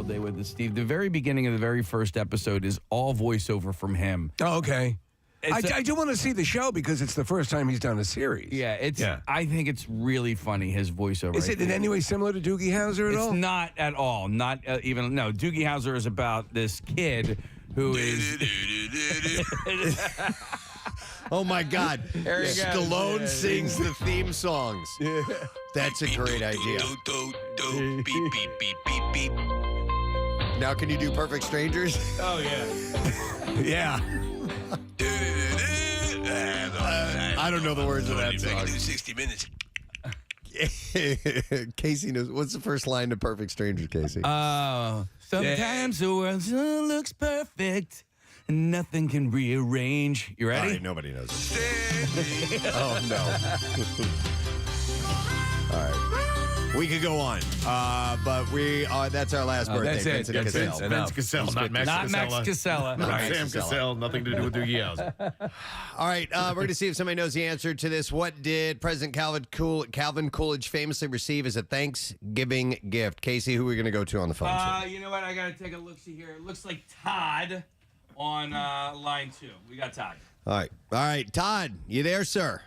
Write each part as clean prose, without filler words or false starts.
day with us, Steve. The very beginning of the very first episode is all voiceover from him. Oh, okay. I do want to see the show because it's the first time he's done a series. Yeah, I think it's really funny, his voiceover. Is it in any way similar to Doogie Howser at all? It's not at all. Not even. No, Doogie Howser is about this kid who is. Oh, my God. Stallone Yeah. sings the theme songs. That's a great idea. Beep, beep, beep, beep, beep. Now, can you do Perfect Strangers? Oh, yeah. Yeah. I don't know the words of that song. 60 minutes. Casey knows. What's the first line to Perfect Strangers, Casey? Sometimes the world looks perfect and nothing can rearrange. You ready? All right, nobody knows it. Oh, no. All right. We could go on, but that's our last birthday. That's it. Vincent That's it. Cassell. Enough. Vince Cassell, not Max Not Casella. Max Casella. Not Right. Sam Cassell. Nothing to do with Doogie Howser. All right, we're going to see if somebody knows the answer to this. What did President Calvin Coolidge famously receive as a Thanksgiving gift? Casey, who are we going to go to on the phone? You know what? I got to take a look-see here. It looks like Todd on line 2. We got Todd. All right, Todd, you there, sir?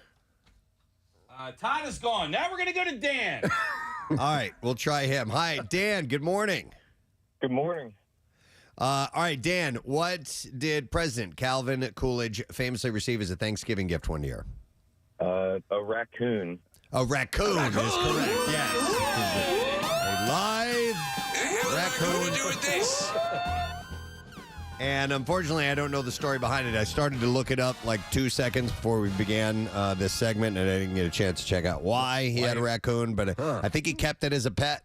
Todd is gone. Now we're going to go to Dan. All right, we'll try him. Hi, Dan, good morning. Good morning. All right, Dan, what did President Calvin Coolidge famously receive as a Thanksgiving gift one year? A raccoon. A raccoon is correct, yes. A live raccoon. What do we do with this? And unfortunately, I don't know the story behind it. I started to look it up like 2 seconds before we began this segment, and I didn't get a chance to check out why he had a raccoon, but I think he kept it as a pet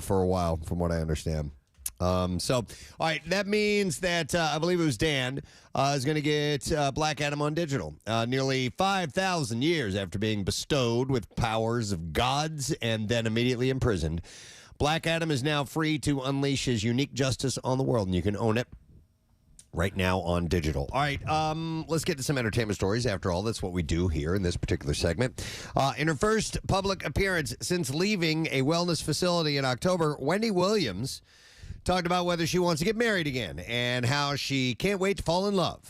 for a while, from what I understand. All right, that means that I believe it was Dan is going to get Black Adam on digital. Nearly 5,000 years after being bestowed with powers of gods and then immediately imprisoned, Black Adam is now free to unleash his unique justice on the world, and you can own it right now on digital. All right, let's get to some entertainment stories. After all, that's what we do here in this particular segment. In her first public appearance since leaving a wellness facility in October, Wendy Williams talked about whether she wants to get married again and how she can't wait to fall in love.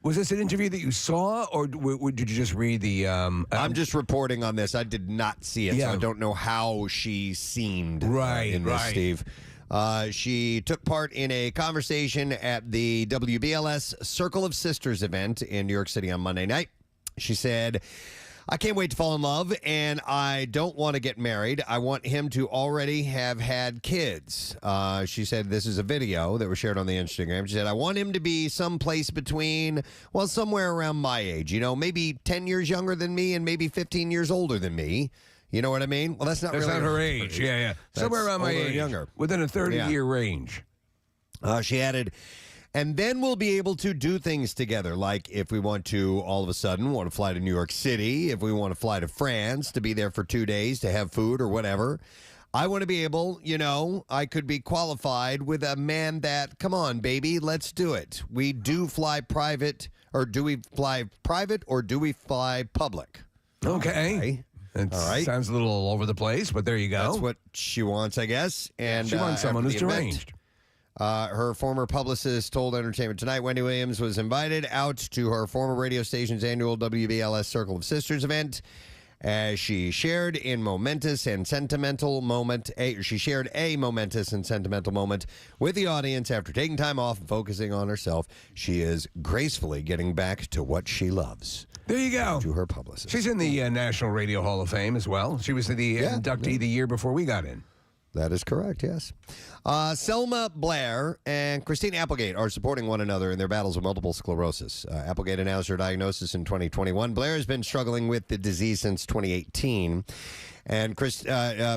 Was this an interview that you saw, or did you just read the... I'm just reporting on this. I did not see it, so I don't know how she seemed in this, Steve. She took part in a conversation at the WBLS Circle of Sisters event in New York City on Monday night. She said, I can't wait to fall in love, and I don't want to get married. I want him to already have had kids. She said this is a video that was shared on the Instagram. She said, I want him to be someplace between, well, somewhere around my age. You know, maybe 10 years younger than me and maybe 15 years older than me. You know what I mean? Well, that's not her age. Yeah. Somewhere around my age. Younger. Within a 30-year range. She added, and then we'll be able to do things together, like if we want to all of a sudden want to fly to New York City, if we want to fly to France to be there for 2 days to have food or whatever. I want to be able, I could be qualified with a man that, come on, baby, let's do it. We do fly private, or do we fly private, or do we fly public? Okay. All right. Sounds a little all over the place, but there you go. That's what she wants, I guess. And she wants someone who's deranged. Her former publicist told Entertainment Tonight Wendy Williams was invited out to her former radio station's annual WBLS Circle of Sisters event as she shared a momentous and sentimental moment with the audience after taking time off and focusing on herself. She is gracefully getting back to what she loves. There you go. To her publicist. She's in the National Radio Hall of Fame as well. She was the inductee the year before we got in. That is correct, yes. Selma Blair and Christine Applegate are supporting one another in their battles with multiple sclerosis. Applegate announced her diagnosis in 2021. Blair has been struggling with the disease since 2018. And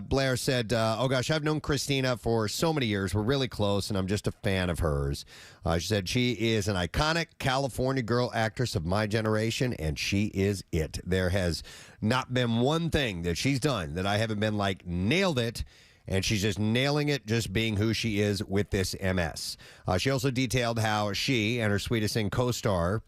Blair said, oh, gosh, I've known Christina for so many years. We're really close, and I'm just a fan of hers. She said she is an iconic California girl actress of my generation, and she is it. There has not been one thing that she's done that I haven't been like, nailed it. And she's just nailing it, just being who she is with this MS. She also detailed how she and her Sweetest Sing co-star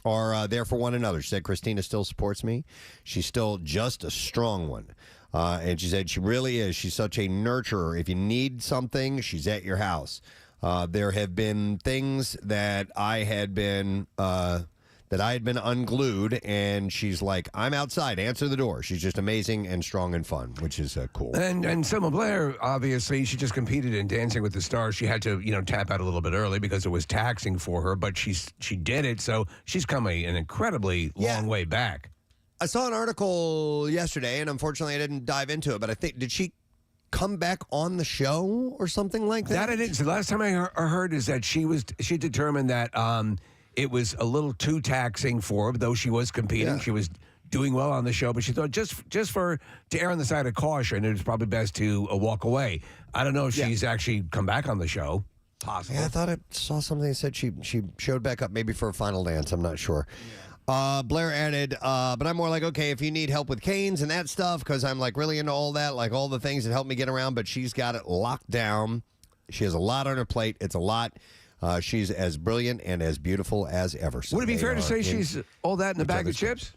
are there for one another. She said, Christina still supports me. She's still just a strong one. And she said she really is. She's such a nurturer. If you need something, she's at your house. There have been things that I had been unglued, and she's like, I'm outside, answer the door. She's just amazing and strong and fun, which is cool. And Selma Blair, obviously, she just competed in Dancing with the Stars. She had to, tap out a little bit early because it was taxing for her, but she did it, so she's come an incredibly long way back. I saw an article yesterday, and unfortunately I didn't dive into it, but I think, did she come back on the show or something like that? That I didn't. So the last time I heard is that she determined that it was a little too taxing for her, though she was competing. Yeah. She was doing well on the show, but she thought to err on the side of caution, it was probably best to walk away. I don't know if she's actually come back on the show. Possible. Yeah, I thought I saw something that said she showed back up maybe for a final dance. I'm not sure. Blair added, but I'm more like, okay, if you need help with canes and that stuff, because I'm like really into all that, like all the things that help me get around, but she's got it locked down. She has a lot on her plate. It's a lot. She's as brilliant and as beautiful as ever. So would it be fair to say she's all that in a bag of chips?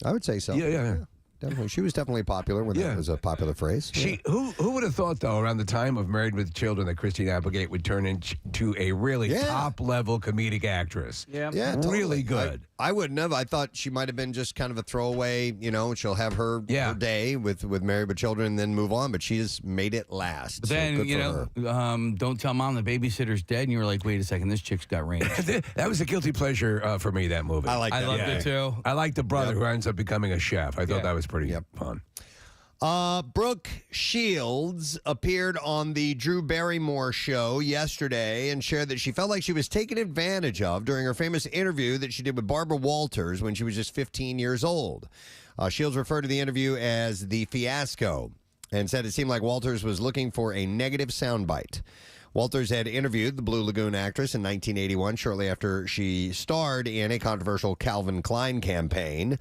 I would say so. Yeah. Definitely. She was definitely popular when that was a popular phrase. Who would have thought, though, around the time of Married with Children, that Christine Applegate would turn into a really top-level comedic actress? Yeah, totally. Really good. I wouldn't have. I thought she might have been just kind of a throwaway, she'll have her day with Married with Children and then move on, but she just made it last. But then, don't tell mom the babysitter's dead, and you were like, wait a second, this chick's got range. That was a guilty pleasure for me, that movie. I like that. I loved it, too. I like the brother who ends up becoming a chef. I thought that was pretty fun. Brooke Shields appeared on the Drew Barrymore show yesterday and shared that she felt like she was taken advantage of during her famous interview that she did with Barbara Walters when she was just 15 years old. Shields referred to the interview as the fiasco and said it seemed like Walters was looking for a negative soundbite. Walters had interviewed the Blue Lagoon actress in 1981, shortly after she starred in a controversial Calvin Klein campaign.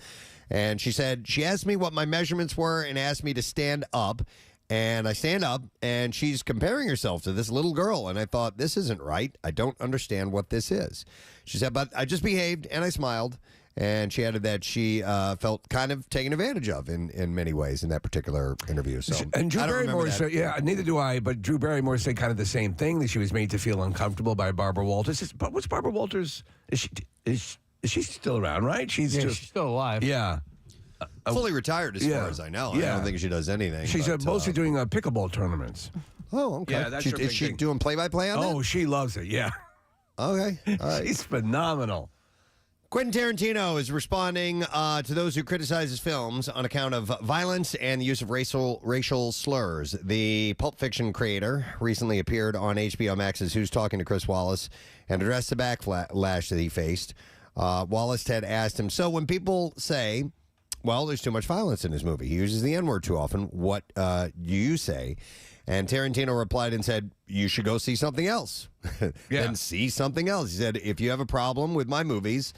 And she said, she asked me what my measurements were and asked me to stand up. And I stand up, and she's comparing herself to this little girl. And I thought, this isn't right. I don't understand what this is. She said, but I just behaved, and I smiled. And she added that she felt kind of taken advantage of in many ways in that particular interview. So, and Drew Barrymore said, neither do I, but Drew Barrymore said kind of the same thing, that she was made to feel uncomfortable by Barbara Walters. But what's Barbara Walters? Is she still around, right? She's still alive. Yeah. Fully retired as far as I know. Yeah. I don't think she does anything. She's mostly doing pickleball tournaments. Oh, okay. Yeah, that's her big is she thing. doing play-by-play on that? Oh, she loves it, yeah. Okay. All right. She's phenomenal. Quentin Tarantino is responding to those who criticize his films on account of violence and the use of racial slurs. The Pulp Fiction creator recently appeared on HBO Max's Who's Talking to Chris Wallace and addressed the backlash that he faced. Wallace had asked him, so when people say, well, there's too much violence in his movie, he uses the N-word too often, what do you say? And Tarantino replied and said, you should go see something else. Then see something else. He said, if you have a problem with my movies,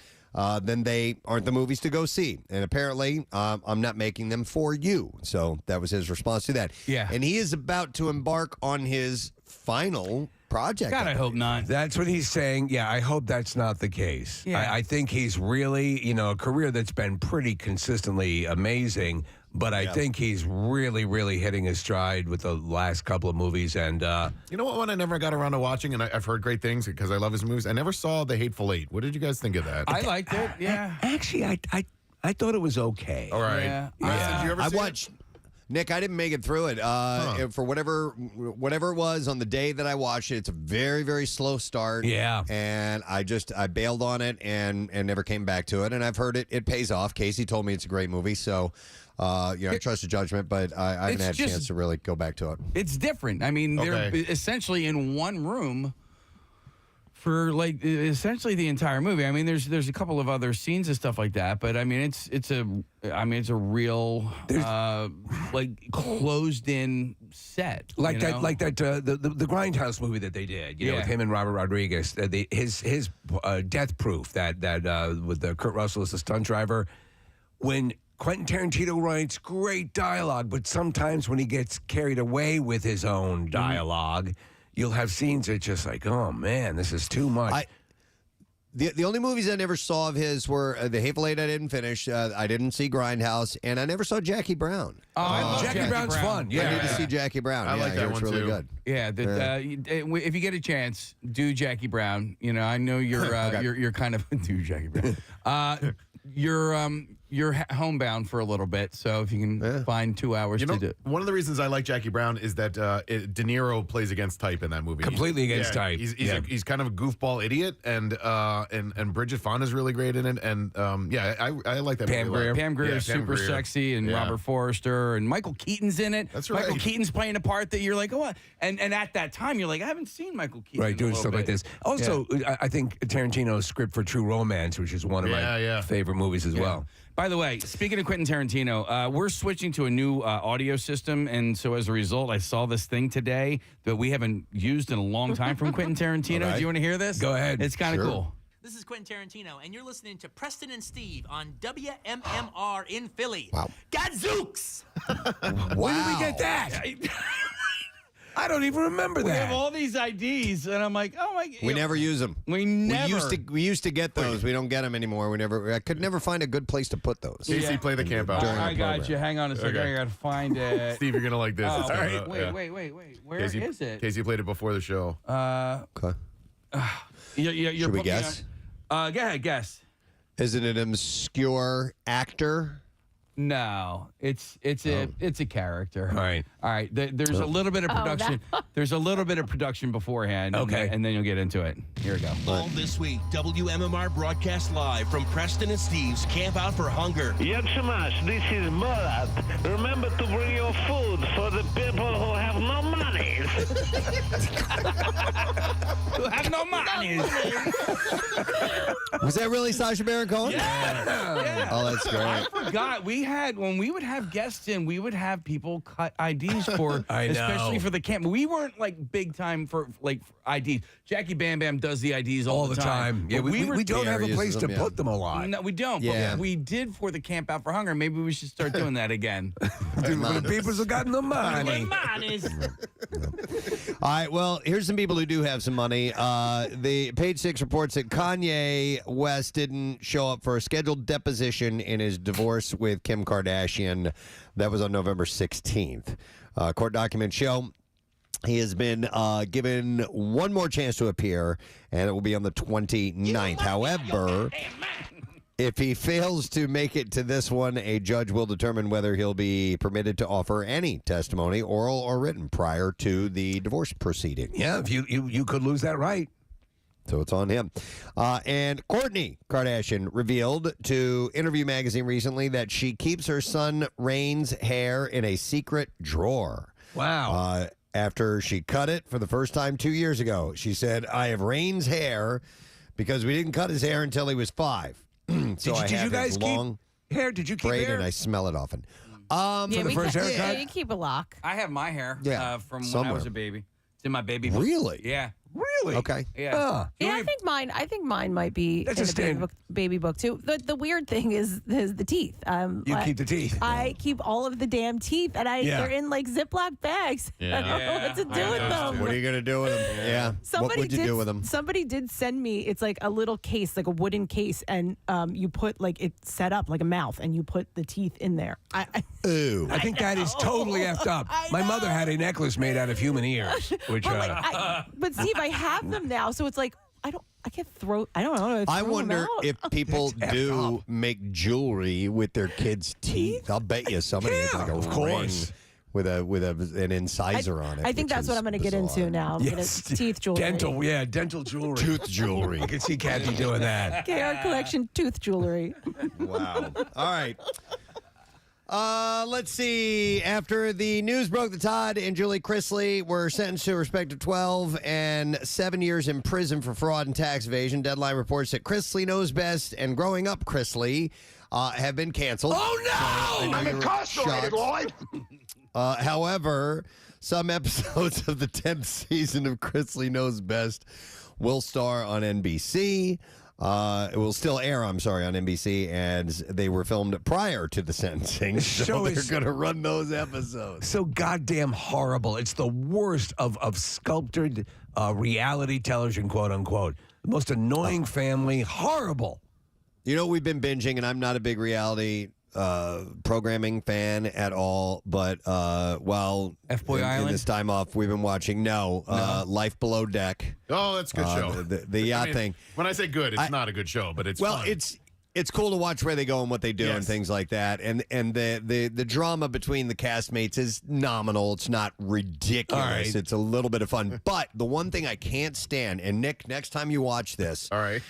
then they aren't the movies to go see. And apparently, I'm not making them for you. So that was his response to that. Yeah. And he is about to embark on his final project. God, I hope not. That's what he's saying. Yeah, I hope that's not the case. Yeah. I think he's really, a career that's been pretty consistently amazing, but I think he's really, really hitting his stride with the last couple of movies. And you know what one I never got around to watching, and I've heard great things because I love his movies. I never saw The Hateful Eight. What did you guys think of that? I liked it, yeah. Actually, I thought it was okay. All right. Yeah. Preston, did you ever I see watched. Nick, I didn't make it through it. For whatever it was on the day that I watched it, it's a very, very slow start. Yeah. And I bailed on it and never came back to it. And I've heard it pays off. Casey told me it's a great movie. So, I trust the judgment, but I haven't had a chance to really go back to it. It's different. I mean, they're essentially in one room for essentially the entire movie. I mean, there's a couple of other scenes and stuff like that, but I mean, it's a real closed in set, the Grindhouse movie that they did, with him and Robert Rodriguez. His Death Proof that with Kurt Russell as the stunt driver. When Quentin Tarantino writes great dialogue, but sometimes when he gets carried away with his own dialogue. You'll have scenes that just like, oh man, this is too much. The only movies I never saw of his were The Hateful Eight. I didn't finish. I didn't see Grindhouse, and I never saw Jackie Brown. Oh, I love Jackie Brown's fun. I Yeah. need to see Jackie Brown. I like that it's one, really too. good. Yeah, if you get a chance, do Jackie Brown. You know, I know you're you're kind of do Jackie Brown. You're homebound for a little bit, so if you can find 2 hours to do. One of the reasons I like Jackie Brown is that De Niro plays against type in that movie. Completely against type. He's kind of a goofball idiot, and Bridget Fonda's really great in it, and I like that Pam movie. Grier. Pam Grier Yeah, is Pam super Grier. sexy, and Yeah. Robert Forster, and Michael Keaton's in it. That's right. Michael Keaton's playing a part that you're like, oh, what? And at that time, you're like, I haven't seen Michael Keaton. Right, in a doing little stuff like bit. this. Also, I think Tarantino's script for True Romance, which is one of my favorite movies as well. By the way, speaking of Quentin Tarantino, we're switching to a new audio system, and so as a result, I saw this thing today that we haven't used in a long time from Quentin Tarantino. right. Do you want to hear this? Go ahead. It's kind of Sure. cool. This is Quentin Tarantino, and you're listening to Preston and Steve on WMMR in Philly. Wow. Gadzooks! When did we get that? I don't even remember We that. have all these IDs, and I'm like, oh my. We never use them. We never. We used to get those. We don't get them anymore. I could never find a good place to put those. Casey, play the camp out. I got you. Hang on a second. Okay. I got to find it. Steve, you're gonna like this. Oh, It's coming up. wait. Yeah. Where is Casey, it? Casey played it before the show. Okay. You're Should we putting guess? Go ahead, guess. Is it an obscure actor? No, it's a character. All right. All right. There's a little bit of production. There's a little bit of production beforehand. Okay. And then you'll get into it. Here we go. All this week, WMMR broadcast live from Preston and Steve's Camp Out for Hunger. Yatsumash, this is Murat. Remember to bring your food for the people who have no money. You have no money. Was that really Sacha Baron Cohen? Yeah. Oh, that's great. I forgot. When we would have guests in, we would have people cut IDs for, I know. especially for the camp. We weren't like big time for IDs. Jackie Bam Bam does the IDs all the time. Yeah, But we don't Yeah, have a uses place to them, yeah. put them a lot. No, we don't. Yeah. But we did for the Camp Out for Hunger. Maybe we should start doing that again. The people have gotten the money. All right, well, here's some people who do have some money. The Page Six reports that Kanye West didn't show up for a scheduled deposition in his divorce with Kim Kardashian. That was on November 16th. Court documents show he has been given one more chance to appear, and it will be on the 29th. However, if he fails to make it to this one, a judge will determine whether he'll be permitted to offer any testimony, oral or written, prior to the divorce proceeding. Yeah, if you could lose that right. So it's on him. And Kourtney Kardashian revealed to Interview Magazine recently that she keeps her son Rain's hair in a secret drawer. Wow. After she cut it for the first time 2 years ago, she said, I have Rain's hair because we didn't cut his hair until he was 5. So I did have you guys his long keep hair? Did you keep braid hair? and I smell it often. For the first haircut? Yeah, you keep a lock. I have my hair from when I somewhere. was a baby. It's in my baby book. Really? Yeah. Really? Okay. Yeah. Huh. Yeah, I think mine might be That's in a the standard. baby book too. The weird thing is the teeth. You keep the teeth. I keep all of the damn teeth, and they're in like Ziploc bags. I don't know what to do with them. What are you going to do with them? Yeah. What would you do with them? Somebody did send me. It's like a little case, like a wooden case, and you put like it set up like a mouth, and you put the teeth in there. Ooh. I think that is totally effed up. I My know. mother had a necklace made out of human ears, which But Steve, I have them now, so it's like I can't throw. I don't know. I throw wonder them out. if people That's effed do up. make jewelry with their kids' teeth. I'll bet you somebody has like a of course. ring with an incisor on it. I think which that's what is I'm going to get bizarre. into now. I'm Yes. gonna teeth jewelry. dental jewelry. Tooth jewelry. I can see Kathy doing that. KR Collection tooth jewelry. Wow. All right. Let's see. After the news broke that Todd and Julie Chrisley were sentenced to a respective 12 and 7 years in prison for fraud and tax evasion, Deadline reports that Chrisley Knows Best and Growing Up Chrisley have been canceled. Oh, no! I'm incarcerated, Lloyd. However, some episodes of the 10th season of Chrisley Knows Best will star on NBC. It will still air, on NBC, and they were filmed prior to the sentencing. So show they're is- going to run those episodes. So goddamn horrible. It's the worst of sculpted reality television, quote unquote. The most annoying family. Horrible. You know, we've been binging, and I'm not a big reality programming fan at all, but while F-Boy in Island? this time off, we've been watching Life Below Deck. Oh, that's a good show. The yacht thing. When I say good, it's not a good show, but it's fun. It's cool to watch where they go and what they do and Yes. things like that. And the drama between the castmates is nominal. It's not ridiculous. All right. It's a little bit of fun. But the one thing I can't stand, and Nick, next time you watch this, All right.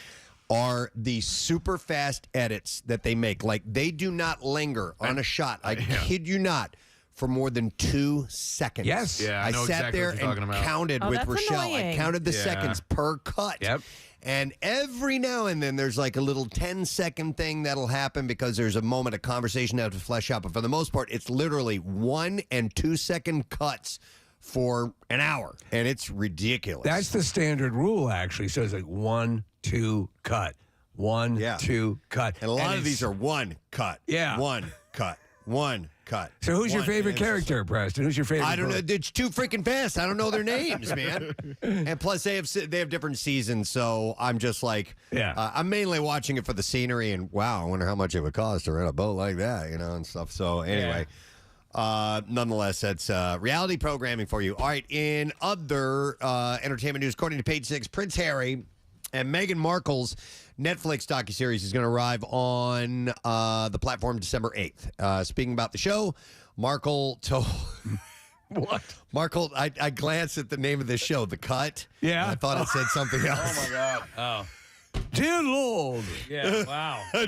are the super fast edits that they make. Like, they do not linger on a shot. I kid you not. For more than 2 seconds. Yes. Yeah, I know sat exactly there what you're talking and about. counted Oh, with that's Rochelle. I annoying. counted the Yeah. seconds per cut. Yep. And every now and then there's like a little 10-second thing that'll happen because there's a moment of conversation that have to flesh out. But for the most part, it's literally 1 and 2 second cuts for an hour. And it's ridiculous. That's the standard rule, actually. So it's like 1, 2, cut. 1, Yeah. 2, cut. and a lot of it's- these are one cut. Yeah. One cut. One cut. So who's your One. favorite And it's just character, Preston? Who's your favorite? I don't know. person? It's too freaking fast. I don't know their names, man. And plus, they have different seasons, so I'm just like, I'm mainly watching it for the scenery. And wow, I wonder how much it would cost to rent a boat like that, and stuff. So anyway, nonetheless, that's reality programming for you. All right, in other entertainment news, according to Page Six, Prince Harry and Meghan Markle's Netflix docuseries is going to arrive on the platform December 8th. Speaking about the show, Markle told... What? Markle, I glanced at the name of the show, The Cut. Yeah. And I thought it said something else. Oh, my God. Oh. Dear Lord, Yeah, wow. we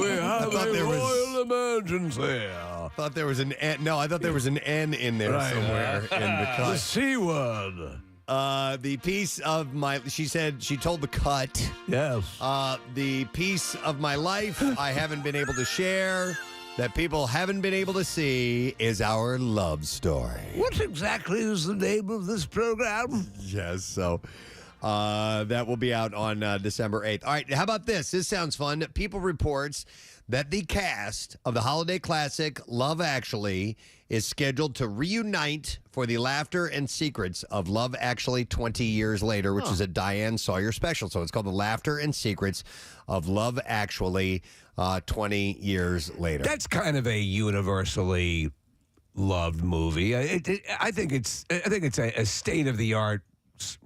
have thought a there was- royal emergency. I thought there was an N. No, I thought there was an N in there Right. somewhere in The The Cut. C word. The piece of my... She told The Cut, Yes. the piece of my life I haven't been able to share, that people haven't been able to see, is our love story. What exactly is the name of this program? Yes, so that will be out on December 8th. All right, how about this? This sounds fun. People reports that the cast of the holiday classic Love Actually is scheduled to reunite for the laughter and secrets of Love Actually 20 years later, which is a Diane Sawyer special. So it's called The Laughter and Secrets of Love Actually 20 years later. That's kind of a universally loved movie. I think it's a state of the art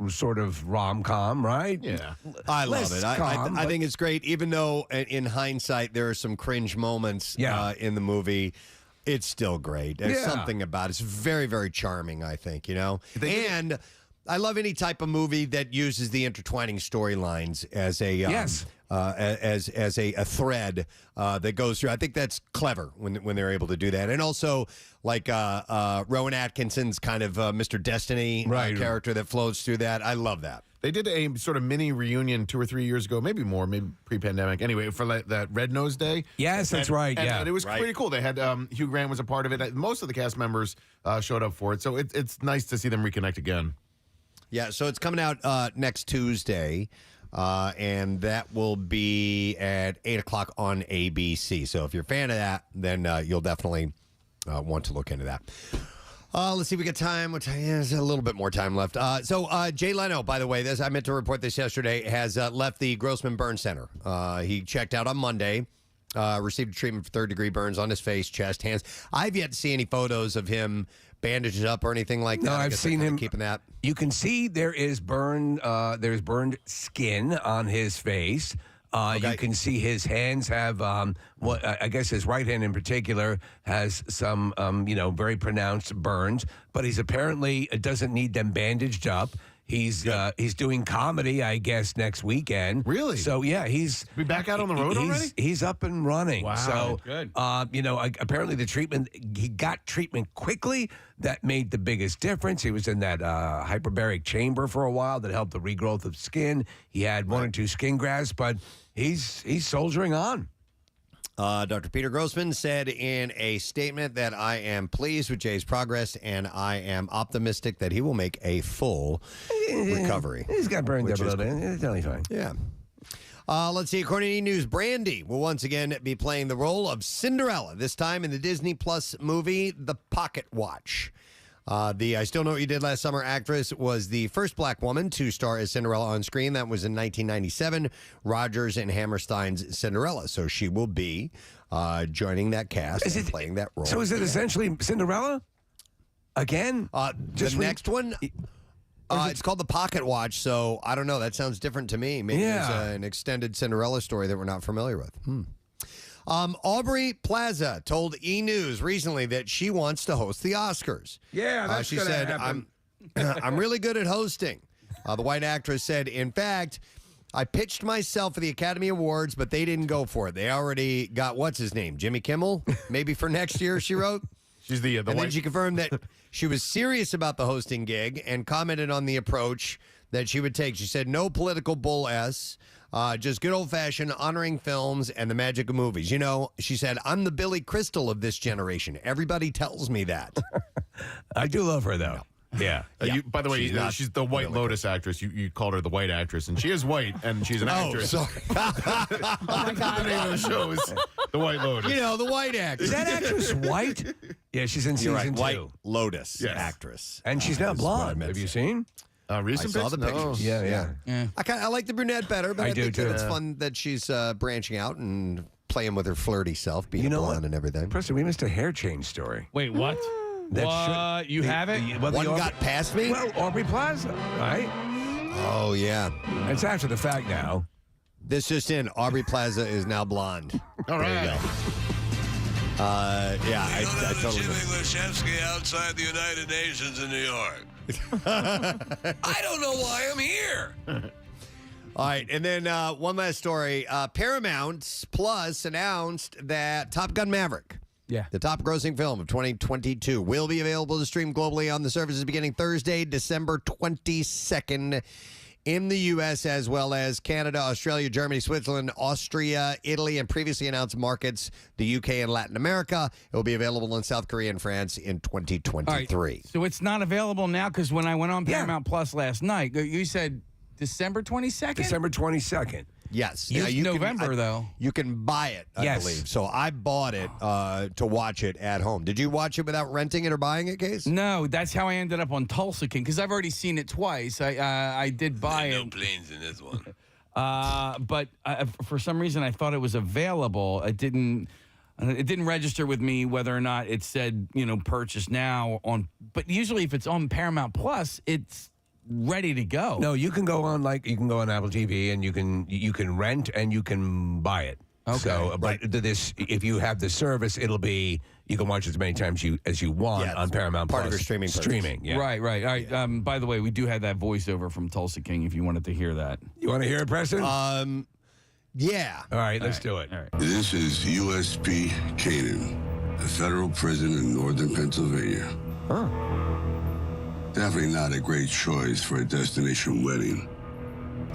sort of rom-com, right? Yeah. I love Less it. calm, I but- think it's great, even though in hindsight there are some cringe moments in the movie. It's still great. There's Yeah. something about it. It's very, very charming, I think, And I love any type of movie that uses the intertwining storylines as a Yes. as a thread that goes through. I think that's clever when they're able to do that. And also like Rowan Atkinson's kind of Mr. Destiny character that flows through that. I love that. They did a sort of mini reunion 2 or 3 years ago, maybe more, maybe pre-pandemic. Anyway, for that Red Nose Day. Yes, that's right. And Yeah. it was pretty cool. They had Hugh Grant was a part of it. Most of the cast members showed up for it, so it's nice to see them reconnect again. Yeah, so it's coming out next Tuesday, and that will be at 8 o'clock on ABC. So if you're a fan of that, then you'll definitely want to look into that. Let's see, we got time. There's a little bit more time left. So Jay Leno, by the way, I meant to report this yesterday, has left the Grossman Burn Center. He checked out on Monday, received treatment for third-degree burns on his face, chest, hands. I've yet to see any photos of him bandaged up or anything like that. No, I I've guess seen they're him keeping that. You can see there is burned skin on his face. You can see his hands have what I guess his right hand in particular has some very pronounced burns, but he's apparently doesn't need them bandaged up. He's doing comedy, I guess, next weekend. Really? So yeah, he's We back out on the road already? He's up and running. Wow. So Good. apparently the treatment, he got treatment quickly. That made the biggest difference. He was in that hyperbaric chamber for a while that helped the regrowth of skin. He had 1 or 2 skin grafts, but he's soldiering on. Dr. Peter Grossman said in a statement that I am pleased with Jay's progress and I am optimistic that he will make a full recovery. He's got burned up a Which is little bit. It's totally fine. Yeah. Let's see. According to E! News, Brandy will once again be playing the role of Cinderella, this time in the Disney Plus movie, The Pocket Watch. The I Still Know What You Did Last Summer actress was the first black woman to star as Cinderella on screen. That was in 1997, Rodgers and Hammerstein's Cinderella. So she will be joining that cast and playing that role. So is it essentially Cinderella? Again? The next one? It's called The Pocket Watch, so I don't know. That sounds different to me. Maybe it's an extended Cinderella story that we're not familiar with. Aubrey Plaza told E! News recently that she wants to host the Oscars. Yeah, that's she gonna said, happen. I'm really good at hosting. The white actress said, in fact, I pitched myself for the Academy Awards, but they didn't go for it. They already got, what's his name, Jimmy Kimmel? Maybe for next year, she wrote. She's the And then she confirmed that she was serious about the hosting gig and commented on the approach that she would take. She said, no political bull S, just good old-fashioned honoring films and the magic of movies. You know, she said, I'm the Billy Crystal of this generation. Everybody tells me that. I do love her, though. Yeah. By the way, she's the White Lotus actress. You called her the White actress, and she is white, and she's an actress. Sorry. The name of the show is The White Lotus. You know, the white actress. Is that actress white? Yeah, she's in You're season right. 2. White Lotus Yes. actress. And she's not blonde. Have you seen? Recent I saw pics? the pictures. Yeah. I like the brunette better, but I I do, think too. that it's fun that she's branching out and playing with her flirty self, being blonde and everything. Preston, we missed a hair change story. Wait, what? What? You have it? Well, One got past me? Well, Aubrey Plaza, right? Oh, yeah. It's after the fact now. This just in, Aubrey Plaza is now blonde. All There you right. go. Yeah, I totally Iglesiasky outside the United Nations in New York. I don't know why I'm here. All right, and then one last story. Paramount Plus announced that Top Gun Maverick, the top grossing film of 2022, will be available to stream globally on the services beginning Thursday, December 22nd. In the U.S., as well as Canada, Australia, Germany, Switzerland, Austria, Italy, and previously announced markets, the U.K. and Latin America. It will be available in South Korea and France in 2023. So it's not available now because when I went on Paramount Plus last night, you said December 22nd? December 22nd. Yes. It's November, though. You can buy it, I believe. So I bought it to watch it at home. Did you watch it without renting it or buying it, Case? No, that's how I ended up on Tulsa King because I've already seen it twice. I did buy it. No planes in this one. But for some reason, I thought it was available. It didn't register with me whether or not it said, purchase now on. But usually, if it's on Paramount Plus, it's ready to go. No, you can go on Apple TV and you can rent and you can buy it. Okay. So, but if you have the service, it'll be you can watch as many times as you want on Paramount part Plus. of your streaming purchase. Streaming, yeah. Right. All right. By the way, we do have that voiceover from Tulsa King. If you wanted to hear that, You want to hear it, Preston? Yeah. All right, let's do it. all right. This is USP Canaan, a federal prison in northern Pennsylvania. Definitely not a great choice for a destination wedding.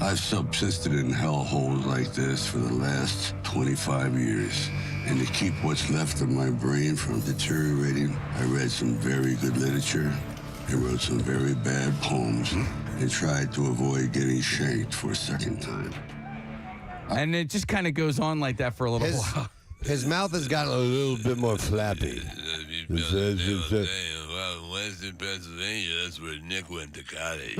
I've subsisted in hellholes like this for the last 25 years. And to keep what's left of my brain from deteriorating, I read some very good literature and wrote some very bad poems and tried to avoid getting shanked for a second time. And it just kind of goes on like that for a little while. His mouth has gotten a little bit more flappy. Well, Western Pennsylvania, that's where Nick went to college.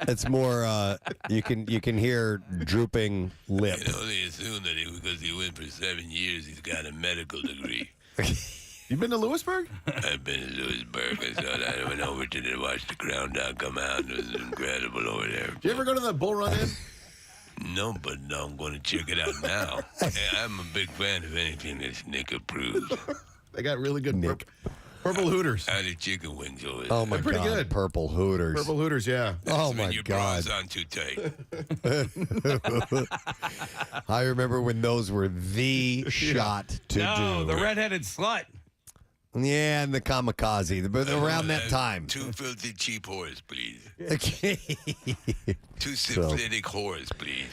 It's more, you can hear drooping lip. You can only assume that because he went for 7 years, he's got a medical degree. You've been to Lewisburg? I've been to Lewisburg. I went over to watch the Crown Dog come out. It was incredible over there. Did you ever go to the Bull Run Inn? No, but no, I'm going to check it out now. Hey, I'm a big fan of anything that's Nick approved. They got really good purple Hooters. How do chicken wings over there? Oh, my They're pretty God. good. Purple Hooters. Purple Hooters, yeah. Oh, When my your God. bra's on too tight. I remember when those were the shot to No, do. the redheaded slut. Yeah, and the kamikaze, but around that time. 2 filthy cheap whores, please. Okay. 2 syphilitic whores, please.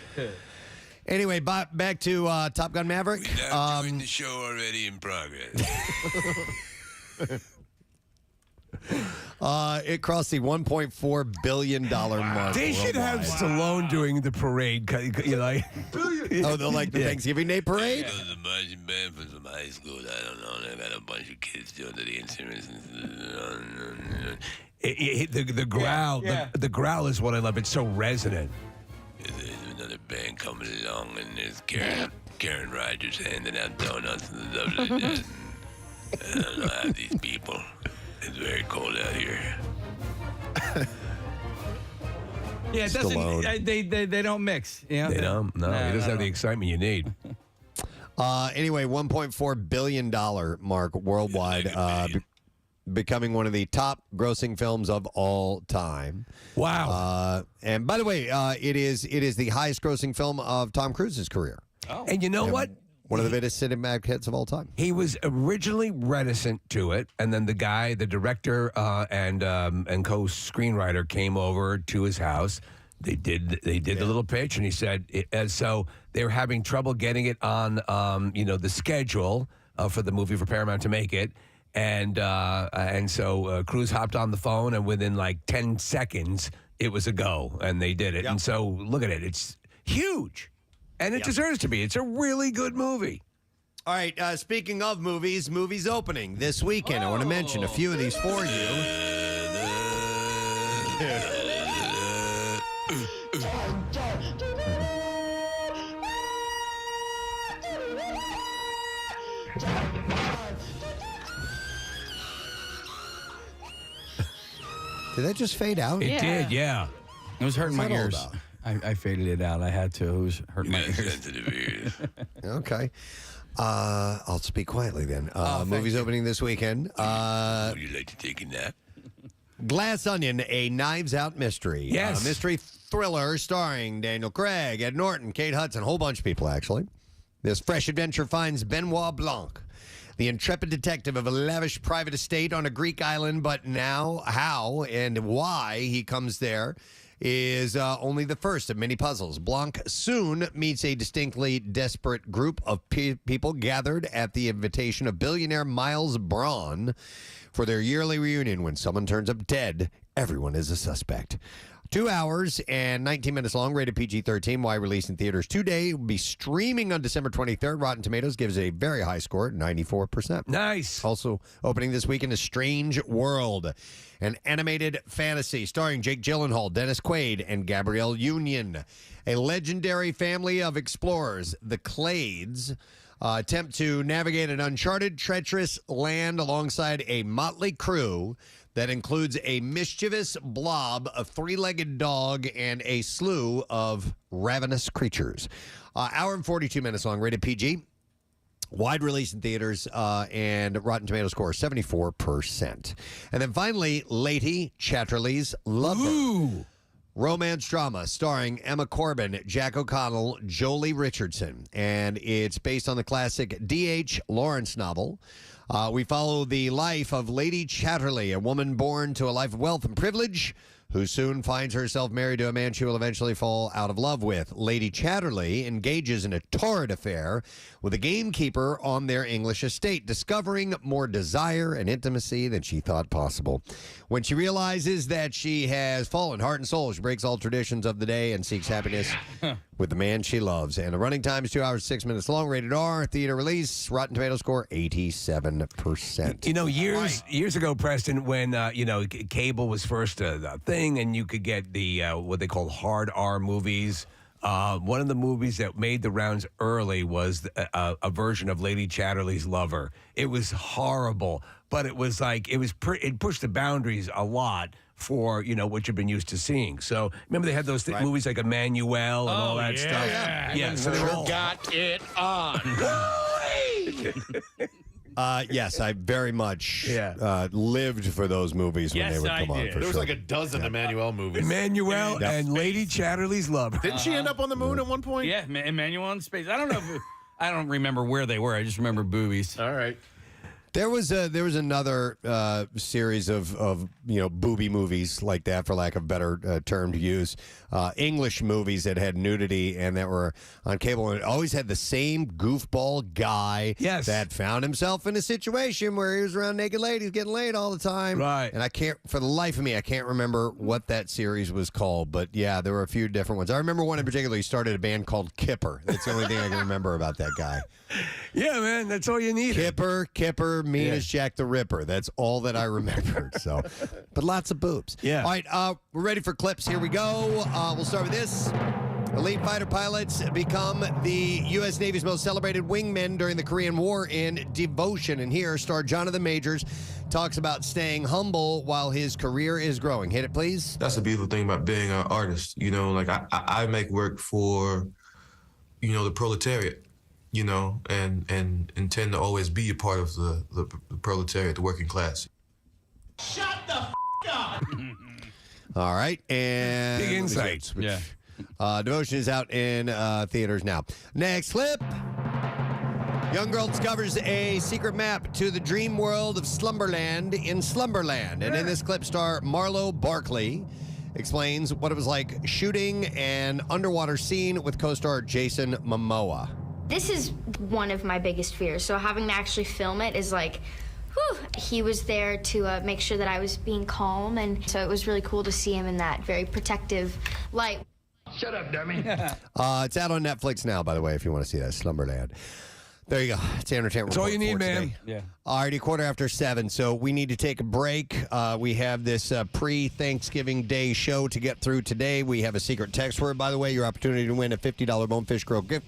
Anyway, back to Top Gun Maverick. We now join the show already in progress. It crossed the $1.4 billion mark. They should have Stallone doing the parade. You know, Oh, they're like the Thanksgiving Day parade? It was a marching band from some high school. I don't know. They got a bunch of kids doing the instruments. The growl, the growl is what I love. It's so resonant. There's another band coming along, and there's Karen Rogers handing out donuts and stuff like that. I don't know how these people. It's very cold out here. Yeah, it doesn't. They don't mix. You know? They don't. No, he doesn't have the excitement you need. Anyway, $1.4 billion mark worldwide, becoming one of the top grossing films of all time. Wow. And by the way, it is the highest grossing film of Tom Cruise's career. Oh. And you know what? One of the biggest cinematic hits of all time. He was originally reticent to it, and then the director and co-screenwriter came over to his house. They did the little pitch, and he said, so they were having trouble getting it on, the schedule for the movie for Paramount to make it, and so Cruise hopped on the phone, and within like 10 seconds, it was a go, and they did it. Yep. And so look at it; it's huge. And it deserves to be. It's a really good movie. All right, speaking of movies opening this weekend. I want to mention a few of these for you. Did that just fade out? It did, yeah. It was hurting my What's that all ears. about? I faded it out. I had to. It was hurting my ears. Sensitive ears. Okay. I'll speak quietly then. Movies opening this weekend. Would you like to take a nap? Glass Onion, a Knives Out mystery. Yes. A mystery thriller starring Daniel Craig, Ed Norton, Kate Hudson, a whole bunch of people, actually. This fresh adventure finds Benoit Blanc, the intrepid detective of a lavish private estate on a Greek island, but now how and why he comes there is only the first of many puzzles. Blanc soon meets a distinctly desperate group of people gathered at the invitation of billionaire Miles Braun for their yearly reunion. When someone turns up dead, everyone is a suspect. 2 hours and 19 minutes long, rated PG-13. Wide release in theaters today. Will be streaming on December 23rd. Rotten Tomatoes gives it a very high score, 94%. Nice. Also opening this weekend is Strange World, an animated fantasy starring Jake Gyllenhaal, Dennis Quaid, and Gabrielle Union. A legendary family of explorers, the Clades, attempt to navigate an uncharted, treacherous land alongside a motley crew that includes a mischievous blob, a three-legged dog, and a slew of ravenous creatures. Hour and 42 minutes long, rated PG. Wide release in theaters, and Rotten Tomatoes score 74%. And then finally, Lady Chatterley's Lover. Ooh. Romance drama starring Emma Corbin, Jack O'Connell, Jolie Richardson. And it's based on the classic D.H. Lawrence novel. We follow the life of Lady Chatterley, a woman born to a life of wealth and privilege, who soon finds herself married to a man she will eventually fall out of love with. Lady Chatterley engages in a torrid affair with a gamekeeper on their English estate, discovering more desire and intimacy than she thought possible. When she realizes that she has fallen heart and soul, she breaks all traditions of the day and seeks happiness with the man she loves. And the running time is 2 hours, 6 minutes long, rated R, theater release, Rotten Tomatoes score 87%. You know, years ago, Preston, when, cable was first a thing and you could get the, what they call hard R movies. One of the movies that made the rounds early was a version of Lady Chatterley's Lover. It was horrible, but it was like, it pushed the boundaries a lot for, what you've been used to seeing. So remember they had those movies like Emmanuel and all that stuff? Yeah. So they all got it on. Yes, I very much lived for those movies when they would come on. For There was sure. like a dozen Emmanuel movies. Emmanuel and Lady Chatterley's Lover. Didn't she end up on the moon at one point? Yeah, Emmanuel in space. I don't know. I don't remember where they were. I just remember boobies. All right. There was another series of booby movies like that, for lack of a better term to use. English movies that had nudity and that were on cable, and it always had the same goofball guy that found himself in a situation where he was around naked ladies getting laid all the time. Right. And I can't, for the life of me, I can't remember what that series was called. But yeah, there were a few different ones. I remember one in particular. He started a band called Kipper. That's the only thing I can remember about that guy. Yeah, man, that's all you need. Kipper, mean as Jack the Ripper. That's all that I remembered. So, but lots of boobs. Yeah. All right, we're ready for clips. Here we go. We'll start with this. Elite fighter pilots become the U.S. Navy's most celebrated wingmen during the Korean War in Devotion. And here, star Jonathan Majors talks about staying humble while his career is growing. Hit it, please. That's the beautiful thing about being an artist. Like I make work for, the proletariat. And intend to always be a part of the proletariat, the working class. Shut the up! All right, and big insights. Yeah. Devotion is out in theaters now. Next clip. Young girl discovers a secret map to the dream world of Slumberland in Slumberland. And in this clip, star Marlo Barkley explains what it was like shooting an underwater scene with co-star Jason Momoa. This is one of my biggest fears, so having to actually film it is like, whew. He was there to make sure that I was being calm, and so it was really cool to see him in that very protective light. Shut up, dummy. It's out on Netflix now, by the way, if you want to see that, Slumberland. There you go. It's the entertainment. That's all you report need, for man. today. Yeah. Alrighty, 7:15. So we need to take a break. We have this pre-Thanksgiving Day show to get through today. We have a secret text word, by the way. Your opportunity to win a $50 Bonefish Grill gift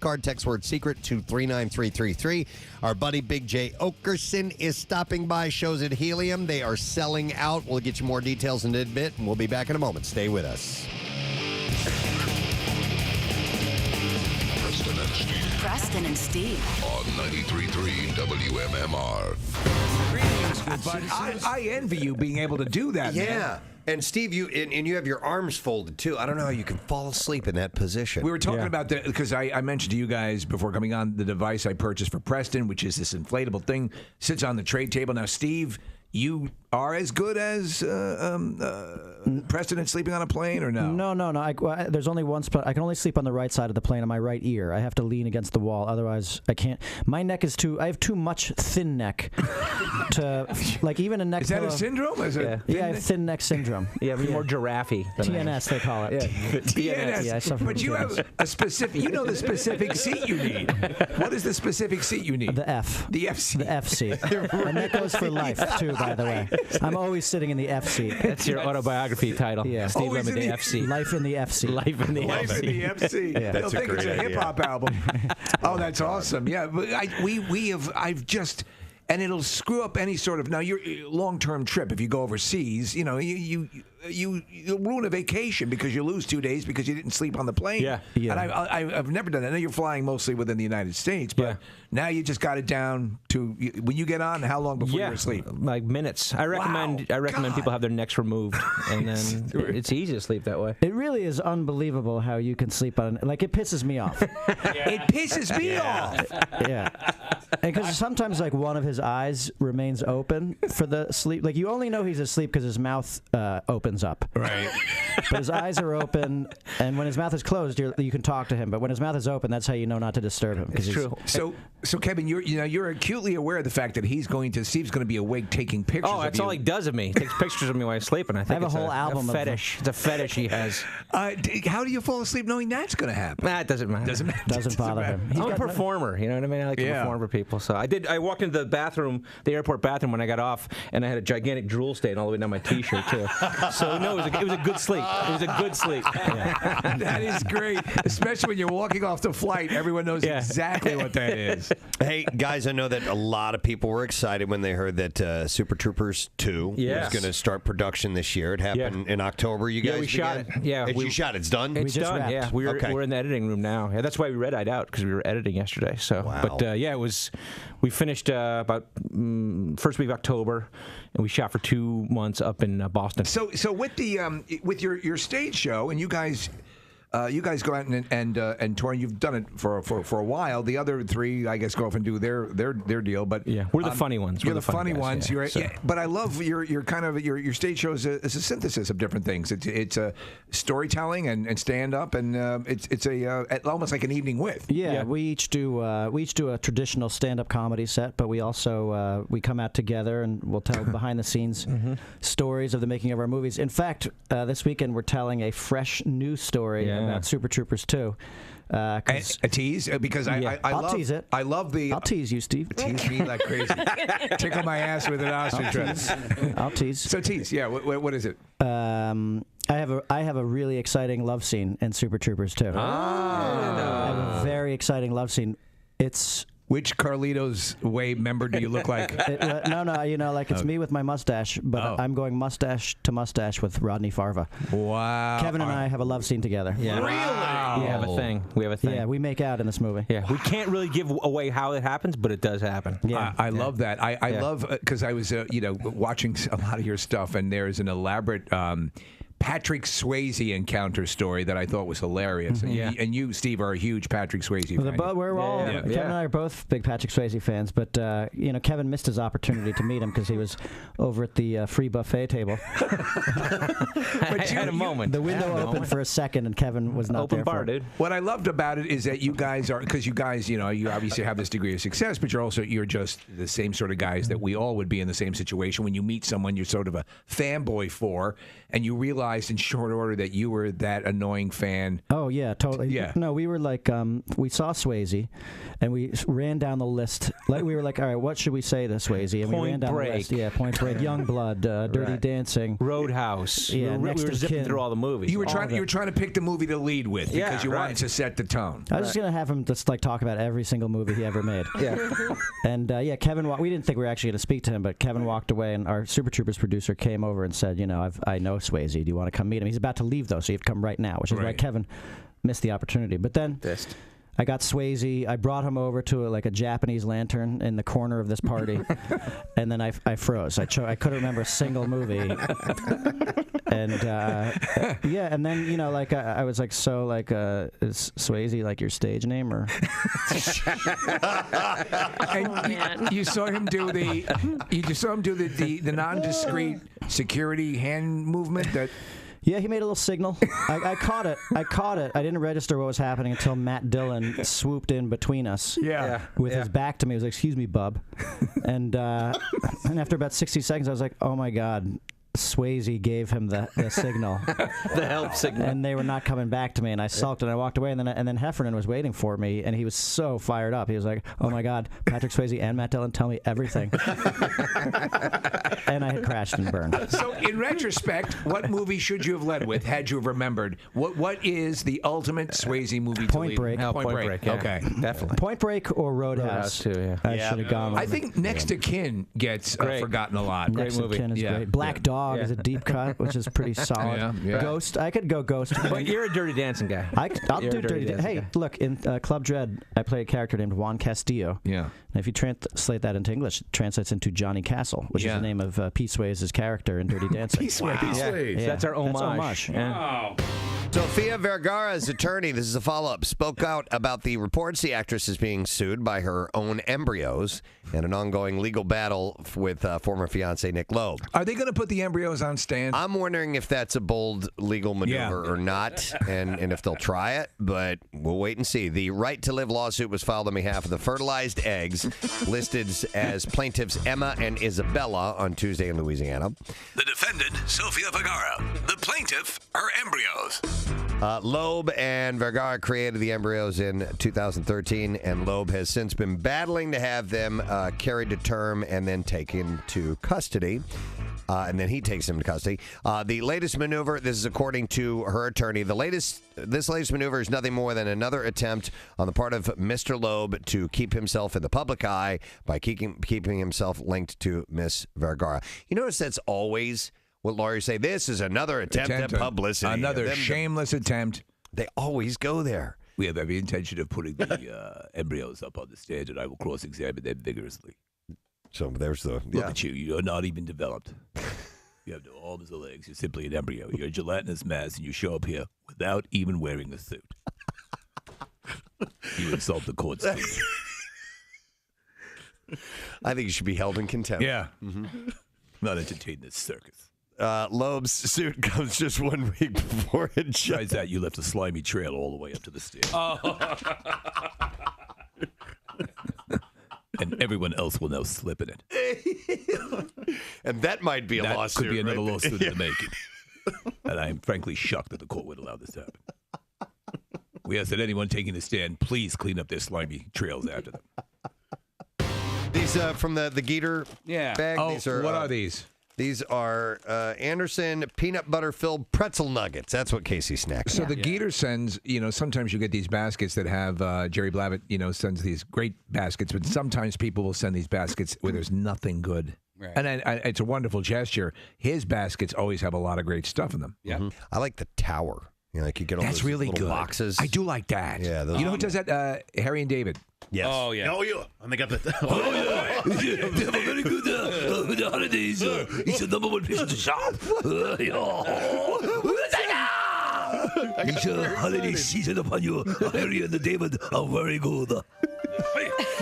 card. Text word secret to 39333. Our buddy Big J Okerson is stopping by. Shows at Helium. They are selling out. We'll get you more details in a bit, and we'll be back in a moment. Stay with us. Preston and Steve. On 93.3 WMMR. But I envy you being able to do that, Yeah. man. And Steve, you have your arms folded, too. I don't know how you can fall asleep in that position. We were talking about that because I mentioned to you guys before coming on the device I purchased for Preston, which is this inflatable thing, sits on the trade table. Now, Steve, you are as good as Preston at sleeping on a plane, or no? No. There's only one spot. I can only sleep on the right side of the plane on my right ear. I have to lean against the wall. Otherwise, I can't. My neck is I have too much thin neck to, like, even a neck. Is that pillow. a syndrome? I have thin neck syndrome. Yeah, more giraffe. TNS, they call it. TNS. Yeah, I suffer But from you TNS. have a specific. You know the specific seat you need. What is the specific seat you need? The F. The F seat. The F seat. And that goes for life, too, by the way. I'm always sitting in the F seat. That's your autobiography title. Yeah. Steve Always Lemon, in the the F seat. Life in the F seat. Life in the F seat. In the F seat. Yeah. They'll think it's a great hip hop album. Oh, that's awesome. Yeah, but I've just. And it'll screw up any sort of your long-term trip. If you go overseas, you ruin a vacation because you lose 2 days because you didn't sleep on the plane. Yeah. And I've never done that. I know you're flying mostly within the United States, but now you just got it down to when you get on. How long before you're asleep? Like minutes. I recommend people have their necks removed, and then it's easy to sleep that way. It really is unbelievable how you can sleep on. Like, it pisses me off. It pisses me off. Yeah. Because sometimes, like, one of his eyes remains open for the sleep. Like, you only know he's asleep because his mouth opens up. Right. But his eyes are open, and when his mouth is closed, you can talk to him. But when his mouth is open, that's how you know not to disturb him. It's true. So Kevin, you're acutely aware of the fact that Steve's going to be awake taking pictures. Oh, that's of you. all he does of me. He takes pictures of me while I sleep, and I think have a it's whole album of fetish. It's a fetish he has. How do you fall asleep knowing that's going to happen? It doesn't matter. Doesn't bother him. I'm a performer. You know what I mean? I like to perform for people. So I walked into the bathroom, the airport bathroom, when I got off, and I had a gigantic drool stain all the way down my T-shirt too. So no, it was a good sleep. It was a good sleep. Yeah. That is great, especially when you're walking off the flight. Everyone knows exactly what that is. Hey, guys, I know that a lot of people were excited when they heard that Super Troopers 2 was going to start production this year. It happened in October. You guys we shot it. Yeah, you shot it. It's done? It's done, wrapped. yeah. We're in the editing room now. Yeah, that's why we red-eyed out, because we were editing yesterday. So, But, it was... We finished about first week of October, and we shot for 2 months up in Boston. So with the with your stage show, and you guys you guys go out and tour. And you've done it for a while. The other three, I guess, go off and do their deal. But yeah, we're the funny ones. You're We're the funny guys, ones. yeah. You're, So- yeah, but I love your kind of your stage shows is a synthesis of different things. It's a storytelling and stand up, and it's almost like an evening with. Yeah, we each do a traditional stand-up comedy set, but we also we come out together and we'll tell behind-the-scenes stories of the making of our movies. In fact, this weekend we're telling a fresh new story about Super Troopers 2. A tease because I I'll love, tease it. I love the. I'll tease you, Steve. Tease me like crazy. Tickle my ass with an ostrich. I'll tease. So tease, yeah. What is it? I have a really exciting love scene in Super Troopers 2. I have a very exciting love scene. It's which Carlito's Way member do you look like? No, it's me with my mustache, but I'm going mustache to mustache with Rodney Farva. Wow. Kevin and I have a love scene together. Yeah. Really? We have a thing. Yeah, we make out in this movie. Yeah, we can't really give away how it happens, but it does happen. Yeah. I love that. I love because I was watching a lot of your stuff, and there's an elaborate Patrick Swayze encounter story that I thought was hilarious. And you, Steve, are a huge Patrick Swayze fan. We're all Kevin and I are both big Patrick Swayze fans, but Kevin missed his opportunity to meet him because he was over at the free buffet table. I had a moment. The window opened for a second, and Kevin was not Open there bar, for it. dude. What I loved about it is that you guys are, because you guys, you obviously have this degree of success, but you're just the same sort of guys that we all would be in the same situation. When you meet someone you're sort of a fanboy for, and you realized in short order that you were that annoying fan. Oh yeah, totally. Yeah. No, we were like, we saw Swayze, and we ran down the list. Like we were like, all right, what should we say to Swayze? And we ran down the list. Yeah, Point Break, Youngblood, Dirty Dancing, Roadhouse. Yeah, we Next were of zipping Kin. through all the movies. You were trying to pick the movie to lead with because you wanted to set the tone. I was just gonna have him just like talk about every single movie he ever made. And Kevin. We didn't think we were actually gonna speak to him, but Kevin walked away, and our Super Troopers producer came over and said, I know Swayze. Do you want to come meet him? He's about to leave though, so you have to come right now. Which is why Kevin missed the opportunity. But then I got Swayze. I brought him over to a Japanese lantern in the corner of this party, and then I froze. I couldn't remember a single movie. And and then I was like, so is Swayze like your stage name or? And you saw him do the non-discreet security hand movement that. Yeah, he made a little signal. I caught it. I didn't register what was happening until Matt Dillon swooped in between us. With his back to me. He was like, "Excuse me, bub." And after about 60 seconds, I was like, "Oh my God." Swayze gave him the signal, the help signal, and they were not coming back to me. And I sulked and I walked away. And then Heffernan was waiting for me, and he was so fired up. He was like, "Oh my God, Patrick Swayze and Matt Dillon, tell me everything." And I had crashed and burned. So, in retrospect, what movie should you have led with had you have remembered? What is the ultimate Swayze movie? Point to Break. lead? Point Break. Yeah. Okay, definitely. Point Break or Roadhouse. Too. Yeah. I should have gone. I think Next to Kin gets forgotten a lot. Next to Kin is great. Black Dog is a deep cut, which is pretty solid. Ghost. I could go Ghost. But you're a Dirty Dancing guy. I'll do Dirty Dancing. Hey, look, in Club Dread, I play a character named Juan Castillo. Yeah. And if you translate that into English, it translates into Johnny Castle, which is the name of Pete Swayze's character in Dirty Dancing. Pete Swayze. Yeah. That's our homage. That's homage. Wow. Sofia Vergara's attorney, this is a follow-up, spoke out about the reports the actress is being sued by her own embryos and an ongoing legal battle with former fiancé Nick Loeb. Are they going to put the embryos on stand? I'm wondering if that's a bold legal maneuver or not, and if they'll try it, but we'll wait and see. The Right to Live lawsuit was filed on behalf of the fertilized eggs, listed as plaintiffs Emma and Isabella on Tuesday in Louisiana. The defendant, Sofia Vergara. The plaintiff, her embryos. Loeb and Vergara created the embryos in 2013, and Loeb has since been battling to have them carried to term and then taken to custody. And then he takes them to custody. The latest maneuver, this is according to her attorney, this latest maneuver is nothing more than another attempt on the part of Mr. Loeb to keep himself in the public eye by keeping himself linked to Miss Vergara. You notice that's always what lawyers say. This is another attempt at publicity. Another shameless attempt. They always go there. We have every intention of putting the embryos up on the stage, and I will cross-examine them vigorously. So there's the... Look at you. You're not even developed. You have no arms or legs. You're simply an embryo. You're a gelatinous mass, and you show up here with without even wearing a suit. You insult the court's speech. I think you should be held in contempt. Yeah. Not entertain this circus. Loeb's suit comes just 1 week before it. Besides that, you left a slimy trail all the way up to the stairs. And everyone else will now slip in it. And that might be a that lawsuit. Could be another right lawsuit there. in the making. And I am frankly shocked that the court would allow this to happen. We ask that anyone taking the stand, please clean up their slimy trails after them. These from the Geeter bag. Oh, These are, what are these? These are Anderson peanut butter filled pretzel nuggets. That's what Casey snacks. So the Geeter sends, sometimes you get these baskets that have Jerry Blavitt, sends these great baskets, but sometimes people will send these baskets where there's nothing good. Right. And it's a wonderful gesture. His baskets always have a lot of great stuff in them. Yeah, I like the tower. Like you get all That's those really little good. boxes. I do like that. Yeah, those you know who does that? Harry and David. Yes. Oh yeah. Oh yeah. I think I've got that. Oh yeah. They have a very good the holidays. He's the number one place to shop. It's a holiday season upon you. Harry and the David are very good.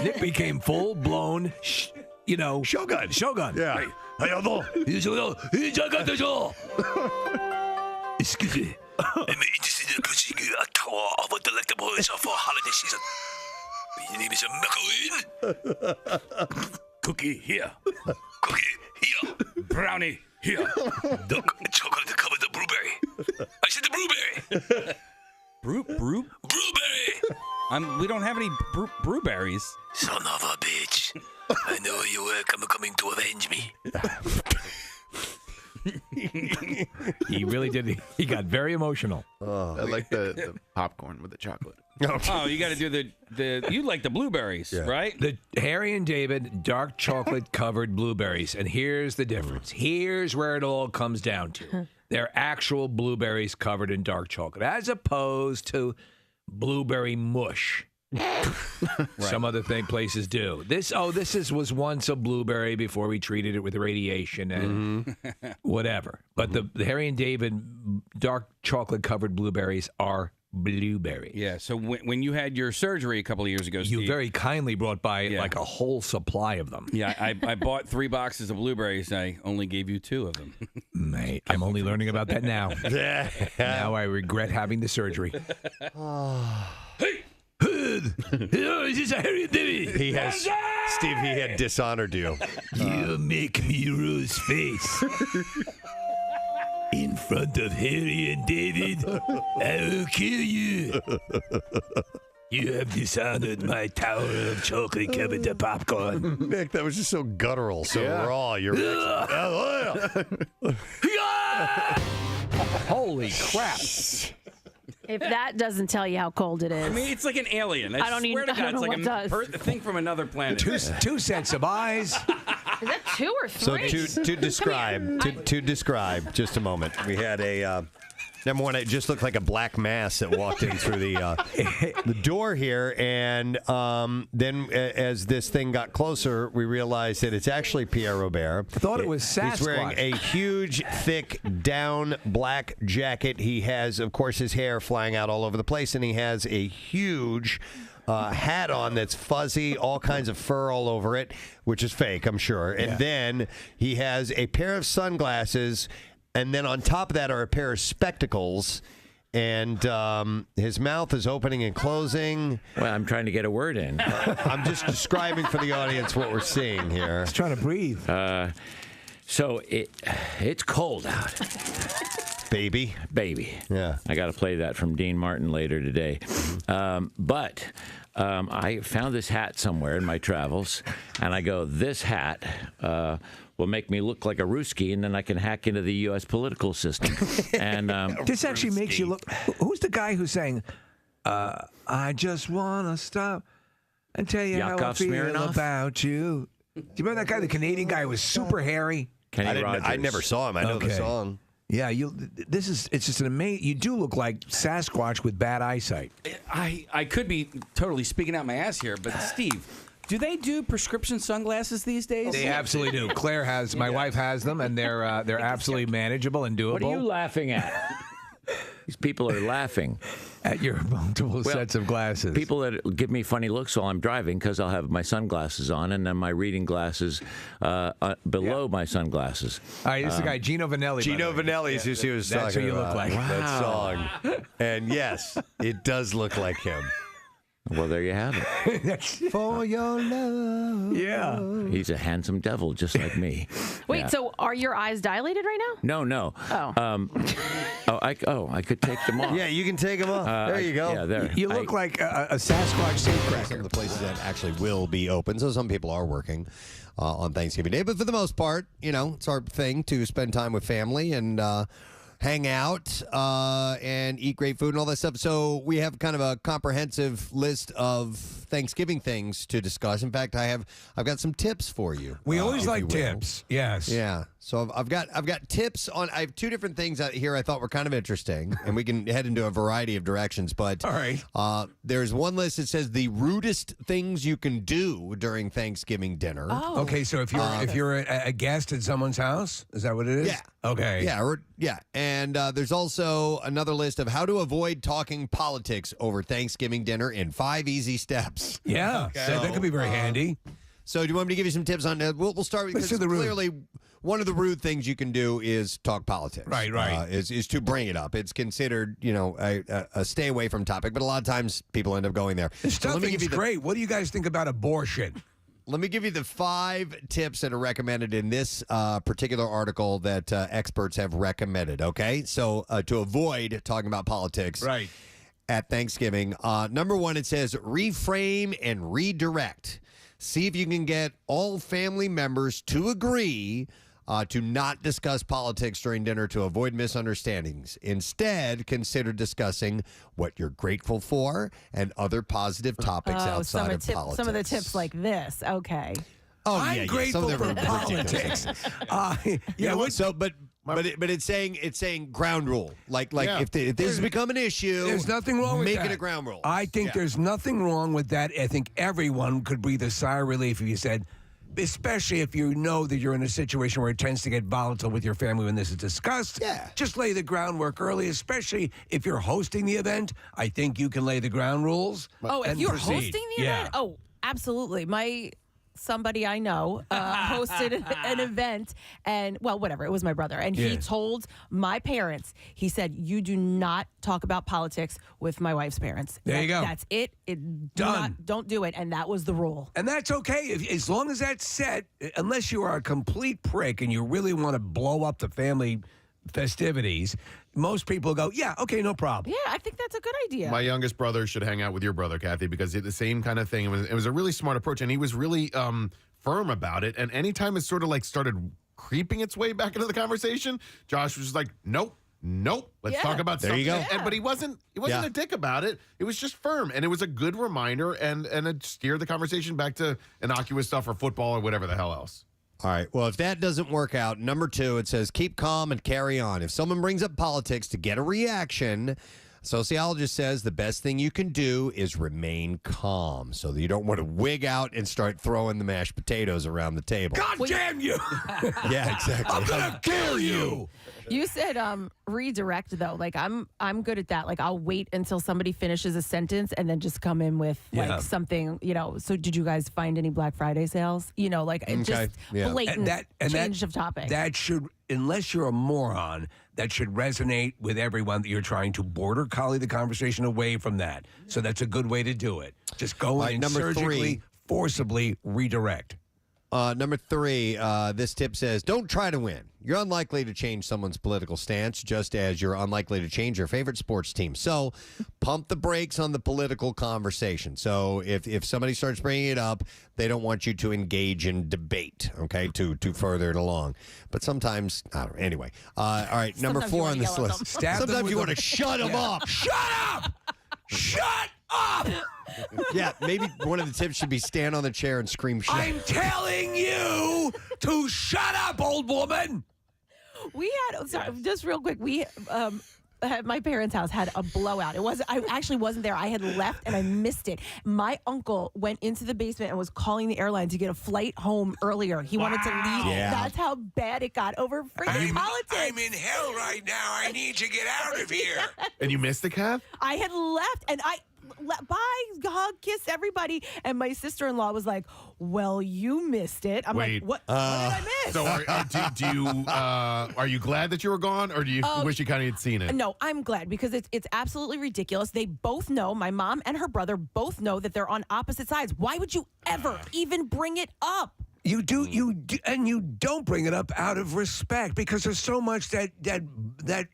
Nick became full-blown, Shogun. Yeah. Excuse me. I'm interested in purchasing a tower of a delectable for holiday season. Your name is Macaroon. Cookie here. Cookie here. Brownie here. The chocolate covered the blueberry. I said the blueberry. Blueberry? We don't have any blueberries. Son of a bitch. I know you were coming to avenge me. He really did. He got very emotional. I like the popcorn with the chocolate. Oh, you got to do the you like the blueberries, right? The Harry and David dark chocolate covered blueberries. And here's the difference. Here's where it all comes down to. They're actual blueberries covered in dark chocolate, as opposed to blueberry mush. Some other places do. This was once a blueberry before we treated it with radiation and whatever. But the Harry and David dark chocolate covered blueberries are blueberries. Yeah. So when you had your surgery a couple of years ago, You Steve, very kindly brought by like a whole supply of them. Yeah, I bought 3 boxes of blueberries. I only gave you 2 of them. Mate, I'm only learning about that now. Now I regret having the surgery. Hey! Is this a Harry and David? He had dishonored you. You make me rose face. In front of Harry and David, I will kill you. You have dishonored my tower of chocolate covered popcorn. Nick, that was just so guttural, so raw. Your Holy crap. If that doesn't tell you how cold it is. I mean, it's like an alien. I don't swear even- to God, I don't it's know like what does. a thing from another planet. Two sets of eyes. Is that 2 or 3? So to describe, just a moment. We had a number one. It just looked like a black mass that walked in through the door here, and then as this thing got closer, we realized that it's actually Pierre Robert. I thought it was Sasquatch. He's wearing a huge, thick, down black jacket. He has, of course, his hair flying out all over the place, and he has a huge hat on that's fuzzy, all kinds of fur all over it, which is fake, I'm sure. And then he has a pair of sunglasses, and then on top of that are a pair of spectacles. And his mouth is opening and closing. Well, I'm trying to get a word in. I'm just describing for the audience what we're seeing here. He's trying to breathe. So it's cold out. Baby. Yeah. I got to play that from Dean Martin later today. But I found this hat somewhere in my travels, and I go, this hat will make me look like a Ruski, and then I can hack into the U.S. political system. And this actually makes you look. Who's the guy who's saying, I just want to stop and tell you how I Yakov feel Smirnoff? about you? Do you remember that guy, the Canadian guy who was super hairy? Kenny Rogers. I never saw him. I know the song. Yeah, it's just an amazing. You do look like Sasquatch with bad eyesight. I could be totally speaking out my ass here, but Steve, do they do prescription sunglasses these days? They absolutely do. Claire has, my wife has them, and they're absolutely manageable and doable. What are you laughing at? These people are laughing at your multiple sets of glasses. People that give me funny looks while I'm driving because I'll have my sunglasses on and then my reading glasses below my sunglasses. All right, this is the guy, Gino Vanelli. Gino Vanelli is who she was That's talking who you about. look like. That song. And yes, it does look like him. Well, there you have it. For your love. Yeah. He's a handsome devil, just like me. Wait, Yeah. so are your eyes dilated right now? No. Oh. I could take them off. Yeah, you can take them off. There you go. Yeah, there. You look like a Sasquatch safecracker. Some of the places that actually will be open. So some people are working on Thanksgiving Day. But for the most part, it's our thing to spend time with family and hang out and eat great food and all that stuff. So we have kind of a comprehensive list of Thanksgiving things to discuss. In fact, I've got some tips for you. We always if like you will. tips. Yes. Yeah. So I've got tips on. I have two different things out here I thought were kind of interesting, and we can head into a variety of directions. But all right, there's one list that says the rudest things you can do during Thanksgiving dinner. Oh. Okay, so if you're a guest at someone's house, is that what it is? Yeah. Okay. Yeah. And there's also another list of how to avoid talking politics over Thanksgiving dinner in 5 easy steps. Yeah. That could be very handy. So do you want me to give you some tips on that? We'll start with Let's do the rude. clearly one of the rude things you can do is talk politics. Right. Is to bring it up. It's considered, a stay away from topic, but a lot of times people end up going there. This So stuff is great. What do you guys think about abortion? Let me give you the 5 tips that are recommended in this particular article that experts have recommended, okay? So to avoid talking about politics at Thanksgiving, number 1, it says reframe and redirect. See if you can get all family members to agree to not discuss politics during dinner to avoid misunderstandings. Instead, consider discussing what you're grateful for and other positive topics outside of politics. Some of the tips like this. Okay. I'm grateful for politics. But it's saying ground rule. Like if this has become an issue, there's nothing wrong with make that. it a ground rule. I think there's nothing wrong with that. I think everyone could breathe a sigh of relief if you said, especially if you know that you're in a situation where it tends to get volatile with your family when this is discussed. Yeah. Just lay the groundwork early, especially if you're hosting the event. I think you can lay the ground rules. Oh, if and you're proceed. hosting the event? Oh, absolutely. Somebody I know hosted an event, and it was my brother, and he told my parents, he said, you do not talk about politics with my wife's parents. There you go. That's it. Don't do it, and that was the rule. And that's okay, as long as that's set, unless you are a complete prick and you really want to blow up the family festivities, most people go, yeah, okay, no problem. Yeah, I think that's a good idea. My youngest brother should hang out with your brother, Kathy, because it's the same kind of thing. It was a really smart approach, and he was really firm about it. And anytime it sort of started creeping its way back into the conversation, Josh was just like, nope. Let's talk about something. There you go. But he wasn't a dick about it. It was just firm, and it was a good reminder, and it steered the conversation back to innocuous stuff or football or whatever the hell else. All right. Well, if that doesn't work out, number 2, it says keep calm and carry on. If someone brings up politics to get a reaction, a sociologist says the best thing you can do is remain calm so that you don't want to wig out and start throwing the mashed potatoes around the table. God damn you! Yeah, exactly. I'm gonna kill you. You said redirect though. Like I'm good at that. Like I'll wait until somebody finishes a sentence and then just come in with something. So did you guys find any Black Friday sales? Just blatant change of topic. That should, unless you're a moron, that should resonate with everyone that you're trying to border collie the conversation away from that. So that's a good way to do it. Just go in and number surgically, 3. forcibly redirect. Number 3, this tip says, don't try to win. You're unlikely to change someone's political stance, just as you're unlikely to change your favorite sports team. So pump the brakes on the political conversation. So if somebody starts bringing it up, they don't want you to engage in debate, okay, to further it along. But sometimes, I don't know. Anyway. All right, number 4 on this list. Sometimes you want to shut them up. Shut up! Shut up! Yeah, maybe one of the tips should be stand on the chair and scream shit. I'm telling you to shut up, old woman. We had just real quick. We at my parents' house had a blowout. I actually wasn't there. I had left and I missed it. My uncle went into the basement and was calling the airline to get a flight home earlier. He wanted to leave. Yeah. That's how bad it got over freaking politics. I'm in hell right now. I need to get out of here. And you missed the Kath? I had left and bye, hug, kiss everybody. And my sister-in-law was like, well, you missed it. I'm Wait, like, what did I miss? So are you glad that you were gone, or do you wish you kind of had seen it? No, I'm glad because it's absolutely ridiculous. They both know, my mom and her brother both know that they're on opposite sides. Why would you ever even bring it up? You do, and you don't bring it up out of respect because there's so much that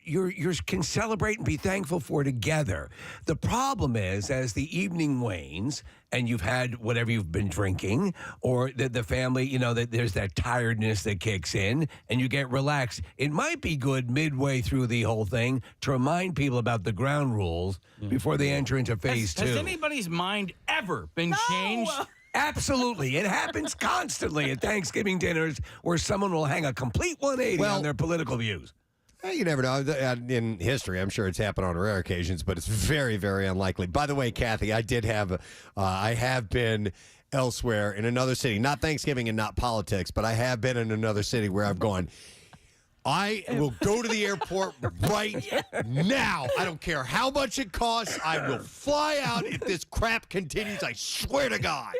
you can celebrate and be thankful for together. The problem is, as the evening wanes and you've had whatever you've been drinking, or the family, that there's that tiredness that kicks in, and you get relaxed. It might be good midway through the whole thing to remind people about the ground rules before they enter into phase 2. Has anybody's mind ever been changed? Absolutely. It happens constantly at Thanksgiving dinners where someone will hang a complete 180 on their political views. You never know. In history, I'm sure it's happened on rare occasions, but it's very, very unlikely. By the way, Kathy, I have been elsewhere in another city, not Thanksgiving and not politics, but I have been in another city where I've gone, I will go to the airport right now. I don't care how much it costs. I will fly out if this crap continues. I swear to God.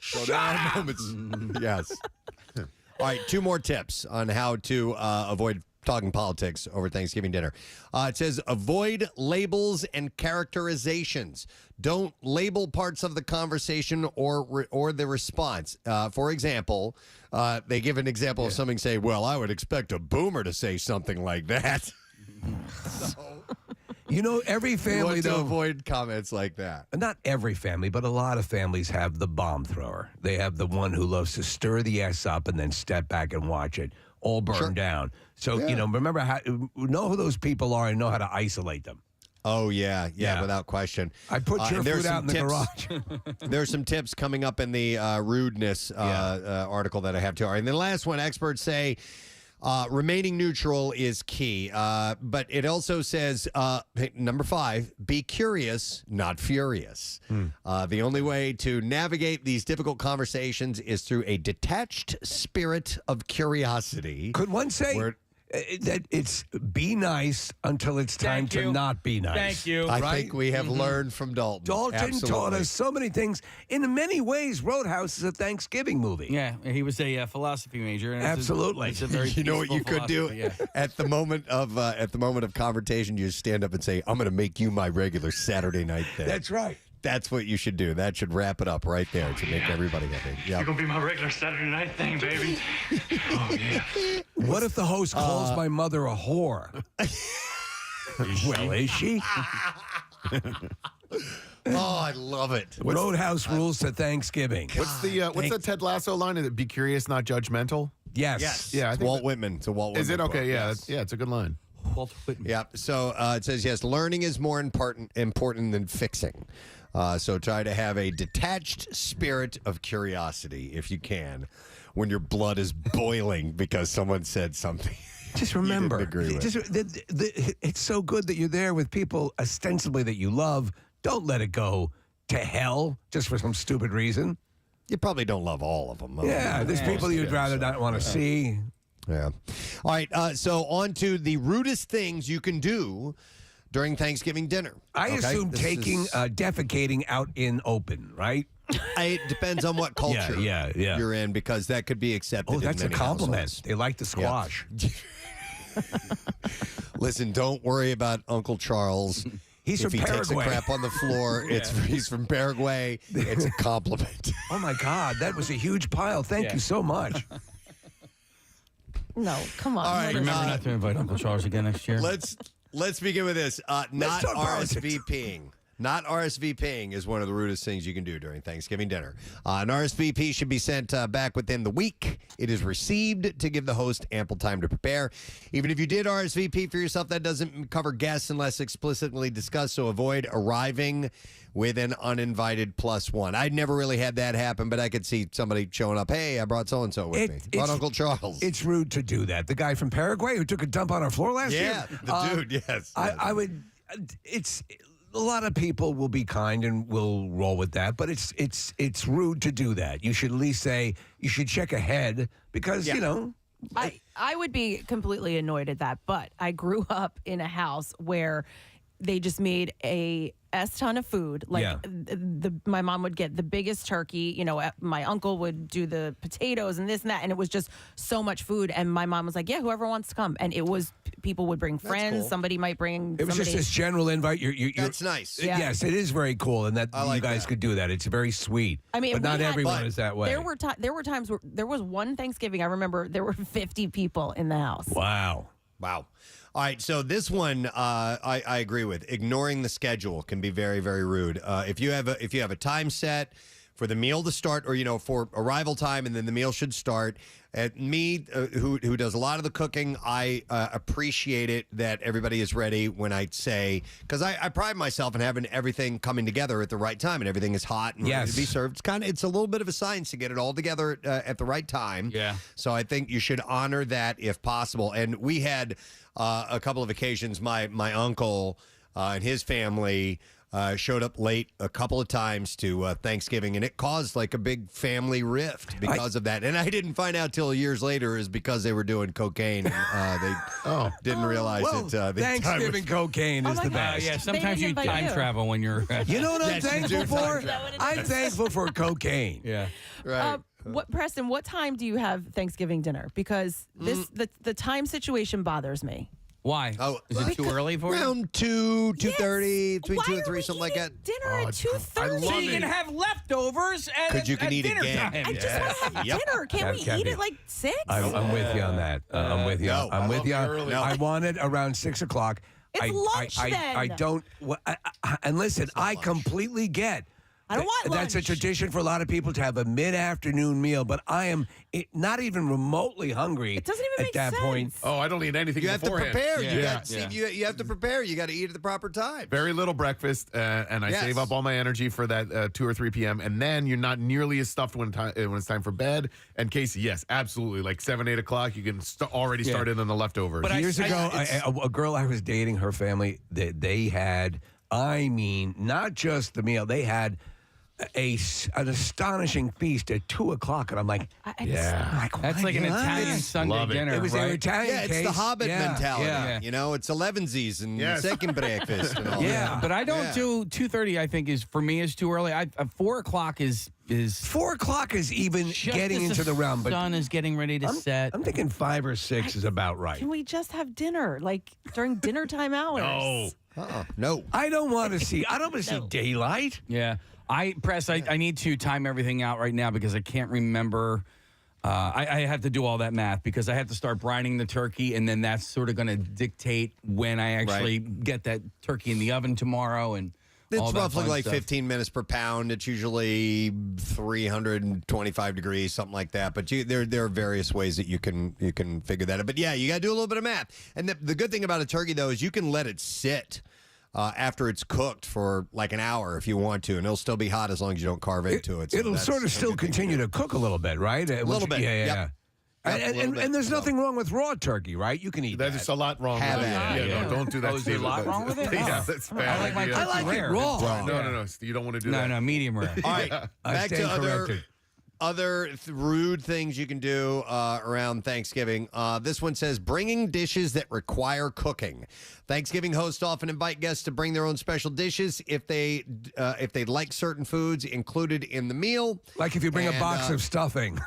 So there are moments. Yes. All right, 2 more tips on how to avoid talking politics over Thanksgiving dinner. It says avoid labels and characterizations. Don't label parts of the conversation or the response. For example, they give an example of something, say, well, I would expect a boomer to say something like that. Every family, to avoid comments like that. Not every family, but a lot of families have the bomb thrower. They have the one who loves to stir the S up and then step back and watch it all burn down. So, remember know who those people are and know how to isolate them. Oh, yeah, without question. I put your food out in the garage. There's some tips coming up in the rudeness article that I have too. All right, and the last one, experts say remaining neutral is key. But it also says, number 5, be curious, not furious. The only way to navigate these difficult conversations is through a detached spirit of curiosity. Could one say that it's be nice until it's time to not be nice? Thank you. I think we have learned from Dalton. Dalton taught us so many things. In many ways, Roadhouse is a Thanksgiving movie. Yeah, he was a philosophy major. And Absolutely. It's a very you know what you could do at the moment of confrontation? You just stand up and say, "I'm going to make you my regular Saturday night thing." That's right. That's what you should do. That should wrap it up right there to make everybody happy. You're going to be my regular Saturday night thing, baby. Oh, yeah. What if the host calls my mother a whore? Well, is she? Oh, I love it. Roadhouse rules to Thanksgiving. What's the Ted Lasso line? Is it be curious, not judgmental? Yes. Yeah, I It's think Walt Whitman. It's a Walt Whitman. Is it okay? quote, Yeah, yes. it's a good line. Walt Whitman. Yeah. So it says, yes, learning is more important than fixing. So try to have a detached spirit of curiosity, if you can, when your blood is boiling because someone said something. Just remember, you didn't agree with. it's so good that you're there with people ostensibly that you love. Don't let it go to hell just for some stupid reason. You probably don't love all of them. Yeah, there's people you'd rather not want to see. Yeah. All right. So on to the rudest things you can do during Thanksgiving dinner. I assume defecating out in open, right? It depends on what culture you're in, because that could be accepted. Oh, that's in a many compliment. households. They like the squash. Yeah. Listen, don't worry about Uncle Charles. He's if from he takes a Paraguay. crap on the floor, he's from Paraguay. It's a compliment. Oh my God, that was a huge pile. Thank you so much. No, come on. All right, Remember not to invite Uncle Charles again next year. Let's begin with this. Not talk politics. RSVPing. Not RSVPing is one of the rudest things you can do during Thanksgiving dinner. An RSVP should be sent back within the week it is received to give the host ample time to prepare. Even if you did RSVP for yourself, that doesn't cover guests unless explicitly discussed, so avoid arriving with an uninvited +1. I'd never really had that happen, but I could see somebody showing up, hey, I brought so-and-so with me. Brought Uncle Charles. It's rude to do that. The guy from Paraguay who took a dump on our floor last year? Yeah, the dude, yes. I would, it's... A lot of people will be kind and will roll with that, but it's rude to do that. You should at least say you should check ahead because you know. I would be completely annoyed at that, but I grew up in a house where they just made a ton of food. Like my mom would get the biggest turkey. You know, my uncle would do the potatoes and this and that, and it was just so much food. And my mom was like, "Yeah, whoever wants to come." And it was people would bring friends. Cool. Somebody might bring. It was just this general invite. That's nice. Yes, it is very cool, and that you guys could do that. It's very sweet. I mean, but not everyone is that way. There were times where there was one Thanksgiving. I remember there were 50 people in the house. Wow. All right, so this one I agree with. Ignoring the schedule can be very, very rude. If you have a time set for the meal to start, or for arrival time, and then the meal should start. Who does a lot of the cooking, I appreciate it that everybody is ready when I say, because I pride myself in having everything coming together at the right time and everything is hot and ready to be served. It's a little bit of a science to get it all together at the right time. Yeah. So I think you should honor that if possible. And we had a couple of occasions. My uncle and his family showed up late a couple of times to Thanksgiving, and it caused like a big family rift because of that. And I didn't find out till years later is because they were doing cocaine. And, they didn't realize that. Thanksgiving cocaine is the best. Yeah, sometimes you time travel when you're. You know what I'm thankful for? I'm thankful for cocaine. Yeah. Right. Preston, what time do you have Thanksgiving dinner? Because the time situation bothers me. Why? Oh, is it too early for you? Around 2:30, between 2 and 3, something like that. Dinner at 2:30. So you can have leftovers at you can eat dinner again. time. I just want to have dinner. Can't we eat at like 6? I'm with you on that. I'm with you. No, I'm with you. No. I want it around 6 o'clock. It's lunch then. I don't. And listen, I completely get. I don't want lunch. That's a tradition for a lot of people to have a mid-afternoon meal, but I am not even remotely hungry. It doesn't even at that point. Oh, I don't eat anything You have to beforehand. prepare. Yeah. You have to prepare. You got to eat at the proper time. Very little breakfast, and I save up all my energy for that 2 or 3 p.m. And then you're not nearly as stuffed when it's time for bed. And Casey, yes, absolutely, like 7, 8 o'clock, you can already start in on the leftovers. But years ago, a girl I was dating, her family, they had, not just the meal, they had an astonishing feast at 2 o'clock, and I'm like, that's like an Italian Sunday dinner. It was right? an Italian Yeah, it's the case. Hobbit mentality. Yeah. It's 11sies and second breakfast. And all that. But I don't do 2:30. I think is too early. 4 o'clock is 4 o'clock is even just getting as into the realm. The But sun is getting ready to set. I'm thinking 5 or 6 is about right. Can we just have dinner, like during dinner time hours? No. I don't want to see. I don't want to see daylight. Yeah. I need to time everything out right now because I can't remember. I have to do all that math because I have to start brining the turkey, and then that's sort of going to dictate when I actually get that turkey in the oven tomorrow. And it's all that roughly fun like stuff. 15 minutes per pound. It's usually 325 degrees, something like that. But there are various ways that you can figure that out. But yeah, you got to do a little bit of math. And the good thing about a turkey though is you can let it sit after it's cooked for like an hour if you want to, and it'll still be hot as long as you don't carve into it. So It'll sort of still continue to cook a little bit, right? A little bit. Yeah. And there's nothing wrong with raw turkey, right? You can eat that. There's a lot wrong with it. No, don't do that. Is there a lot wrong with it? Yeah, that's bad. I like it raw. No. You don't want to do that. No, medium rare. All right, back to other rude things you can do around Thanksgiving. This one says bringing dishes that require cooking. Thanksgiving hosts often invite guests to bring their own special dishes if they like certain foods included in the meal. Like if you bring a box of stuffing.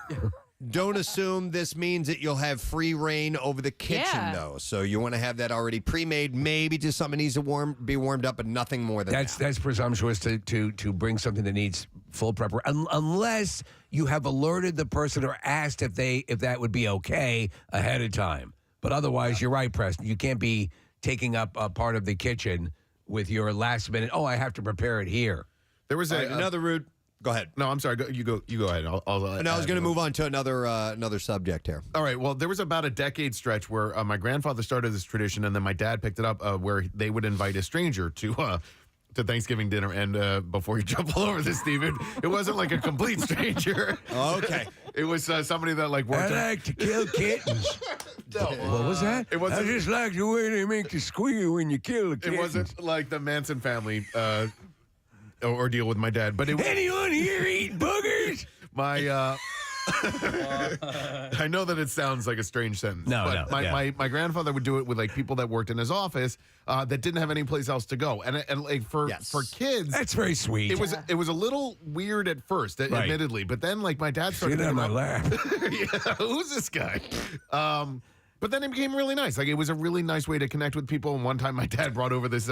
Don't assume this means that you'll have free reign over the kitchen, though. So you want to have that already pre-made. Maybe just something needs to be warmed up, but nothing more than that. That's presumptuous to bring something that needs full preparation, unless you have alerted the person or asked if that would be okay ahead of time. But otherwise, you're right, Preston. You can't be taking up a part of the kitchen with your last minute. Oh, I have to prepare it here. There was another rude. Go ahead. No, I'm sorry. You go ahead. No, I was going to move on to another subject here. All right. Well, there was about a decade stretch where my grandfather started this tradition, and then my dad picked it up, where they would invite a stranger to Thanksgiving dinner. And before you jump all over this, Steven, it wasn't like a complete stranger. Okay. It was somebody that like worked. I like to kill kittens. What was that? It wasn't. I just like the way they make you squeal when you kill a kitten. It wasn't like the Manson family ordeal with my dad, but anyone here eat boogers? My I know that it sounds like a strange sentence. But my grandfather would do it with like people that worked in his office that didn't have any place else to go, and like for kids, that's very sweet. It was a little weird at first, admittedly, but then like my dad started. Sit on my lap. Yeah, who's this guy? But then it became really nice. Like it was a really nice way to connect with people. And one time, my dad brought over this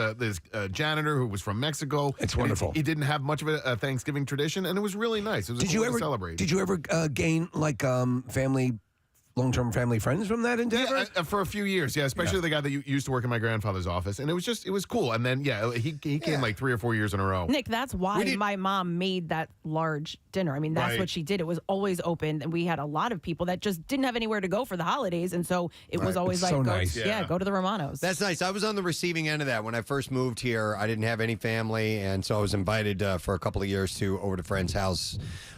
janitor who was from Mexico. It's wonderful. He didn't have much of a Thanksgiving tradition, and it was really nice. It was a cool way to celebrate. Did you ever gain like long-term family friends from that endeavor? Yeah, for a few years, especially the guy that used to work in my grandfather's office, and it was cool. And then he came like 3 or 4 years in a row. Nick, that's why my mom made that large dinner. I mean, that's what she did. It was always open, and we had a lot of people that just didn't have anywhere to go for the holidays, and so it was always it's like, so nice. go to the Romanos. That's nice. I was on the receiving end of that when I first moved here. I didn't have any family, and so I was invited for a couple of years over to a friend's house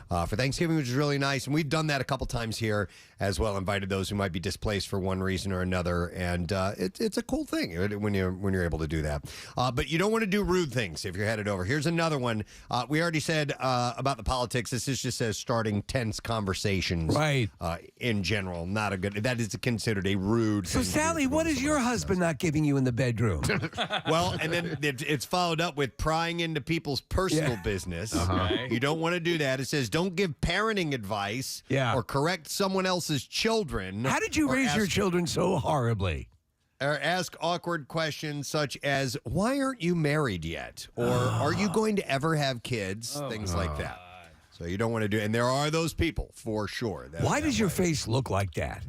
for Thanksgiving, which is really nice. And we've done that a couple times here as well. Invited those who might be displaced for one reason or another, and it's a cool thing when you're able to do that. But you don't want to do rude things if you're headed over. Here's another one. We already said about the politics. This just says starting tense conversations. Right. In general, not a good. That is considered a rude. So, thing to do Sally, what is your husband not giving you in the bedroom? Well, and then it's followed up with prying into people's personal business. You don't want to do that. It says don't give parenting advice or correct someone else's children. How did you raise your children so horribly? Or ask awkward questions such as, why aren't you married yet? Or are you going to ever have kids? Things like that. So you don't want to do it. And there are those people, for sure. Why does your face look like that?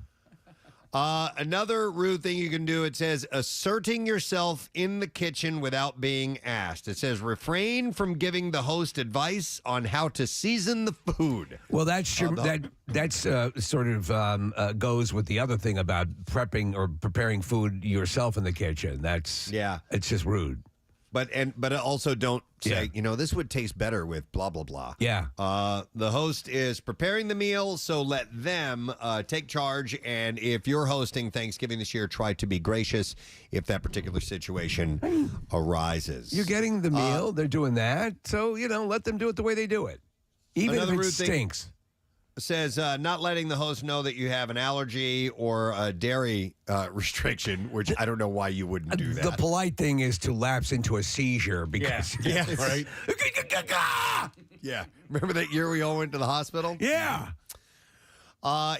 Another rude thing you can do, it says asserting yourself in the kitchen without being asked. It says refrain from giving the host advice on how to season the food. Well, that's sort of goes with the other thing about prepping or preparing food yourself in the kitchen. It's just rude. But also don't say, this would taste better with blah, blah, blah. Yeah. The host is preparing the meal, so let them take charge. And if you're hosting Thanksgiving this year, try to be gracious if that particular situation arises. You're getting the meal. They're doing that. So, let them do it the way they do it. Even if it stinks. Says not letting the host know that you have an allergy or a dairy restriction, which I don't know why you wouldn't do that. The polite thing is to lapse into a seizure because right. Yeah. Remember that year we all went to the hospital? Yeah.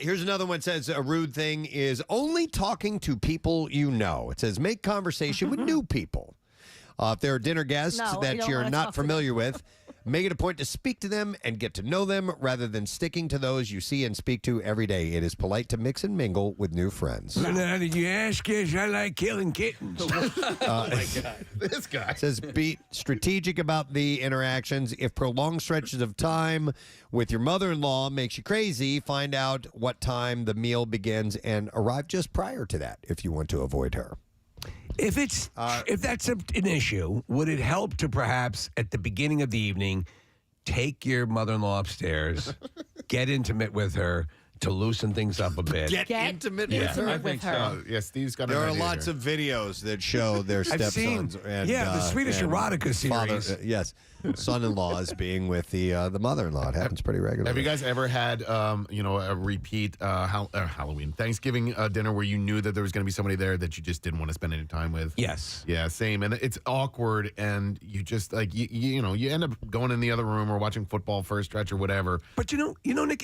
Here's another one. It says a rude thing is only talking to people you know. It says make conversation with new people. If there are dinner guests that you're not familiar with, make it a point to speak to them and get to know them rather than sticking to those you see and speak to every day. It is polite to mix and mingle with new friends. Now, did you ask us? I like killing kittens. Oh, my God. This guy. Says be strategic about the interactions. If prolonged stretches of time with your mother-in-law makes you crazy, find out what time the meal begins and arrive just prior to that if you want to avoid her. If that's an issue, would it help to perhaps at the beginning of the evening take your mother-in-law upstairs, get intimate with her to loosen things up a bit? Get intimate with her? I think so. Yeah, Steve's got. There are lots of videos that show their stepsons and the Swedish erotica series. Yes, son-in-laws being with the mother-in-law. It happens pretty regularly. Have you guys ever had a repeat Halloween Thanksgiving dinner where you knew that there was going to be somebody there that you just didn't want to spend any time with? Yes. Yeah, same. And it's awkward, and you just like you end up going in the other room or watching football for a stretch or whatever. But Nick,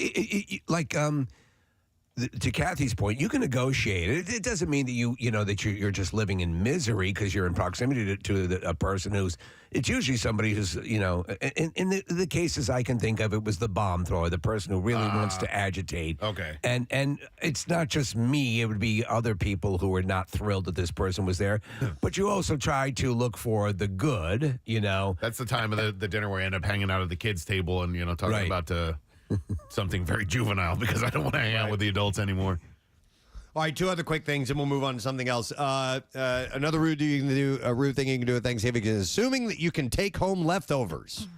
to Kathy's point, you can negotiate it. It doesn't mean that that you're just living in misery because you're in proximity to a person who's. It's usually somebody who's in the cases I can think of, it was the bomb thrower, the person who really wants to agitate. Okay, and it's not just me; it would be other people who were not thrilled that this person was there. But you also try to look for the good. That's the time of the dinner where I end up hanging out at the kids' table and talking about something very juvenile because I don't want to hang out with the adults anymore. All right, 2 other quick things, and we'll move on to something else. Another rude thing you can do at Thanksgiving is assuming that you can take home leftovers.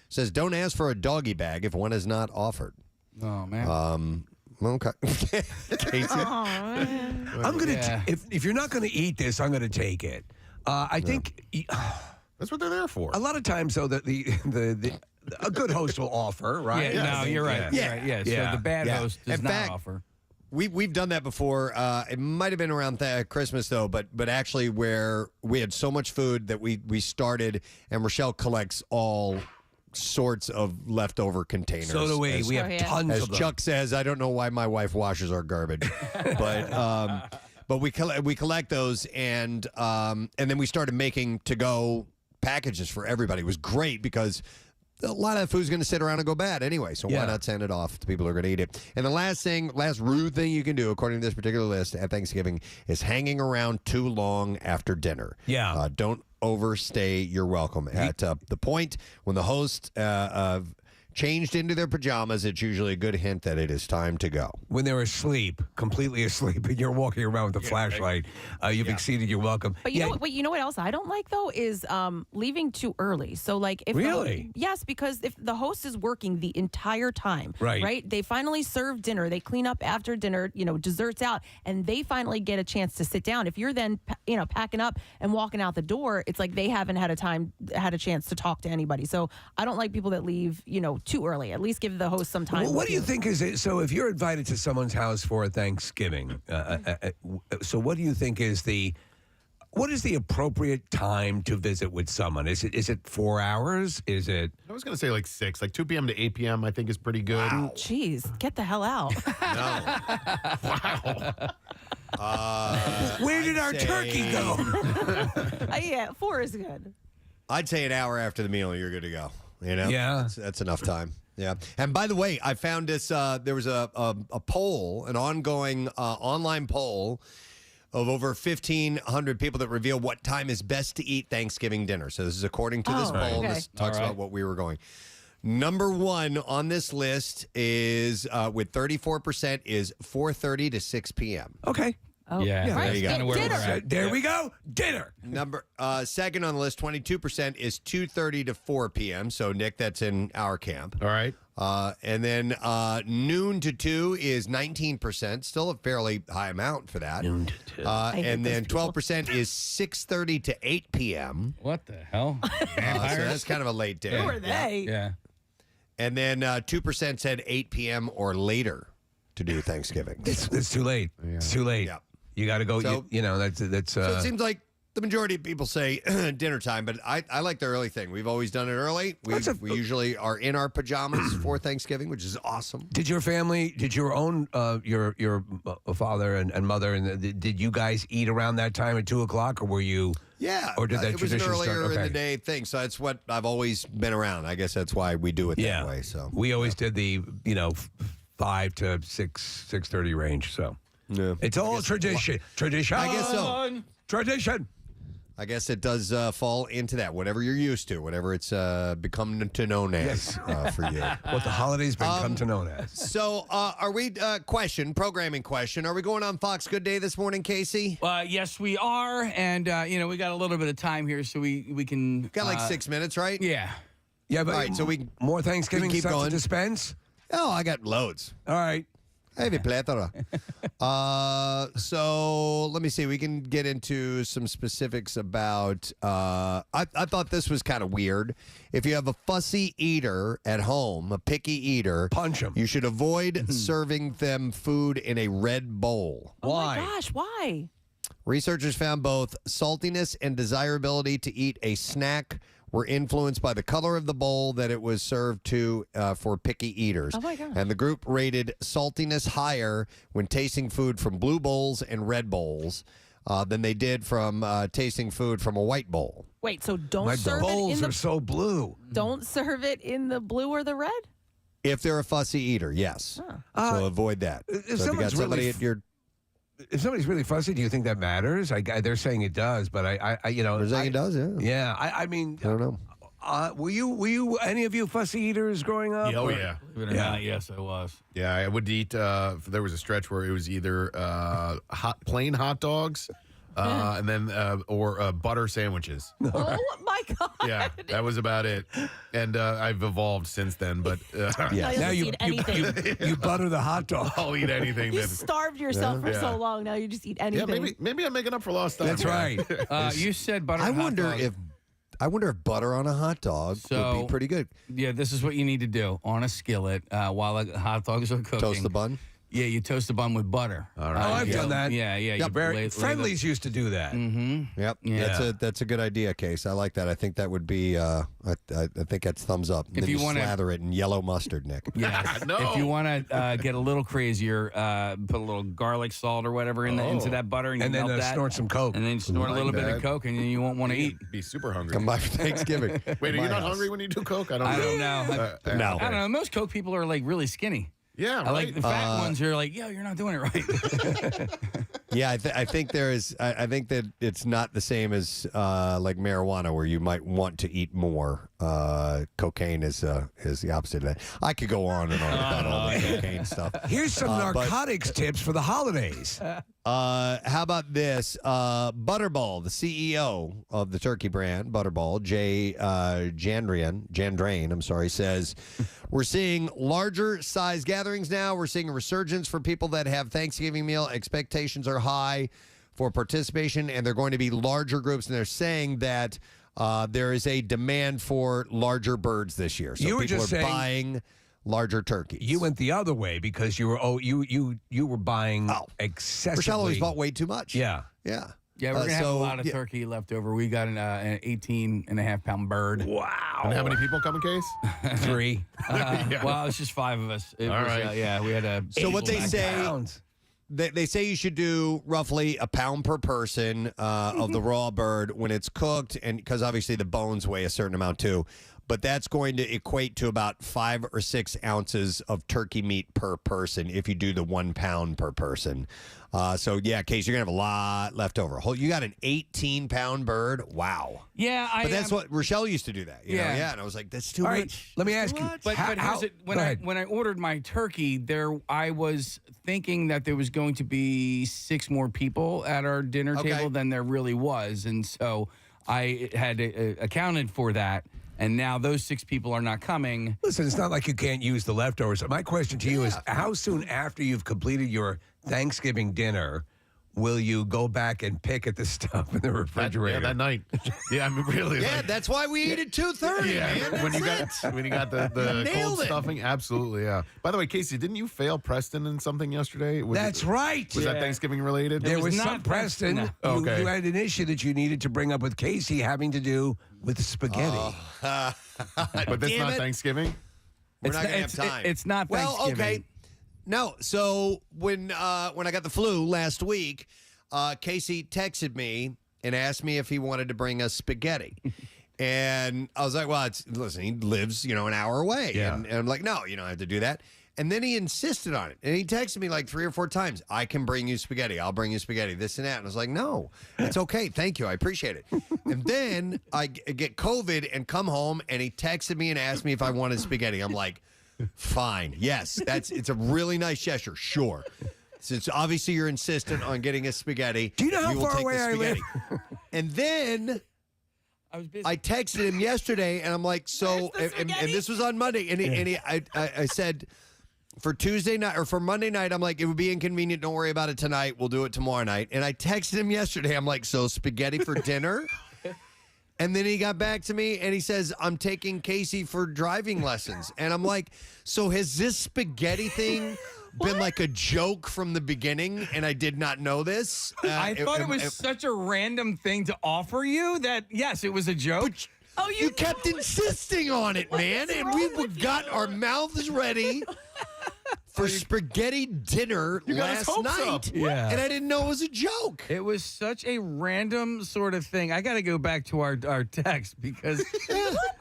Says don't ask for a doggy bag if one is not offered. Oh man. Okay. Casey? I'm gonna if you're not gonna eat this, I'm gonna take it. I think that's what they're there for. A lot of times, though, a good host will offer, right? Yeah, no, you're right. Yeah. So the bad host does not offer. We've done that before. It might have been around Christmas though, but actually where we had so much food that we started, and Rochelle collects all sorts of leftover containers. So do we. We have tons of them. As Chuck says, I don't know why my wife washes our garbage, but we collect those, and then we started making to-go packages for everybody. It was great because a lot of that food's going to sit around and go bad anyway, so why not send it off to people who are going to eat it? And the last rude thing you can do, according to this particular list at Thanksgiving, is hanging around too long after dinner. Yeah. Don't overstay your welcome. At the point when the host changed into their pajamas, it's usually a good hint that it is time to go. When they're asleep, completely asleep, and you're walking around with a flashlight, you've exceeded your welcome. But you know what else I don't like though is leaving too early. So like if yes, because if the host is working the entire time, right? They finally serve dinner, they clean up after dinner, desserts out, and they finally get a chance to sit down. If you're then packing up and walking out the door, it's like they haven't had a chance to talk to anybody. So I don't like people that leave, too early. At least give the host some time. Well, what do you think is it? So if you're invited to someone's house for Thanksgiving, so what do you think is what is the appropriate time to visit with someone? Is it 4 hours? Is it? I was going to say like 6, like 2 p.m. to 8 p.m. I think is pretty good. Wow. Jeez, get the hell out. Where did our turkey go? Yeah, 4 is good. I'd say an hour after the meal, you're good to go. Yeah, that's enough time. Yeah. And by the way, I found this. There was a poll, an ongoing online poll of over 1,500 people that reveal what time is best to eat Thanksgiving dinner. So this is according to this poll. And this talks about what we were going. Number 1 on this list is with 34% is 4:30 to 6 p.m. Okay. Oh, yeah, there you go. There we go. Dinner. Number second on the list, 22% is 2:30 to 4 p.m. So Nick, that's in our camp. All right. And then noon to 2 is 19%. Still a fairly high amount for that. Noon to 2. And then 12% is 6:30 to 8 p.m. What the hell? So that's kind of a late day. Who are they? Yeah. And then 2% said 8 p.m. or later to do Thanksgiving. It's too late. Yeah. It's too late. Yeah. You got to go. So, that's. So it seems like the majority of people say dinner time, but I like the early thing. We've always done it early. We usually are in our pajamas for Thanksgiving, which is awesome. Did your family? Did your own your father and mother and did you guys eat around that time at 2:00, or were you? Yeah, or did that it was tradition an earlier start? in the day thing? So that's what I've always been around. I guess that's why we do it that way. So we always did the 5 to 6:30 range. So. Yeah. It's all tradition. Tradition. I guess so. Tradition. I guess it does fall into that. Whatever you're used to, whatever it's become to known as for you. What the holidays become to known as. So, are we programming question? Are we going on Fox Good Day this morning, Casey? Yes, we are, and we got a little bit of time here, so we can got like 6 minutes, right? Yeah. Yeah, but all right. So more Thanksgiving keep stuff going. to dispense. Oh, I got loads. All right. Heavy plethora. So let me see. We can get into some specifics about. I thought this was kind of weird. If you have a fussy eater at home, a picky eater, punch them. You should avoid serving them food in a red bowl. Why? Oh my gosh, why? Researchers found both saltiness and desirability to eat a snack were influenced by the color of the bowl that it was served to for picky eaters. Oh, my gosh. And the group rated saltiness higher when tasting food from blue bowls and red bowls than they did from tasting food from a white bowl. Wait, so don't My serve it bowls in the are so blue. don't serve it in the blue or the red? If they're a fussy eater, yes. So avoid that. If So if you got someone's somebody really at your If somebody's really fussy, do you think that matters? They're saying it does, but I you know, they're saying it does, yeah. Yeah, I mean, I don't know. Were you any of you fussy eaters growing up? Oh, or- yeah. Believe it or not, yes, I was. Yeah, I would eat. There was a stretch where it was either plain hot dogs, and then or butter sandwiches. Oh my God. Yeah, that was about it. And I've evolved since then. But Now you butter the hot dog. I'll eat anything. You that, starved yourself for so long. Now you just eat anything. yeah, maybe I'm making up for lost time. That's right. You said butter. I and hot wonder dog. if butter on a hot dog would be pretty good. Yeah, this is what you need to do on a skillet while the hot dogs are cooking. Toast the bun. Yeah, you toast the bun with butter. All right. Oh, I've done that. Yeah. Yeah, Friendlies used to do that. Mm-hmm. Yep. Yeah. That's a good idea, Case. I like that. I think that would be. I think that's thumbs up. And If then you you wanna- slather it in yellow mustard, Nick. Yeah. No. If you want to get a little crazier, put a little garlic salt or whatever into that butter, and, And you then melt that, snort some Coke. and then snort a Like little bit that. of Coke, and then you won't want to eat. Be super hungry. Come by for Thanksgiving. Wait, are My you not house. hungry when you do Coke? I don't know. No. I don't know. Most Coke people are like really skinny. Yeah, I like right. the fat ones are like, yo, you're not doing it right. Yeah, I think there is. I think that it's not the same as like marijuana, where you might want to eat more. Cocaine is the opposite of that. I could go on and on about all the cocaine stuff. Here's some narcotics tips for the holidays. How about this? Butterball, the CEO of the turkey brand, Butterball, Jay Jandrain, I'm sorry, says, we're seeing larger size gatherings now. We're seeing a resurgence for people that have Thanksgiving meal. Expectations are high for participation, and they're going to be larger groups. And they're saying that there is a demand for larger birds this year. So You were people just are saying- buying larger turkeys. You went the other way because you were you were buying excessively. Rochelle always bought way too much. Yeah. Yeah. Yeah, we're going to have a so, lot of yeah. turkey left over. We got an 18.5-pound bird. Wow. And how many people come in, Case? 3. Well, it's just 5 of us. It All was, right. yeah, we had a. So what they 8 say, pounds. they say you should do roughly a pound per person of the raw bird when it's cooked, and because obviously the bones weigh a certain amount too. But that's going to equate to about 5 or 6 ounces of turkey meat per person if you do the 1 pound per person. So yeah, Case, you're gonna have a lot left over. You got an 18-pound bird. Wow. Yeah, But that's what Rochelle used to do. That you know? Yeah. Yeah, and I was like, that's too All much. right, let me ask you. But here's it. Go ahead. When I ordered my turkey, I was thinking that there was going to be 6 more people at our dinner Okay. table than there really was, and so I had accounted for that. And now those 6 people are not coming. Listen, it's not like you can't use the leftovers. My question to you is, how soon after you've completed your Thanksgiving dinner will you go back and pick at the stuff in the refrigerator? That night. Yeah, I mean, really. Yeah, like, that's why we eat at 2:30. yeah, man. when you That's got it. when you got the Nailed cold it. stuffing, absolutely, yeah. By the way, Casey, didn't you fail Preston in something yesterday? That's right. Was that Thanksgiving related? There was not some Preston. No. Okay. You had an issue that you needed to bring up with Casey having to do with spaghetti. But that's Damn not it. Thanksgiving. We're It's not not- gonna have time. it's not Well, Thanksgiving. okay. No. So when I got the flu last week, Casey texted me and asked me if he wanted to bring us spaghetti. And I was like, well, listen, he lives, an hour away. Yeah. And I'm like, no, you don't have to do that. And then he insisted on it. And he texted me like 3 or 4 times. I can bring you spaghetti. I'll bring you spaghetti, this and that. And I was like, no, it's okay. Thank you. I appreciate it. And then I get COVID and come home, and he texted me and asked me if I wanted spaghetti. I'm like, fine. Yes, it's a really nice gesture. Sure. Since obviously you're insistent on getting us spaghetti. Do you know how we will far take away the I live? spaghetti. And then I was busy. I texted him yesterday, and I'm like, so, and this was on Monday, and I said, for Tuesday night or for Monday night, I'm like, it would be inconvenient. Don't worry about it tonight. We'll do it tomorrow night. And I texted him yesterday. I'm like, so spaghetti for dinner? And then he got back to me and he says, I'm taking Casey for driving lessons. And I'm like, so has this spaghetti thing been like a joke from the beginning and I did not know this? I thought it was such a random thing to offer you that, yes, it was a joke. Oh, you kept insisting on it, man, and we got our mouths ready for spaghetti dinner last night. Yeah. And I didn't know it was a joke. It was such a random sort of thing. I got to go back to our text because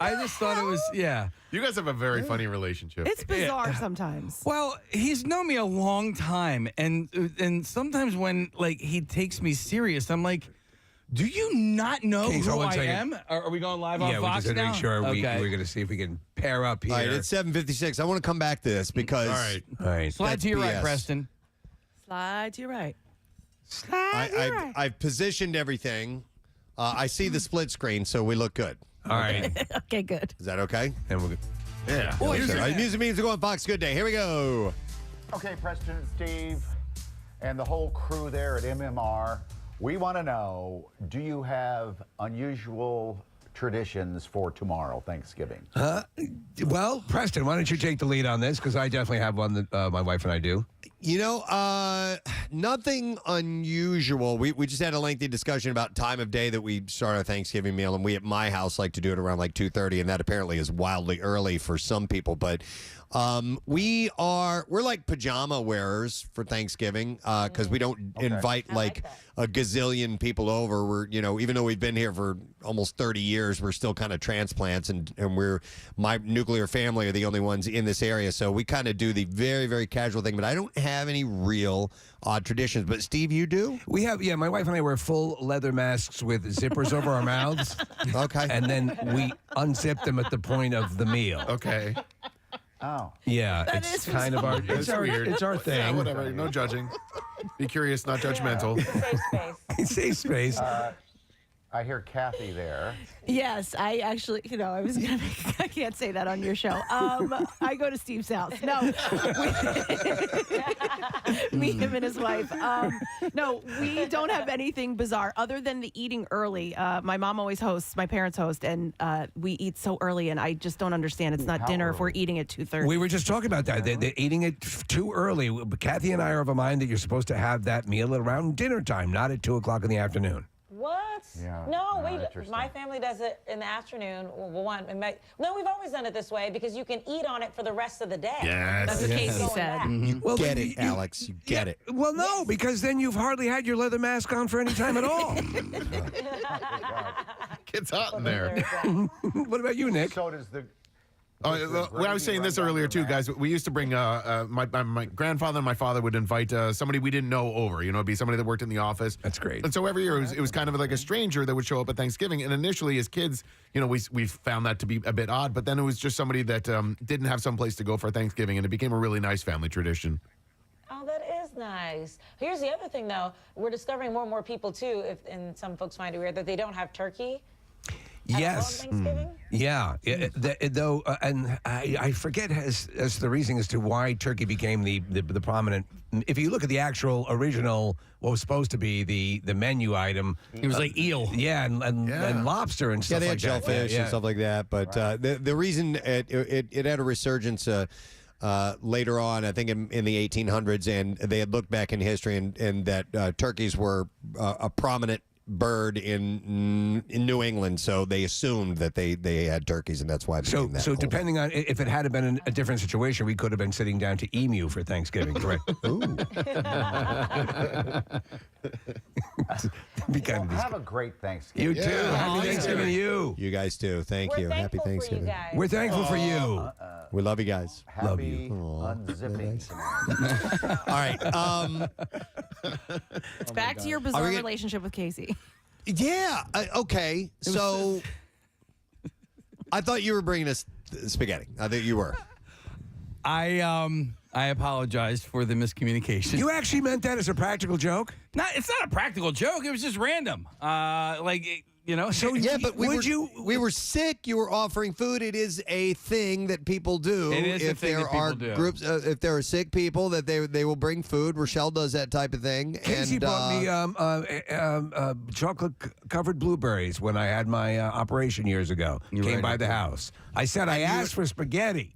I just thought it was, yeah. You guys have a very funny relationship. It's bizarre sometimes. Well, he's known me a long time, and sometimes when like he takes me serious, I'm like, do you not know Okay, so who one I second. am? Are we going live on Yeah, we Fox just had to now? make sure Okay. we're going to see if we can pair up here. All right, it's 7:56. I want to come back to this because All right. Slide that's to your right, BS. Preston. Slide to your right. Slide to your right. I've positioned everything. I see the split screen, so we look good. All right. Okay, good. Is that okay? And we'll Yeah. All right, music means to go on Fox. Good day. Here we go. Okay, Preston and Steve, and the whole crew there at MMR, we want to know, do you have unusual traditions for tomorrow, Thanksgiving? Well, Preston, why don't you take the lead on this? Because I definitely have one that my wife and I do. You know, nothing unusual. We just had a lengthy discussion about time of day that we start our Thanksgiving meal, and we at my house like to do it around like 2:30, and that apparently is wildly early for some people. But we're like pajama wearers for Thanksgiving because we don't invite like a gazillion people over. We're, you know, even though we've been here for almost 30 years, we're still kind of transplants, and my nuclear family are the only ones in this area, so we kind of do the very, very casual thing. But I don't have any real odd traditions. But Steve, you do? We have, yeah, my wife and I wear full leather masks with zippers over our mouths. Okay. And then we unzip them at the point of the meal. Okay. Oh. Yeah, That it's is kind of our, It's weird. it's our Yeah, thing. whatever. No judging. Be curious, not judgmental. Safe space. Safe space. I hear Kathy there. Yes, I actually, I was going to I can't say that on your show. I go to Steve's house. No. Me, him, and his wife. No, we don't have anything bizarre other than the eating early. My mom always hosts, my parents host, and we eat so early, and I just don't understand. It's not dinner if we're eating at 2:30. We were just talking about that. They're eating it too early. Kathy and I are of a mind that you're supposed to have that meal at around dinner time, not at 2 o'clock in the afternoon. What? Yeah, No, interesting. my family does it in the afternoon. No, we've always done it this way because you can eat on it for the rest of the day. Yes. That's what Casey said. You Well, get then it, Alex. You get it. Well, no, because then you've hardly had your leather mask on for any time at all. It's hot in there. What about you, Nick? So does the... Well, I was saying this earlier too, guys. We used to bring my grandfather and my father would invite somebody we didn't know over. You know, it'd be somebody that worked in the office. That's great. And so every year it was kind of like a stranger that would show up at Thanksgiving. And initially, as kids, you know, we found that to be a bit odd. But then it was just somebody that didn't have some place to go for Thanksgiving, and it became a really nice family tradition. Oh, that is nice. Here's the other thing, though. We're discovering more and more people, too, and some folks find it weird, that they don't have turkey. Yes. Thanksgiving? Yeah. Though, and I forget as the reason as to why turkey became the prominent. If you look at the actual original, what was supposed to be the menu item, It was like eel. Yeah, and lobster and stuff Yeah, they like had that. shellfish Yeah. and stuff like that. But the reason it had a resurgence later on, I think in the 1800s, and they had looked back in history and that turkeys were a prominent bird in New England, so they assumed that they had turkeys, and that's why. So depending on if it had been a different situation, we could have been sitting down to emu for Thanksgiving, correct? Ooh. Have a great Thanksgiving. You too. Happy Thanksgiving to you. You guys too. Thank you. Happy Thanksgiving. We're thankful for you. We love you guys. Love you. Unzipping. All right. It's back to your bizarre relationship with Casey. Yeah. Okay. So I thought you were bringing us spaghetti. I think you were. I apologized for the miscommunication. You actually meant that as a practical joke? It's not a practical joke. It was just random. So yeah, but we were sick. You were offering food. It is a thing that people do. It is if a thing there that people are do. groups, if there are sick people, that they will bring food. Rochelle does that type of thing. Casey and, brought me chocolate-covered blueberries when I had my operation years ago. Came by the house. I said I asked for spaghetti.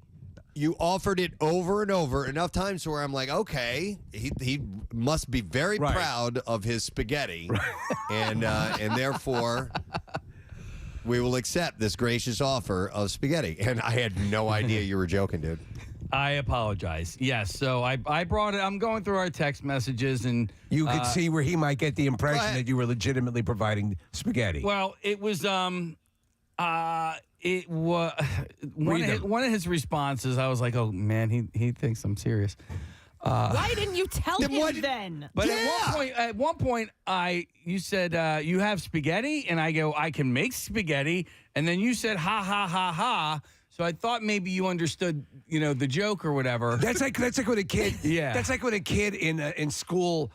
You offered it over and over enough times where I'm like, okay, he must be very proud of his spaghetti, and therefore we will accept this gracious offer of spaghetti. And I had no idea you were joking, dude. I apologize. Yes, so I brought it. I'm going through our text messages, and you could see where he might get the impression that you were legitimately providing spaghetti. Well, it was one of his responses. I was like, "Oh man, he thinks I'm serious." Why didn't you tell him then? But at one point, you said you have spaghetti, and I go, I can make spaghetti, and then you said ha ha ha ha. So I thought maybe you understood, the joke or whatever. That's like when a kid. Yeah. That's like when a kid in school.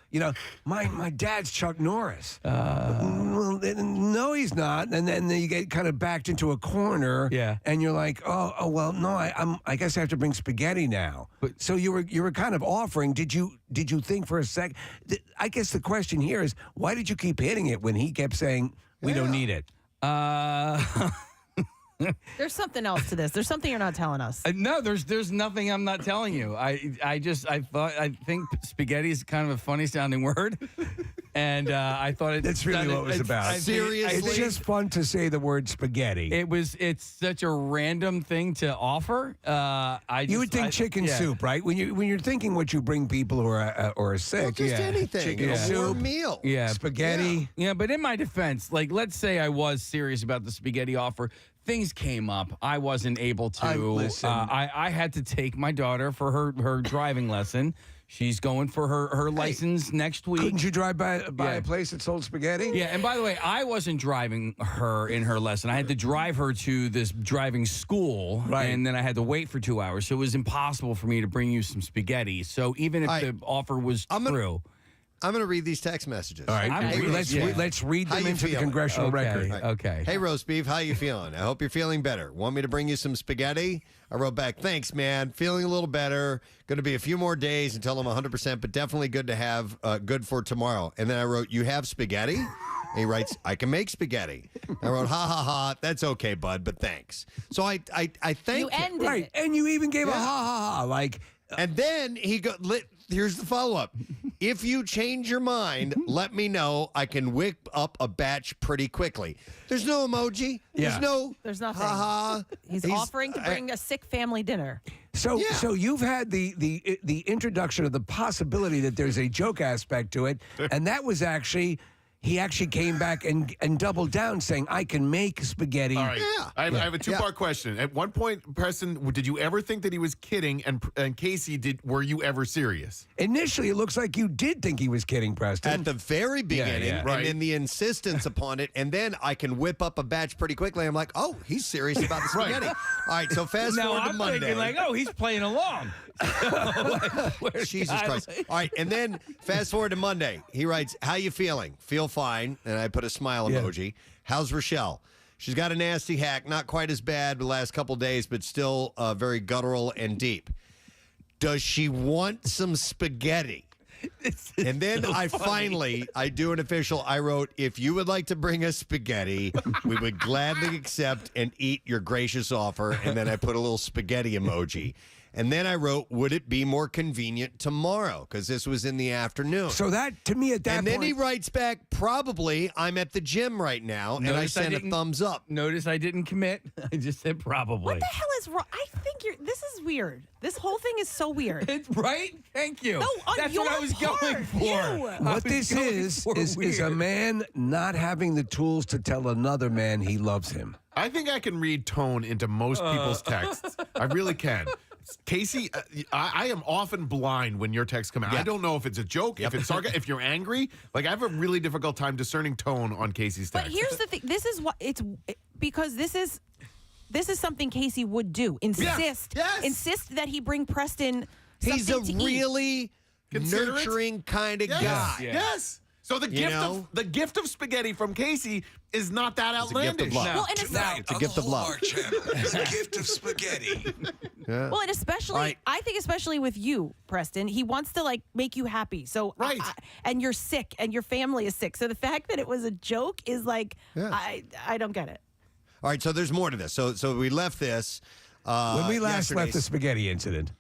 My dad's Chuck Norris. Well, no, he's not. And then you get kind of backed into a corner. Yeah. And you're like, oh well, no, I guess I have to bring spaghetti now. But so you were kind of offering. Did you think for a sec? I guess the question here is, why did you keep hitting it when he kept saying we don't need it? There's something else to this. There's something you're not telling us. No, there's nothing I'm not telling you. I think spaghetti is kind of a funny sounding word, and I thought that's really what it was about. Seriously, it's just fun to say the word spaghetti. It's such a random thing to offer. You would think chicken soup, right? When you're thinking what you bring people who are sick, just anything, chicken soup, meal, spaghetti. Yeah, but in my defense, like let's say I was serious about the spaghetti offer. Things came up. I wasn't able to. I had to take my daughter for her driving lesson. She's going for her license next week. Couldn't you drive by a place that sold spaghetti? Yeah, and by the way, I wasn't driving her in her lesson. I had to drive her to this driving school, and then I had to wait for 2 hours. So it was impossible for me to bring you some spaghetti. So even if the offer was true. I'm going to read these text messages. All right, let's read them into the congressional record. Okay. Hey, Roast Beef, how you feeling? I hope you're feeling better. Want me to bring you some spaghetti? I wrote back, thanks, man. Feeling a little better. Going to be a few more days until I'm 100%, but definitely good to have, good for tomorrow. And then I wrote, you have spaghetti? And he writes, I can make spaghetti. I wrote, ha, ha, ha. That's okay, bud, but thanks. So I thank you. Ended it. And you even gave a ha, ha, ha. Like, and then he here's the follow-up. If you change your mind, let me know. I can whip up a batch pretty quickly. There's no emoji. Yeah. There's nothing. Ha-ha. He's offering to bring a sick family dinner. So you've had the introduction of the possibility that there's a joke aspect to it, and that was actually. He actually came back and doubled down, saying, I can make spaghetti. All right. Yeah. I have a two-part question. At one point, Preston, did you ever think that he was kidding? And Casey, were you ever serious? Initially, it looks like you did think he was kidding, Preston. At the very beginning, and then the insistence upon it, and then I can whip up a batch pretty quickly. I'm like, oh, he's serious about the spaghetti. All right, so fast forward to Monday. Thinking like, oh, he's playing along. Jesus Christ. All right, and then fast forward to Monday. He writes, how you feeling? Feel fine. And I put a smile emoji. How's Rochelle? She's got a nasty hack. Not quite as bad the last couple days, but still very guttural and deep. Does she want some spaghetti? And then I do an official. I wrote, if you would like to bring us spaghetti, we would gladly accept and eat your gracious offer. And then I put a little spaghetti emoji. And then I wrote, would it be more convenient tomorrow? Because this was in the afternoon. So that, to me, at that point. And then he writes back, probably, I'm at the gym right now. And I sent a thumbs up. Notice I didn't commit. I just said probably. What the hell is wrong? I think this is weird. This whole thing is so weird. Right? Thank you. No, on That's your what I was going for. What this is a man not having the tools to tell another man he loves him. I think I can read tone into most people's texts. I really can. Casey, I am often blind when your texts come out. Yeah. I don't know if it's a joke, if it's sarcasm, if you're angry. Like, I have a really difficult time discerning tone on Casey's text. But here's the thing. This is what because this is something Casey would do. Insist that he bring Preston something He's a to eat. really nurturing kind of guy. Yes. So the gift of spaghetti from Casey is not that outlandish. It's a gift of love. Well, it's a gift of love. It's a gift of spaghetti. Yeah. Well, and especially, I think especially with you, Preston, he wants to make you happy. So, and you're sick, and your family is sick. So the fact that it was a joke is I don't get it. All right, so there's more to this. So we left this when we last left the spaghetti incident.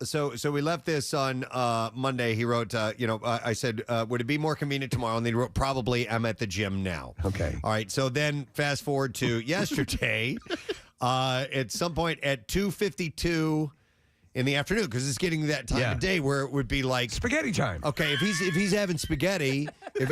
So we left this on Monday. He wrote, I said, would it be more convenient tomorrow? And he wrote, probably. I'm at the gym now. Okay. All right. So then fast forward to yesterday. At some point at 2:52 in the afternoon, because it's getting that time of day where it would be like spaghetti time. Okay, if he's having spaghetti, if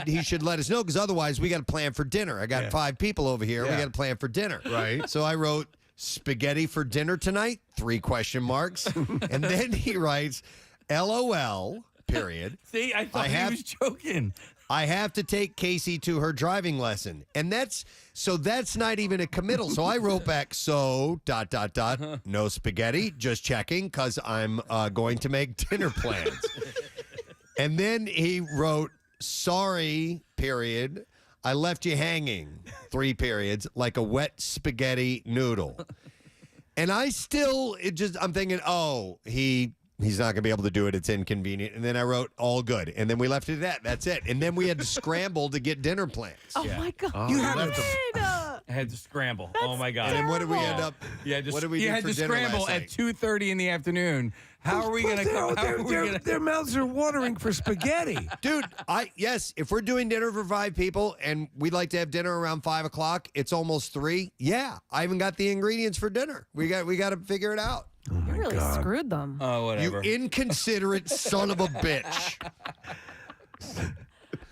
he should let us know, because otherwise we got to plan for dinner. I got 5 people over here. We got to plan for dinner. Right. So I wrote spaghetti for dinner tonight? 3 question marks. And then he writes, LOL. Period. See, I thought he was joking. I have to take Casey to her driving lesson. And that's not even a committal. So I wrote back, no spaghetti, just checking, because I'm going to make dinner plans. And then he wrote, sorry, period. I left you hanging, 3 periods, like a wet spaghetti noodle. And I'm thinking, he's not going to be able to do it. It's inconvenient. And then I wrote, all good. And then we left it at that. That's it. And then we had to scramble to get dinner plans. Oh, my God. I had to scramble. Oh, my God. And then what did we end up? What did we do had for to dinner scramble last at night? 2:30 in the afternoon. How are we going to come? Their mouths are watering for spaghetti. Dude, if we're doing dinner for 5 people and we'd like to have dinner around 5 o'clock, it's almost 3. Yeah, I even got the ingredients for dinner. We got to figure it out. Oh You really screwed them. Oh, whatever. You inconsiderate son of a bitch.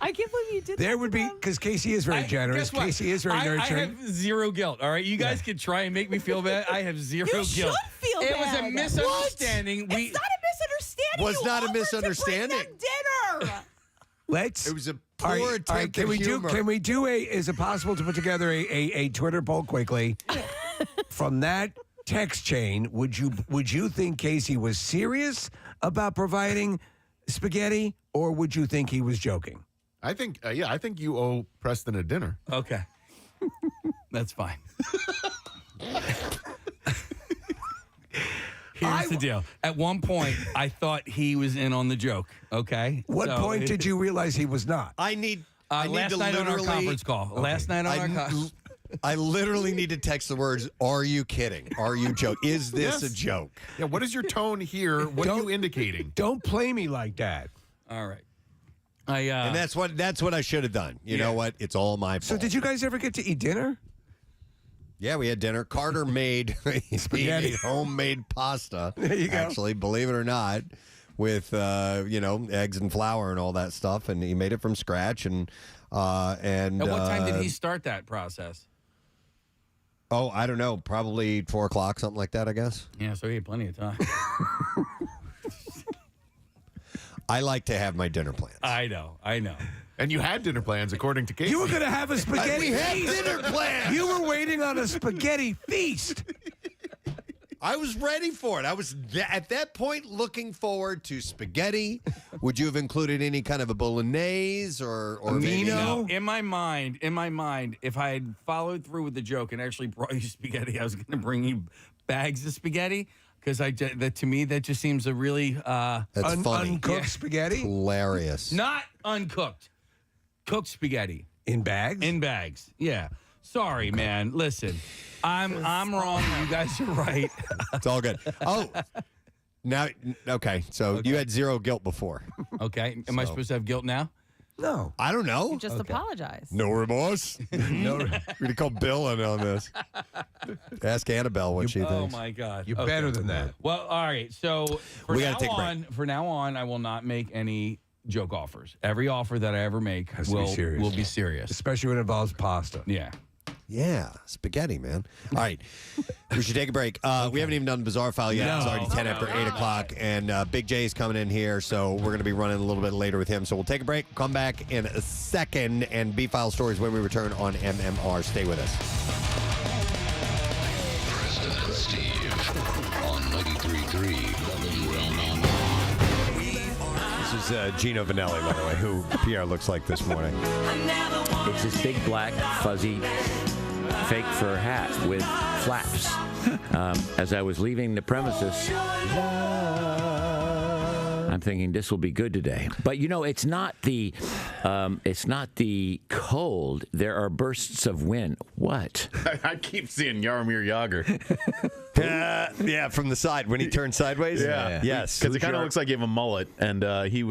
I can't believe you did that. There would be, because Casey is very generous. Guess what? Casey is very nurturing. I have zero guilt. All right, you guys can try and make me feel bad. I have zero guilt. You should feel It bad. was a misunderstanding. It's not a misunderstanding. Was You not a offered misunderstanding. To bring them dinner. It was a all poor right, attempt can at we humor. is it possible to put together a Twitter poll quickly? From that text chain, would you think Casey was serious about providing spaghetti, or would you think he was joking? I think you owe Preston a dinner. Okay. That's fine. Here's the deal. At one point, I thought he was in on the joke. Okay. What point did you realize he was not? I need last to night on our literally- conference call. Okay. Last night on our conference. I literally need to text the words, are you kidding? Are you joking? Is this Yes. a joke? Yeah, what is your tone here? What are you indicating? Don't play me like that. All right. And that's what I should have done. You know what? It's all my fault. So did you guys ever get to eat dinner? Yeah, we had dinner. Carter made Spaghetti. homemade pasta. There you go. Actually, believe it or not, with eggs and flour and all that stuff, and he made it from scratch. And At what time did he start that process? Oh, I don't know. Probably 4 o'clock, something like that. I guess. Yeah, so he had plenty of time. I like to have my dinner plans. I know. And you had dinner plans, according to Casey. You were going to have a spaghetti We had feast. dinner plans. You were waiting on a spaghetti feast. I was ready for it. I was at that point looking forward to spaghetti. Would you have included any kind of a bolognese or maybe No, in my mind, if I had followed through with the joke and actually brought you spaghetti, I was going to bring you bags of spaghetti. Because to me, that just seems a really That's funny. Uncooked spaghetti? Hilarious. Not uncooked, cooked spaghetti In bags? in bags. Yeah. Sorry, man. Listen, I'm wrong. You guys are right. It's all good. Oh, now okay. So you had zero guilt before. Okay. Am I supposed to have guilt now? No. I don't know. Just apologize. No remorse. No. We're gonna call Bill in on this. Ask Annabelle what she Oh thinks. my God. You're Okay. better than that. Well, all right. So We gotta take a break. from now on, I will not make any joke offers. Every offer that I ever make Has to be serious. will be serious. Especially when it involves pasta. Yeah. Yeah, spaghetti, man. All right, we should take a break. We haven't even done the bizarre file yet. It's already 10 after 8 o'clock, and Big J's coming in here, so we're going to be running a little bit later with him. So we'll take a break, come back in a second, and B-File stories when we return on MMR. Stay with us. Preston and Steve on 93.3 WMMR. This is Gino Vanelli, by the way, who Pierre looks like this morning. It's this big black fuzzy fake fur hat with flaps. I'm thinking this will be good today. But it's not the cold. There are bursts of wind. What? I keep seeing Jaromir Jagr. Yeah, from the side when he turned sideways. Yeah. Yes. Because it kind of looks like he have a mullet, and he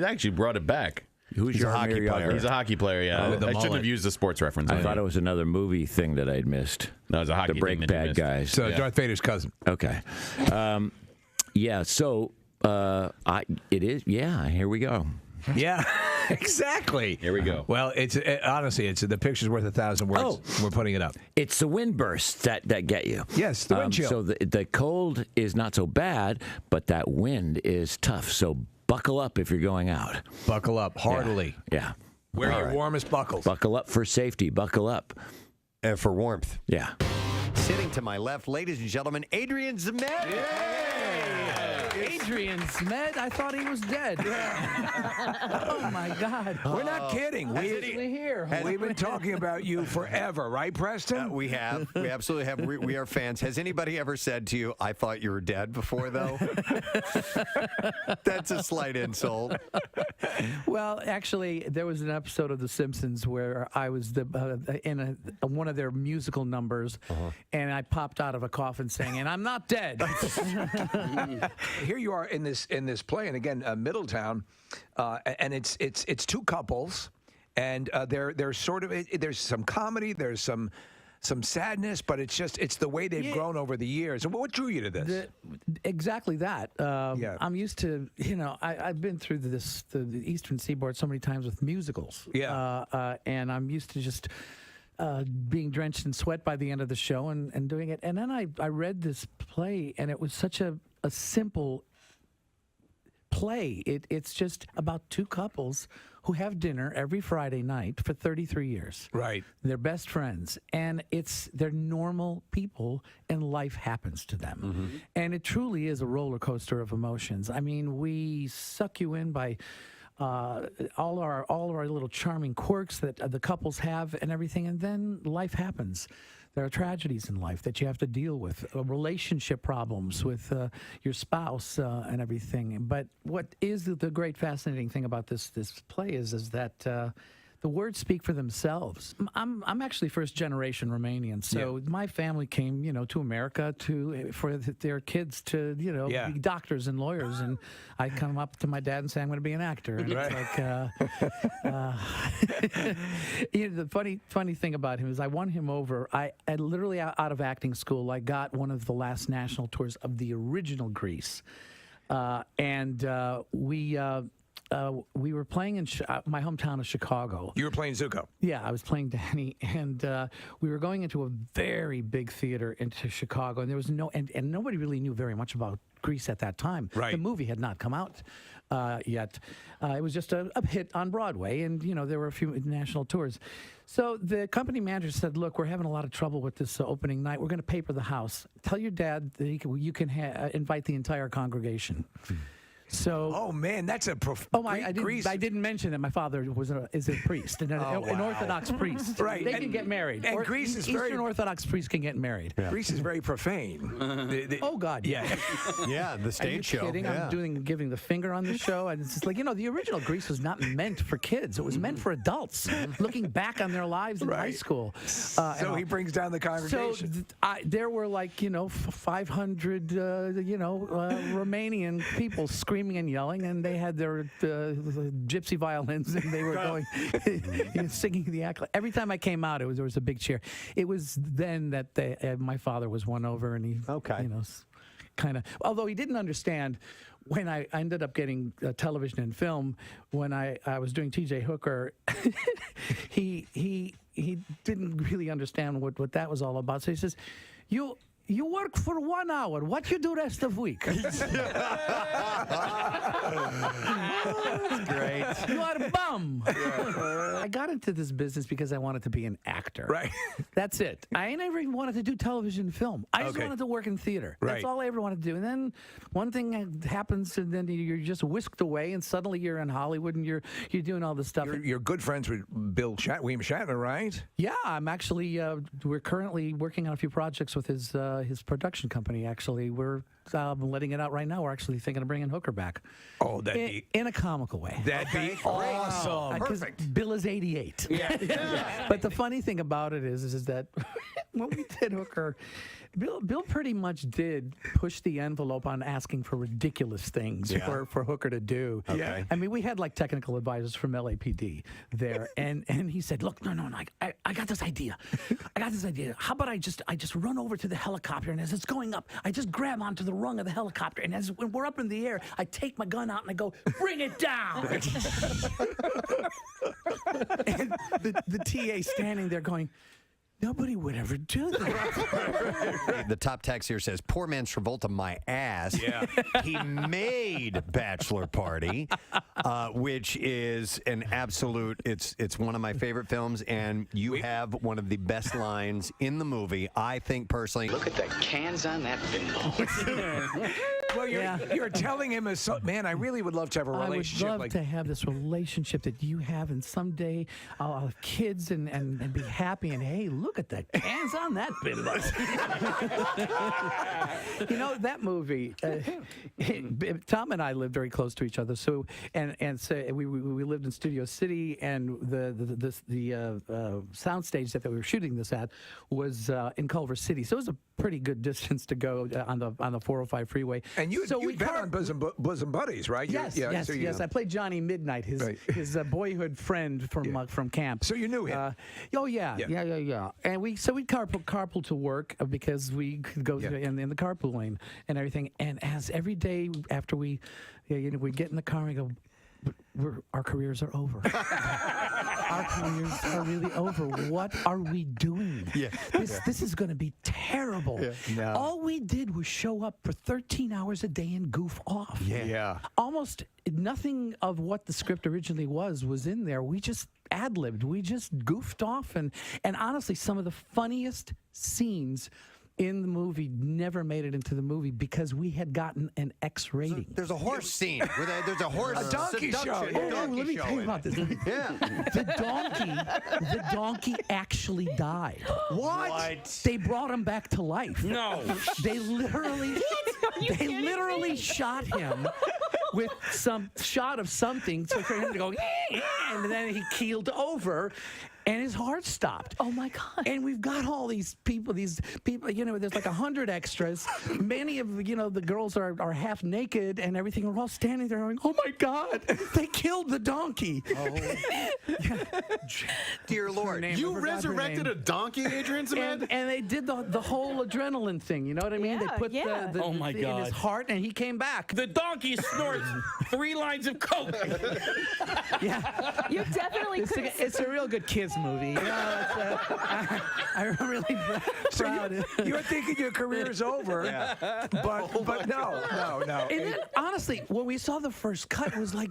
actually brought it back. Who's He's a hockey player. He's a hockey player, yeah. with the I shouldn't mullet. have used the sports reference. I thought it was another movie thing that I'd missed. No, it was a hockey The Break thing that you Bad missed. Guys. So Darth Vader's cousin. Okay. Yeah, so it is. Yeah, here we go. Yeah, exactly. Here we go. Well, honestly, it's the picture's worth 1,000 words. Oh. We're putting it up. It's the wind bursts that get you. Yes, the wind chill. So the cold is not so bad, but that wind is tough. So buckle up if you're going out. Buckle up heartily. Yeah. Wear your warmest buckles. Buckle up for safety. Buckle up. And for warmth. Yeah. Sitting to my left, ladies and gentlemen, Adrian Zemed. Adrian Smed, I thought he was dead. Oh my God. We're not kidding. We've been talking about you forever, right, Preston? We have. We absolutely have. We are fans. Has anybody ever said to you, I thought you were dead before, though? That's a slight insult. Well, actually, there was an episode of The Simpsons where I was in one of their musical numbers, and I popped out of a coffin saying, "And I'm not dead." Here you are in this play, and again, Middletown, and it's two couples, and they're sort of there's some comedy, there's some sadness, but it's the way they've grown over the years. And what drew you to this? Exactly that. I'm used to, I've been through the Eastern Seaboard so many times with musicals. Yeah. And I'm used to just being drenched in sweat by the end of the show and doing it. And then I read this play, and it was such a simple play. It's just about two couples who have dinner every Friday night for 33 years. Right. They're best friends, and they're normal people, and life happens to them. And it truly is a roller coaster of emotions. I mean, we suck you in by all our little charming quirks that the couples have and everything, and then life happens. There are tragedies in life that you have to deal with, relationship problems with your spouse and everything. But what is the great fascinating thing about this play is that the words speak for themselves. I'm actually first generation Romanian, so my family came, to America for their kids to, be doctors and lawyers, and I'd come up to my dad and say, "I'm going to be an actor." And it's like, the funny thing about him is I won him over. I literally out of acting school, I got one of the last national tours of the original Grease, and we were playing in my hometown of Chicago. You were playing Zuko. Yeah, I was playing Danny, and we were going into a very big theater into Chicago, and there was and nobody really knew very much about Grease at that time. Right. The movie had not come out yet. It was just a hit on Broadway, and there were a few national tours. So the company manager said, "Look, we're having a lot of trouble with this opening night. We're going to paper the house. Tell your dad that you can invite the entire congregation." So, oh man, that's a I didn't mention that my father is a priest, an Orthodox priest. Right, They can get married. And Greece is Eastern Orthodox priests can get married. Yeah. Greece is very profane. Oh God, yeah, yeah. The stage Are you show. kidding? Yeah. I'm giving the finger on the show, and it's just like the original Grease was not meant for kids. It was meant for adults looking back on their lives in high school. So he brings down the congregation. So there were 500 Romanian people screaming and yelling, and they had their gypsy violins, and they were going singing the act. Every time I came out, there was a big cheer. It was then that my father was won over, and he kind of, although he didn't understand when I ended up getting television and film when I was doing TJ Hooker. he didn't really understand what that was all about. So he says, You work for 1 hour. What you do rest of week? That's great. You are a bum. I got into this business because I wanted to be an actor. Right. That's it. I never even wanted to do television and film. I just wanted to work in theater. Right. That's all I ever wanted to do. And then one thing happens, and then you're just whisked away, and suddenly you're in Hollywood, and you're doing all this stuff. You're good friends with William Shatner, right? Yeah, I'm actually. We're currently working on a few projects with his his production company. Actually, we're letting it out right now. We're actually thinking of bringing Hooker back. Oh, in a comical way. That'd be awesome. Perfect. Bill is 88. Yeah. But the funny thing about it is that when we did Hooker, Bill pretty much did push the envelope on asking for ridiculous things for Hooker to do. Okay. I mean, we had like technical advisors from LAPD there, and he said, "Look, no, I got this idea. How about I just run over to the helicopter, and as it's going up, I just grab onto the rung of the helicopter, and when we're up in the air, I take my gun out and I go, bring it down." And the TA standing there going, nobody would ever do that. The top text here says, "Poor man Travolta, my ass." Yeah. He made Bachelor Party, which is an absolute. It's one of my favorite films, and you have one of the best lines in the movie. I think personally. Look at the cans on that pinball. Well, you're telling him, man, I really would love to have a relationship. I would love to have this relationship that you have, and someday I'll have kids and be happy. And hey, look at the cans on that pinball. You know, that movie. Tom and I lived very close to each other, so we lived in Studio City, and the soundstage that we were shooting this at was in Culver City, so it was a pretty good distance to go on the 405 freeway. And you've been on Bosom Buddies, right? Yes, yes. I played Johnny Midnight, his boyhood friend from camp. So you knew him? Yeah. And we'd carpool to work because we could go in the carpool lane and everything. And as every day after we get in the car and we go, our careers are over. Our careers are really over. What are we doing? This is going to be terrible. No. All we did was show up for 13 hours a day and goof off. Almost nothing of what the script originally was in there. We just ad-libbed. We just goofed off. And honestly, some of the funniest scenes in the movie never made it into the movie because we had gotten an X rating. There's a horse scene. There's a horse. A donkey show. Let me tell you about this. The donkey actually died. What? They brought him back to life. No. They literally shot him with some shot of something for him to go, and then he keeled over. And his heart stopped. Oh my God! And we've got all these people. There's like 100 extras. Many of the girls are half naked and everything. We're all standing there going, "Oh my God! They killed the donkey!" Dear Lord, you resurrected a donkey, Adrian Cement? And they did the whole adrenaline thing. You know what I mean? They put the oh my in God. his heart, and he came back. The donkey snorts 3 lines of coke. Yeah, You definitely it's a real good kids movie. You know, I'm really proud. You're thinking your career's over, but no. And then, honestly, when we saw the first cut, it was like,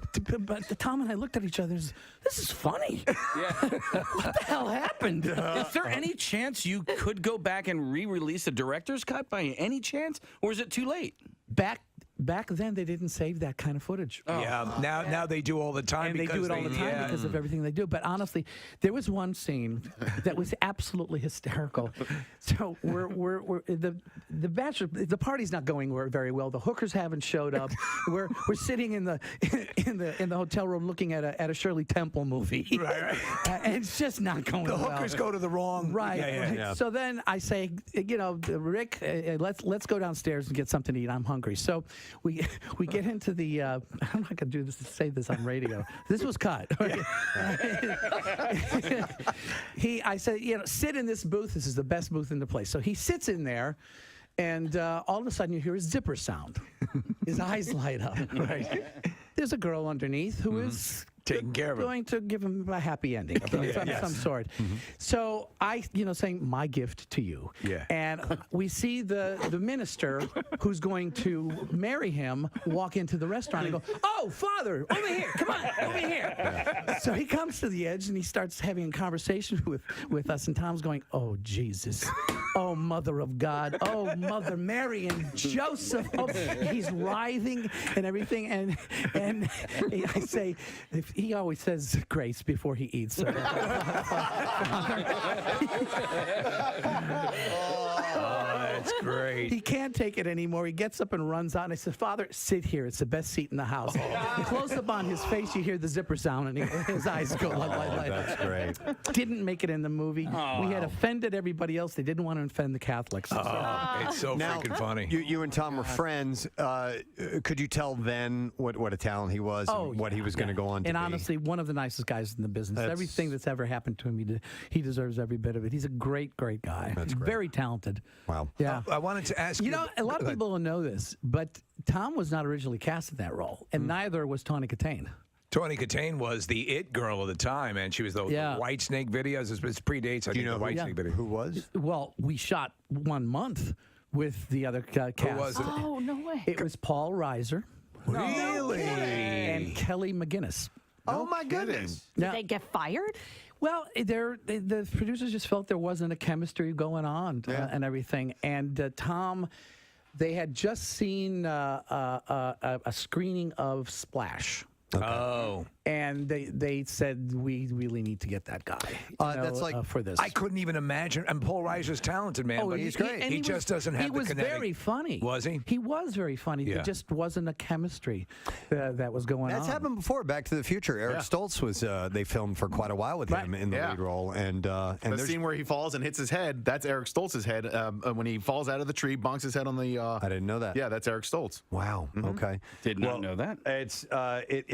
Tom and I looked at each other. This is funny. What the hell happened? Is there any chance you could go back and re-release a director's cut by any chance, or is it too late? Back then, they didn't save that kind of footage. Now they do all the time. And they do it all the time because of everything they do. But honestly, there was one scene that was absolutely hysterical. So we're the bachelor, the party's not going very well. The hookers haven't showed up. We're sitting in the hotel room looking at a Shirley Temple movie. Right. And it's just not going well. The hookers go to the wrong. Right. Yeah. So then I say, Rick, let's go downstairs and get something to eat. I'm hungry. So we get into the. I'm not gonna do this. Say this on radio. This was cut. I said, sit in this booth. This is the best booth in the place. So he sits in there, and all of a sudden you hear a zipper sound. His eyes light up. Right. There's a girl underneath who is taking care of him, going to give him a happy ending of some sort. So I, saying my gift to you. Yeah. And we see the minister who's going to marry him walk into the restaurant and go, "Oh, Father, over here, come on, over here." So he comes to the edge and he starts having a conversation with us, and Tom's going, "Oh, Jesus. Oh, Mother of God. Oh, Mother Mary and Joseph." Oh, he's writhing and everything. And I say, he always says grace before he eats. So. That's great. He can't take it anymore. He gets up and runs out. And I said, Father, sit here. It's the best seat in the house. Close up on his face, you hear the zipper sound, and his eyes go like That's great. Didn't make it in the movie. We had offended everybody else. They didn't want to offend the Catholics. It's so freaking funny. You and Tom were friends. Could you tell then what a talent he was and what he was going to go on to and be? honestly, one of the nicest guys in the business. Everything that's ever happened to him, he deserves every bit of it. He's a great guy. That's great. Very talented. Wow. Yeah. I wanted to ask you. You know, a lot of people don't know this, but Tom was not originally cast in that role, and neither was Tawny Katane. Tawny Katane was the it girl of the time, and she was the White Snake videos. It predates, I think, the White Snake video. Who was? Well, we shot 1 month with the other cast. Who was it? Oh, no way. It was Paul Reiser. Really? And Kelly McGinnis. Oh, my goodness. Did they get fired? Well, the producers just felt there wasn't a chemistry going on and everything. And Tom, they had just seen a screening of Splash. Okay. Oh. And they said, we really need to get that guy that's for this. I couldn't even imagine. And Paul Reiser's talented, man. Oh, but he's great. He just doesn't have the kinetic. He was very funny. Was he? He was very funny. Yeah. There just wasn't a chemistry that was going on. That's happened before. Back to the Future. Eric Stoltz was. They filmed for quite a while with him in the lead role. And the scene where he falls and hits his head. That's Eric Stoltz's head. When he falls out of the tree, bonks his head on the. I didn't know that. Yeah, that's Eric Stoltz. Wow. Okay. Did not know that. It's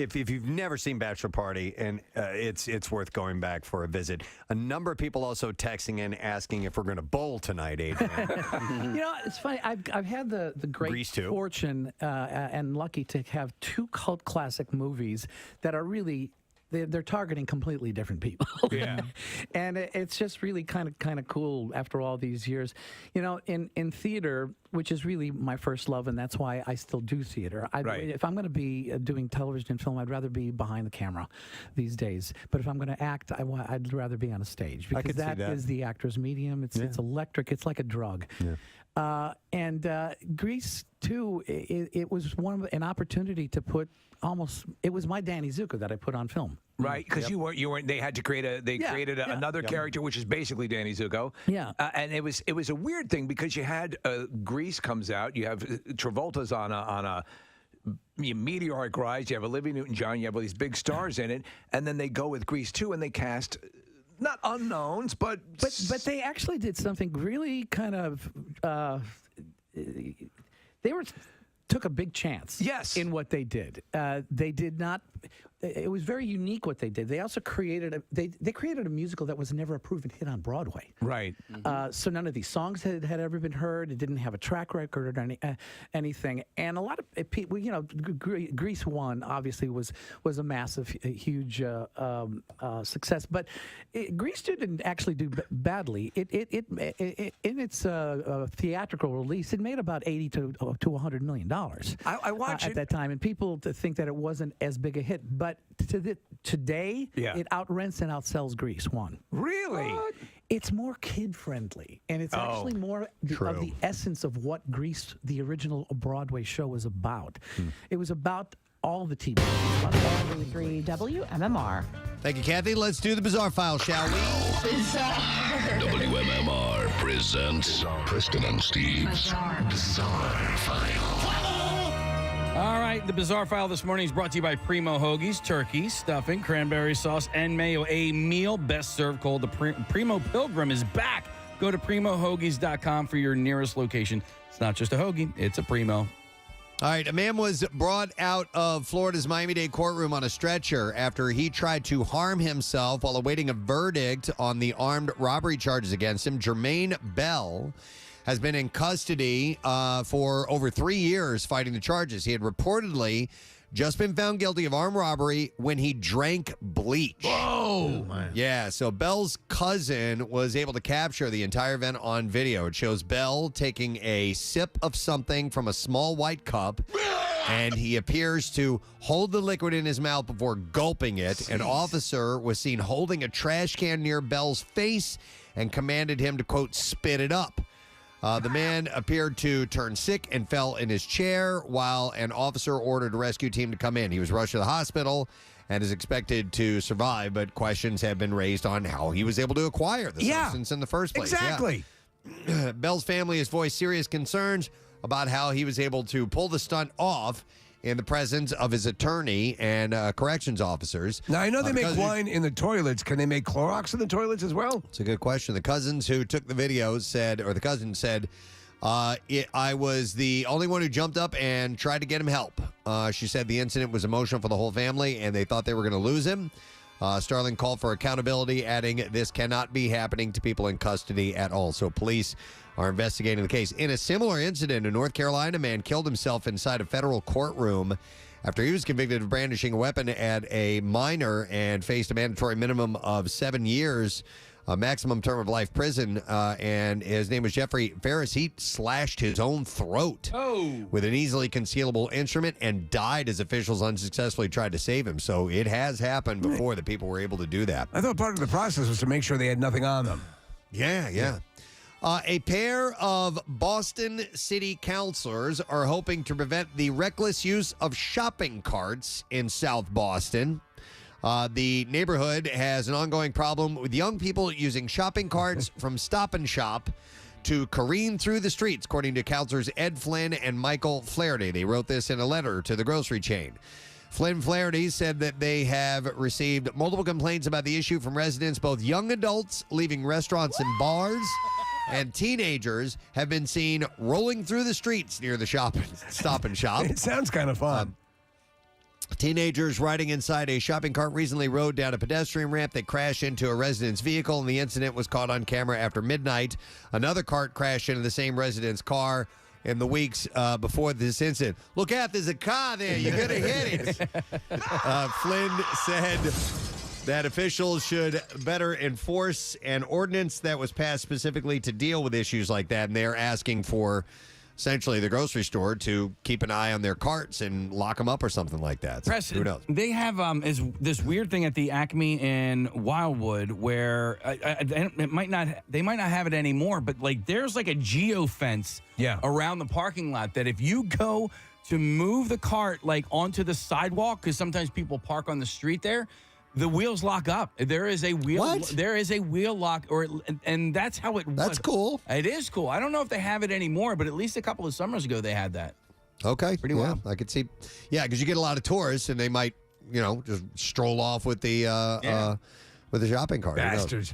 if you've never seen Bachelor Party, and it's worth going back for a visit. A number of people also texting in asking if we're going to bowl tonight, Adrian. You know, it's funny. I've had the great fortune and lucky to have 2 cult classic movies that are really. They're targeting completely different people. Yeah. And it's just really kind of cool after all these years. You know, in theater, which is really my first love, and that's why I still do theater. If I'm going to be doing television and film, I'd rather be behind the camera these days. But if I'm going to act, I'd rather be on a stage because that is the actor's medium. It's electric. It's like a drug. Yeah. Grease too. It was an opportunity to put it was my Danny Zuko that I put on film. Right, because you weren't. They had to create created another character, which is basically Danny Zuko. Yeah, and it was a weird thing because you had Grease comes out. You have Travolta's on a meteoric rise. You have Olivia Newton-John. You have all these big stars in it, and then they go with Grease 2 and they cast. Not unknowns, but they actually did something really kind of. They took a big chance. Yes. In what they did. They did not. It was very unique what they did. They also created they created a musical that was never a proven hit on Broadway. Right. So none of these songs had ever been heard. It didn't have a track record or anything. And a lot of people, you know, Grease 1 obviously was a massive, huge success. But Grease 2 didn't actually do badly. It in its theatrical release, it made about $80 to $100 million. I watched at that time, and people think that it wasn't as big a hit, but today it outrents and outsells Grease 1. Really? It's more kid friendly, and it's actually more of the essence of what Grease, the original Broadway show, was about. It was about all the TV. 3 WMMR. Thank you, Kathy. Let's do the Bizarre File, shall we? WMMR presents Preston and Steve's Bizarre File. All right, the Bizarre File this morning is brought to you by Primo Hoagies, turkey, stuffing, cranberry sauce, and mayo. A meal best served cold. The Primo Pilgrim is back. Go to primohoagies.com for your nearest location. It's not just a hoagie, it's a Primo. All right, a man was brought out of Florida's Miami-Dade courtroom on a stretcher after he tried to harm himself while awaiting a verdict on the armed robbery charges against him. Jermaine Bell has been in custody for over 3 years fighting the charges. He had reportedly just been found guilty of armed robbery when he drank bleach. Whoa! Man. Yeah, so Bell's cousin was able to capture the entire event on video. It shows Bell taking a sip of something from a small white cup, and he appears to hold the liquid in his mouth before gulping it. Jeez. An officer was seen holding a trash can near Bell's face and commanded him to, quote, spit it up. The man appeared to turn sick and fell in his chair while an officer ordered a rescue team to come in. He was rushed to the hospital and is expected to survive, but questions have been raised on how he was able to acquire the substance in the first place. Exactly. Bell's family has voiced serious concerns about how he was able to pull the stunt off in the presence of his attorney and corrections officers. Now, I know they make wine in the toilets. Can they make Clorox in the toilets as well? It's a good question. The cousins who took the videos said, or the cousin said, I was the only one who jumped up and tried to get him help. She said the incident was emotional for the whole family, and they thought they were going to lose him. Starling called for accountability, adding, this cannot be happening to people in custody at all. So police are investigating the case. In a similar incident in North Carolina, a man killed himself inside a federal courtroom after he was convicted of brandishing a weapon at a minor and faced a mandatory minimum of 7 years, a maximum term of life prison, and his name was Jeffrey Ferris. He slashed his own throat with an easily concealable instrument and died as officials unsuccessfully tried to save him. So it has happened before that people were able to do that. I thought part of the process was to make sure they had nothing on them. Yeah. A pair of Boston city councilors are hoping to prevent the reckless use of shopping carts in South Boston. The neighborhood has an ongoing problem with young people using shopping carts from Stop and Shop to careen through the streets, according to councilors Ed Flynn and Michael Flaherty. They wrote this in a letter to the grocery chain. Flynn Flaherty said that they have received multiple complaints about the issue from residents, both young adults leaving restaurants and bars, and teenagers have been seen rolling through the streets near the Stop and Shop. It sounds kind of fun. Teenagers riding inside a shopping cart recently rode down a pedestrian ramp that crashed into a resident's vehicle, and the incident was caught on camera after midnight. Another cart crashed into the same resident's car in the weeks before this incident. Look out, there's a car there. You're going to hit it. Flynn said that officials should better enforce an ordinance that was passed specifically to deal with issues like that, and they're asking for essentially the grocery store to keep an eye on their carts and lock them up or something like that. So Preston, who knows? they have this weird thing at the Acme in Wildwood where they might not have it anymore, but like there's like a geofence around the parking lot that if you go to move the cart like onto the sidewalk, because sometimes people park on the street there, the wheels lock up. There is a wheel. What? There is a wheel lock, and that's how it. That's cool. It is cool. I don't know if they have it anymore, but at least a couple of summers ago they had that. Okay. Pretty well. I could see. Yeah, because you get a lot of tourists, and they might, just stroll off with the shopping cart. Bastards.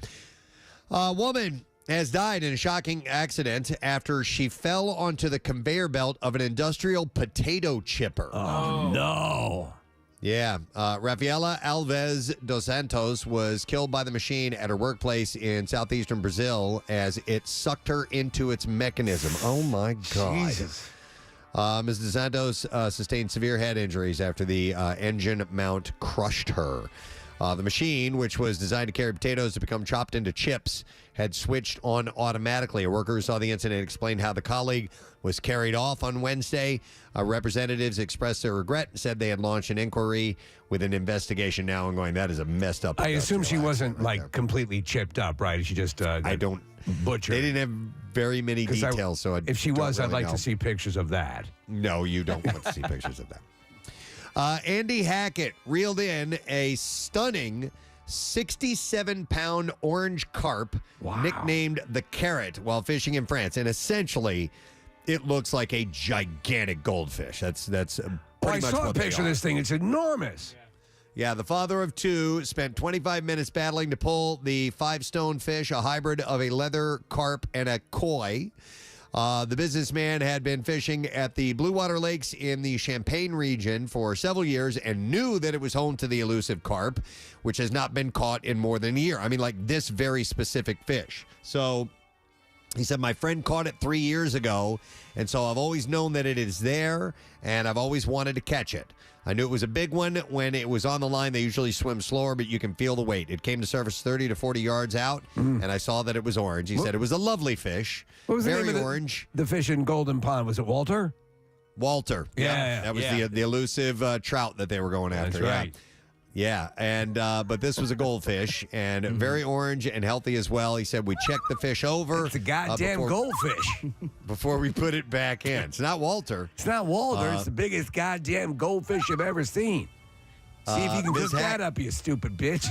A woman has died in a shocking accident after she fell onto the conveyor belt of an industrial potato chipper. Oh no. Yeah. Rafaela Alves dos Santos was killed by the machine at her workplace in southeastern Brazil as it sucked her into its mechanism. Oh, my God. Jesus. Ms. dos Santos sustained severe head injuries after the engine mount crushed her. The machine, which was designed to carry potatoes to become chopped into chips, had switched on automatically. A worker who saw the incident explained how the colleague was carried off on Wednesday. Representatives expressed their regret and said they had launched an inquiry with an investigation now ongoing. That is a messed up. I assume she wasn't right completely chipped up, right? She just I don't butchered. They didn't have very many details, so if she was, I'd like know. to see pictures of that. No, you don't want to see pictures of that. Andy Hackett reeled in a stunning 67-pound orange carp nicknamed the Carrot while fishing in France. And essentially, it looks like a gigantic goldfish. That's pretty much I saw a what they picture of are. this thing. It's enormous. Yeah, the father of two spent 25 minutes battling to pull the 5-stone fish, a hybrid of a leather carp and a koi. The businessman had been fishing at the Blue Water Lakes in the Champagne region for several years and knew that it was home to the elusive carp, which has not been caught in more than a year. I mean, like this very specific fish. So he said, my friend caught it 3 years ago, and so I've always known that it is there, and I've always wanted to catch it. I knew it was a big one when it was on the line. They usually swim slower, but you can feel the weight. It came to surface 30 to 40 yards out, and I saw that it was orange. He said it was a lovely fish. What was the very name of orange. The fish in Golden Pond, was it Walter? Walter. Yeah, That was the elusive trout that they were going after. That's right. Yeah, and but this was a goldfish, and very orange and healthy as well. He said we checked the fish over. It's a goddamn goldfish. Before we put it back in. It's not Walter. It's not Walter. It's the biggest goddamn goldfish you've ever seen. See if you can Ms. cook that up, you stupid bitch.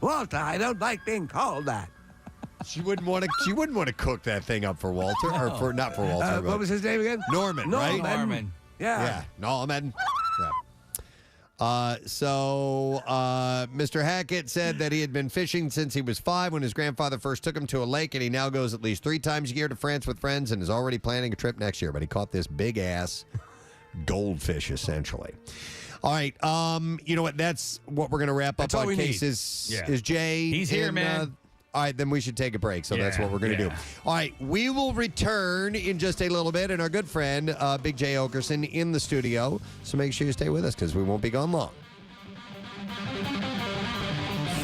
Walter, I don't like being called that. She wouldn't want to. She wouldn't want to cook that thing up for Walter, or for not for Walter. What was his name again? Norman, right? Norman. Yeah. Norman. Yeah. So Mr. Hackett said that he had been fishing since he was 5 when his grandfather first took him to a lake, and he now goes at least 3 times a year to France with friends and is already planning a trip next year. But he caught this big-ass goldfish, essentially. All right. You know what? That's what we're going to wrap up on cases. Is Jay? He's here, man. All right, then we should take a break. So that's what we're going to do. All right, we will return in just a little bit, and our good friend, Big Jay Okerson, in the studio. So make sure you stay with us because we won't be gone long.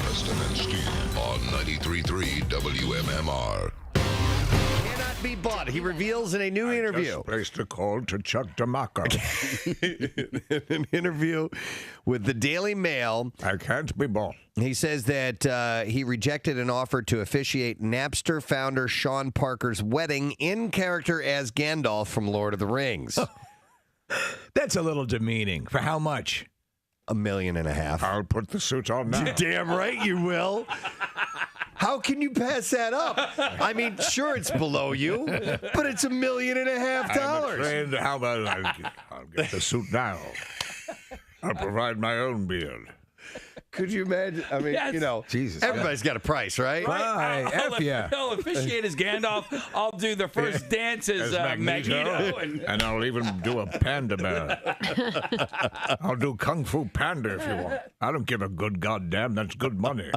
Preston and Steve on 93.3 WMMR. Cannot be bought. He reveals in a new interview. Just placed a call to Chuck DeMacco. An interview with the Daily Mail. I can't be bought. He says that he rejected an offer to officiate Napster founder Sean Parker's wedding in character as Gandalf from Lord of the Rings. That's a little demeaning. For how much? $1.5 million. I'll put the suit on now. Damn right you will. How can you pass that up? I mean, sure, it's below you, but it's $1.5 million. I'm afraid how about I'll get the suit now. I'll provide my own beard. Could you imagine? I mean, Yes. you know, Jesus. everybody's got a price, right? I'll officiate as Gandalf. I'll do the first dance as Magneto. And I'll even do a panda bear. I'll do Kung Fu Panda if you want. I don't give a good goddamn. That's good money.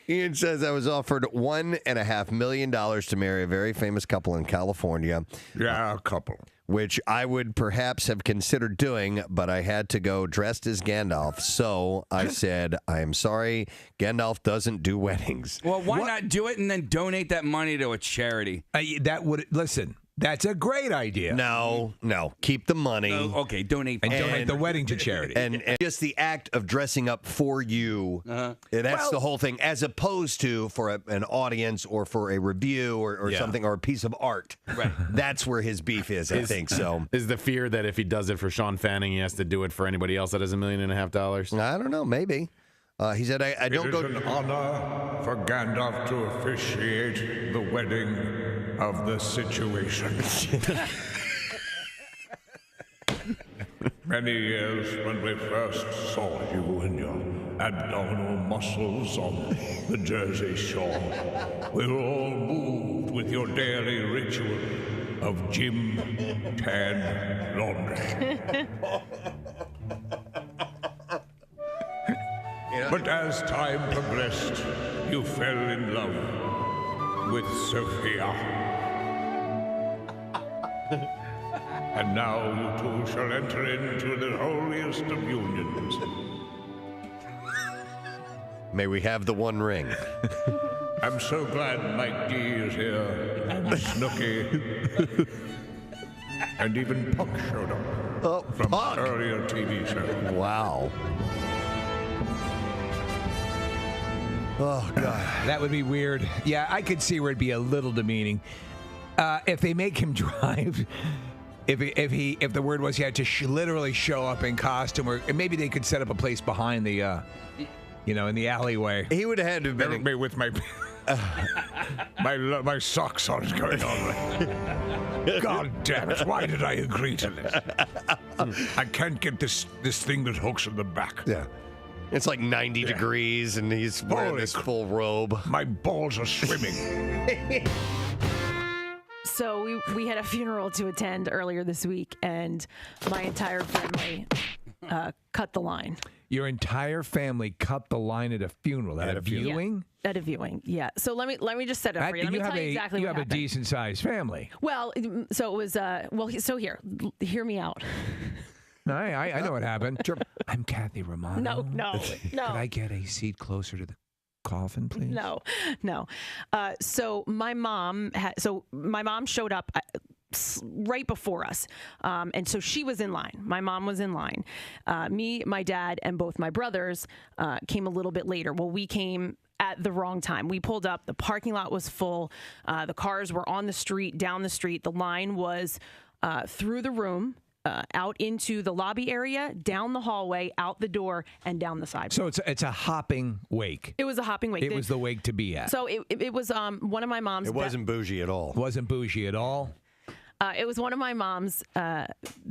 Ian says I was offered $1.5 million to marry a very famous couple in California. Yeah, a couple. Which I would perhaps have considered doing, but I had to go dressed as Gandalf. So I said, I am sorry, Gandalf doesn't do weddings. Well, why not do it and then donate that money to a charity? That would listen. That's a great idea. No. Keep the money. Okay, donate. And donate the wedding to charity. And just the act of dressing up for you, that's the whole thing, as opposed to for an audience or for a review or something, or a piece of art. Right. That's where his beef is, I think. So is the fear that if he does it for Sean Fanning, he has to do it for anybody else that has $1.5 million? I don't know, maybe. He said, I don't go. It is an honor for Gandalf to officiate the wedding of the situation. Many years when we first saw you and your abdominal muscles on the Jersey Shore, we were all moved with your daily ritual of gym, tan, laundry. But as time progressed, you fell in love with Sophia. And now you two shall enter into the holiest of unions. May we have the one ring. I'm so glad Mike D is here, and Snooky, and even Puck showed up from an earlier TV show. Wow. Oh, God. That would be weird. Yeah, I could see where it'd be a little demeaning. If they make him drive, if the word was he had to literally show up in costume, or maybe they could set up a place behind the, in the alleyway. He would have had to have been me with my my socks on going on. God damn it! Why did I agree to this? I can't get this thing that hooks in the back. Yeah. It's like 90 degrees, and he's wearing this full robe. My balls are swimming. So we had a funeral to attend earlier this week, and my entire family cut the line. Your entire family cut the line at a funeral, at a viewing? Yeah, at a viewing, yeah. So let me just set it up for you. Let me tell you exactly what happened. You have a decent-sized family. Well, so it was, so here, hear me out. I know what happened. I'm Kathy Romano. No. Could I get a seat closer to the coffin, please? No. So my mom showed up right before us, and so she was in line. My mom was in line. Me, my dad, and both my brothers came a little bit later. Well, we came at the wrong time. We pulled up. The parking lot was full. The cars were on the street, down the street. The line was through the room. out into the lobby area, down the hallway, out the door, and down the sidewalk. So it's a hopping wake. It was a hopping wake. It was the wake to be at. So it was one of my mom's. It wasn't bougie at all. Wasn't bougie at all. It was one of my mom's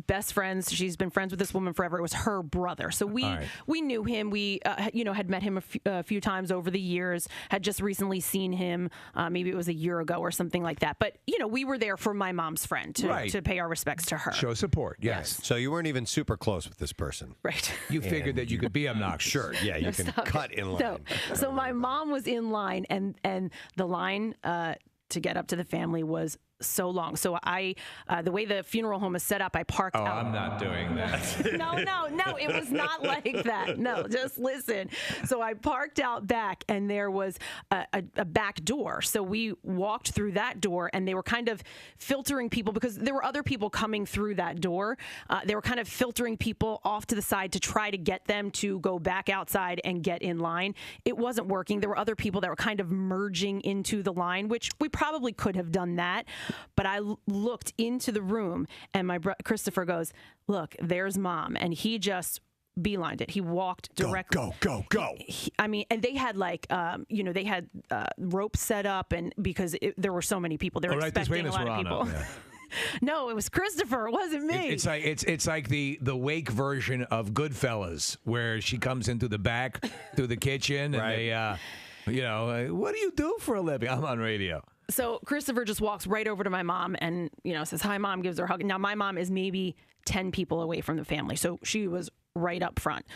best friends. She's been friends with this woman forever. It was her brother. So we knew him. We had met him a few times over the years. Had just recently seen him. Maybe it was a year ago or something like that. But we were there for my mom's friend to pay our respects to her. Show support. Yes. So you weren't even super close with this person, right? You figured that you could be obnoxious. Sure. Yeah, you can cut in line. No. So my mom was in line, and the line to get up to the family was so long. So the way the funeral home is set up, I parked out. I'm not doing that. No, it was not like that. No, just listen. So I parked out back, and there was a back door. So we walked through that door, and they were kind of filtering people because there were other people coming through that door. They were kind of filtering people off to the side to try to get them to go back outside and get in line. It wasn't working. There were other people that were kind of merging into the line, which we probably could have done that. But I looked into the room, and my Christopher goes, "Look, there's Mom," and he just beelined it. He walked directly. Go. And they had they had ropes set up, and because there were so many people, they were expecting a lot of people. No, it was Christopher. It wasn't me. It's like the wake version of Goodfellas, where she comes into the back through the kitchen, and they, what do you do for a living? I'm on radio. So Christopher just walks right over to my mom and, says, "Hi, Mom," gives her a hug. Now, my mom is maybe 10 people away from the family, so she was right up front.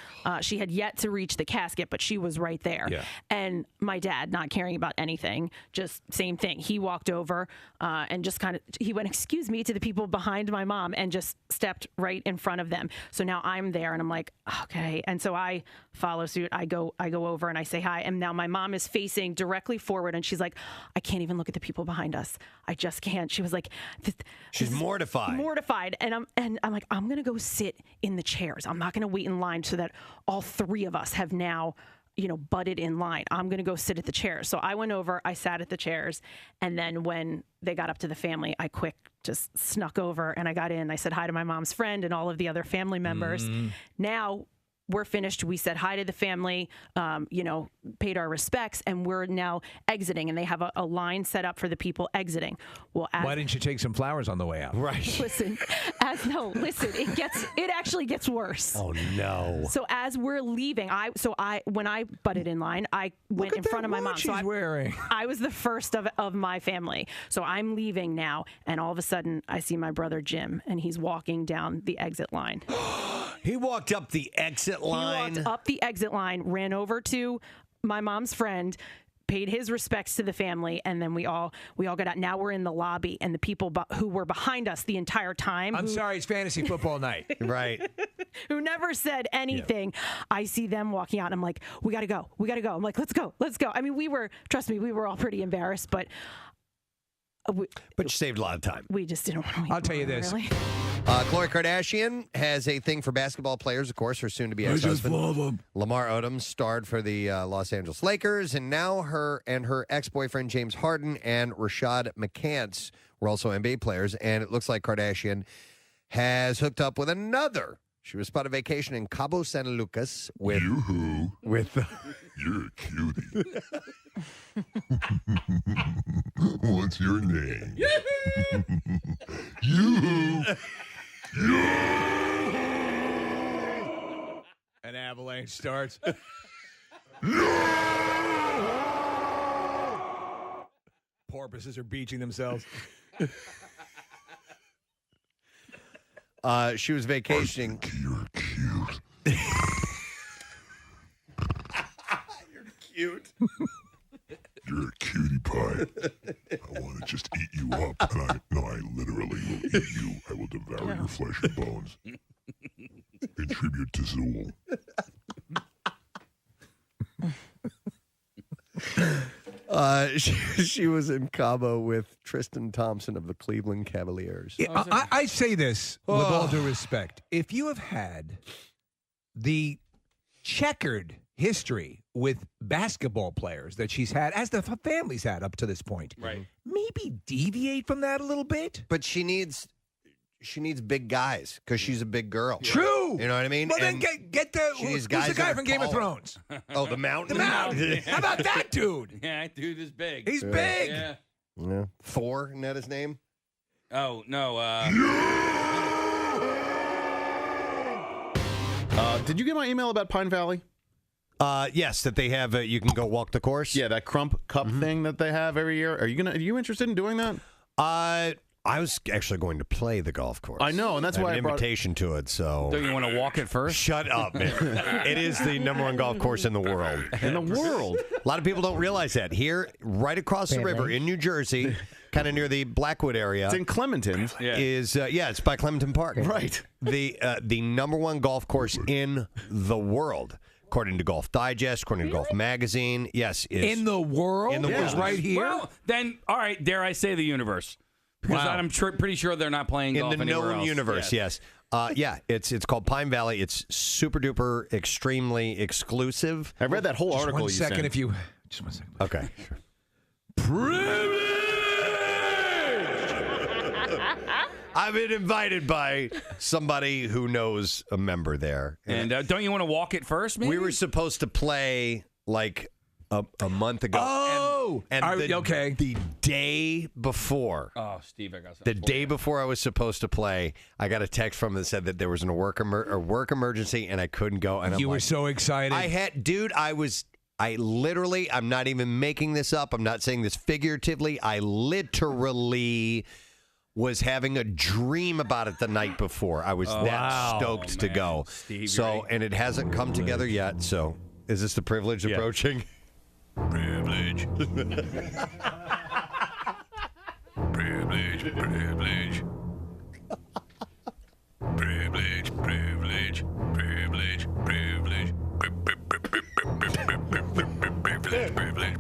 She had yet to reach the casket, but she was right there. Yeah. And my dad, not caring about anything, just same thing. He walked over and just he went, "Excuse me," to the people behind my mom and just stepped right in front of them. So now I'm there, and I'm like, okay. And so I follow suit. I go over and I say hi. And now my mom is facing directly forward, and she's like, "I can't even look at the people behind us. I just can't." She was like, she's mortified. Mortified. And I'm like, "I'm going to go sit in the chairs. I'm not going to wait in line so that all three of us have now, butted in line. I'm going to go sit at the chairs." So I went over, I sat at the chairs. And then when they got up to the family, I just snuck over and I got in. I said hi to my mom's friend and all of the other family members. Now we're finished. We said hi to the family, paid our respects, and we're now exiting. And they have a line set up for the people exiting. Well, why didn't you take some flowers on the way out? Right. Listen, it actually gets worse. Oh no. So as we're leaving, when I butted in line, I went in front of my mom. She's wearing. I was the first of my family. So I'm leaving now, and all of a sudden I see my brother Jim, and he's walking down the exit line. He walked up the exit line. He walked up the exit line, ran over to my mom's friend, paid his respects to the family, and then we all got out. Now we're in the lobby, and the people who were behind us the entire time. I'm sorry, it's fantasy football night. Right. Who never said anything. Yeah. I see them walking out, and I'm like, we got to go. I'm like, let's go. I mean, we were all pretty embarrassed, but you saved a lot of time. We just didn't want to wait. I'll tell you this. Really. Khloe Kardashian has a thing for basketball players. Of course, her soon-to-be ex-husband, I just love him. Lamar Odom, starred for the Los Angeles Lakers, and now her ex-boyfriend James Harden and Rashad McCants were also NBA players. And it looks like Kardashian has hooked up with another. She was spotted vacation in Cabo San Lucas with. You're a cutie. What's your name? Yoo-hoo. An avalanche starts. Porpoises are beaching themselves. She was vacationing. You're cute. You're cute. You're a cutie pie. I want to just eat you up. And I literally will eat you. I will devour your flesh and bones. In tribute to Zool. She was in Cabo with Tristan Thompson of the Cleveland Cavaliers. Yeah, I say this with all due respect. If you have had the checkered history with basketball players that she's had, as the family's had up to this point, right? Maybe deviate from that a little bit. But she she needs big guys because she's a big girl. True. You know what I mean? Well, then And get the she needs who's guys the guy that are from Game of taller. Thrones? Oh, the Mountain. The Mountain. How about that dude? Yeah, that dude is big. He's big. Yeah. Yeah. Thor, isn't that his name? Oh, no. Did you get my email about Pine Valley? Yes, that they have. You can go walk the course. Yeah, that Crump Cup thing that they have every year. Are you interested in doing that? I was actually going to play the golf course. I know, and that's I have why an I brought invitation to it. So Don't you want to walk it first? Shut up, man. It is the #1 golf course in the world. In the world. A lot of people don't realize that. Here, right across the river in New Jersey, kind of near the Blackwood area. It's in Clementon. Is it's by Clementon Park. Right. The #1 golf course in the world. According to Golf Digest, according to Golf Magazine. Yes. In the world? In the world. Right here? Well, then, all right, dare I say the universe. Because I'm pretty sure they're not playing golf in the anywhere known else. universe, yes. It's called Pine Valley. It's super duper, extremely exclusive. I read that whole Just article. one you second, sent. if you. Just 1 second. Okay. I've been invited by somebody who knows a member there. And don't you want to walk it first, maybe? We were supposed to play like a month ago. Oh! Okay. The day before. Oh, Steve, I got The something. day before I was supposed to play, I got a text from them that said that there was a work emergency and I couldn't go. And You were so excited. I'm not even making this up. I'm not saying this figuratively. I literally was having a dream about it the night before. I was that stoked to go. Steve, And it hasn't come together yet. So is this the privilege approaching? Privilege. Privilege, privilege. Privilege, privilege, privilege, privilege. Privilege, privilege.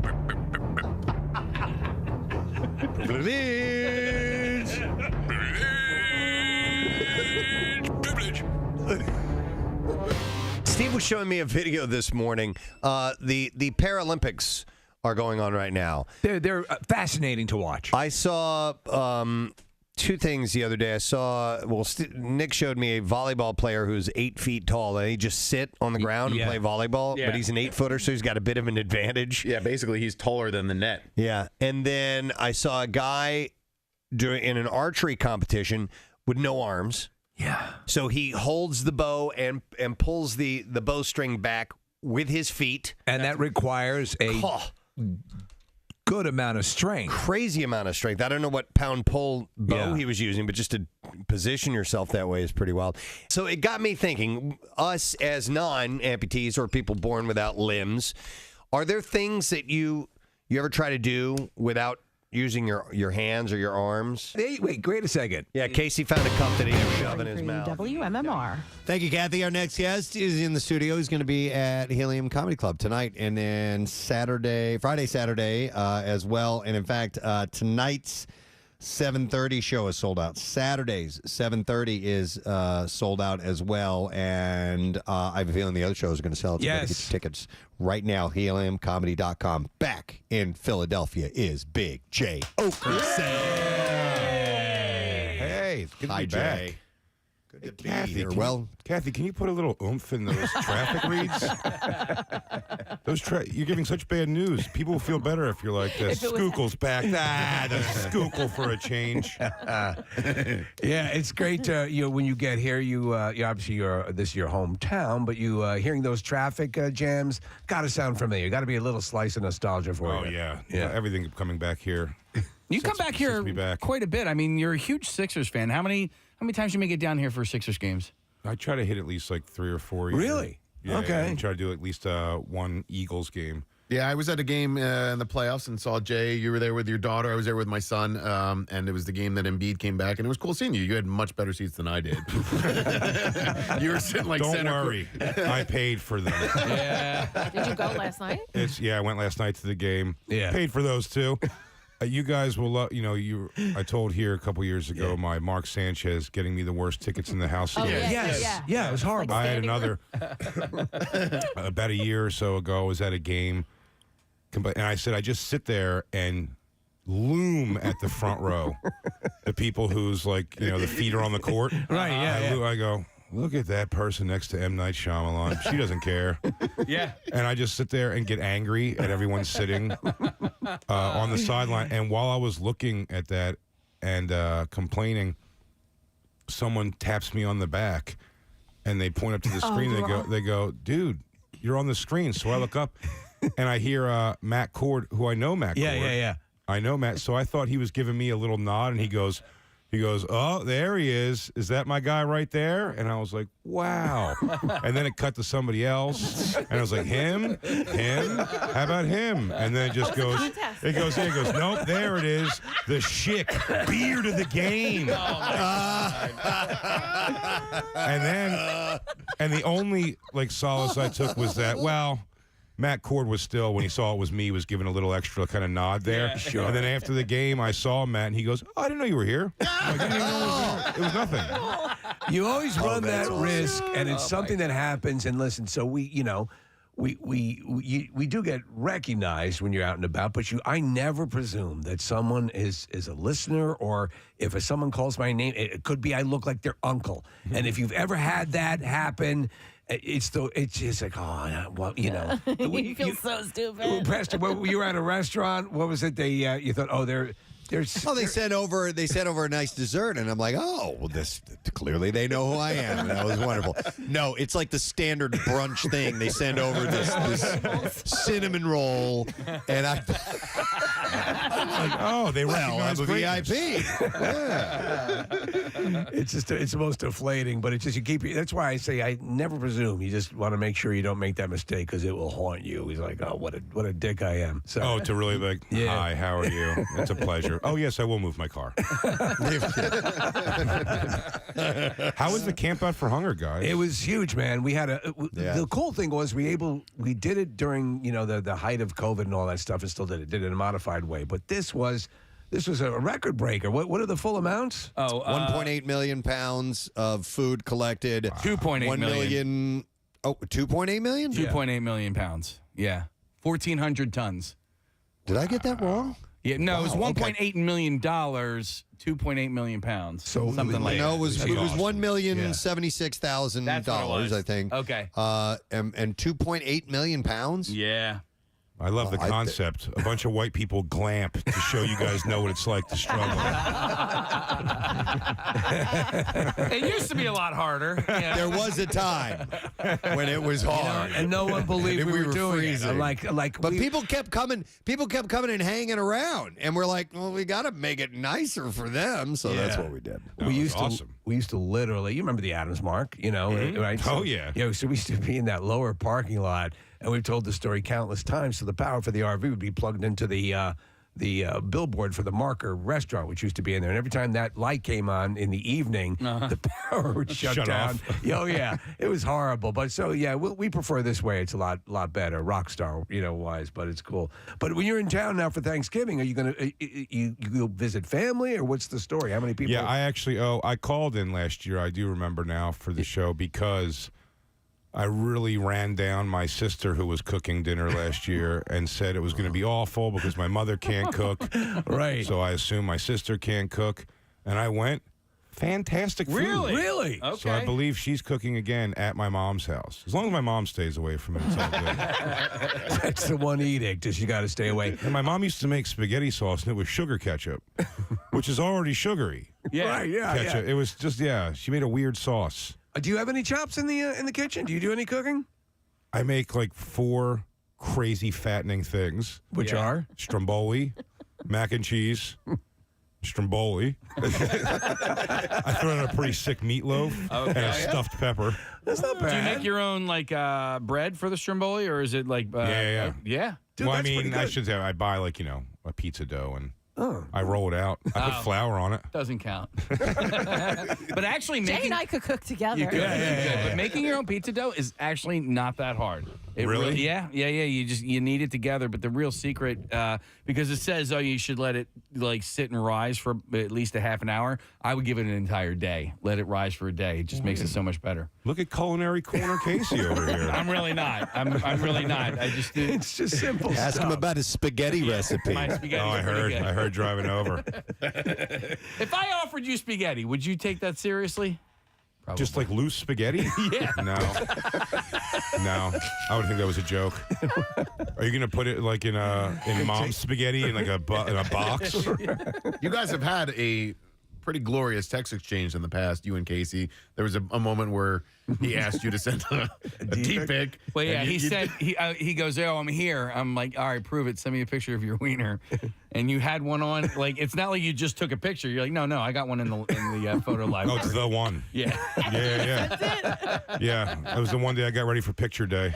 Privilege. Steve was showing me a video this morning. The Paralympics are going on right now. They're fascinating to watch. I saw two things the other day. I saw, Nick showed me a volleyball player who's 8 feet tall, and he just sit on the ground and play volleyball, but he's an 8-footer, so he's got a bit of an advantage. Yeah, basically he's taller than the net. Yeah, and then I saw a guy in an archery competition with no arms. Yeah. So he holds the bow and pulls the bowstring back with his feet. And that requires a good amount of strength. Crazy amount of strength. I don't know what pound-pull bow he was using, but just to position yourself that way is pretty wild. So it got me thinking, us as non-amputees or people born without limbs, are there things that you ever try to do without using your hands or your arms? Hey, wait a second. Yeah, Casey found a cup that he can shove in his mouth. WMMR. Thank you, Kathy. Our next guest is in the studio. He's going to be at Helium Comedy Club tonight and then Friday, Saturday as well. And in fact, tonight's 7:30 show is sold out. Saturday's 7:30 is sold out as well. And I have a feeling the other shows are going to sell. So you gotta get your tickets right now. HeliumComedy.com. Back in Philadelphia is Big J Okerson. Hey, it's good to Hi, be back. Jay. Good to be Kathy, here. well- Kathy, can you put a little oomph in those traffic reads? You're giving such bad news. People will feel better if you're like this. Skookle's back. The Skookle for a change. Yeah, it's great to when you get here. You obviously this is your hometown, but you hearing those traffic jams got to sound familiar. Got to be a little slice of nostalgia for you. Oh yeah. Everything coming back here. You come back here quite a bit. I mean, you're a huge Sixers fan. How many times you make it down here for Sixers games? I try to hit at least like 3 or 4 a year. Really? Yeah, Okay. I try to do at least one Eagles game. Yeah, I was at a game in the playoffs and saw Jay. You were there with your daughter. I was there with my son, and it was the game that Embiid came back, and it was cool seeing you. You had much better seats than I did. You were sitting like Don't center. worry, I paid for them. Yeah. Did you go last night? I went last night to the game. Yeah. Paid for those too. You guys will love. I told here a couple years ago, my Mark Sanchez getting me the worst tickets in the house. Oh, again. Yeah, it was horrible. I had another about a year or so ago. I was at a game, and I said I just sit there and loom at the front row. The people whose, like, you know, the feet are on the court. Right, yeah. I go, look at that person next to M. Night Shyamalan. She doesn't care. Yeah. And I just sit there and get angry at everyone sitting on the sideline. And while I was looking at that and complaining, someone taps me on the back and they point up to the screen. They go, dude, you're on the screen. So I look up and I hear Matt Cord, who I know Matt Cord. Yeah. I know Matt. So I thought he was giving me a little nod, and he goes, oh, there he is. Is that my guy right there? And I was like, wow. And then it cut to somebody else, and I was like, him, how about him? And then it just goes, nope, there it is, the Schick beard of the game. And the only like solace I took was that, well, Matt Cord was still, when he saw it was me, was giving a little extra kind of nod there. Yeah, sure. And then after the game, I saw Matt, and he goes, oh, I didn't know you were here. I didn't even know it was nothing. You always run that risk, and it's something that happens. And listen, so we do get recognized when you're out and about, but I never presume that someone is a listener, or if someone calls my name, it could be I look like their uncle. And if you've ever had that happen, it's just like, oh, well, you know. You feel so stupid. Preston, you were at a restaurant. What was it? You thought, oh, they sent over a nice dessert, and I'm like, oh, well, this clearly they know who I am. And that was wonderful. No, it's like the standard brunch thing. They send over this cinnamon roll, and I'm like, oh, they recognize I'm a VIP. Yeah. It's the most deflating, but it's just that's why I say I never presume. You just want to make sure you don't make that mistake, because it will haunt you. He's like, oh, what a dick I am. So, oh, to really like, hi, how are you? It's a pleasure. Oh, yes, I will move my car. How was the Camp Out for Hunger, guys? It was huge, man. We had the cool thing was we did it during, you know, the height of COVID and all that stuff, and still did it in a modified way. But this was a record breaker. What are the full amounts? 1.8 million pounds of food collected. 2.8 million. Oh, 2.8 million? 2.8 million pounds. Yeah. 1,400 tons. Did I get that wrong? Yeah, no, it was $1.8 million, 2.8 million pounds. So something like that. No, it was awesome. $1,076,000, I think. Okay. And 2.8 million pounds? Yeah. I love the concept. A bunch of white people glamp to show you guys know what it's like to struggle. It used to be a lot harder. Yeah. There was a time when it was hard, and no one believed we were doing freezing. it. But people kept coming. People kept coming and hanging around, and we're like, well, we got to make it nicer for them. So that's what we did. We used to literally. You remember the Adams Mark, you know, right? So, yeah. You know, so we used to be in that lower parking lot. And we've told the story countless times. So the power for the RV would be plugged into the billboard for the Marker restaurant, which used to be in there. And every time that light came on in the evening, the power would shut down. Oh yeah, it was horrible. But so yeah, we prefer this way. It's a lot better, rock star, you know, wise. But it's cool. But when you're in town now for Thanksgiving, are you gonna you go visit family, or what's the story? How many people? Yeah, I called in last year. I do remember now for the show, because I really ran down my sister, who was cooking dinner last year, and said it was going to be awful because my mother can't cook. Right. So I assume my sister can't cook. And I went, fantastic food. Really? Okay. So I believe she's cooking again at my mom's house. As long as my mom stays away from it, it's all good. That's the one edict, is you got to stay away. And my mom used to make spaghetti sauce, and it was sugar ketchup, which is already sugary. Yeah. Right, yeah. Ketchup. Yeah. It was just, she made a weird sauce. Do you have any chops in the kitchen? Do you do any cooking? I make like 4 crazy fattening things. Which are? Stromboli, mac and cheese, Stromboli. I throw in a pretty sick meatloaf and a stuffed pepper. That's not bad. Do you make your own like bread for the Stromboli, or is it like yeah? Dude, well, I that's pretty mean, good. I should say I buy like, you know, a pizza dough and I roll it out. I put flour on it. Doesn't count. But actually Jay and I could cook together. You could. But making your own pizza dough is actually not that hard. It Really? Yeah. You knead it together, but the real secret, because it says, you should let it like sit and rise for at least a half an hour. I would give it an entire day. Let it rise for a day. It just makes it so much better. Look at Culinary Corner Casey over here. I'm really not. I'm really not. It's just simple Ask him about his spaghetti recipe. My spaghetti's I pretty good. heard driving over. If I offered you spaghetti, would you take that seriously? Probably. Just like loose spaghetti? Yeah. No. I would think that was a joke. Are you gonna put it like in mom's spaghetti in like in a box? You guys have had a pretty glorious text exchange in the past, you and Casey. There was a moment where he asked you to send a deep pic. Well, yeah, he goes, I'm here. I'm like, all right, prove it. Send me a picture of your wiener. And you had one on. Like, it's not like you just took a picture. You're like, no, I got one in the photo library. Oh, it's the one. Yeah. Yeah. That's it. Yeah, that was the one day I got ready for picture day.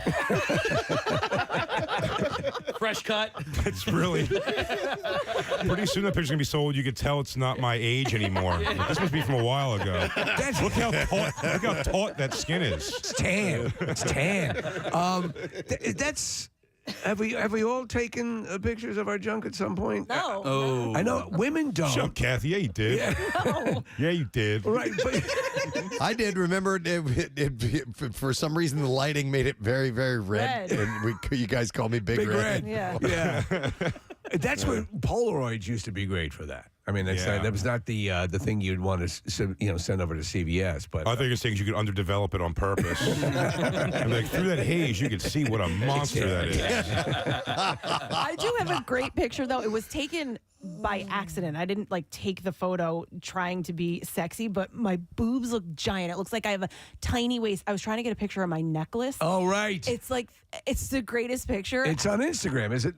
Fresh cut. It's really. Pretty soon that picture's gonna be sold. You could tell it's not my age anymore. This must be from a while ago. Look how taut that skin is. It's tan. It's tan. Have we all taken pictures of our junk at some point? No. Oh, I know women don't. Shut up, Kathy. Yeah, you did. Yeah, you did. Right, but I did. Remember, for some reason, the lighting made it very, very red, and you guys called me Big Red. Yeah. That's what Polaroids used to be great for. That. I mean, that was not the thing you'd want to send over to CVS. But I think you're saying you could underdevelop it on purpose. And like through that haze, you could see what a monster that is. I do have a great picture, though. It was taken by accident. I didn't take the photo trying to be sexy, but my boobs look giant. It looks like I have a tiny waist. I was trying to get a picture of my necklace. Oh, right. It's the greatest picture. It's on Instagram, is it?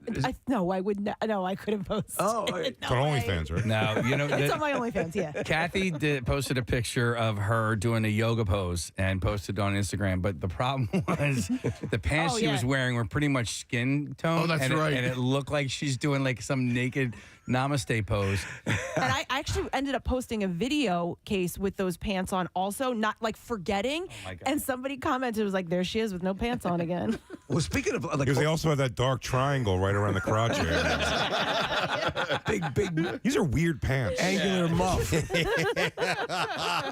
No, I would not. No, I couldn't post it. It's on OnlyFans, right? No, It's on my OnlyFans, yeah. Kathy posted a picture of her doing a yoga pose and posted it on Instagram. But the problem was the pants she was wearing were pretty much skin tone. Oh, that's and right. And it looked like she's doing like some naked namaste pose. And I actually ended up posting a video case with those pants on also, not forgetting. Oh my God. And somebody commented, was like, there she is with no pants on again. Well, speaking of because they also have that dark triangle right around the crotch area. big. These are weird pants. Angular muff.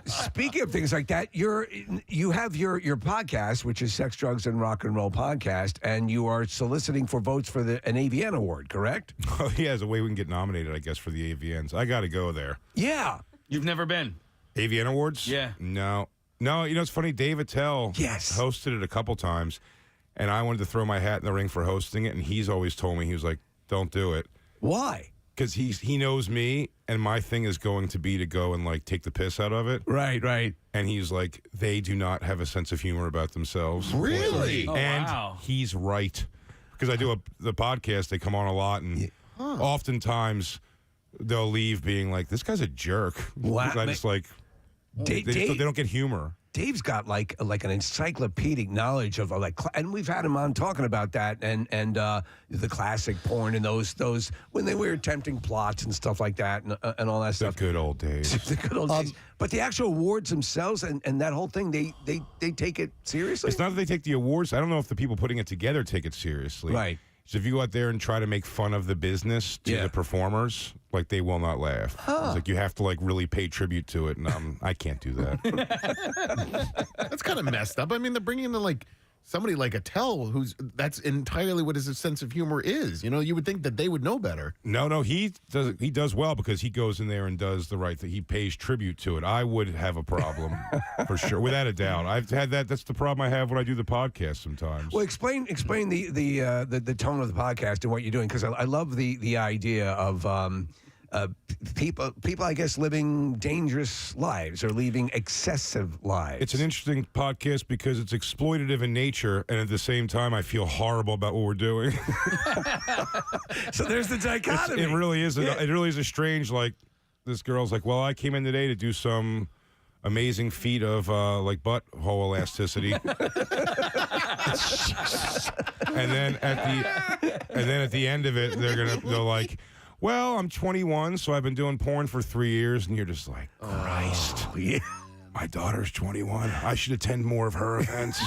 Speaking of things like that, you have your podcast, which is Sex, Drugs, and Rock and Roll Podcast, and you are soliciting for votes for an AVN award, correct? Oh, yeah, as a way we can get nominated, I guess, for the AVNs. I got to go there. Yeah. You've never been? AVN Awards? Yeah. No, it's funny. Dave Attell hosted it a couple times, and I wanted to throw my hat in the ring for hosting it, and he's always told me, he was like, don't do it. Why? Because he knows me, and my thing is going to be to go and take the piss out of it. Right. And he's like, they do not have a sense of humor about themselves. Really? Oh, and wow. he's right. Because I do the podcast, they come on a lot, and oftentimes they'll leave being like, this guy's a jerk. Wow. I just they don't get humor. Dave's got like an encyclopedic knowledge of and we've had him on talking about that and the classic porn and those when they were attempting plots and stuff like that and all that stuff. The good old days. The good old days. But the actual awards themselves and that whole thing, they take it seriously. It's not that they take the awards. I don't know if the people putting it together take it seriously. Right. So if you go out there and try to make fun of the business to the performers, they will not laugh. It's you have to really pay tribute to it, and I can't do that. That's kind of messed up. I mean, they're bringing in somebody like Attell, that's entirely what his sense of humor is. You would think that they would know better. No, he does well because he goes in there and does the right thing. He pays tribute to it. I would have a problem for sure, without a doubt. I've had that. That's the problem I have when I do the podcast sometimes. Well, explain the tone of the podcast and what you're doing, because I love the idea of people, I guess, living dangerous lives or living excessive lives. It's an interesting podcast because it's exploitative in nature, and at the same time, I feel horrible about what we're doing. So there's the dichotomy. It really is. It really is a strange. This girl's like, well, I came in today to do some amazing feat of butthole elasticity. and then at the end of it, they're like, well, I'm 21, so I've been doing porn for 3 years, and you're just like, Christ. Yeah. My daughter's 21. I should attend more of her events.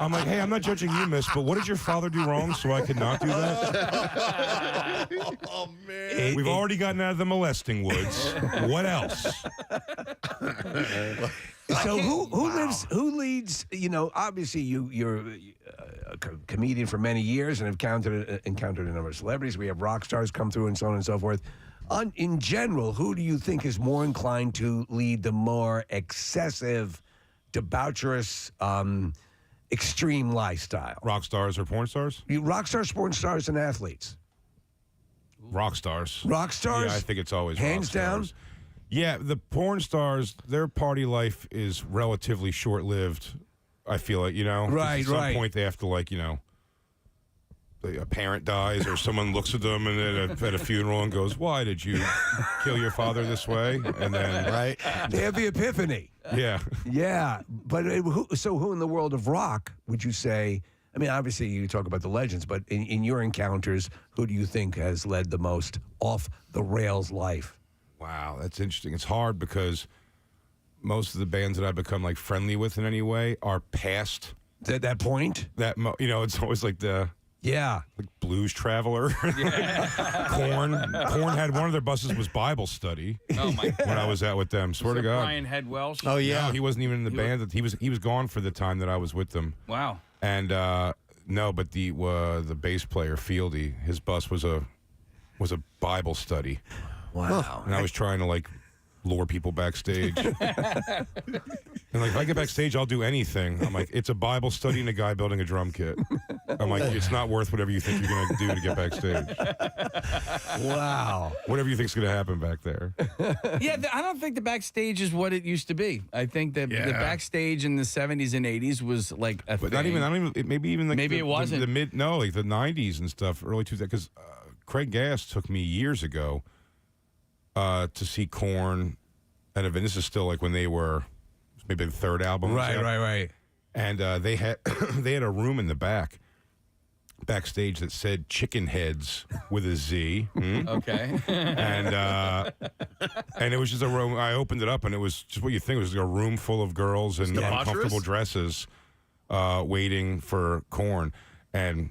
I'm like, hey, I'm not judging you, miss, but what did your father do wrong so I could not do that? Oh, man. We've already gotten out of the molesting woods. What else? So who leads? You know, obviously you're a comedian for many years and have encountered a number of celebrities. We have rock stars come through and so on and so forth. In general, who do you think is more inclined to lead the more excessive, debaucherous, extreme lifestyle? Rock stars or porn stars? Rock stars, porn stars, and athletes. Rock stars. Rock stars? Yeah, I think it's always hands rock stars. down. Yeah, the porn stars, their party life is relatively short-lived, I feel like, you know? Right, At some point they have to, like, you know, a parent dies or someone looks at them and at a funeral and goes, why did you kill your father this way? And then... Right. They have the epiphany. Yeah. Yeah. But who in the world of rock would you say... I mean, obviously you talk about the legends, but in your encounters, who do you think has led the most off-the-rails life? Wow, that's interesting. It's hard because most of the bands that I've become like friendly with in any way are past that point. You know, it's always like the like Blues Traveler. Korn had one of their buses was Bible study. Oh my God. When I was out with them, swear to God. Brian Head Welsh. Oh yeah, no, he wasn't even in the band. He was gone for the time that I was with them. Wow. And no, but the bass player Fieldy, his bus was a Bible study. Wow. And I was trying to, like, lure people backstage. And, like, if I get backstage, I'll do anything. I'm like, it's a Bible study and a guy building a drum kit. I'm like, it's not worth whatever you think you're going to do to get backstage. Wow. Whatever you think's going to happen back there. Yeah, I don't think the backstage is what it used to be. I think that the backstage in the 70s and 80s was, like, a But thing. not even, maybe even, like, Maybe it wasn't. like the 90s and stuff, early 2000s. Because Craig Gass took me years ago to see Korn at an event. This is still like when they were maybe the third album. Right. And they had a room in the backstage that said Chicken Heads with a Z. Okay. And it was just a room. I opened it up and it was just what you think. It was like a room full of girls in uncomfortable dresses waiting for Korn. And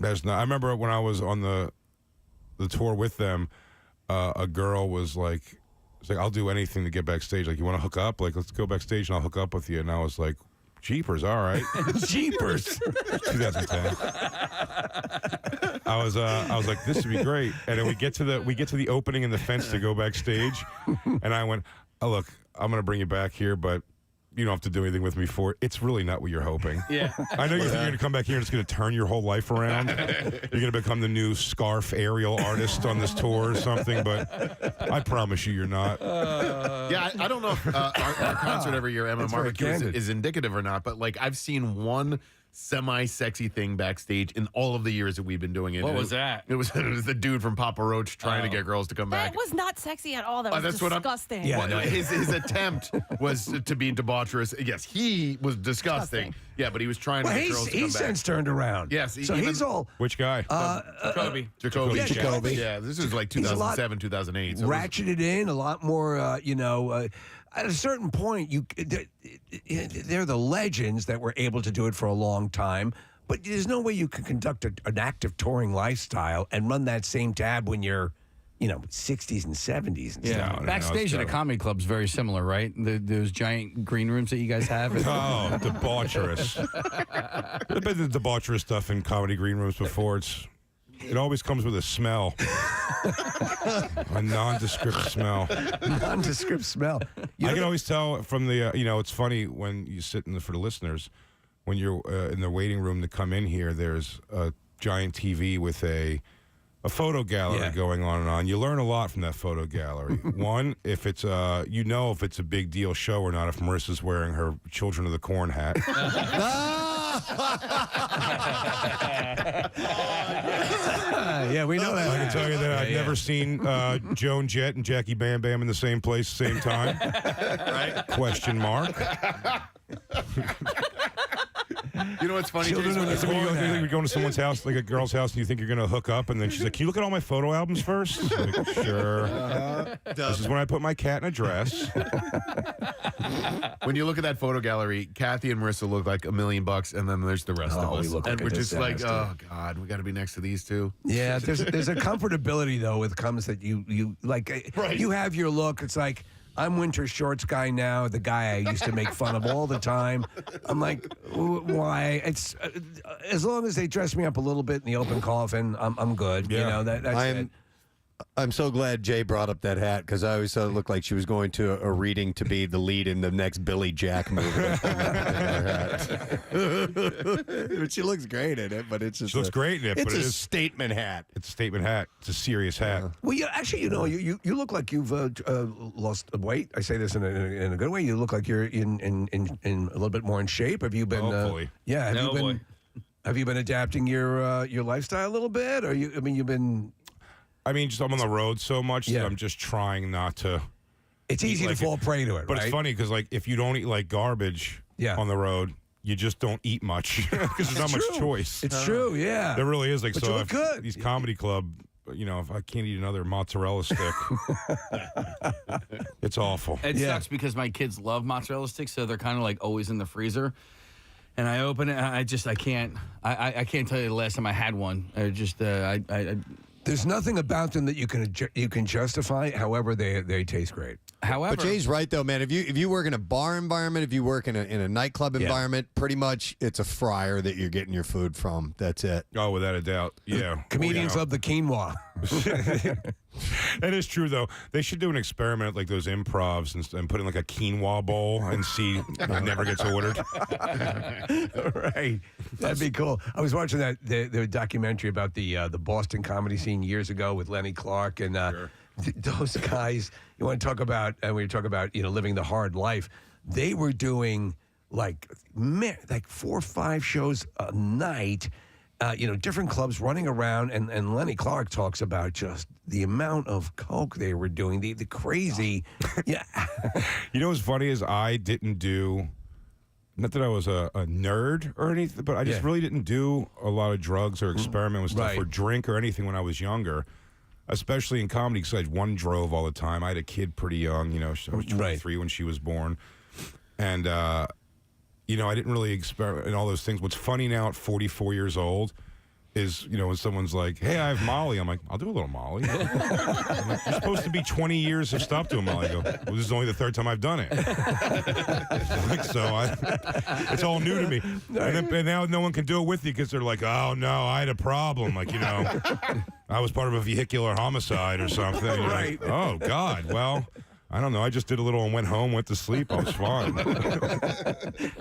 I remember when I was on the tour with them, a girl was like, I'll do anything to get backstage. Like, you want to hook up? Like, let's go backstage and I'll hook up with you. And I was like, jeepers, all right. Jeepers. 2010. I was like, this would be great. And then we get to the opening in the fence to go backstage, and I went, oh, look, I'm gonna bring you back here, but you don't have to do anything with me for it. It's really not what you're hoping. Yeah. I know you think you're going to come back here and it's going to turn your whole life around. You're going to become the new Scarf aerial artist on this tour or something, but I promise you're not. Yeah, I don't know if our concert every year, MMR, is indicative or not, but like I've seen one semi-sexy thing backstage in all of the years that we've been doing it. What was that? It was the dude from Papa Roach trying to get girls to come back. That was not sexy at all. That was that's disgusting. What I'm, his attempt was to be debaucherous. Yes, he was disgusting. Yeah, but he was trying to get girls to come back. He's since turned around. Yes. So he's all... Which guy? Jacoby. Yeah, this is like 2007, 2008. So ratcheted in, a lot more, at a certain point, they're the legends that were able to do it for a long time, but there's no way you can conduct an active touring lifestyle and run that same tab when you're, 60s and 70s. And stuff. Backstage at a comedy club's very similar, right? Those giant green rooms that you guys have. Oh, debaucherous. I've been to debaucherous stuff in comedy green rooms before. It always comes with a smell. A nondescript smell. Nondescript smell. I can always tell from the, it's funny when you sit for the listeners, when you're in the waiting room to come in here, there's a giant TV with a photo gallery going on and on. You learn a lot from that photo gallery. One, if it's if it's a big deal show or not, if Marissa's wearing her Children of the Corn hat. Yeah, we know that. I can tell you that I've never seen Joan Jett and Jackie Bam Bam in the same place, same time. Right? Question mark. You know what's funny? Children Jason? of the When corn. you You're going to someone's house, like a girl's house, and you think you're going to hook up, and then she's like, "Can you look at all my photo albums first?" I'm like, sure. This is when I put my cat in a dress. When you look at that photo gallery, Kathy and Marissa look like $1 million, and then there's the rest of we us, look and like we're a just like, disaster. oh God, we got to be next to these two. Yeah, there's a comfortability though with comes that you like. Right. You have your look. It's like I'm winter shorts guy now. The guy I used to make fun of all the time. I'm like, why? It's as long as they dress me up a little bit in the open coffin, I'm good. Yeah. You know that's it. I'm so glad Jay brought up that hat because I always thought it looked like she was going to a reading to be the lead in the next Billy Jack movie. But she looks great in it, but it's just She looks great in it, It's but a it is statement hat. It's a statement hat. It's a serious hat. Well, actually, you look like you've lost weight. I say this in a good way. You look like you're in a little bit more in shape. Have you been? Hopefully. Yeah. Have Oh, you been? boy. Have you been adapting your lifestyle a little bit, or you? I mean, you've been. I mean, just I'm on the road so much that I'm just trying not to. It's easy to fall prey to it, but right? it's funny because like if you don't eat like garbage on the road, you just don't eat much because there's not much choice. It's true, yeah. There really is. Like But so, you look good. These comedy club, if I can't eat another mozzarella stick, it's awful. It sucks because my kids love mozzarella sticks, so they're kind of like always in the freezer. And I open it, I can't tell you the last time I had one. There's nothing about them that you can justify. However, they taste great. However, but Jay's right though, man. If you work in a bar environment, if you work in a nightclub environment, pretty much it's a fryer that you're getting your food from. That's it. Oh, without a doubt. Yeah. Comedians love the quinoa. That is true, though. They should do an experiment like those improvs and put in like a quinoa bowl and see if it never gets ordered. Right. That'd be cool. I was watching the documentary about the Boston comedy scene years ago with Lenny Clark and those guys. You want to talk about, and we talk about living the hard life. They were doing like 4 or 5 shows a night. Different clubs running around, and Lenny Clark talks about just the amount of coke they were doing, the crazy. Yeah. You know what's funny is I didn't do, not that I was a nerd or anything, but I just really didn't do a lot of drugs or experiment with stuff or drink or anything when I was younger, especially in comedy because one drove all the time. I had a kid pretty young, I was 23 when she was born. And, I didn't really experiment in all those things. What's funny now at 44 years old is, when someone's like, hey, I have Molly. I'm like, I'll do a little Molly. I'm like, you're supposed to be 20 years of stop doing Molly. I go, well, this is only the 3rd time I've done it. It's all new to me. And now no one can do it with you because they're like, oh, no, I had a problem. Like, I was part of a vehicular homicide or something. You're like, oh, God, well... I don't know. I just did a little and went home, went to sleep. I was fine.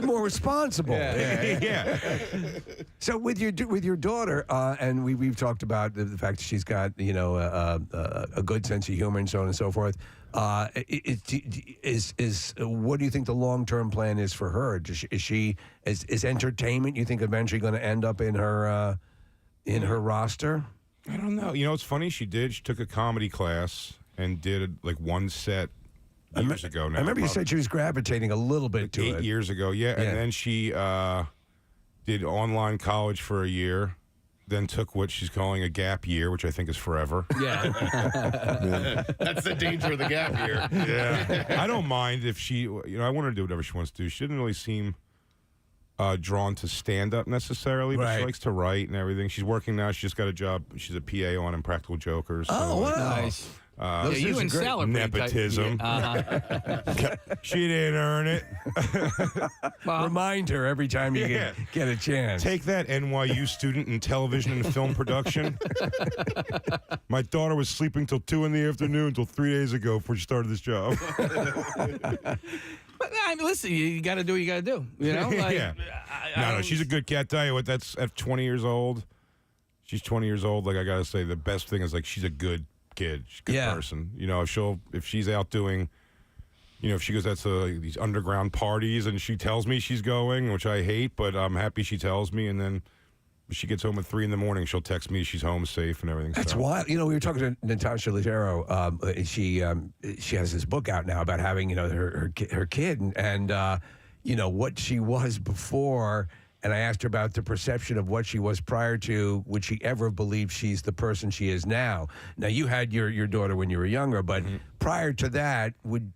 More responsible. Yeah. So with your daughter, and we've talked about the fact that she's got a good sense of humor and so on and so forth. Is what do you think the long-term plan is for her? Is entertainment, you think, eventually going to end up in her roster? I don't know. It's funny. She took a comedy class and did like one set years ago now. I remember you said she was gravitating a little bit to it. 8 years ago, yeah. And then she did online college for a year, then took what she's calling a gap year, which I think is forever. Yeah. That's the danger of the gap year. Yeah. I don't mind if she, I want her to do whatever she wants to do. She didn't really seem drawn to stand-up necessarily, but she likes to write and everything. She's working now. She just got a job. She's a PA on Impractical Jokers. Oh, wow. Nice. You and Sal are pretty tight. Nepotism. She didn't earn it. Remind her every time you get a chance. Take that, NYU student in television and film production. My daughter was sleeping till 2 in the afternoon until 3 days ago before she started this job. But listen, you got to do what you got to do. Yeah. No, she's a good kid. I tell you what, that's at 20 years old. She's 20 years old. Like, I got to say, the best thing is, like, she's a good kid. She's a good person. If she's out doing, if she goes out to these underground parties and she tells me she's going, which I hate, but I'm happy she tells me, and then if she gets home at 3 in the morning, she'll text me she's home safe and everything. That's wild. We were talking to Natasha Leggero. She has this book out now about having her kid and what she was before and I asked her about the perception of what she was prior to, would she ever believe she's the person she is now? Now, you had your daughter when you were younger, but prior to that, would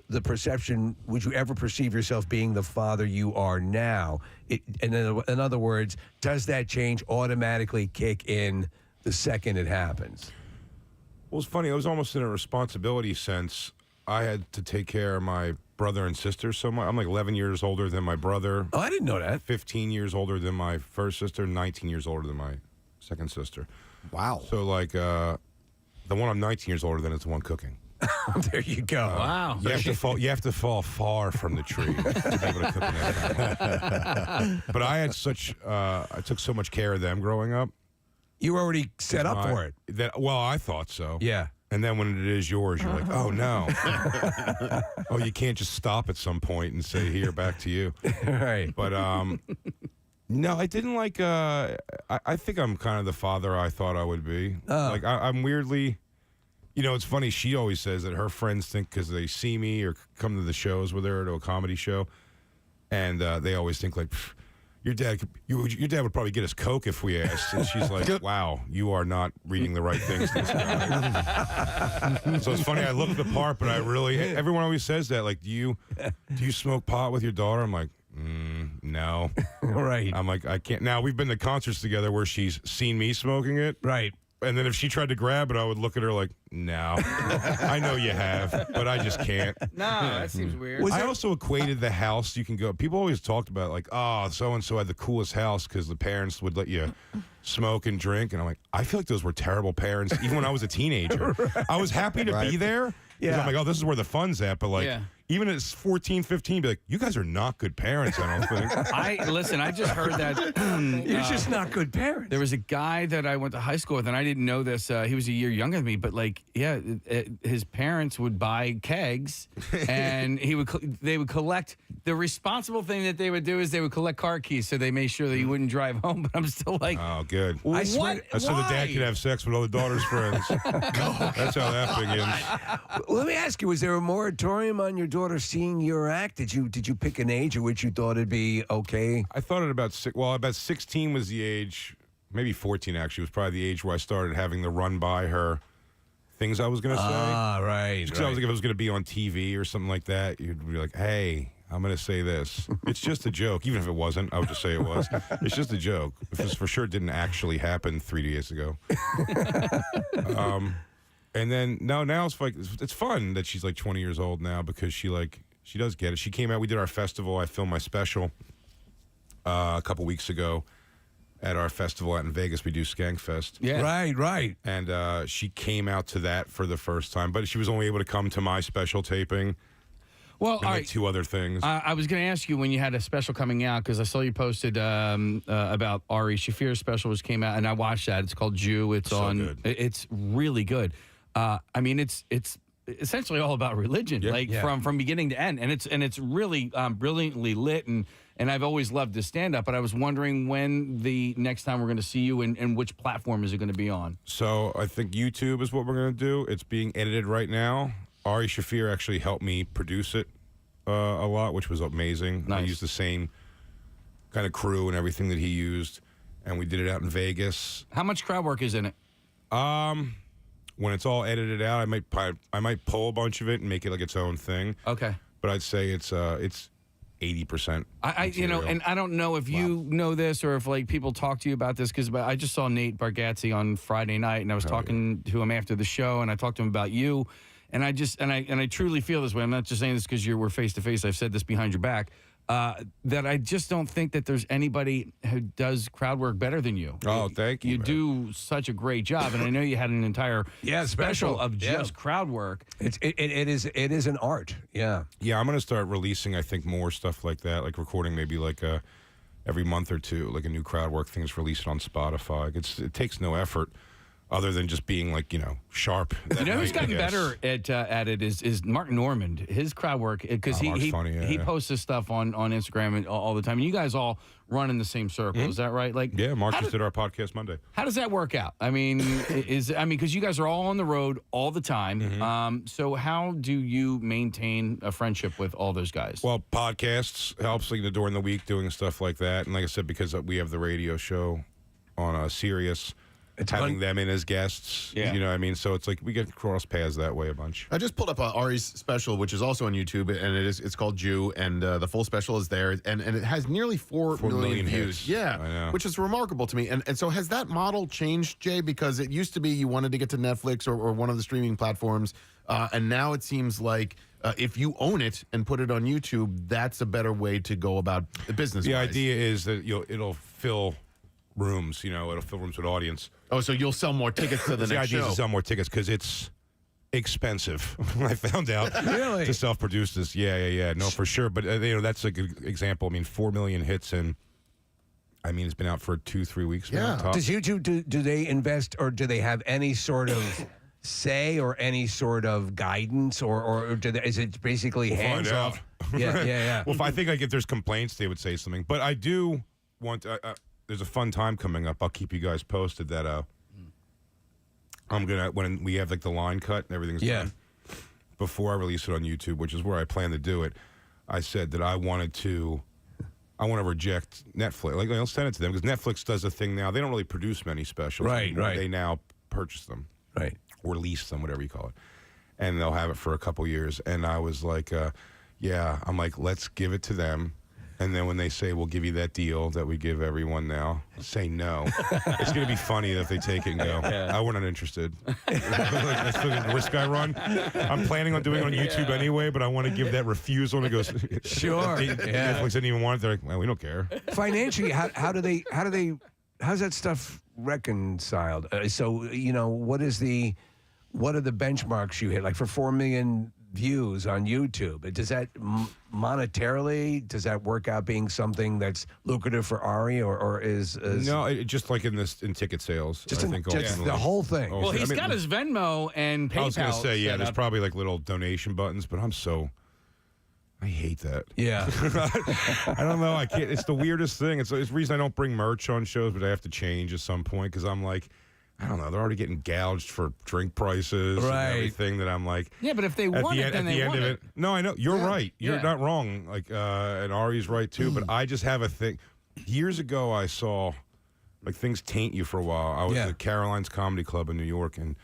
the perception, would you ever perceive yourself being the father you are now? And then, in other words, does that change automatically kick in the second it happens? Well, it's funny. It was almost in a responsibility sense. I had to take care of my brother and sister so much. I'm like 11 years older than my brother. Oh, I didn't know that. 15 years older than my first sister, 19 years older than my second sister. Wow. So, like, the one I'm 19 years older than is the one cooking. There you go. Wow. You have to fall far from the tree to be able to cook in that. But I had I took so much care of them growing up. You were already set up for it. Well, I thought so. Yeah. And then when it is yours, you're like, oh, no. Oh, you can't just stop at some point and say, here, back to you. Right. But, no, I didn't like, I think I'm kind of the father I thought I would be. Like, I'm weirdly, it's funny. She always says that her friends think because they see me or come to the shows with her, to a comedy show, and they always think, like, your dad would probably get us Coke if we asked. And she's like, wow, you are not reading the right things to this guy. So it's funny, I look the part, but everyone always says that, like, do you smoke pot with your daughter? I'm like, no. Right. I'm like, I can't. Now, we've been to concerts together where she's seen me smoking it. Right. And then if she tried to grab it, I would look at her like, no. I know you have, but I just can't. No, that seems weird. I also equated the house you can go. People always talked about, like, oh, so-and-so had the coolest house because the parents would let you smoke and drink. And I'm like, I feel like those were terrible parents, even when I was a teenager. Right. I was happy to be there. Yeah. I'm like, oh, this is where the fun's at. But, like, even at 14, 15, be like, you guys are not good parents, I don't think. Listen, I just heard that. You're just not good parents. There was a guy that I went to high school with, and I didn't know this. He was a year younger than me, but, like, his parents would buy kegs, and they would collect. The responsible thing that they would do is they would collect car keys, so they made sure that you wouldn't drive home. But I'm still like, oh, good. What? So the dad could have sex with all the daughter's friends. That's how that begins. Let me ask you: was there a moratorium on your daughter seeing your act? Did you pick an age at which you thought it'd be okay? I thought about 16 was the age. Maybe 14 actually was probably the age where I started having to run by her things I was going to say. Ah, right. Because I was like, if I was going to be on TV or something like that, you'd be like, hey, I'm going to say this. It's just a joke. Even if it wasn't, I would just say it was. It's just a joke. This for sure didn't actually happen 3 days ago. And then now it's like it's fun that she's like 20 years old now because she does get it. She came out. We did our festival. I filmed my special a couple weeks ago at our festival out in Vegas. We do Skankfest. Yeah, right. And she came out to that for the first time, but she was only able to come to my special taping. Well, and like 2 other things. I was going to ask you when you had a special coming out because I saw you posted about Ari Shafir's special, which came out, and I watched that. It's called Jew. It's so on. Good. It's really good. I mean, it's essentially all about religion, from beginning to end, and it's really brilliantly lit, and I've always loved this stand up. But I was wondering when the next time we're going to see you, and which platform is it going to be on? So I think YouTube is what we're going to do. It's being edited right now. Ari Shafir actually helped me produce it a lot, which was amazing. Nice. I used the same kind of crew and everything that he used, and we did it out in Vegas. How much crowd work is in it? When it's all edited out, I might pull a bunch of it and make it like its own thing. Okay. But I'd say it's 80%. And I don't know if you know this or if like people talk to you about this because I just saw Nate Bargatze on Friday night and I was talking to him after the show and I talked to him about you. And I truly feel this way. I'm not just saying this because we're face to face. I've said this behind your back. That I just don't think that there's anybody who does crowd work better than you. Oh, thank you. You do such a great job, and I know you had an entire special of just crowd work. It is an art. Yeah. Yeah, I'm gonna start releasing. I think more stuff like that, like recording maybe like every month or two, like a new crowd work thing's released on Spotify. It takes no effort. other than just being like, sharp. You know who's gotten better at it is Mark Neumann. His crowd work, because he posts his stuff on Instagram and all the time. And you guys all run in the same circle. Is that right? Like, yeah, Mark just did our podcast Monday. How does that work out? I mean, because you guys are all on the road all the time. So how do you maintain a friendship with all those guys? Well, podcasts helps during the week doing stuff like that. And like I said, because we have the radio show on Sirius, having them in as guests, you know what I mean? So it's like we get cross paths that way a bunch. I just pulled up Ari's special, which is also on YouTube, and it's called Jew, and the full special is there, and it has nearly 4 million views. Hits. Yeah, I know. Which is remarkable to me. And so has that model changed, Jay? Because it used to be you wanted to get to Netflix or one of the streaming platforms, and now it seems like if you own it and put it on YouTube, that's a better way to go about the business. The idea is that it'll fill rooms, it'll fill rooms with audience. Oh, so you'll sell more tickets to the next show. The idea is to sell more tickets because it's expensive. I found out really to self-produce this. Yeah. No, for sure. But that's a good example. I mean, 4 million hits, and I mean it's been out for 2-3 weeks. Yeah. Now, Does YouTube do they invest, or do they have any sort of say or any sort of guidance, or is it basically hands off? Yeah. Well, I think if there's complaints, they would say something. But I do want. There's a fun time coming up. I'll keep you guys posted that I'm gonna, when we have the line cut and everything's done, before I release it on YouTube, which is where I plan to do it. I said that I want to reject Netflix. I'll send it to them because Netflix does a thing now. They don't really produce many specials. Right. They now purchase them. Right. Or lease them, whatever you call it. And they'll have it for a couple years. And I was like, I'm like, let's give it to them. And then when they say, we'll give you that deal that we give everyone now, say no. It's going to be funny if they take it and go, we're not interested. That's the risk I run. I'm planning on doing it on YouTube anyway, but I want to give that refusal. And it goes, sure. Netflix didn't even want it. They're like, well, we don't care. Financially, how's that stuff reconciled? So, what are the benchmarks you hit? Like for 4 million views on YouTube, does that monetarily, does that work out being something that's lucrative for Ari, or is no? Just like in ticket sales, just I think the whole thing. Well, he's got his Venmo and PayPal. I was going to say, there's up. probably little donation buttons, but I hate that. Yeah. I don't know. I can't. It's the weirdest thing. It's the reason I don't bring merch on shows, but I have to change at some point because I'm like, I don't know. They're already getting gouged for drink prices and everything that I'm like. Yeah, but if they want it, then they want it. No, I know. You're right. You're not wrong. And Ari's right too. But I just have a thing. Years ago, I saw things taint you for a while. I was at Caroline's Comedy Club in New York, and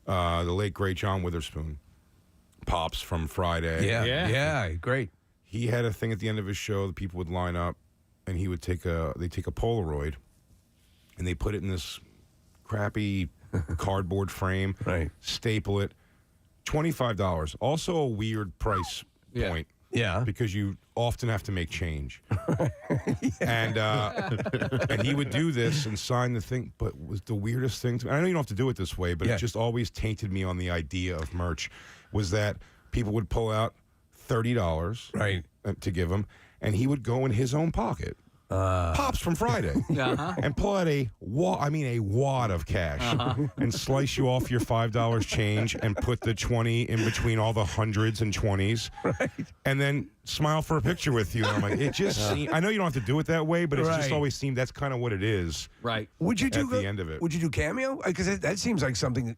the late great John Witherspoon, Pops from Friday. Yeah, great. He had a thing at the end of his show that people would line up, and he would take a Polaroid, and they put it in this crappy cardboard frame, staple it, $25. Also a weird price point. Yeah. Because you often have to make change. And he would do this and sign the thing, but was the weirdest thing to me. I know you don't have to do it this way, but it just always tainted me on the idea of merch, was that people would pull out $30 to give him, and he would go in his own pocket. Pops from Friday, and pull out a wad of cash, and slice you off your $5 change, and put the 20 in between all the hundreds and 20s, and then smile for a picture with you. And I'm like, it just seemed, I know you don't have to do it that way, but it's just always seemed that's kind of what it is. Right. Would you do at the end of it? Would you do Cameo? Because that seems like something.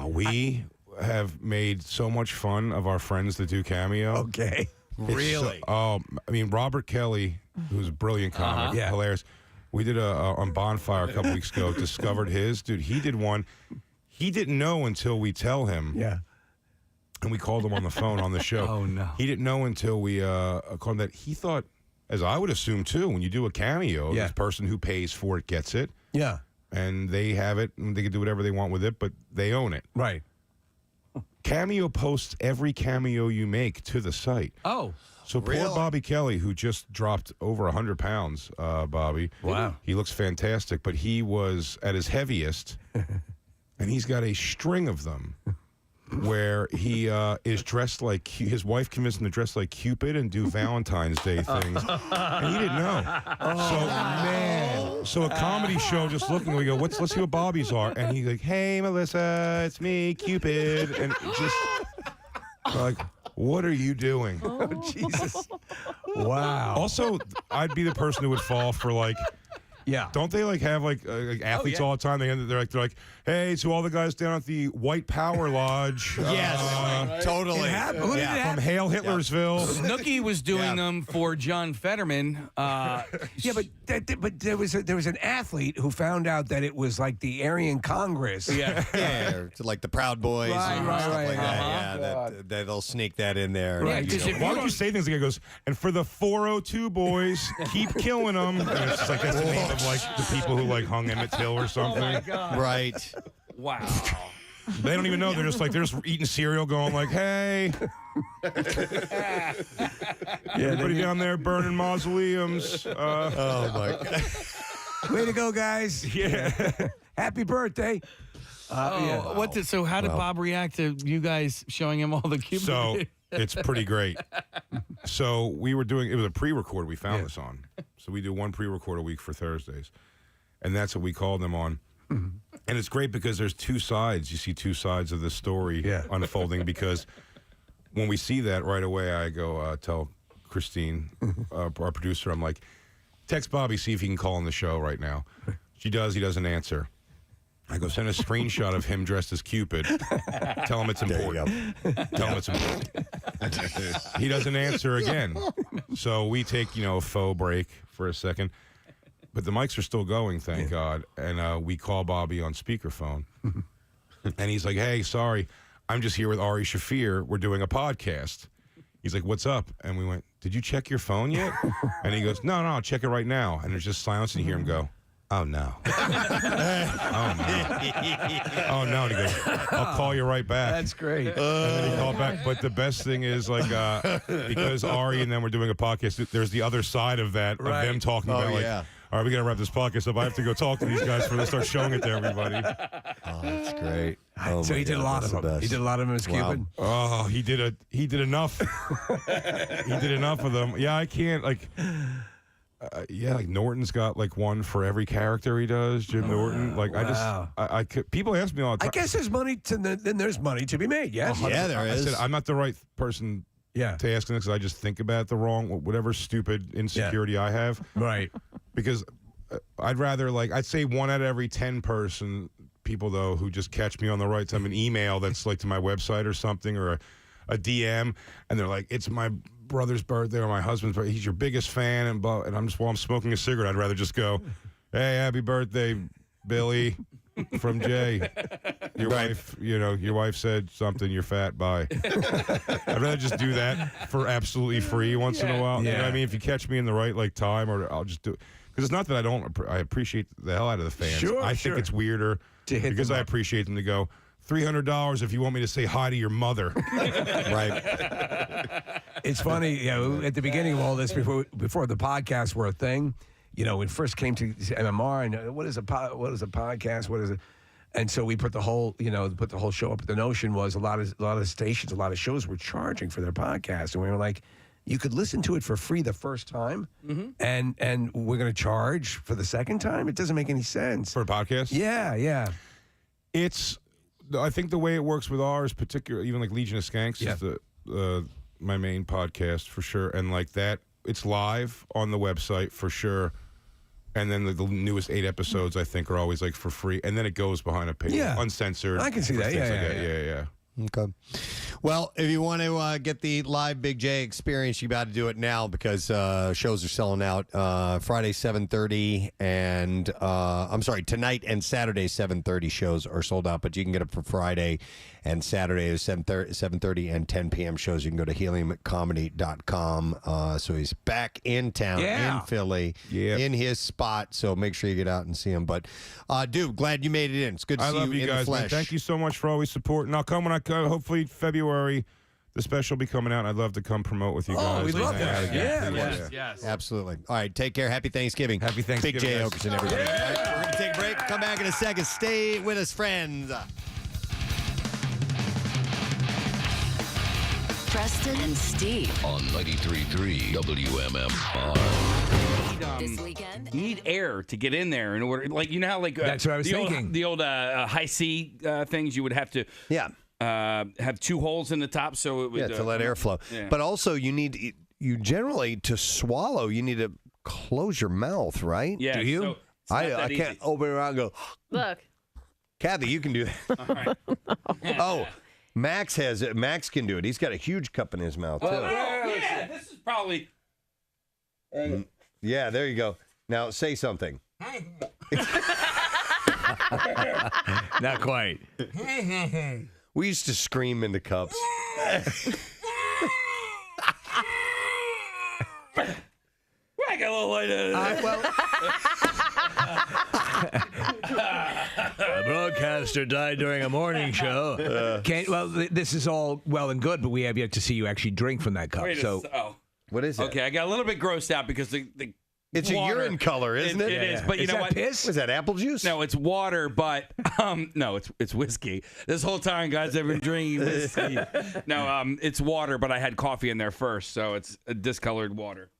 We have made so much fun of our friends that do Cameo. Okay. Really? Robert Kelly, who's a brilliant comic, hilarious. We did on Bonfire a couple weeks ago, discovered his. Dude, he did one. He didn't know until we tell him. Yeah. And we called him on the phone on the show. Oh, no. He didn't know until we called him that. He thought, as I would assume too, when you do a Cameo, this person who pays for it gets it. Yeah. And they have it, and they can do whatever they want with it, but they own it. Right. Cameo posts every cameo you make to the site. Oh. So poor Bobby Kelly, who just dropped over 100 pounds, Bobby. Wow. He looks fantastic, but he was at his heaviest, and he's got a string of them where he is dressed like his wife convinced him to dress like Cupid and do Valentine's Day things, and he didn't know. So a comedy show, just looking, we go, let's see what Bobby's are, and he's like, hey Melissa, it's me, Cupid, and just like, what are you doing? Oh, Jesus. Wow. Also, I'd be the person who would fall for like. Yeah. Don't they like have like athletes all the time? They're like, hey, to all the guys down at the White Power Lodge. Yes, totally. From Hail Hitlersville. Snooki was doing them for John Fetterman. Yeah, but there was an athlete who found out that it was like the Aryan Congress. Yeah, like the Proud Boys, and stuff like that. Yeah, they'll sneak that in there. Right. Why would you say things like it goes? And for the 402 boys, keep killing them. And it's just like that's the name of like the people who like hung Emmett Till or something. Oh my God. Right. Wow. They don't even know. They're just eating cereal, going like, "Hey, everybody down there burning mausoleums." Oh my God! Way to go, guys! Yeah. Happy birthday. So how did Bob react to you guys showing him all the Cupid? So it's pretty great. So we were doing, it was a pre-record we found this on. So we do one pre-record a week for Thursdays. And that's what we called them on. And it's great because there's two sides. You see two sides of the story unfolding, because when we see that right away, I go tell Christine, our producer, I'm like, text Bobby, see if he can call on the show right now. She does, he doesn't answer. I go, send a screenshot of him dressed as Cupid. Tell him it's important. Tell him it's important. He doesn't answer again. So we take, a faux break for a second. But the mics are still going, thank God. And we call Bobby on speakerphone. And he's like, hey, sorry, I'm just here with Ari Shaffir. We're doing a podcast. He's like, what's up? And we went, did you check your phone yet? And he goes, no, I'll check it right now. And there's just silence, and you hear him go, oh, no. Oh, no. Oh, no. And he goes, I'll call you right back. That's great. And then he called back. But the best thing is, like, because Ari and them were doing a podcast, there's the other side of that, of them talking about, like, all right, we got to wrap this podcast up. I have to go talk to these guys before they start showing it to everybody. Oh, that's great. Oh, So he did a lot of them. He did a lot of them as Cupid. Oh, he did enough. He did enough of them. Yeah, I can't, like... like Norton's got like one for every character he does. Jim Norton, like I people ask me all the time. I guess there's money then there's money to be made. Yes, yeah, there is. I said I'm not the right person. To ask this, because I just think about it the wrong, whatever stupid insecurity I have. Right. Because I'd rather I'd say 1 out of every 10 people though who just catch me on the right time, an email that's like to my website or something, or a DM, and they're like, it's my brother's birthday or my husband's birthday, he's your biggest fan, and I'm just, while I'm smoking a cigarette, I'd rather just go, hey, happy birthday, Billy, from Jay. Your wife, your wife said something, you're fat, bye. I'd rather just do that for absolutely free once in a while. You know what I mean? If you catch me in the right time, or I'll just do it. Because it's not that I appreciate the hell out of the fans. I think it's weirder because I appreciate them to go, $300 if you want me to say hi to your mother. Right. It's funny, at the beginning of all this, before the podcasts were a thing, when it first came to MMR, and what is a podcast? What is it? And so we put the whole, show up. The notion was a lot of stations, a lot of shows were charging for their podcast, and we were like, you could listen to it for free the first time, and we're going to charge for the second time. It doesn't make any sense for a podcast. Yeah. I think the way it works with ours, particularly even like Legion of Skanks is my main podcast for sure, and like that, it's live on the website for sure, and then the newest 8 episodes I think are always like for free, and then it goes behind a page, uncensored. I can see that. Yeah. Okay. Well, if you want to get the live Big J experience, you got to do it now, because shows are selling out. Friday 7:30 and tonight and Saturday 7:30 shows are sold out, but you can get it for Friday and Saturday is 7:30 and 10 p.m. shows. You can go to heliumcomedy.com. So he's back in town in Philly, in his spot. So make sure you get out and see him. But dude, glad you made it in. It's good to see you in guys, the flesh. Man. Thank you so much for always supporting. I'll come when I come. Hopefully February, the special will be coming out, and I'd love to come promote with you guys. Oh, we'd love that. Yes. Absolutely. All right, take care. Happy Thanksgiving. Happy Thanksgiving. Big J guys. Okerson, everybody. All right, we're going to take a break. Come back in a second. Stay with us, friends. Preston and Steve On 93.3 WMMR. this weekend. You need air to get in there in order, like, you know how, like, That's what I was thinking. The old high C things, you would have to have two holes in the top so it would to let air flow. Yeah. But also, you generally, to swallow, you need to close your mouth, right? Yeah, Do you? so it's not that I can't easy. open it around and go, Look. Kathy, you can do that. All right. Oh, Max has it. Max can do it. He's got a huge cup in his mouth, too. Yeah, this is probably. Yeah, there you go. Now, say something. Not quite. We used to scream into cups. I got a little light A broadcaster died during a morning show. This is all well and good, but we have yet to see you actually drink from that cup. What is it? Okay, I got a little bit grossed out because the It's water, a urine color, isn't it? It is, but you know what? Piss? Was that apple juice? No, it's water, but no, it's whiskey. This whole time, guys, I've been drinking whiskey. No, it's water, but I had coffee in there first, so it's a discolored water.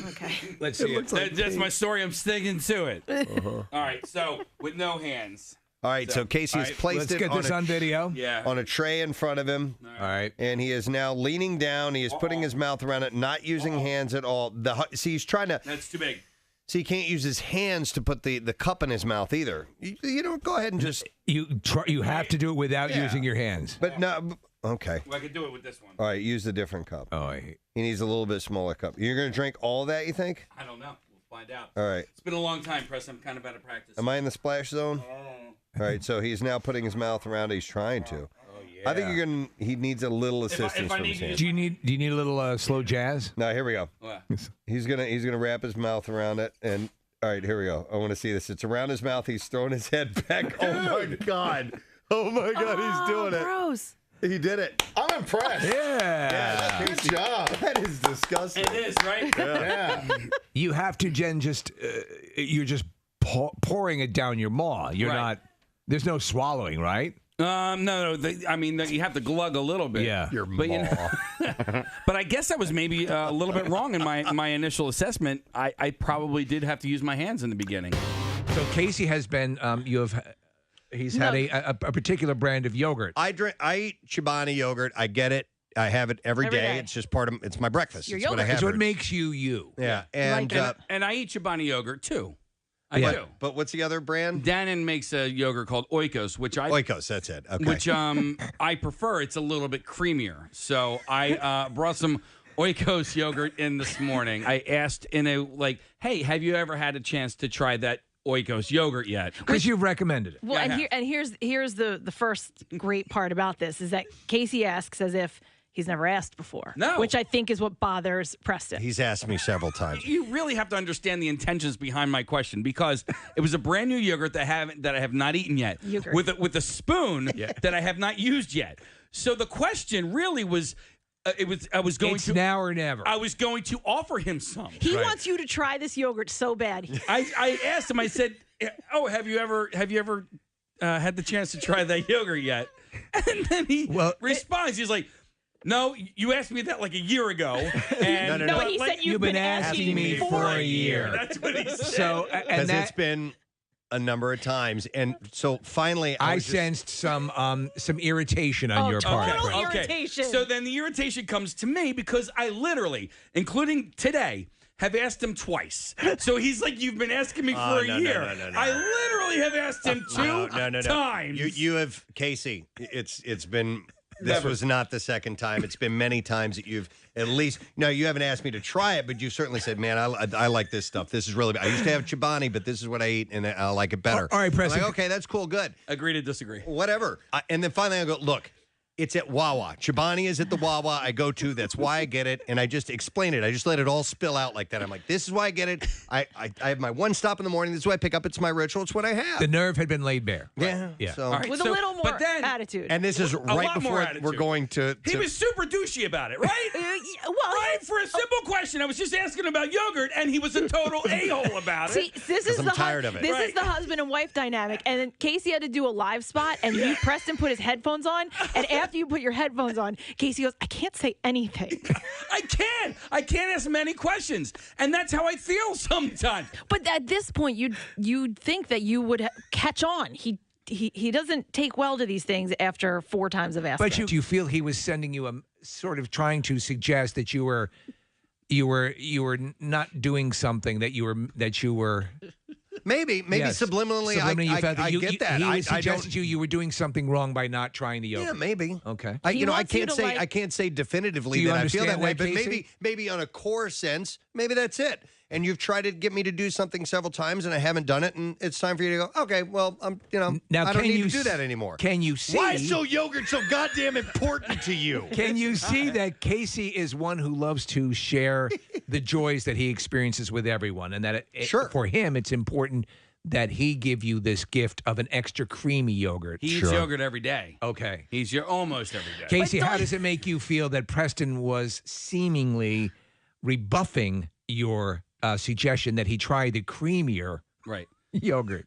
Okay. Let's see it. That's my story. I'm sticking to it. Uh-huh. All right, so with no hands. All right, so Casey has placed Let's it get this on video. Yeah. on a tray in front of him. All right. And he is now leaning down. He is putting his mouth around it, not using hands at all. See, he's trying to. That's too big. See, he can't use his hands to put the cup in his mouth either. You know, go ahead and just. You have to do it without using your hands. But no. Okay. Well, I could do it with this one. All right, use the different cup. Oh, he needs a little bit smaller cup. You're going to drink all that, you think? I don't know. We'll find out. All right. It's been a long time, Press. I'm kind of out of practice. Am I in the splash zone? All right, so he's now putting his mouth around it. He's trying to. I think he needs a little assistance from his hands. Do you need a little slow jazz? No, here we go. What? He's gonna wrap his mouth around it, and all right, here we go. I want to see this. It's around his mouth. He's throwing his head back. Oh my god! Oh my god! He's doing it. Gross. He did it. I'm impressed. Yeah. Good job. That is disgusting. It is, right? Yeah. You have to, Jen. You're just pouring it down your maw. You're not. There's no swallowing, right? No. You have to glug a little bit. Yeah. Your But, maw. but I guess I was maybe a little bit wrong in my initial assessment. I probably did have to use my hands in the beginning. So Casey has been. He's had a particular brand of yogurt. I eat Chobani yogurt. I get it. I have it every day. It's just part of. It's my breakfast. Your it's what I yogurt. have. So it makes you. Yeah, and And I eat Chobani yogurt too. I do. But what's the other brand? Dannon makes a yogurt called Oikos, which Oikos. That's it. Okay. Which I prefer. It's a little bit creamier. So I brought some Oikos yogurt in this morning. I asked hey, have you ever had a chance to try that Oikos yogurt yet? Because you've recommended it. Well, here's the first great part about this is that Casey asks as if he's never asked before. No. Which I think is what bothers Preston. He's asked me several times. You really have to understand the intentions behind my question because it was a brand new yogurt that I have not eaten yet Yogurt. with a spoon that I have not used yet. So the question really was. It's now or never. I was going to offer him some. He wants you to try this yogurt so bad. I asked him. I said, "Oh, have you ever had the chance to try that yogurt yet?" And then he responds. He's like, "No, you asked me that like a year ago." And No, he said you've been asking me for a year. That's what he said. So Because it's been a number of times, and so finally, I sensed some irritation on your part. Total irritation. So then the irritation comes to me because I literally, including today, have asked him twice. So he's like, "You've been asking me for a year." No. I literally have asked him two times. You have, Casey. It's been. This was not the second time. It's been many times that you've at least. No, you haven't asked me to try it, but you certainly said, "Man, I like this stuff. This is really. I used to have Chobani, but this is what I eat, and I like it better." All right, Preston. I'm like, okay, that's cool, good. Agree to disagree. Whatever. And then finally, I go, "Look, it's at Wawa. Chobani is at the Wawa I go to. That's why I get it." And I just explain it. I just let it all spill out like that. I'm like, "This is why I get it. I have my one stop in the morning. This is why I pick up. It's my ritual. It's what I have." The nerve had been laid bare. Yeah. So. All right, With a little more attitude. And this is right lot more before attitude. we're going to. He was super douchey about it, right? Right, for a simple question. I was just asking about yogurt, and he was a total a-hole about See, it. this is I'm the tired of it. This Right. is the husband and wife dynamic, and then Casey had to do a live spot, and Preston put his headphones on, and after you put your headphones on, Casey goes, I can't say anything. I can't ask him any questions, and that's how I feel sometimes. But at this point, you'd think that you would catch on. He doesn't take well to these things after 4 times of asking. But do you feel he was sending you a sort of trying to suggest that you were not doing something that you were maybe yes. subliminally you felt I you, get that. He I suggested you were doing something wrong by not trying the yogurt. Yeah, maybe. Okay. I can't say definitively that I feel that way, but Casey? maybe on a core sense, maybe that's it. And you've tried to get me to do something several times, and I haven't done it, and it's time for you to go. Okay, well, now, I don't need to do that anymore. Can you see? Why is yogurt so goddamn important to you? Can you see that Casey is one who loves to share the joys that he experiences with everyone, and that for him it's important that he give you this gift of an extra creamy yogurt. He eats yogurt every day. Okay. He's almost every day. Casey, how does it make you feel that Preston was seemingly rebuffing your suggestion that he try the creamier yogurt?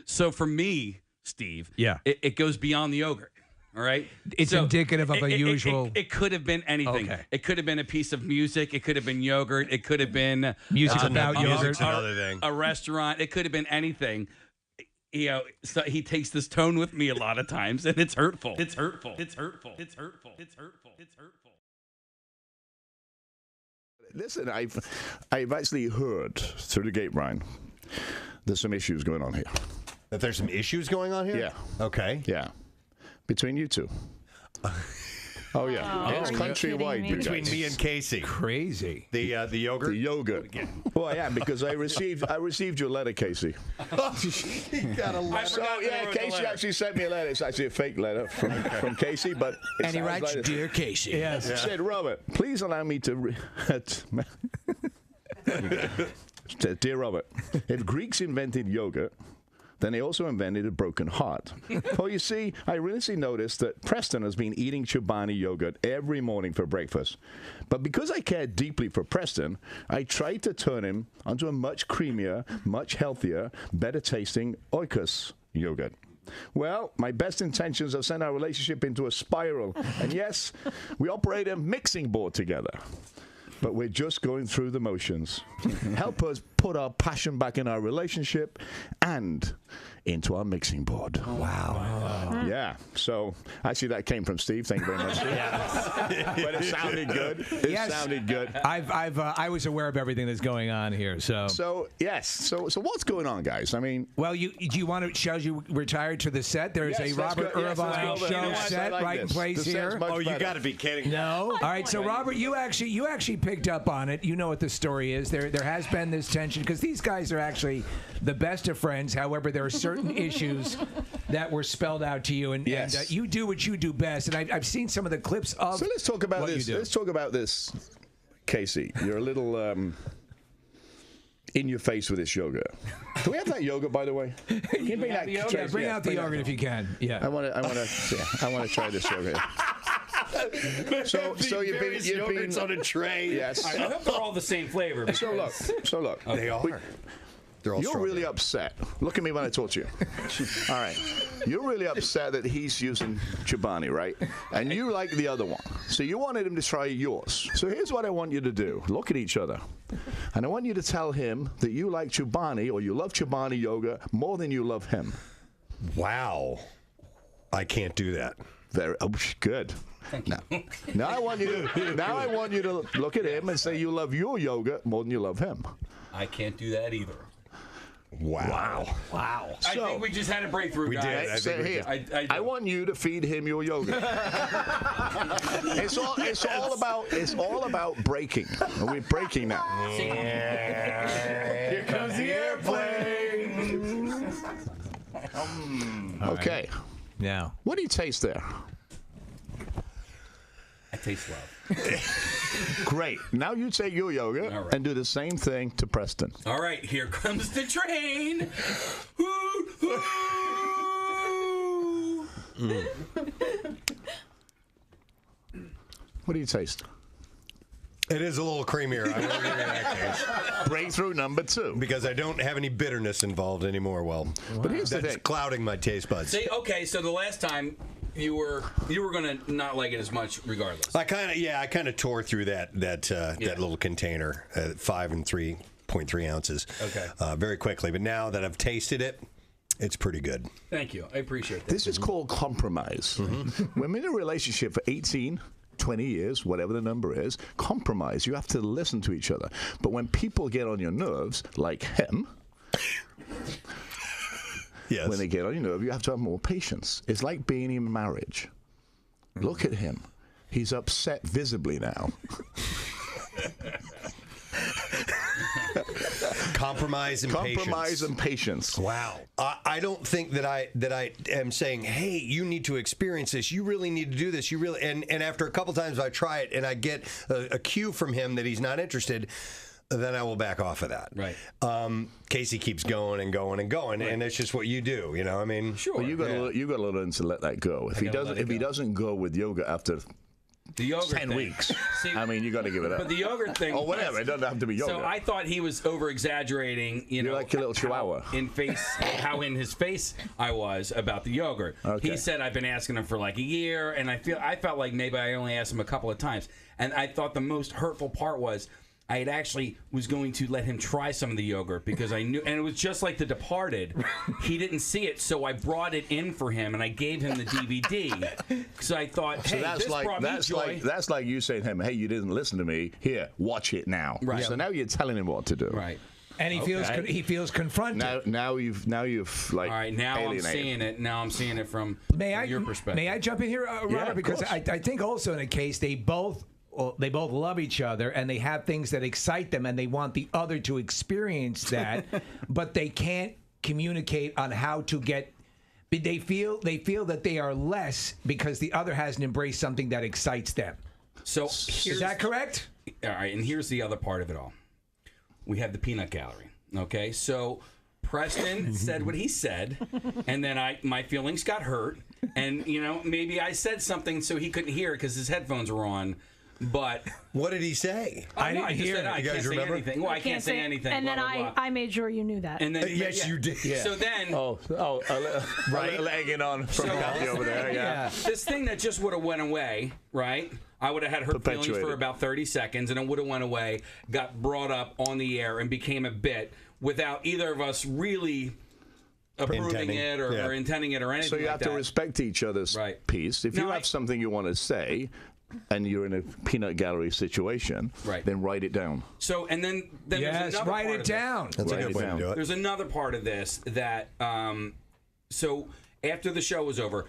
So for me, Steve, Yeah. it goes beyond the yogurt. All right? It's indicative of a usual... It could have been anything. Okay. It could have been a piece of music. It could have been yogurt. It could have been... Music about yogurt. Another thing. A restaurant. It could have been anything. So he takes this tone with me a lot of times, and it's hurtful. It's hurtful. It's hurtful. It's hurtful. It's hurtful. It's hurtful. Listen, I've actually heard through the grapevine there's some issues going on here. That there's some issues going on here? Yeah. Okay. Yeah. Between you two. Oh, yeah. It's countrywide, you Between guys. me and Casey. Crazy. The yogurt? The yogurt. Well, I am, because I received your letter, Casey. You got a letter. So, yeah, Casey actually sent me a letter. It's actually a fake letter from Casey, but it And he sounds writes, like Dear Casey. Yes. It said, Robert, please allow me to... Dear Robert, if Greeks invented yogurt, then they also invented a broken heart. Well, you see, I recently noticed that Preston has been eating Chobani yogurt every morning for breakfast. But because I care deeply for Preston, I tried to turn him onto a much creamier, much healthier, better tasting Oikos yogurt. Well, my best intentions have sent our relationship into a spiral. And yes, we operate a mixing board together. But we're just going through the motions. Help us put our passion back in our relationship and into our mixing board. Wow. Yeah. So, actually, that came from Steve. Thank you very much. But it sounded good. It sounded good. I was aware of everything that's going on here. So yes. So what's going on, guys? I mean, well, do you want to show you retired to the set? There is a Robert Irvine show set right in place here. Oh, you got to be kidding! No. All right. So Robert, you actually picked up on it. You know what the story is. There has been this tension because these guys are actually the best of friends. However, there are certain issues that were spelled out to you, and you do what you do best. And I've seen some of the clips of. So let's talk about this. Let's talk about this, Casey. You're a little in your face with this yogurt. Do we have that yogurt, by the way? Can you bring that? Yeah, bring out the yogurt if you can. Yeah. I want to try this yogurt. So you've been yogurts on a tray. Yes. I hope they're all the same flavor. So look. They are. You're really upset. Look at me when I talk to you. All right. You're really upset that he's using Chobani, right? And you like the other one. So you wanted him to try yours. So here's what I want you to do. Look at each other. And I want you to tell him that you like Chobani or you love Chobani yogurt more than you love him. Wow. I can't do that. Good. Now I want you to look at him and say you love your yogurt more than you love him. I can't do that either. Wow. I think we just had a breakthrough, guys. I want you to feed him your yogurt. It's all about breaking. And we're breaking now. Here comes the airplane. Okay. Now, what do you taste there? I taste love. Great. Now you take your yogurt and do the same thing to Preston. All right, here comes the train. What do you taste? It is a little creamier. I will give you that case. Breakthrough number 2. Because I don't have any bitterness involved anymore. Well, but here's the that's thing. Clouding my taste buds. See, okay, so the last time you were gonna not like it as much regardless. I kind of tore through that little container, 5 and 3.3 ounces. Okay. Very quickly, but now that I've tasted it, it's pretty good. Thank you. I appreciate that. This is called compromise. When in a relationship for 18, 20 years, whatever the number is, compromise. You have to listen to each other. But when people get on your nerves, like him, yes. When they get on your nerve, you have to have more patience. It's like being in marriage. Look at him. He's upset visibly now. Compromise and patience. Wow. I don't think that I am saying, hey, you need to experience this. You really need to do this. You really and after a couple times I try it and I get a cue from him that he's not interested, then I will back off of that. Right. Casey keeps going and going and going, and it's just what you do. You know, I mean, sure. Well, you got to learn to let that go. If he doesn't go with yoga after the yogurt 10 thing. weeks, See, I mean, you got to give it up. But the yogurt thing, or whatever, it doesn't have to be yoga. So I thought he was over exaggerating. You know, like your little chihuahua. How in his face I was about the yogurt. Okay. He said I've been asking him for like a year, and I felt like maybe I only asked him a couple of times. And I thought the most hurtful part was I had actually was going to let him try some of the yogurt because I knew, and it was just like The Departed. He didn't see it, so I brought it in for him, and I gave him the DVD because I thought, hey, this brought me joy. That's like you saying to him, hey, you didn't listen to me. Here, watch it now. Right. So now you're telling him what to do. Right. And he feels confronted. Now you've like. All right, now alienated. I'm seeing it. Now I'm seeing it from your perspective. May I jump in here, Robert? Yeah, because I think also in a case they both love each other and they have things that excite them and they want the other to experience that, but they can't communicate on how to get. They feel that they are less because the other hasn't embraced something that excites them. So is that correct? All right, and here's the other part of it all. We have the peanut gallery. Okay, so Preston said what he said, and then my feelings got hurt, and maybe I said something so he couldn't hear because his headphones were on. But what did he say? I didn't hear it. I can't say anything. Well, I can't say anything. And then I made sure you knew that. And then yes, you did. Yeah. So then, right, legging on from Kathy over there. Yeah. This thing that just would have went away, right? I would have had hurt feelings for about 30 seconds, and it would have went away. Got brought up on the air and became a bit without either of us really approving it or intending it or anything. So you have to respect each other's piece. If you have something you want to say, and you're in a peanut gallery situation, then write it down. So, and then there's another write part it of down. This. That's a good way to do it. There's another part of this that, so after the show was over,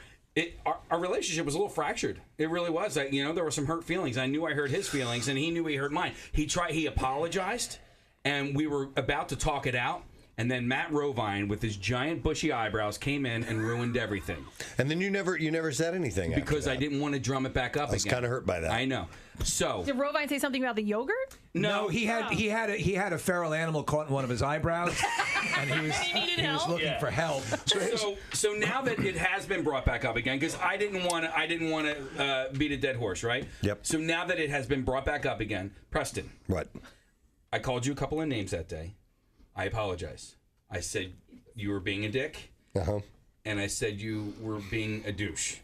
our relationship was a little fractured. It really was. There were some hurt feelings. I knew I hurt his feelings, and he knew he hurt mine. He apologized, and we were about to talk it out. And then Matt Rovine, with his giant bushy eyebrows, came in and ruined everything. And then you never said anything because I didn't want to drum it back up. I was kind of hurt by that. I know. So did Rovine say something about the yogurt? No, he had a feral animal caught in one of his eyebrows, and he was looking for help. So now that it has been brought back up again, because I didn't want to beat a dead horse, right? Yep. So now that it has been brought back up again, Preston. What? I called you a couple of names that day. I apologize. I said you were being a dick, and I said you were being a douche.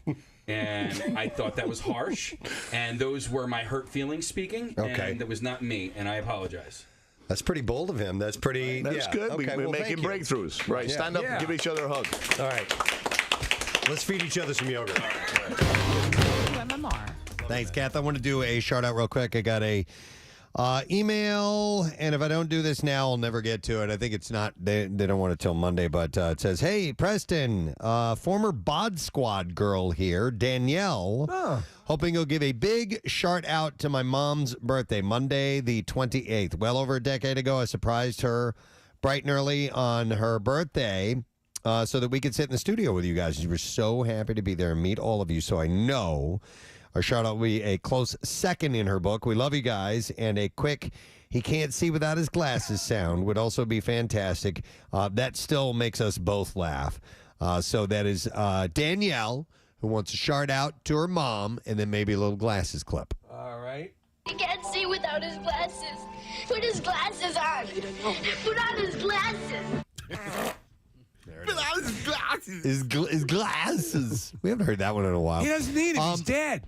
And I thought that was harsh, and those were my hurt feelings speaking, and that was not me, and I apologize. That's pretty bold of him. That's pretty... That's good. Okay, We're making breakthroughs. Right, stand up and give each other a hug. All right. Let's feed each other some yogurt. WMMR. Thanks, Kath. I want to do a shout-out real quick. I got a... email, and if I don't do this now, I'll never get to it. I think it's not, they don't want it till Monday, but it says, hey, Preston, former Bod Squad girl here, Danielle, hoping you'll give a big shout out to my mom's birthday, Monday the 28th. Well over a decade ago, I surprised her bright and early on her birthday so that we could sit in the studio with you guys. We were so happy to be there and meet all of you, so I know our shout-out will be a close second in her book. We love you guys. And a quick, he can't see without his glasses sound would also be fantastic. That still makes us both laugh. So that is Danielle, who wants a shout-out to her mom, and then maybe a little glasses clip. All right. He can't see without his glasses. Put his glasses on. Put on his glasses. Put on his glasses. His glasses. We haven't heard that one in a while. He doesn't need it. He's dead.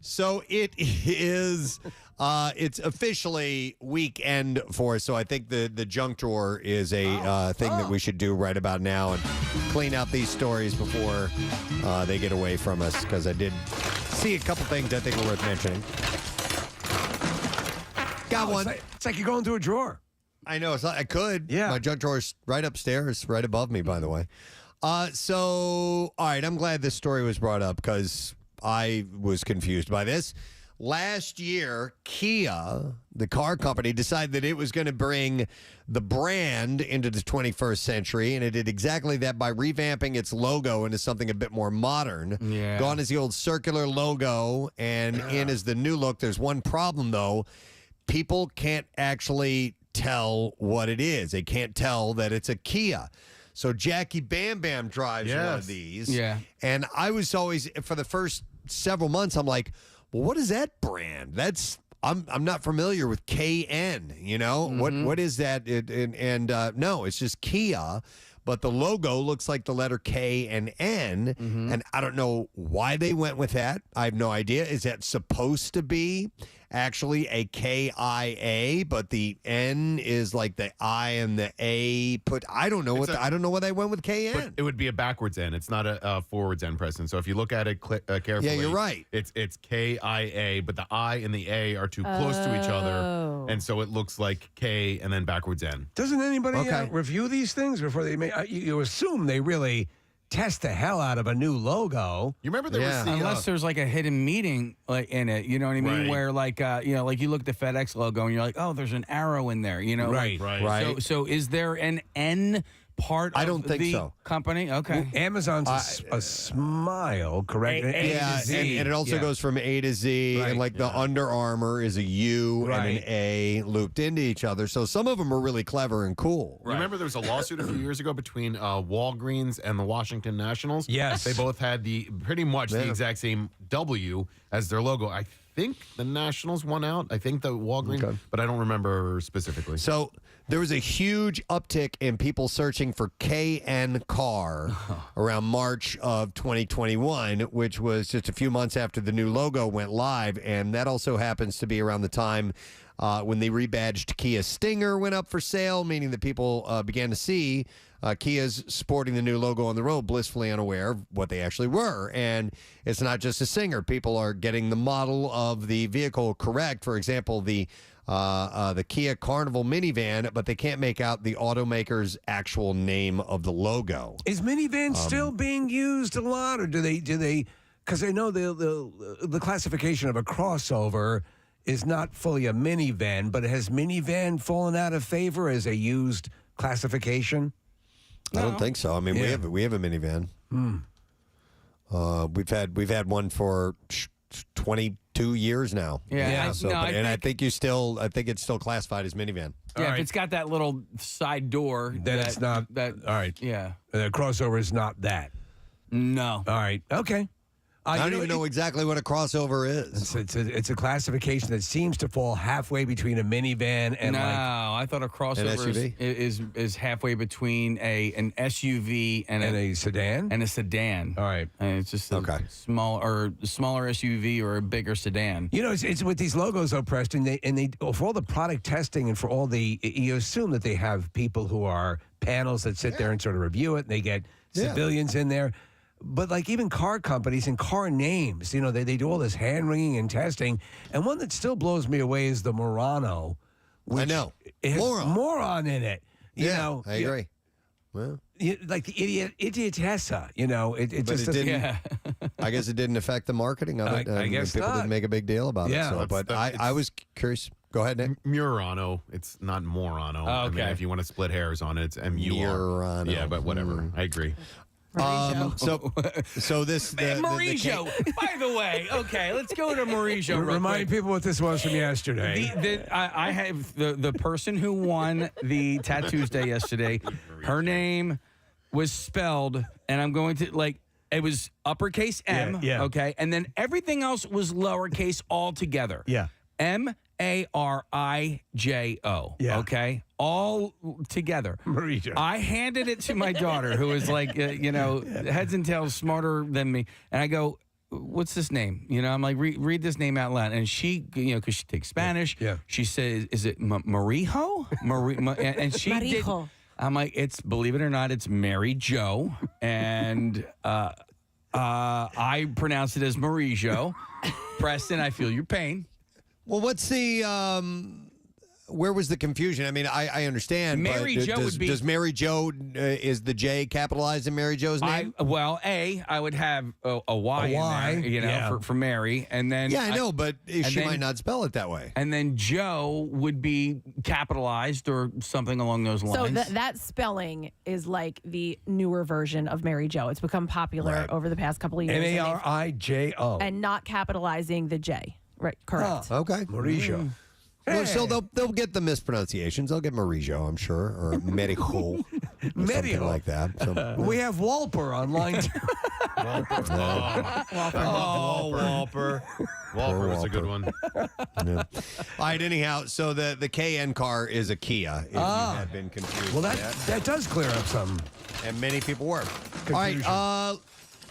So it is. It's officially weekend for us. So I think the junk drawer is a thing that we should do right about now and clean out these stories before they get away from us. Because I did see a couple things I think are worth mentioning. Got one. It's like you're going through a drawer. I know. It's not, I could. Yeah. My junk drawer is right upstairs, right above me, by the way. So, all right. I'm glad this story was brought up because I was confused by this. Last year, Kia, the car company, decided that it was going to bring the brand into the 21st century, and it did exactly that by revamping its logo into something a bit more modern. Yeah. Gone is the old circular logo, and in is the new look. There's one problem, though. People can't actually tell what it is. They can't tell that it's a Kia. So Jackie Bam Bam drives one of these. Yeah. And I was always, for the first several months, I'm like, well, what is that brand? I'm not familiar with KN. You know what is that? No, it's just Kia, but the logo looks like the letter K and N, and I don't know why they went with that. I have no idea. Is that supposed to be actually a KIA, but the N is like the I and the A put? I don't know I don't know why they went with KN. But it would be a backwards N. It's not a forwards N, Preston. So if you look at it carefully, yeah, you're right. It's KIA, but the I and the A are too close to each other, and so it looks like K and then backwards N. Doesn't anybody review these things before they make? You assume they really test the hell out of a new logo. You remember there was the, unless there's like a hidden meeting like in it, you know what I mean? Right. Where like like you look at the FedEx logo and you're like, oh, there's an arrow in there, you know? Right. So is there an N part I of don't think the so. company? Okay. Well, Amazon's a smile, correct? A to Z. And it also goes from A to Z, and like the Under Armour is a U and an A looped into each other. So some of them are really clever and cool. Remember there was a lawsuit a few years ago between Walgreens and the Washington Nationals? Yes. They both had pretty much the exact same W as their logo. I think the Nationals won out. I think the Walgreens, but I don't remember specifically. So there was a huge uptick in people searching for KN car around March of 2021, which was just a few months after the new logo went live. And that also happens to be around the time when the rebadged Kia Stinger went up for sale, meaning that people began to see Kias sporting the new logo on the road, blissfully unaware of what they actually were. And it's not just a Stinger. People are getting the model of the vehicle correct. For example, the Kia Carnival minivan, but they can't make out the automaker's actual name of the logo. Is minivan still being used a lot, or do they? Because I know the classification of a crossover is not fully a minivan, but has minivan fallen out of favor as a used classification? I don't think so. I mean, we have a minivan. We've had one for 22 years now. Yeah. I think it's still classified as minivan. Yeah, if it's got that little side door, Then it's not. All right. Yeah. The crossover is not that. No. All right. Okay. I don't even know exactly what a crossover is. It's a classification that seems to fall halfway between a minivan and I thought a crossover is halfway between an SUV and a sedan. And a sedan. All right. And it's just a smaller SUV or a bigger sedan. You know, it's with these logos though, Preston. They for all the product testing and for all the, you assume that they have people who are panels that sit there and sort of review it. And they get civilians in there. But like even car companies and car names, you know, they do all this hand-wringing and testing. And one that still blows me away is the Murano. I know. It has moron in it. You know, I agree. Well, like the idiotessa, you know, it just doesn't. Yeah. I guess it didn't affect the marketing of it. I guess people not. didn't make a big deal about it. So, but I was curious. Go ahead, Nick. Murano. It's not Morano. Oh, okay. I mean, if you want to split hairs on it, it's M-U-R. Murano. Yeah, but whatever. I agree. So this Mauricio. By the way, okay, let's go to Mauricio. real Remind quick. people what this was from yesterday. I have the person who won the Tattoos Day yesterday. Her name was spelled, and I'm going to it was uppercase M. Yeah. Okay, and then everything else was lowercase all together. Yeah. MARIJO. Yeah. Okay, all together. Marie-Jo. I handed it to my daughter, who is like, heads and tails smarter than me. And I go, what's this name? I'm like, read this name out loud. And she, because she takes Spanish, she says, is it Marijo? And she did. I'm like, believe it or not, it's Mary Jo. And I pronounce it as Marie-Jo. Preston, I feel your pain. Well, what's the where was the confusion? I mean, I understand. Mary but Jo does, would be. Does Mary Jo is the J capitalized in Mary Jo's name? I would have a Y in there, for Mary, and then I know, but she might not spell it that way. And then Joe would be capitalized or something along those lines. So that spelling is like the newer version of Mary Jo. It's become popular over the past couple of years. Marijo. And not capitalizing the J. Right, correct. Okay. Marie-Jo. Well, so they'll get the mispronunciations. They'll get Marie-Jo, I'm sure, or Marijo, something like that. So, we have Walper on line 2. Walper. Walper was a good one. Yeah. All right, anyhow, so the KN car is a Kia, if you had been confused. Well, that does clear up some. And many people were. Confusion. All right,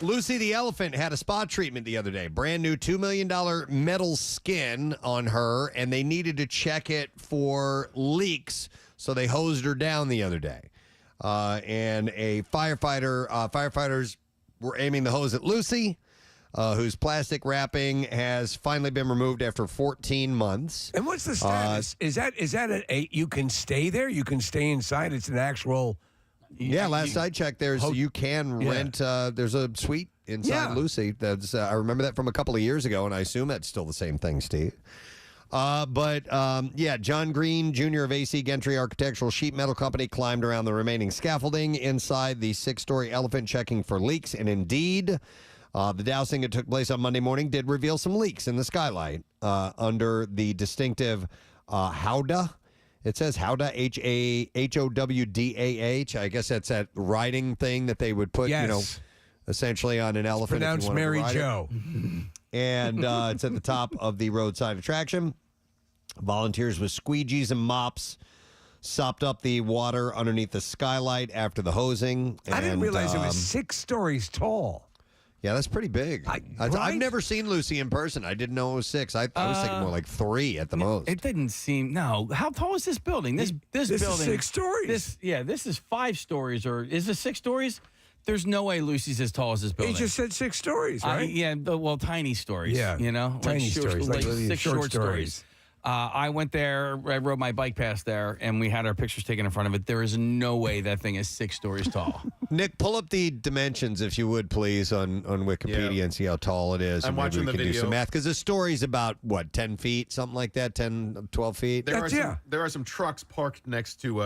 Lucy the elephant had a spa treatment the other day. Brand new $2 million metal skin on her, and they needed to check it for leaks, so they hosed her down the other day. And firefighters were aiming the hose at Lucy, whose plastic wrapping has finally been removed after 14 months. And what's the status? Is that you can stay there? You can stay inside? It's an actual... Yeah, last I checked, you can rent. There's a suite inside Lucy. That's I remember that from a couple of years ago, and I assume that's still the same thing, Steve. But John Green Jr. of AC Gentry Architectural Sheet Metal Company climbed around the remaining scaffolding inside the 6-story elephant, checking for leaks. And indeed, the dousing that took place on Monday morning did reveal some leaks in the skylight under the distinctive howdah. It says howdah, Howdah. I guess that's that riding thing that they would put, essentially on an elephant. Pronounced Mary Jo. And it's at the top of the roadside attraction. Volunteers with squeegees and mops sopped up the water underneath the skylight after the hosing. I didn't realize it was 6 stories tall. Yeah, that's pretty big. I've never seen Lucy in person. I didn't know it was 6. I was thinking more like 3 at the most. It didn't seem. No. How tall is this building? This building is 6 stories. This is 5 stories, or is this 6 stories? There's no way Lucy's as tall as this building. He just said 6 stories, right? Tiny stories. Yeah, tiny stories, like really 6 short stories. I went there. I rode my bike past there, and we had our pictures taken in front of it. There is no way that thing is 6 stories tall. Nick, pull up the dimensions, if you would, please, on Wikipedia and see how tall it is. I'm watching the video. Do some math, because the story's about, 10 feet, something like that, 10, 12 feet? There are some trucks parked next to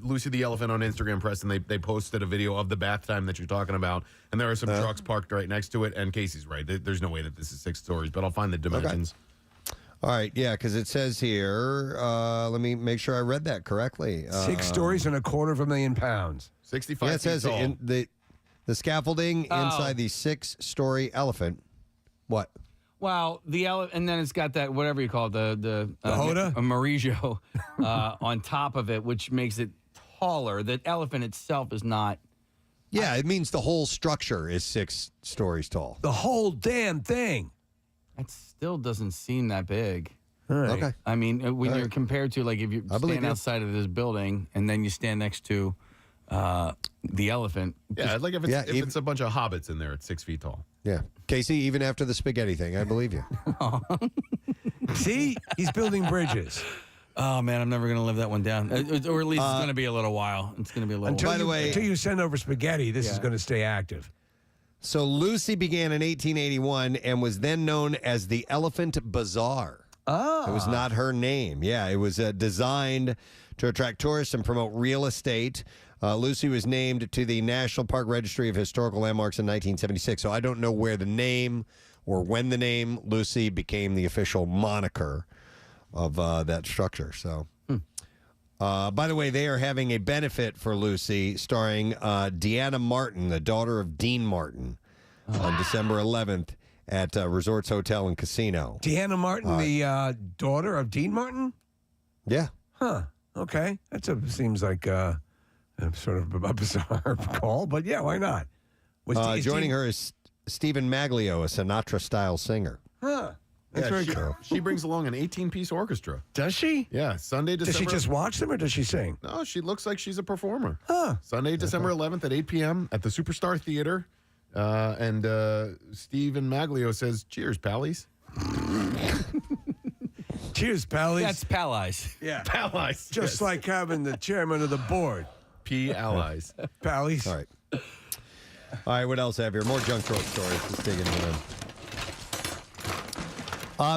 Lucy the Elephant on Instagram, Preston. They posted a video of the bath time that you're talking about, and there are some trucks parked right next to it, and Casey's right. There's no way that this is 6 stories, but I'll find the dimensions. Okay. All right, yeah, because it says here, let me make sure I read that correctly. 6 stories and $250,000 pounds. 65 Yeah, it says feet tall. in the scaffolding inside the 6-story elephant. What? Well, the elephant, and then it's got that, whatever you call it, the howdah? a Marie-Jo on top of it, which makes it taller. The elephant itself is not. Yeah, it means the whole structure is 6 stories tall. The whole damn thing. It still doesn't seem that big. All right. Okay. I mean, when you're compared to, like, if you believe stand you. outside of this building and then you stand next to the elephant. Yeah, like if it's a bunch of hobbits in there, it's 6 feet tall. Yeah. Casey, even after the spaghetti thing, I believe you. See? He's building bridges. Oh, man, I'm never going to live that one down. Or at least it's going to be a little while. It's going to be a little Until while. until you send over spaghetti, this is going to stay active. So Lucy began in 1881 and was then known as the Elephant Bazaar. Oh. It was not her name. Yeah, it was designed to attract tourists and promote real estate. Lucy was named to the National Park Registry of Historical Landmarks in 1976. So I don't know where the name or when the name Lucy became the official moniker of that structure. So, by the way, they are having a benefit for Lucy starring Deanna Martin, the daughter of Dean Martin, on December 11th at Resorts Hotel and Casino. Deanna Martin, the daughter of Dean Martin? Yeah. Huh. Okay. Seems like sort of a bizarre call, but yeah, why not? Joining her is Stephen Maglio, a Sinatra-style singer. Huh. That's very cool. She brings along an 18-piece orchestra. Does she? Yeah, Sunday, December. Does she just watch them or does she sing? No, she looks like she's a performer. Huh. Sunday, December 11th at 8 p.m. at the Superstar Theater. And Stephen Maglio says, cheers, pallies. Cheers, pallies. That's pallies. Yeah. Pallies. Just like having the chairman of the board. P-allies. Pallies. All right, what else I have here? More junk throat stories. Let's dig into them.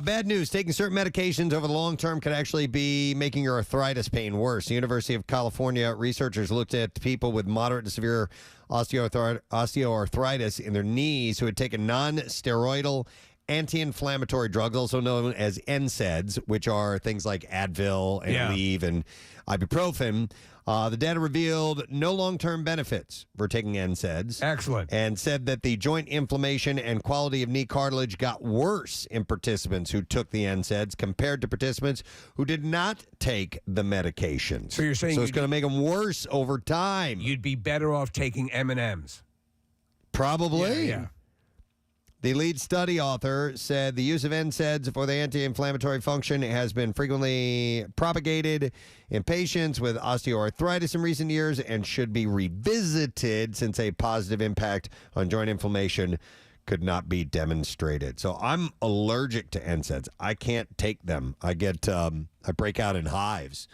Bad news. Taking certain medications over the long term could actually be making your arthritis pain worse. The University of California researchers looked at people with moderate to severe osteoarthritis in their knees who had taken non-steroidal anti-inflammatory drugs, also known as NSAIDs, which are things like Advil and Aleve and ibuprofen. The data revealed no long-term benefits for taking NSAIDs. Excellent. And said that the joint inflammation and quality of knee cartilage got worse in participants who took the NSAIDs compared to participants who did not take the medications. So you're saying it's going to make them worse over time. You'd be better off taking M&Ms. Probably. Yeah. The lead study author said the use of NSAIDs for the anti-inflammatory function has been frequently propagated in patients with osteoarthritis in recent years and should be revisited since a positive impact on joint inflammation could not be demonstrated. So I'm allergic to NSAIDs. I can't take them. I break out in hives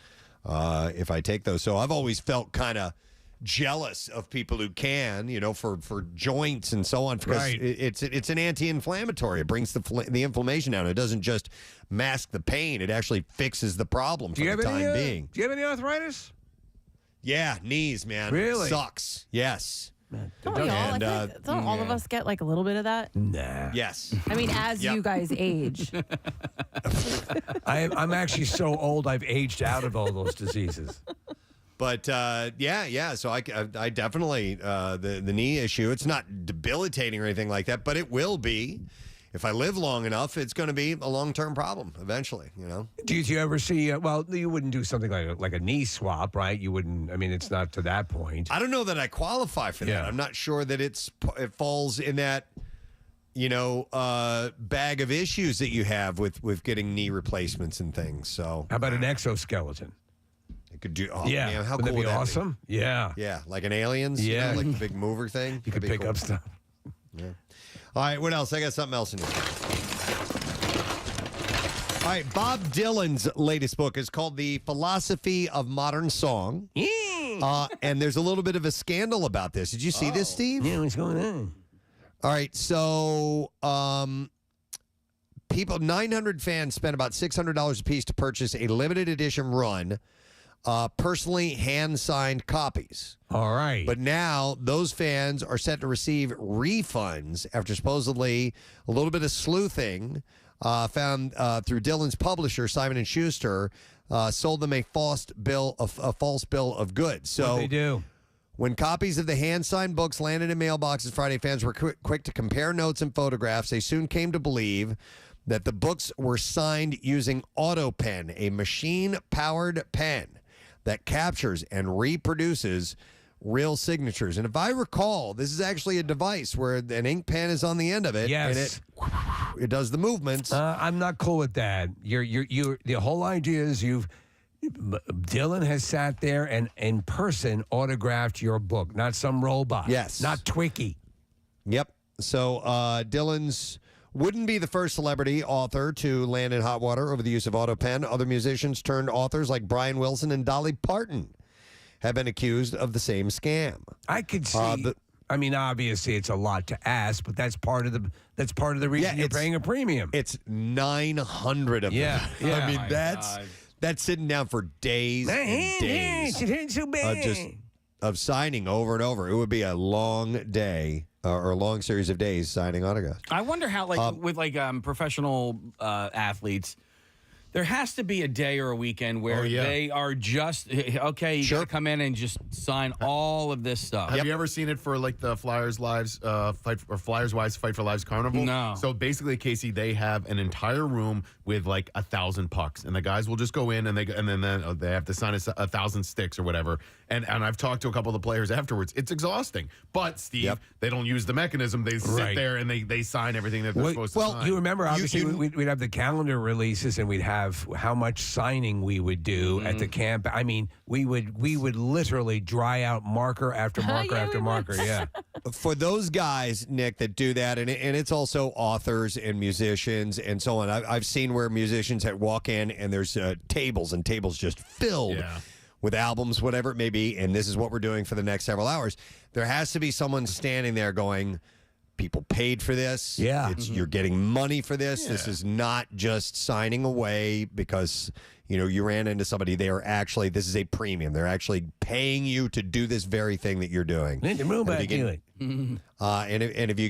if I take those. So I've always felt kind of jealous of people who can, for joints and so on, because it's an anti-inflammatory. It brings the inflammation down. It doesn't just mask the pain. It actually fixes the problem for the time being. Do you have any arthritis? Yeah, knees, man. Really? Sucks. Yes. Don't we all? Don't all of us get like a little bit of that? Nah. Yes. I mean, as you guys age. I'm actually so old, I've aged out of all those diseases. But yeah. So I definitely the knee issue. It's not debilitating or anything like that, but it will be if I live long enough. It's going to be a long-term problem eventually. Do you ever see? Well, you wouldn't do something like a knee swap, right? You wouldn't. I mean, it's not to that point. I don't know that I qualify for that. I'm not sure that it falls in that bag of issues that you have with getting knee replacements and things. So how about an exoskeleton? Could do. Oh, yeah, man, how would cool that be would that awesome? Be? Yeah, like an Aliens. Yeah, like the big mover thing. You could pick up stuff. Yeah. All right, what else? I got something else in here. All right, Bob Dylan's latest book is called The Philosophy of Modern Song. And there's a little bit of a scandal about this. Did you see this, Steve? Yeah, what's going on? All right, so 900 fans spent about $600 a piece to purchase a limited edition run, personally hand-signed copies. All right. But now those fans are set to receive refunds after supposedly a little bit of sleuthing found through Dylan's publisher, Simon & Schuster, sold them a false bill of goods. So What'd they do? When copies of the hand-signed books landed in mailboxes Friday, fans were quick to compare notes and photographs. They soon came to believe that the books were signed using AutoPen, a machine-powered pen that captures and reproduces real signatures. And if I recall, this is actually a device where an ink pen is on the end of it, yes, and it does the movements. I'm not cool with that. The whole idea is Dylan has sat there and in person autographed your book, not some robot. Yes. Not Twiki. Yep. So Dylan's wouldn't be the first celebrity author to land in hot water over the use of AutoPen. Other musicians turned authors like Brian Wilson and Dolly Parton have been accused of the same scam. I could see. I mean, obviously, it's a lot to ask, but that's part of the reason you're paying a premium. It's 900 of them. Yeah. I mean, that's sitting down for days and days. It ain't so bad. Of signing over and over. It would be a long day or a long series of days signing autographs. I wonder how, with professional athletes, There has to be a day or a weekend where they are just okay. You got to come in and just sign all of this stuff. Have you ever seen it for like the Flyers Lives Fight for Lives Carnival? No. So basically, Casey, they have an entire room with like 1,000 pucks, and the guys will just go in and then they have to sign 1,000 sticks or whatever. And I've talked to a couple of the players afterwards. It's exhausting, but Steve, they don't use the mechanism. They sit there and they sign everything that they're supposed to sign. Well, you remember obviously we'd have the calendar releases and we'd have how much signing we would do at the camp. I mean, we would literally dry out marker after marker after marker. Yeah. For those guys, Nick, that do that, and it's also authors and musicians and so on. I've seen where musicians walk in and there's tables and tables just filled with albums, whatever it may be, and this is what we're doing for the next several hours. There has to be someone standing there going, people paid for this. Yeah. You're getting money for this. This is not just signing away because, you ran into somebody. This is a premium. They're actually paying you to do this very thing that you're doing. Need to move back to it. And if you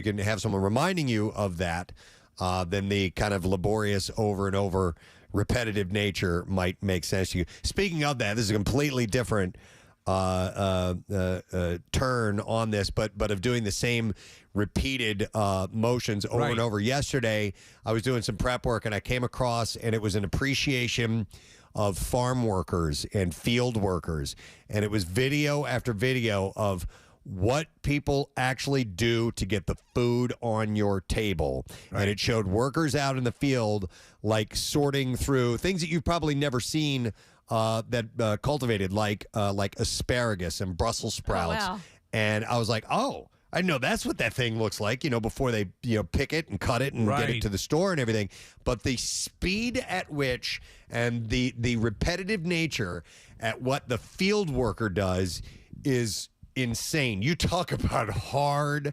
can have someone reminding you of that, then the kind of laborious over and over repetitive nature might make sense to you. Speaking of that, this is a completely different turn on this, but of doing the same repeated motions over and over. Yesterday, I was doing some prep work and I came across, and it was an appreciation of farm workers and field workers, and it was video after video of what people actually do to get the food on your table. And it showed workers out in the field, like sorting through things that you've probably never seen that cultivated, like asparagus and Brussels sprouts. Oh, wow. And I was like, I know that's what that thing looks like, before they, pick it and cut it and get it to the store and everything. But the speed at which and the repetitive nature at what the field worker does is insane. You talk about hard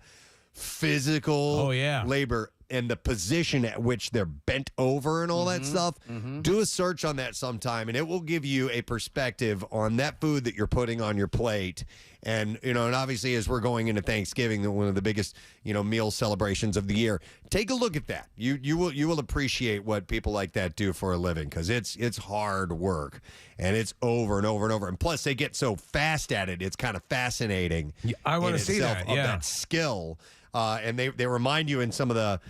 physical labor and the position at which they're bent over and all that stuff. Do a search on that sometime, and it will give you a perspective on that food that you're putting on your plate. And, and obviously as we're going into Thanksgiving, one of the biggest, meal celebrations of the year, take a look at that. You will appreciate what people like that do for a living, because it's hard work and it's over and over and over. And plus they get so fast at it. It's kind of fascinating. I want to see that. Of that skill. And they remind you in some of the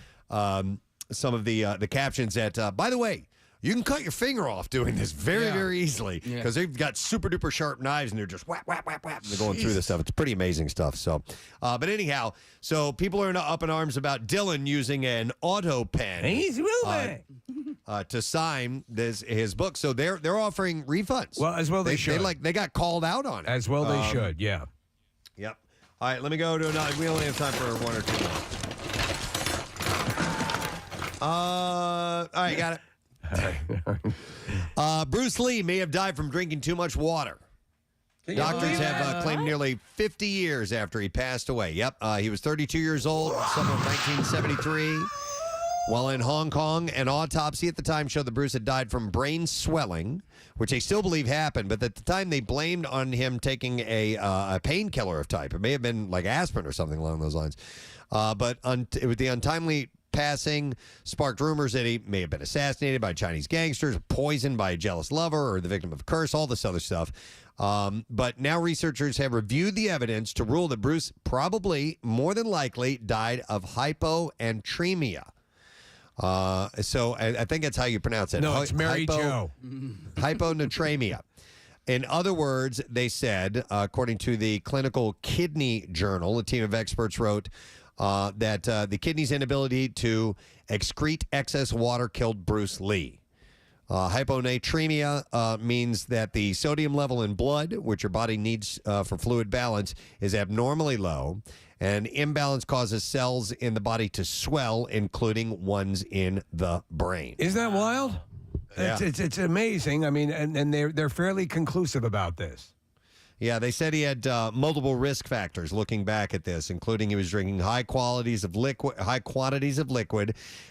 captions that, by the way, you can cut your finger off doing this very, very easily, because they've got super duper sharp knives and they're just whap, whap, whap, whap. And they're going through this stuff. It's pretty amazing stuff. So, but anyhow, so people are up in arms about Dylan using an auto pen. He's moving. To sign his book. So they're offering refunds. Well, as well they should. They got called out on it. As well they should, yeah. Yep. All right, let me go to another. We only have time for one or two more. All right, got it. Bruce Lee may have died from drinking too much water. Doctors have claimed nearly 50 years after he passed away. Yep, he was 32 years old, summer of 1973. While in Hong Kong, an autopsy at the time showed that Bruce had died from brain swelling, which they still believe happened, but at the time they blamed on him taking a painkiller of type. It may have been like aspirin or something along those lines. But with the untimely passing sparked rumors that he may have been assassinated by Chinese gangsters, poisoned by a jealous lover, or the victim of a curse, all this other stuff. But now researchers have reviewed the evidence to rule that Bruce probably, more than likely, died of hyponatremia. So I think that's how you pronounce it. No, it's Mary Jo. Hyponatremia. In other words, they said, according to the Clinical Kidney Journal, a team of experts wrote that the kidney's inability to excrete excess water killed Bruce Lee. Hyponatremia means that the sodium level in blood, which your body needs for fluid balance, is abnormally low. And imbalance causes cells in the body to swell, including ones in the brain. Isn't that wild? Yeah. It's amazing. I mean, and they're fairly conclusive about this. Yeah, they said he had multiple risk factors looking back at this, including he was drinking high quantities of liquid.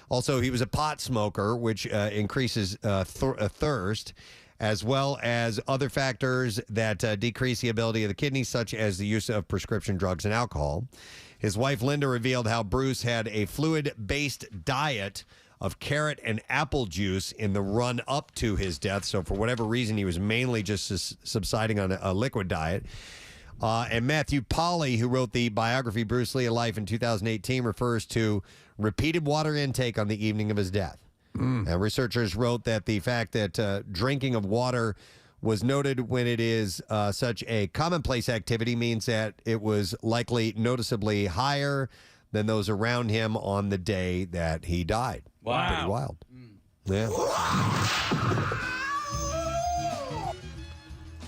Also, he was a pot smoker, which increases thirst, as well as other factors that decrease the ability of the kidneys, such as the use of prescription drugs and alcohol. His wife, Linda, revealed how Bruce had a fluid-based diet of carrot and apple juice in the run up to his death. So for whatever reason, he was mainly just subsiding on a liquid diet. And Matthew Polly, who wrote the biography Bruce Lee: A Life in 2018, refers to repeated water intake on the evening of his death. And researchers wrote that the fact that drinking of water was noted when it is such a commonplace activity means that it was likely noticeably higher than those around him on the day that he died. Wow. Pretty wild. Yeah.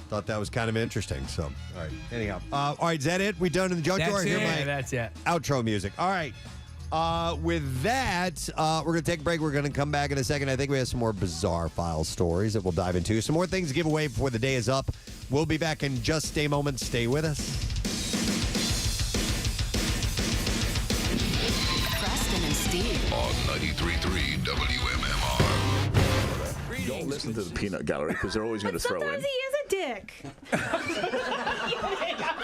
Thought that was kind of interesting. So, all right. Anyhow. All right. Is that it? We done in the junk drawer? That's it. Outro music. All right. With that, we're going to take a break. We're going to come back in a second. I think we have some more bizarre file stories that we'll dive into. Some more things to give away before the day is up. We'll be back in just a moment. Stay with us. Preston and Steve. On 93.3 WMMR. Don't listen to the peanut gallery because they're always going to throw in. Sometimes he is a dick.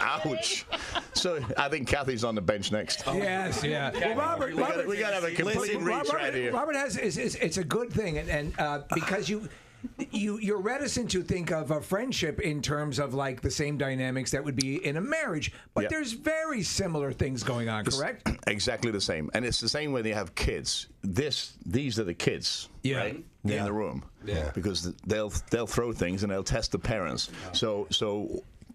Ouch. So I think Kathy's on the bench next. Yes, yeah. Well, Robert, we got to have a complete reach right here. Robert has it's a good thing, and because you're reticent to think of a friendship in terms of like the same dynamics that would be in a marriage, but there's very similar things going on, correct? Exactly the same, and it's the same when they have kids. These are the kids, right? In the room, because they'll throw things and they'll test the parents. So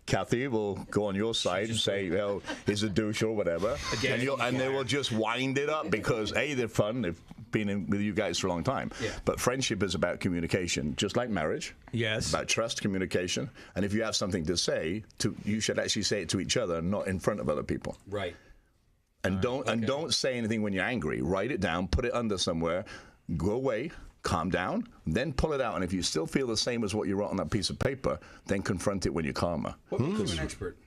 Kathy will go on your side and say, well, he's a douche or whatever. And they will just wind it up because, A, they're fun. They've been with you guys for a long time. Yeah. But friendship is about communication, just like marriage. Yes. About trust, communication. And if you have something to say, you should actually say it to each other, not in front of other people. Right. And don't say anything when you're angry. Write it down, put it under somewhere, go away, calm down, then pull it out. And if you still feel the same as what you wrote on that piece of paper, then confront it when you're calmer. What makes you an expert?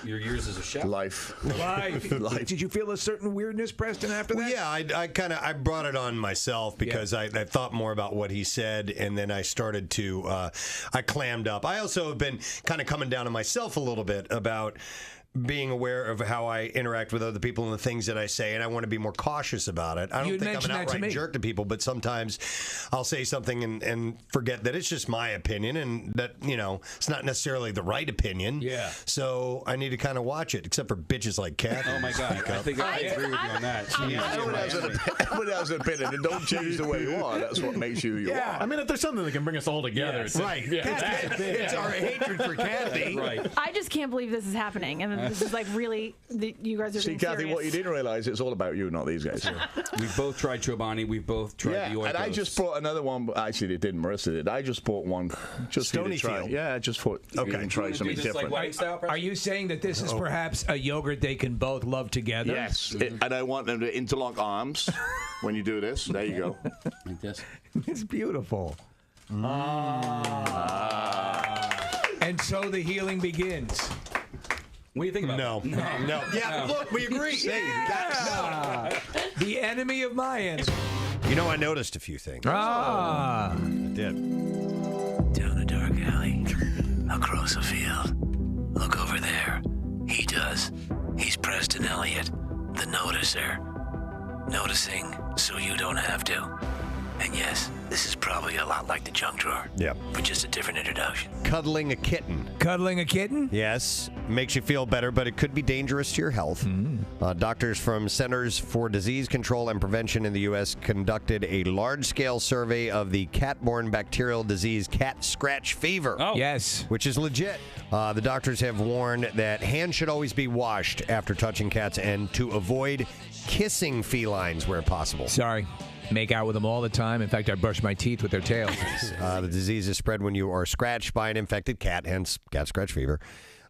Your years as a chef? Life. Did you feel a certain weirdness, Preston, after that? Well, yeah, I brought it on myself because I thought more about what he said, and then I started to I clammed up. I also have been kind of coming down on myself a little bit about being aware of how I interact with other people and the things that I say, and I want to be more cautious about it. I don't think I'm an outright jerk to people, but sometimes I'll say something and forget that it's just my opinion and that, it's not necessarily the right opinion. Yeah. So I need to kind of watch it, except for bitches like Kathy. Oh, my God. I think I agree with you on that. Everyone has an opinion, and don't change the way you are. That's what makes you are. I mean, if there's something that can bring us all together. Yes. Right. Yeah, it's our hatred for Kathy. Right. I just can't believe this is happening, and this is like really, you guys are See, being Kathy, serious. what you didn't realize, it's all about you, not these guys. We've both tried Chobani. We've both tried the Oikos. And I just brought another one. Actually, they didn't. Marissa did. I just brought one just for you to try. Stonyfield. Yeah, I just thought you can try something different. Are you saying that this is perhaps a yogurt they can both love together? Yes, and I want them to interlock arms when you do this. There you go. Like this. It's beautiful. And so the healing begins. What do you think about that? No. Yeah, look, we agree. The enemy of Mayans. I noticed a few things. I did. Down a dark alley, across a field. Look over there. He does. He's Preston Elliott, the noticer. Noticing so you don't have to. And yes, this is probably a lot like the junk drawer. Yep. But just a different introduction. Cuddling a kitten. Cuddling a kitten? Yes. Makes you feel better, but it could be dangerous to your health. Doctors from Centers for Disease Control and Prevention in the U.S. conducted a large-scale survey of the cat-borne bacterial disease cat scratch fever. Oh. Yes. Which is legit. The doctors have warned that hands should always be washed after touching cats and to avoid kissing felines where possible. Sorry. Make out with them all the time. In fact, I brush my teeth with their tails. The disease is spread when you are scratched by an infected cat, hence cat scratch fever,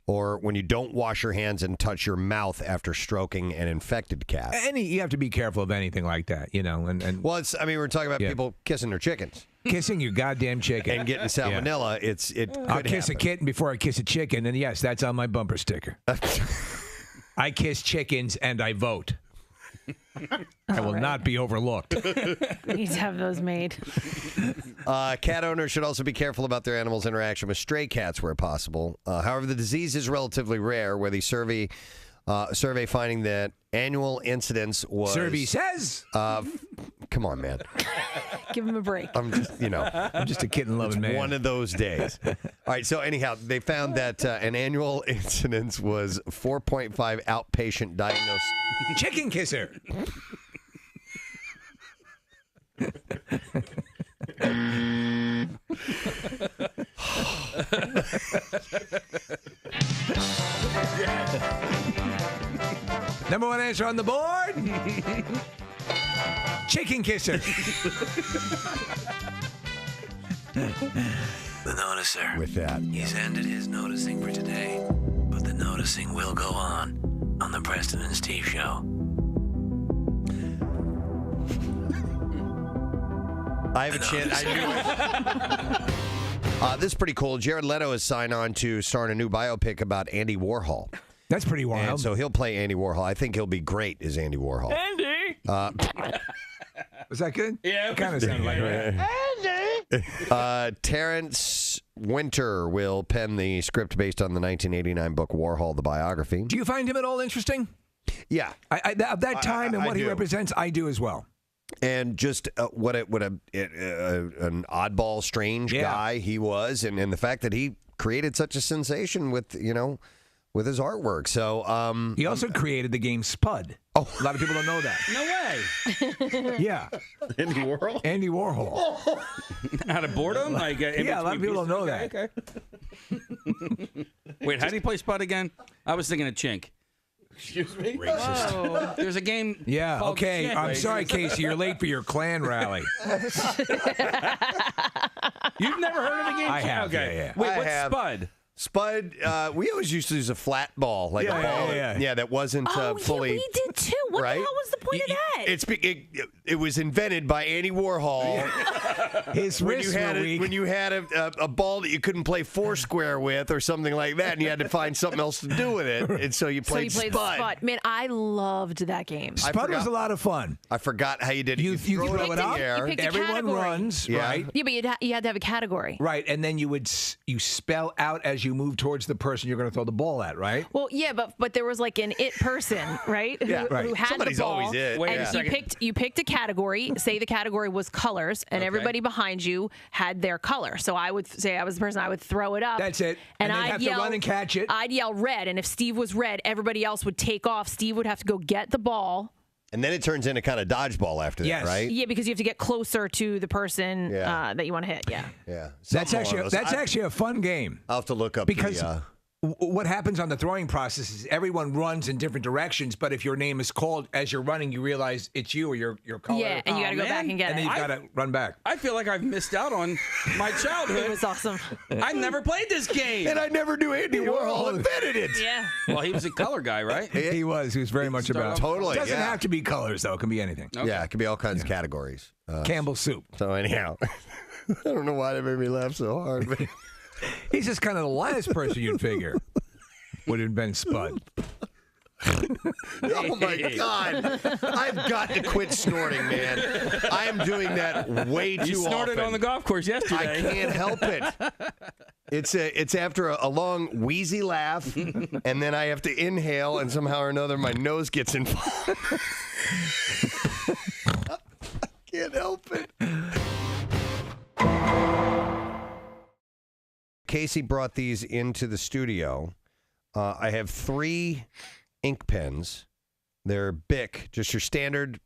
or when you don't wash your hands and touch your mouth after stroking an infected cat. You have to be careful of anything like that, And well, we're talking about people kissing their chickens. Kissing your goddamn chicken. And getting salmonella, I'll kiss a kitten before I kiss a chicken, and yes, that's on my bumper sticker. I kiss chickens and I vote. I will not be overlooked. Need to have those made. Cat owners should also be careful about their animals' interaction with stray cats where possible. However, the disease is relatively rare, where the survey finding that annual incidence was... Survey says! come on, man. Give him a break. I'm just a kitten-loving man. One of those days. All right, so anyhow, they found that an annual incidence was 4.5 outpatient diagnosed. Chicken kisser. Number one answer on the board. Chicken kisser. The noticer. With that. He's ended his noticing for today, but the noticing will go on the Preston and Steve Show. I have a chance. I knew it. This is pretty cool. Jared Leto has signed on to star in a new biopic about Andy Warhol. That's pretty wild. And so he'll play Andy Warhol. I think he'll be great as Andy Warhol. Andy! Was that good? Yeah. It kind of sounded like Andy! Terrence Winter will pen the script based on the 1989 book Warhol, the biography. Do you find him at all interesting? Yeah. Of that time and I what he do. represents, I do as well. And just what an oddball, strange guy he was, and the fact that he created such a sensation with his artwork. So he also created the game Spud. Oh, a lot of people don't know that. No way. Yeah, Andy Warhol. Andy Warhol. Out of boardom, like yeah, a lot of people don't know that. Okay. Wait, how do you play Spud again? I was thinking of Chink. Excuse me? Racist. Oh, there's a game. Yeah, called okay. Chink. I'm sorry, Casey. You're late for your Klan rally. You've never heard of the game? I Chink? have. Okay. Yeah. Wait, I what's have. Spud? Spud, we always used to use a flat ball, like a ball. That wasn't fully. Yeah, we did too. What right? the hell was the point of that? It was invented by Andy Warhol. His wrists were weak. When you had a ball that you couldn't play foursquare with or something like that, and you had to find something else to do with it, and so you played Spud. Man, I loved that game. Spud was a lot of fun. I forgot how you did it. You throw it up. You picked a Everyone category. runs, right? Yeah, but you had to have a category. Right, and then you spell out as you move towards the person you're going to throw the ball at, right? Well, yeah, but there was like an it person, right? Who had Somebody's the ball. always it. Wait a And second. you picked a category. Say the category was colors, and everybody behind you had their color. So I would say I was the person. I would throw it up. That's it. And they'd I'd have to yell, run and catch it. I'd yell red, and if Steve was red, everybody else would take off. Steve would have to go get the ball. And then it turns into kind of dodgeball after that, right? Yeah, because you have to get closer to the person that you want to hit. Yeah. Yeah. That's Something along those- actually a fun game. I'll have to look up Because the, what happens on the throwing process is everyone runs in different directions, but if your name is called as you're running, you realize it's you or your color. Yeah, and you got to go back and get and then it. you've got to run back. I feel like I've missed out on my childhood. It was awesome. I've never played this game. And I never knew Andy Warhol invented it. Yeah. Well, he was a color guy, right? He was very much about Totally, Doesn't yeah. have to be colors though; it can be anything. Okay. Yeah, it could be all kinds of categories. Campbell's soup. So anyhow, I don't know why that made me laugh so hard. But He's just kind of the last person you'd figure would have been Spud. oh my God, I've got to quit snorting, man. I am doing that way too often. You snorted on the golf course yesterday. I can't help it. It's after a long wheezy laugh, and then I have to inhale, and somehow or another my nose gets involved. I can't help it. Casey brought these into the studio. I have 3 ink pens. They're Bic, just your standard,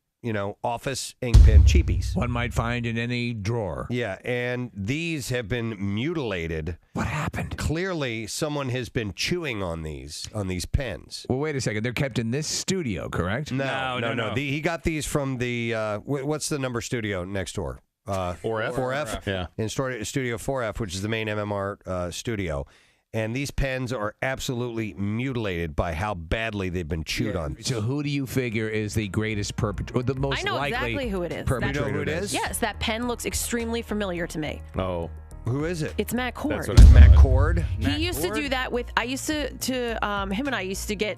office ink pen, cheapies. One might find in any drawer. Yeah, and these have been mutilated. What happened? Clearly, someone has been chewing on these pens. Well, wait a second. They're kept in this studio, correct? No. He got these from the what's the number studio next door? 4F. 4F. Yeah. In Studio 4F, which is the main MMR studio. And these pens are absolutely mutilated by how badly they've been chewed on. So who do you figure is the greatest perpetrator, or the most I know likely exactly who it is. perpetrator? You know who it is? Yes, that pen looks extremely familiar to me. Oh. Who is it? It's Matt Cord. That's what I Matt Cord. He used to do that with. I used to him and I used to get.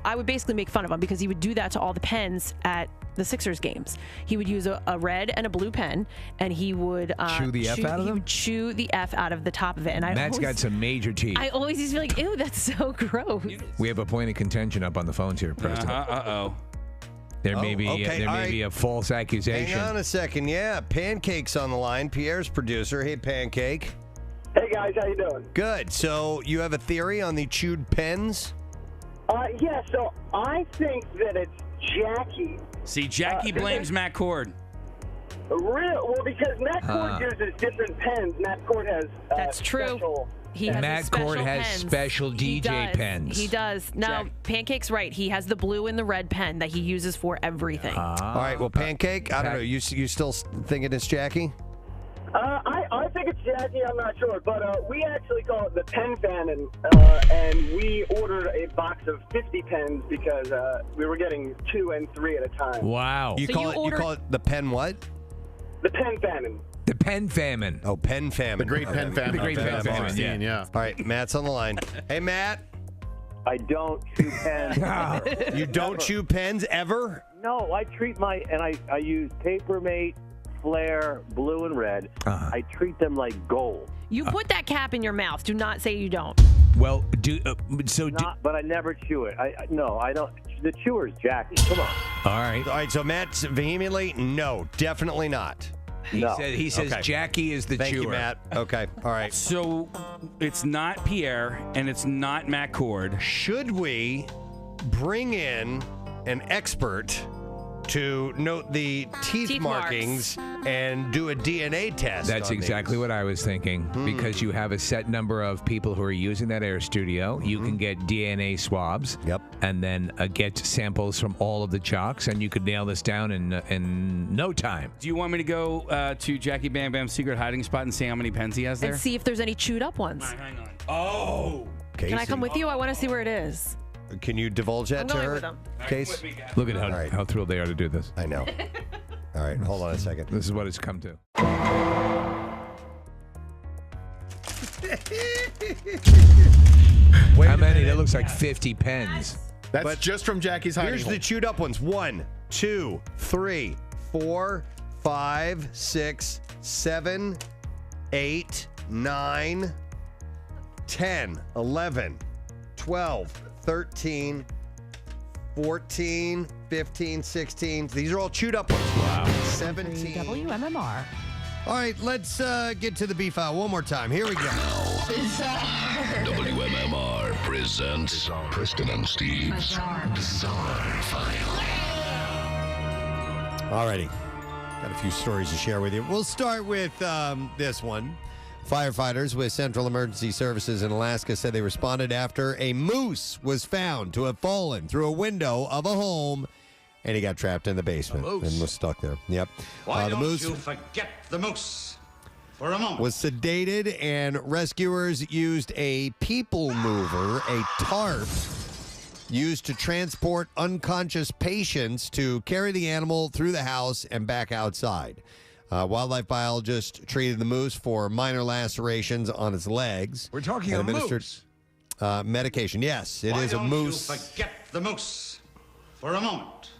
I would basically make fun of him because he would do that to all the pens at the Sixers games. He would use a red and a blue pen, and he would Chew the F out of He them? would chew the F out of the top of it. And Matt's got some major teeth. I always used to be like, "Ew, that's so gross." We have a point of contention up on the phones here, Preston. Uh-oh. There may be a false accusation. Hang on a second. Yeah, Pancake's on the line. Pierre's producer. Hey, Pancake. Hey, guys. How you doing? Good. So you have a theory on the chewed pens? Yeah, so I think that it's Jackie. See, Jackie blames Matt Cord. Well, because Matt Cord uses different pens. Matt Cord has That's true. special. He has Matt special Cord has pens. special He DJ does. pens. He does. Now, Pancake's right. He has the blue and the red pen that he uses for everything. All right. Well, Pancake, I don't know. You still thinking it's Jackie? I think it's Jackie. I'm not sure, but we actually call it the pen famine, and we ordered a box of 50 pens because we were getting 2 and 3 at a time. Wow. You call it the pen what? The pen famine. The pen famine. Oh, pen famine. The great pen famine. The great pen famine. Yeah. All right, Matt's on the line. Hey, Matt. I don't chew pens. You don't chew pens ever? No, I treat I use Paper Mate, Flare, blue and red. I treat them like gold. You put that cap in your mouth. Do not say you don't. Well, but I never chew it. I don't. The chewer's Jackie. Come on. All right. So Matt's vehemently no, definitely not. He says Okay. Jackie is the Thank chewer. you, Matt. Okay. All right. So it's not Pierre and it's not Matt Cord. Should we bring in an expert to note the teeth markings and do a DNA test? That's on exactly what I was thinking. Because you have a set number of people who are using that air studio. You can get DNA swabs. Yep. And then get samples from all of the chalks, and you could nail this down in no time. Do you want me to go to Jackie Bam Bam's secret hiding spot and see how many pens he has there? And see if there's any chewed up ones. Hang on. Oh. Can I come with you? I want to see where it is. Can you divulge that I'm to going her? with him. Case? Look at how thrilled they are to do this. I know. All right, hold on a second. This is what it's come to. How many? That looks like 50 pens. That's just from Jackie's hiding Here's hole. the chewed up ones. 1, 2, 3, 4, 5, 6, 7, 8, 9, 10, 11, 12, 13, 14, 15, 16. These are all chewed up ones. Wow. 17. WMMR. All right, let's get to the B file one more time. Here we go. WMMR presents Preston and Steve's Bizarre File. Alrighty. Got a few stories to share with you. We'll start with this one. Firefighters with Central Emergency Services in Alaska said they responded after a moose was found to have fallen through a window of a home, and he got trapped in the basement and was stuck there. Yep. Why the don't moose you forget the moose for a moment? was sedated, and rescuers used a people mover, a tarp, used to transport unconscious patients to carry the animal through the house and back outside. Wildlife biologist treated the moose for minor lacerations on its legs. We're talking and a administered, moose. Medication. Yes, it is a moose. Why don't you forget the moose for a moment?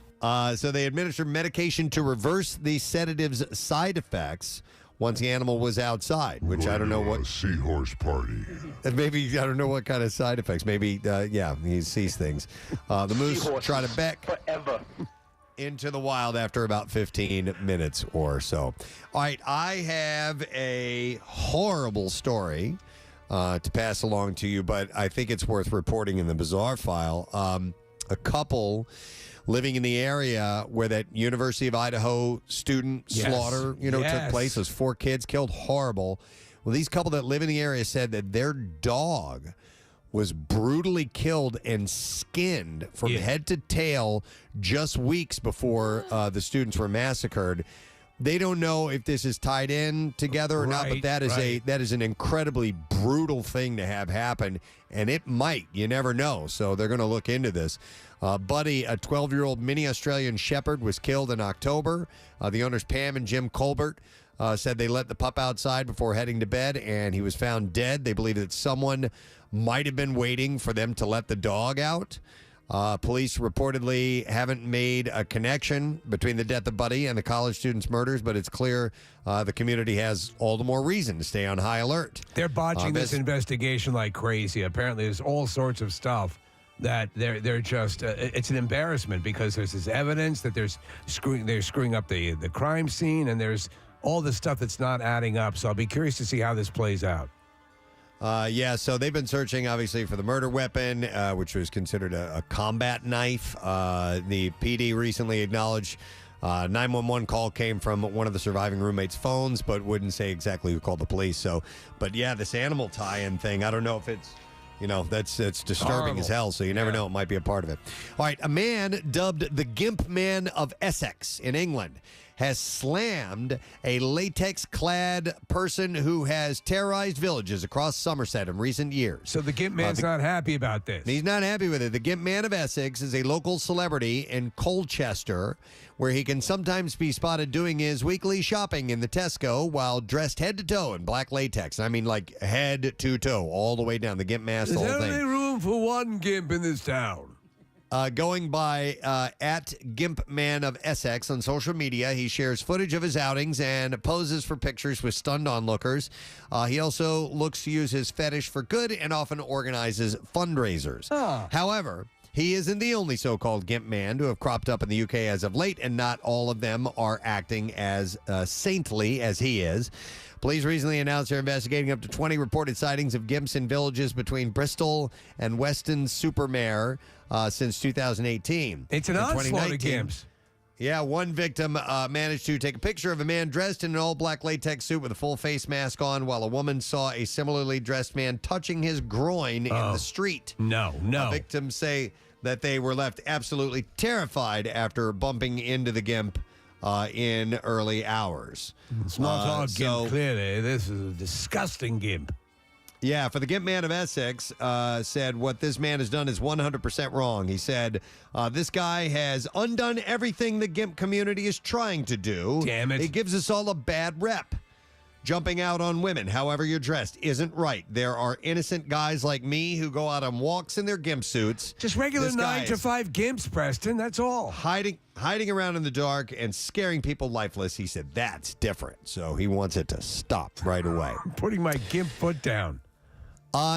So they administered medication to reverse the sedative's side effects once the animal was outside, which I don't know what. Seahorse party. Maybe, I don't know what kind of side effects. Maybe, he sees things. The moose tried to back into the wild after about 15 minutes or so. All right, I have a horrible story to pass along to you, but I think it's worth reporting in the bizarre file. A couple living in the area where that University of Idaho student slaughter, took place. Those 4 kids killed. Horrible. Well, these couple that live in the area said that their dog was brutally killed and skinned from head to tail just weeks before the students were massacred. They don't know if this is tied in together or not, but that is an incredibly brutal thing to have happen, and it might. You never know. So they're going to look into this. Buddy, a 12-year-old mini Australian Shepherd, was killed in October. The owners, Pam and Jim Colbert, said they let the pup outside before heading to bed, and he was found dead. They believe that someone might have been waiting for them to let the dog out. Police reportedly haven't made a connection between the death of Buddy and the college student's murders, but it's clear the community has all the more reason to stay on high alert. They're botching this investigation like crazy. Apparently, there's all sorts of stuff that they're just it's an embarrassment because there's this evidence that they're screwing up the crime scene, and there's all this stuff that's not adding up. So I'll be curious to see how this plays out. So they've been searching, obviously, for the murder weapon, which was considered a combat knife. The PD recently acknowledged 911 call came from one of the surviving roommates' phones, but wouldn't say exactly who called the police. So, but yeah, this animal tie-in thing, I don't know if it's, that's disturbing as hell. So you never know, it might be a part of it. All right, a man dubbed the Gimp Man of Essex in England has slammed a latex-clad person who has terrorized villages across Somerset in recent years. So the Gimp Man's not happy about this. He's not happy with it. The Gimp Man of Essex is a local celebrity in Colchester, where he can sometimes be spotted doing his weekly shopping in the Tesco while dressed head to toe in black latex. I mean, like head to toe, all the way down. The Gimp mask, the whole thing. There's only room for one Gimp in this town. Going by at Gimp Man of Essex on social media, he shares footage of his outings and poses for pictures with stunned onlookers. He also looks to use his fetish for good and often organizes fundraisers. However, he isn't the only so-called Gimp Man to have cropped up in the UK as of late, and not all of them are acting as saintly as he is. Police recently announced they're investigating up to 20 reported sightings of Gimps in villages between Bristol and Weston-super-Mare since 2018. It's an onslaught of Gimps. Yeah, one victim managed to take a picture of a man dressed in an all-black latex suit with a full face mask on, while a woman saw a similarly dressed man touching his groin in the street. No. Victims say that they were left absolutely terrified after bumping into the Gimp in early hours. It's not our Gimp, clearly. This is a disgusting Gimp. Yeah, for the Gimp Man of Essex, said what this man has done is 100% wrong. He said, this guy has undone everything the Gimp community is trying to do. Damn it. It gives us all a bad rep. Jumping out on women, however you're dressed, isn't right. There are innocent guys like me who go out on walks in their Gimp suits. Just regular 9 to 5 Gimps, Preston, that's all. Hiding around in the dark and scaring people lifeless. He said that's different. So he wants it to stop right away. I'm putting my Gimp foot down.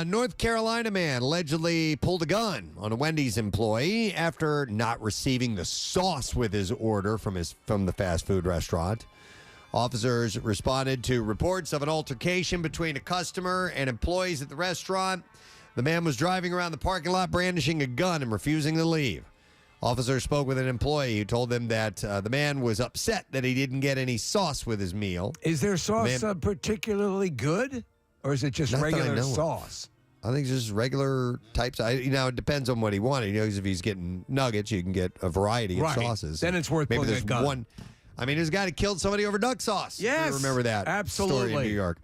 North Carolina man allegedly pulled a gun on a Wendy's employee after not receiving the sauce with his order from the fast food restaurant. Officers responded to reports of an altercation between a customer and employees at the restaurant. The man was driving around the parking lot brandishing a gun and refusing to leave. Officers spoke with an employee who told them that the man was upset that he didn't get any sauce with his meal. Is their sauce particularly good, or is it just regular sauce? I think it's just regular types. It depends on what he wanted. If he's getting nuggets, you can get a variety of sauces. Then it's worth pulling a gun. One. I mean, there's a guy that killed somebody over duck sauce. Yes. I remember that story in New York.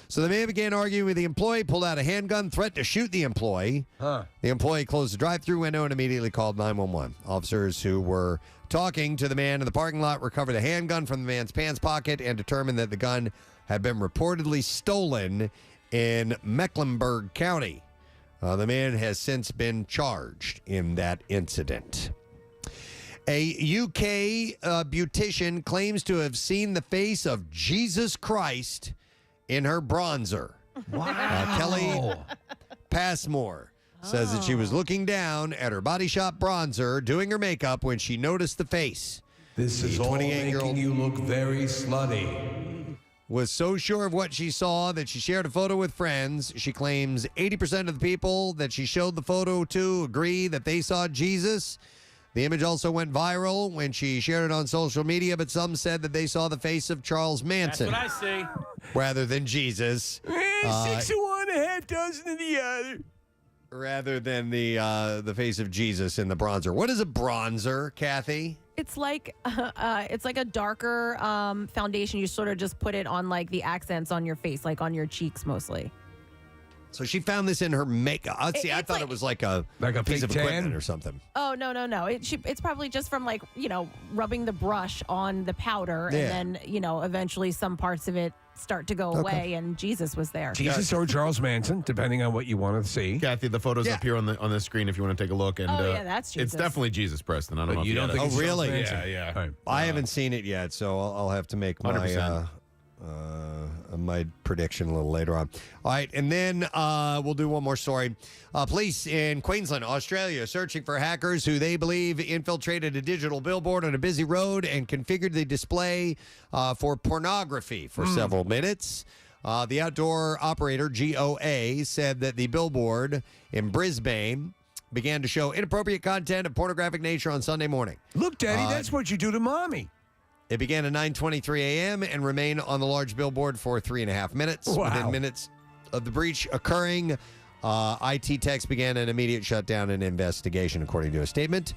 So the man began arguing with the employee, pulled out a handgun, threatened to shoot the employee. The employee closed the drive-thru window and immediately called 911. Officers who were talking to the man in the parking lot recovered the handgun from the man's pants pocket and determined that the gun had been reportedly stolen in Mecklenburg County. The man has since been charged in that incident. A UK beautician claims to have seen the face of Jesus Christ in her bronzer. Wow. Kelly Passmore says that she was looking down at her Body Shop bronzer doing her makeup when she noticed the face. This is all making you look very slutty. Was so sure of what she saw that she shared a photo with friends. She claims 80% of the people that she showed the photo to agree that they saw Jesus. The image also went viral when she shared it on social media, but some said that they saw the face of Charles Manson. That's what I see. Rather than Jesus. 6 of one, a half dozen of the other. Rather than the face of Jesus in the bronzer. What is a bronzer, Kathy? It's like a darker foundation. You sort of just put it on like the accents on your face, like on your cheeks mostly. So she found this in her makeup. I thought it was like a piece of equipment or something. Oh, no. It's probably just from rubbing the brush on the powder, and then, eventually some parts of it start to go away, and Jesus was there. Jesus or Charles Manson, depending on what you want to see. Kathy, the photo's up here on the screen if you want to take a look. And, that's Jesus. It's definitely Jesus, Preston. I don't know if you don't think it's really? Yeah. I haven't seen it yet, so I'll have to make my my prediction a little later on. All right, and then we'll do one more story. Police in Queensland, Australia, are searching for hackers who they believe infiltrated a digital billboard on a busy road and configured the display for pornography for several minutes. The outdoor operator, GOA, said that the billboard in Brisbane began to show inappropriate content of pornographic nature on Sunday morning. Look, Daddy, that's what you do to mommy. It began at 9:23 a.m. and remained on the large billboard for 3.5 minutes. Wow. Within minutes of the breach occurring, IT techs began an immediate shutdown and investigation, according to a statement.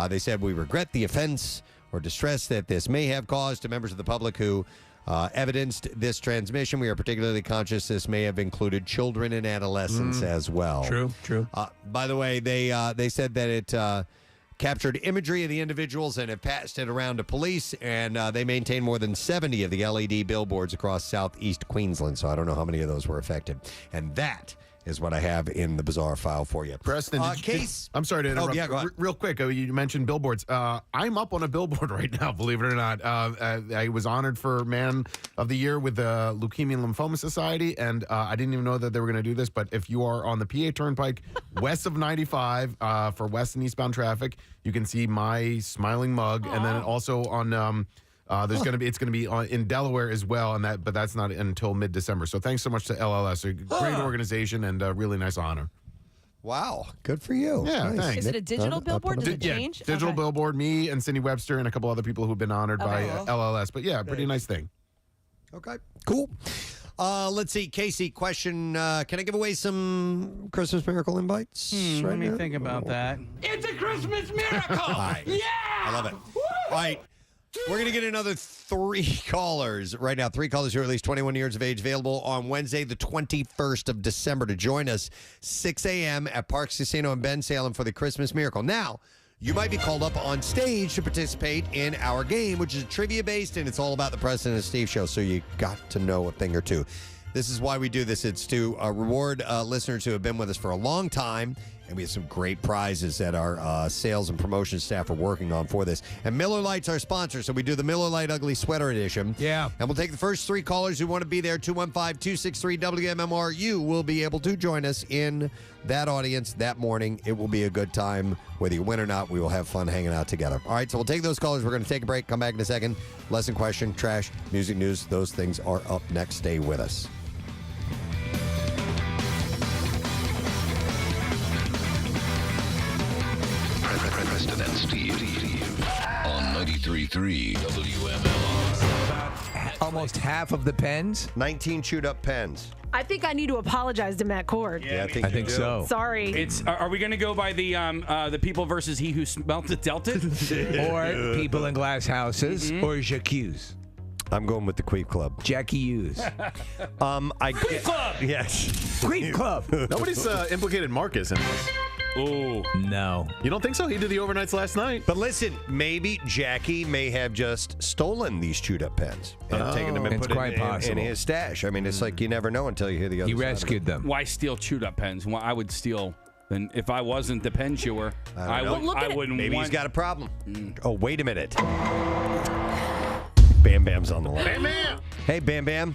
They said, "We regret the offense or distress that this may have caused to members of the public who evidenced this transmission. We are particularly conscious this may have included children and adolescents as well." True. By the way, they said that it captured imagery of the individuals and have passed it around to police, and they maintain more than 70 of the LED billboards across southeast Queensland, so I don't know how many of those were affected. And that is what I have in the bizarre file for you. Preston, I'm sorry to interrupt. Oh, yeah, go ahead. Real quick, you mentioned billboards. I'm up on a billboard right now, believe it or not. I was honored for Man of the Year with the Leukemia and Lymphoma Society, and I didn't even know that they were going to do this, but if you are on the PA Turnpike west of 95 for west and eastbound traffic, you can see my smiling mug, and then also on... it's going to be in Delaware as well, but that's not until mid-December. So thanks so much to LLS, a great organization and a really nice honor. Wow, good for you. Yeah, Nice. thanks. Is it a digital billboard? Does it change? Digital Okay. billboard. Me and Cindy Webster and a couple other people who've been honored by LLS. But yeah, pretty nice thing. Okay, cool. Let's see, Casey, question. Can I give away some Christmas Miracle invites? Let me think about that. It's a Christmas miracle. Right. Yeah. I love it. All right. We're going to get another 3 callers right now. 3 callers who are at least 21 years of age available on Wednesday, the 21st of December to join us 6 a.m. at Parks Casino in Ben Salem for the Christmas Miracle. Now, you might be called up on stage to participate in our game, which is trivia-based, and it's all about the Preston and Steve show, so you got to know a thing or two. This is why we do this. It's to reward listeners who have been with us for a long time, and we have some great prizes that our sales and promotion staff are working on for this. And Miller Lite's our sponsor, so we do the Miller Lite Ugly Sweater Edition. Yeah. And we'll take the first 3 callers who want to be there, 215-263-WMMR. You will be able to join us in that audience that morning. It will be a good time. Whether you win or not, we will have fun hanging out together. All right, so we'll take those callers. We're going to take a break, come back in a second. Lesson question, trash, music news, those things are up next. Stay with us. Preston and Steve on 93.3 WMMR. Almost half of the pens. 19 chewed up pens. I think I need to apologize to Matt Cord. Yeah, I think so. Sorry. Are we going to go by the people versus he who smelt it dealt it? Or people in glass houses, or Jacques. I'm going with the Queef Club. Jackie Hughes. Queef Club! Yes. Queef Club. Nobody's implicated Marcus in this. Ooh. No. You don't think so? He did the overnights last night. But listen, maybe Jackie may have just stolen these chewed up pens and taken them and It's put quite it in possible. his stash. I mean, it's like you never know until you hear the other He side of rescued it. them. Why steal chewed up pens? Well, I would steal. Then if I wasn't the pen chewer, I wouldn't. Maybe want... he's got a problem. Oh, wait a minute. Bam Bam's on the line. Bam Bam! Hey, Bam Bam.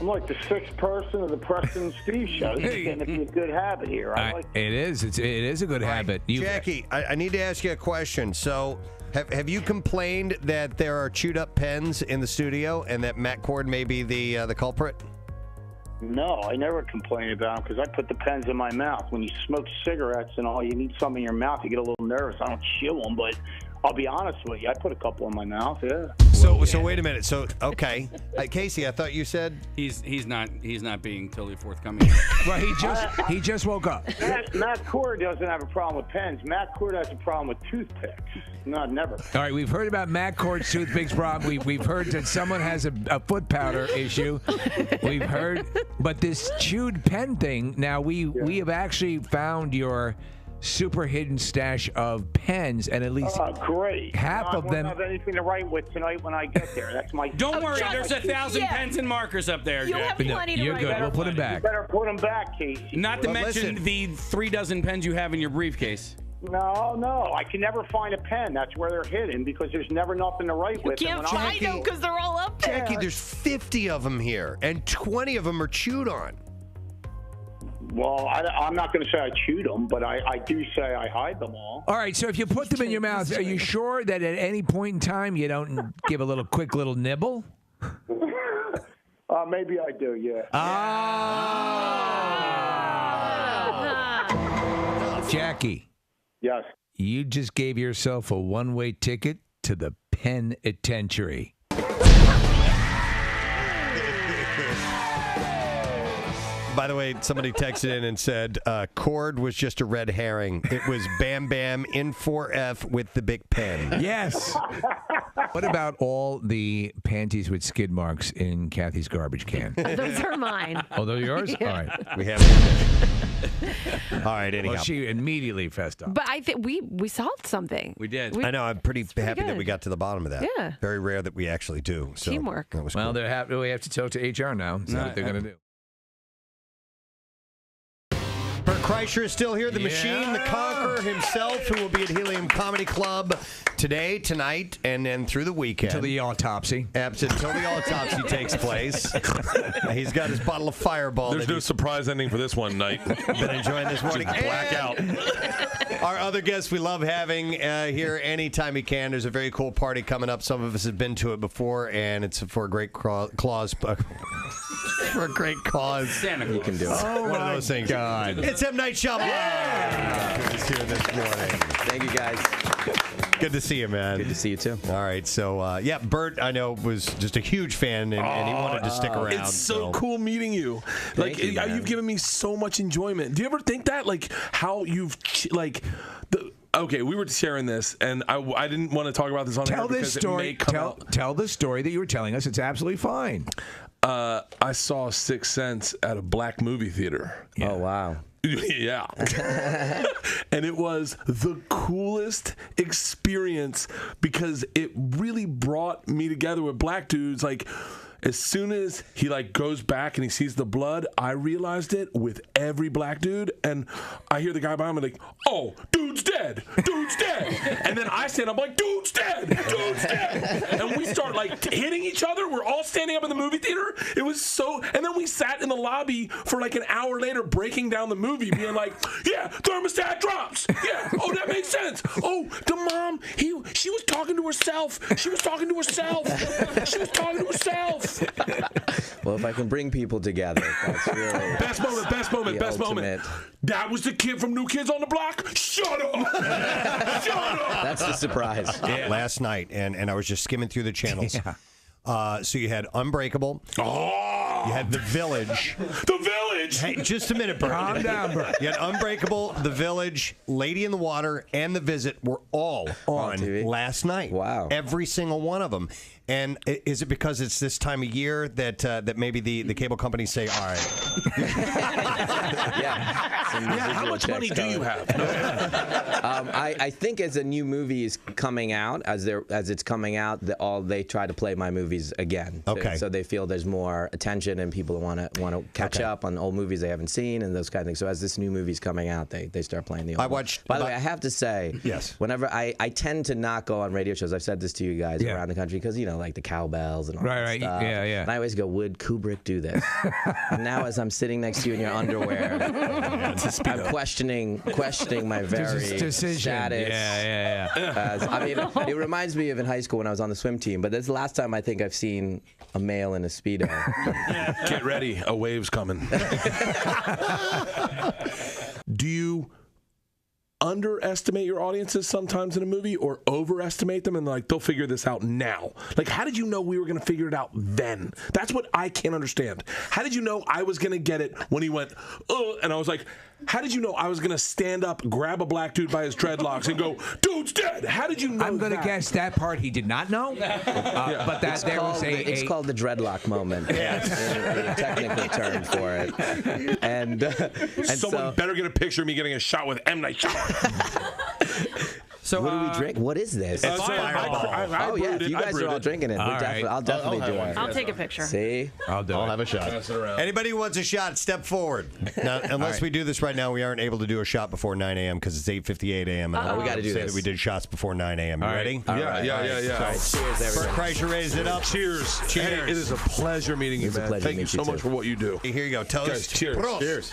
I'm like the 6th person of the Preston and Steve show. This is getting to be a good habit here. It is. It is a good habit. Jackie, I need to ask you a question. So, have you complained that there are chewed up pens in the studio and that Matt Cord may be the culprit? No, I never complain about them because I put the pens in my mouth. When you smoke cigarettes and all, you need something in your mouth. You get a little nervous. I don't chew them, but I'll be honest with you. I put a couple in my mouth. Yeah. So wait a minute. So okay, Casey, I thought you said he's not being totally forthcoming. Well, he just woke up. Matt Cord doesn't have a problem with pens. Matt Cord has a problem with toothpicks. No, never. All right, we've heard about Matt Cord's toothpicks problem. We've heard that someone has a foot powder issue. We've heard, but this chewed pen thing. Now we have actually found your super hidden stash of pens, and at least great. half of them. I won't have anything to write with tonight when I get there. That's my. Don't worry, there's 1,000 pens and markers up there. You'll have plenty to You're write good. with. We'll put them back. You better put them back, Casey. Not to But mention listen. the 3 dozen pens you have in your briefcase. No. I can never find a pen. That's where they're hidden because there's never nothing to write with. You can't find them because they're all up there. Jackie, there's 50 of them here, and 20 of them are chewed on. Well, I'm not going to say I chewed them, but I do say I hide them all. All right, so if you put them in your mouth, are you sure that at any point in time you don't give a quick little nibble? Maybe I do, yeah. Jackie. Yes. You just gave yourself a one-way ticket to the penitentiary. By the way, somebody texted in and said, Cord was just a red herring. It was Bam Bam in 4F with the big pen. Yes. What about all the panties with skid marks in Kathy's garbage can? Those are mine. Oh, they're yours? Yeah. All right. We have All right, anyhow. Well, she immediately fessed up. But I think we solved something. We did. I know. I'm pretty happy that good. we got to the bottom of that. Yeah. Very rare that we actually do. So Teamwork. That was Well, cool. we have to talk to HR now. See what they're going to do. Bert Kreischer is still here, the machine, the conqueror himself, who will be at Helium Comedy Club today, tonight, and then through the weekend. Until the autopsy. Until the autopsy takes place. He's got his bottle of Fireball. There's no surprise ending for this one night. Been enjoying this morning. Just blackout. Our other guest we love having here anytime he can. There's a very cool party coming up. Some of us have been to it before, and it's for a great cause. For a great cause. Santa Claus. You can do it. Oh, One of those things. God. It's M. Night Shyamalan. Yeah. Good to see you this morning. Thank you, guys. Good to see you, man. Good to see you, too. All right. So, yeah, Bert, I know, was just a huge fan, and he wanted to stick around. It's so cool meeting you. Thank you, man. You've given me so much enjoyment. Do you ever think that? Like, how you've, okay, we were sharing this, and I didn't want to talk about this on air because it may come out. Tell the story that you were telling us. It's absolutely fine. I saw Sixth Sense at a black movie theater. Yeah. Oh, wow. Yeah. And it was the coolest experience because it really brought me together with black dudes. Like, as soon as he goes back and he sees the blood, I realized it with every black dude, and I hear the guy behind me oh, dude's dead, dude's dead, and then I stand up dude's dead, dude's dead, and we start hitting each other. We're all standing up in the movie theater. It was so, and then we sat in the lobby for an hour later, breaking down the movie, being yeah, thermostat drops, yeah, oh, that makes sense. Oh, the mom, she was talking to herself. She was talking to herself. She was talking to herself. Well, if I can bring people together, that's really best moment. ultimate. That was the kid from New Kids on the Block. Shut up! Shut up! That's the surprise. Last night, and I was just skimming through the channels. Yeah. So you had Unbreakable. Oh! You had The Village. The Village! Hey, just a minute, Bert. Calm down, Bert. You had Unbreakable, The Village, Lady in the Water, and The Visit were all on TV? last night. Wow. Every single one of them. And is it because it's this time of year that maybe the cable companies say, all right. Yeah. How much money do you have? I think as a new movie is coming out, as it's coming out, they try to play my movies again. Okay. So they feel there's more attention and people want to catch up on old movies they haven't seen and those kind of things. So as this new movie's coming out, they start playing the old. I watched. By the way, I have to say, yes. Whenever I tend to not go on radio shows. I've said this to you guys around the country because the cowbells and all that stuff. Yeah. And I always go, would Kubrick do this? And now as I'm sitting next to you in your underwear, I'm questioning my very decision. status. Yeah. It reminds me of in high school when I was on the swim team, but this is the last time I think I've seen a male in a Speedo. Get ready, a wave's coming. Do you underestimate your audiences sometimes in a movie or overestimate them and they'll figure this out now? How did you know we were going to figure it out then? That's what I can't understand. How did you know I was going to get it when he went, and I was like, how did you know I was going to stand up, grab a black dude by his dreadlocks and go, dude's dead? How did you know I'm going to guess that part he did not know. But that it's called the dreadlock moment. Yes. A technical term for it. And someone better get a picture of me getting a shot with M. Night Shyamalan. what do we drink? What is this? It's Fireball. Oh yeah, if you guys are all drinking it, I'll definitely do it. I'll take a picture. See, I'll have a shot. Anybody who wants a shot, step forward. Now, unless we do this right now, we aren't able to do a shot before 9 a.m. because it's 8:58 a.m. and we got to do say this. that we did shots before 9 a.m. You ready? Yeah. All right, cheers, everyone. Kreischer raised it up. Cheers. Hey, it is a pleasure meeting you, man. Thank you so much for what you do. Here you go. Toast. Guys, cheers. Prost. Cheers.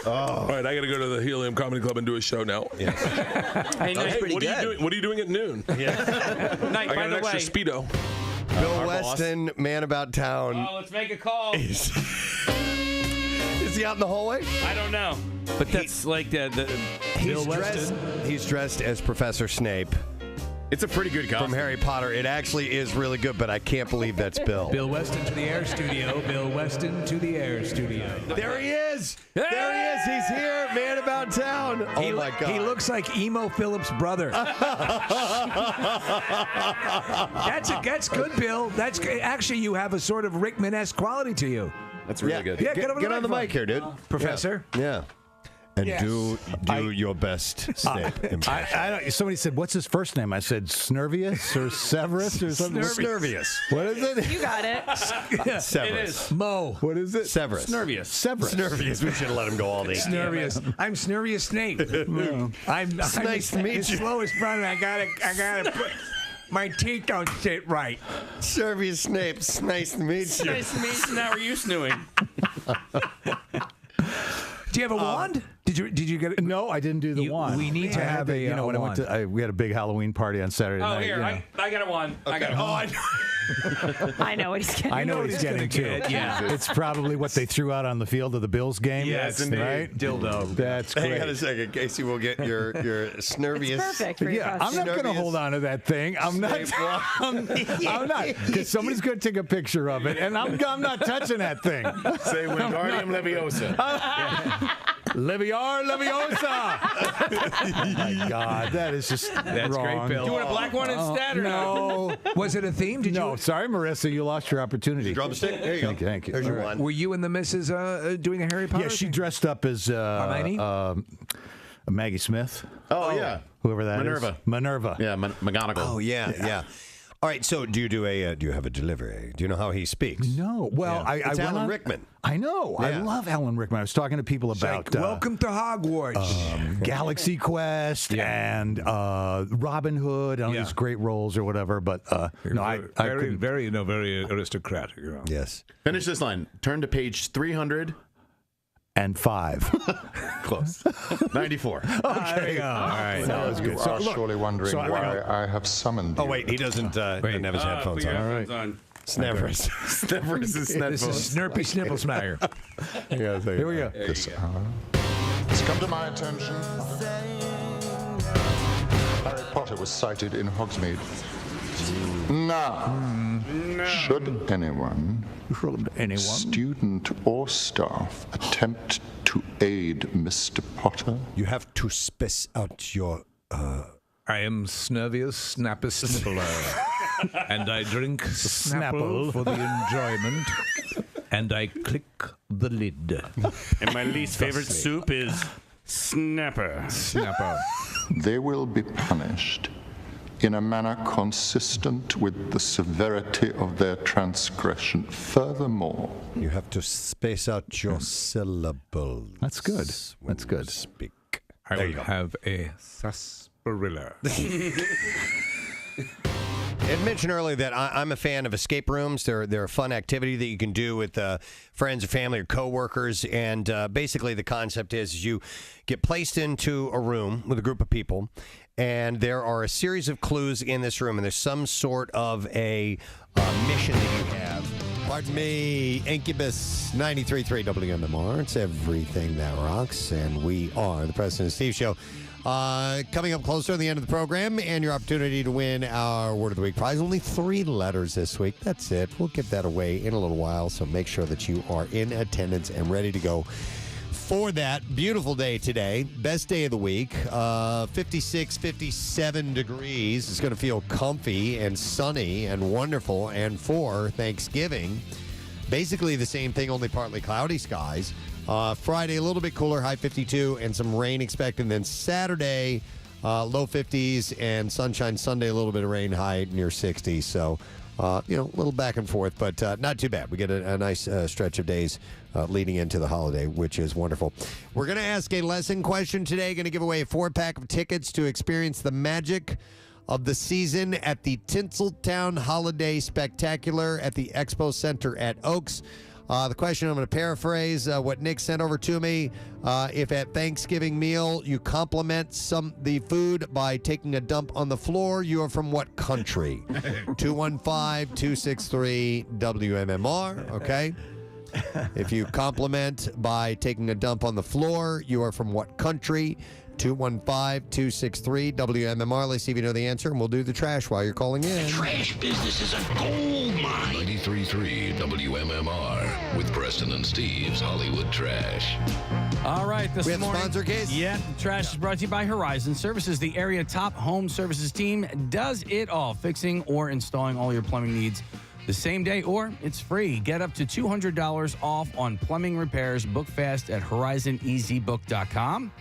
All right, I got to go to the Helium Comedy Club and do a show now. Yeah. Hey, what are you doing? What are you doing at noon? Yeah. I got an extra Speedo. Bill Weston, man about town. Oh, let's make a call. Is he out in the hallway? I don't know. But that's like the Bill Weston. He's dressed as Professor Snape. It's a pretty good costume. From Harry Potter. It actually is really good, but I can't believe that's Bill. Bill Weston to the Air Studio. Bill Weston to the Air Studio. There he is. There he is. He's here, man about town. Oh, my God. He looks like Emo Phillips' brother. That's good, Bill. That's actually, you have a sort of Rickman-esque quality to you. That's really good. Yeah, Get on the mic here, dude. Professor. Yeah. And do your best Snape impression. Somebody said, "What's his first name?" I said, "Snervius" or "Severus" or something. Snervius. What is it? You got it. Severus. It is. Mo. What is it? Severus. Snervius. Severus. Snervius. We should have let him go all day. Snervius. I'm Snervius Snape. I'm nice to meet his you. slowest brother. I gotta put. My teeth don't sit right. Snervius Snape. It's nice to meet you. Nice to meet you. Now are you snooing? Do you have a wand? Did you get it? No, I didn't do the wand. We need to have a when wand. I we had a big Halloween party on Saturday Oh, night. here. I got a one. Okay. I got a one. I know what he's getting. I know what he's getting to. Yeah. It's probably what they threw out on the field of the Bills game. Yes, indeed. Right? Dildo. That's great. Hang on a second. Casey will get your Snervius. It's perfect for your I'm costume. not going to hold on to that thing. I'm not. I'm not. Because somebody's going to take a picture of it, and I'm not touching that thing. Say Wingardium Leviosa. Leviar Leviosa. Oh my God, that is just That's wrong. great, Bill. Do you want a black one instead or No. Was it a theme? Did No, you? sorry, Marissa, you lost your opportunity. Drumstick. There you go. Thank you. There's your All one. Were you and the missus doing a Harry Potter? Yeah, she thing? dressed up as Hermione? Maggie Smith. Oh, yeah. Whoever that is. Minerva. Yeah, McGonagall. Oh, yeah. All right, so do you have a delivery? Do you know how he speaks? No. Well, Yeah. I It's went Alan on- Rickman. I know. I Yeah. love Alan Rickman. I was talking to people about Welcome to Hogwarts. Galaxy Quest and Robin Hood and all these great roles or whatever. But no, I couldn't- very aristocratic. You know. Yes. Finish this line. Turn to page 300. and 5. Close. 94. Okay. All right. That was You good. are surely wondering why I have summoned you. Oh, wait, he doesn't have his headphones put your on. headphones on. Snevers. Snevers is This is Snurpy Snipplesmeyer. Here we go. This hour. It's come to my attention. Harry Potter was sighted in Hogsmeade. Now, should anyone, student or staff, attempt to aid Mr. Potter, you have to space out your. I am Snervius Snappus Snippler, and I drink Snapple for the enjoyment, and I click the lid. And my least favorite soup is Snapper. Snapper. they will be punished in a manner consistent with the severity of their transgression. Furthermore, you have to space out your syllables. That's good. That's good. Speak. I will have a sarsaparilla. I had mentioned earlier that I'm a fan of escape rooms. They're a fun activity that you can do with friends or family or coworkers. And basically the concept is you get placed into a room with a group of people, and there are a series of clues in this room, and there's some sort of a mission that you have. Pardon me, Incubus 93.3 WMMR. It's everything that rocks, and we are the Preston and Steve Show. Coming up closer to the end of the program, and your opportunity to win our Word of the Week prize. Only 3 letters this week. That's it. We'll give that away in a little while, so make sure that you are in attendance and ready to go for that. Beautiful day today. Best day of the week. 56, 57 degrees. It's going to feel comfy and sunny and wonderful. And for Thanksgiving, basically the same thing, only partly cloudy skies. Friday, a little bit cooler, high 52, and some rain expected. And then Saturday, low 50s and sunshine. Sunday, a little bit of rain, high near 60. So, a little back and forth, but not too bad. We get a nice stretch of days leading into the holiday, which is wonderful. We're going to ask a lesson question today. Going to give away a 4-pack of tickets to experience the magic of the season at the Tinseltown Holiday Spectacular at the Expo Center at Oaks. The question, I'm going to paraphrase what Nick sent over to me. If at Thanksgiving meal you compliment the food by taking a dump on the floor, you are from what country? 215-263-WMMR, okay? If you compliment by taking a dump on the floor, you are from what country? 215-263-WMMR. Let's see if you know the answer, and we'll do the trash while you're calling in. Trash business is a gold mine. 93.3 WMMR with Preston and Steve's Hollywood Trash. All right, this We have a morning. sponsor case? Yeah, trash is brought to you by Horizon Services. The area top home services team does it all, fixing or installing all your plumbing needs the same day, or it's free. Get up to $200 off on plumbing repairs. Book fast at horizoneasybook.com.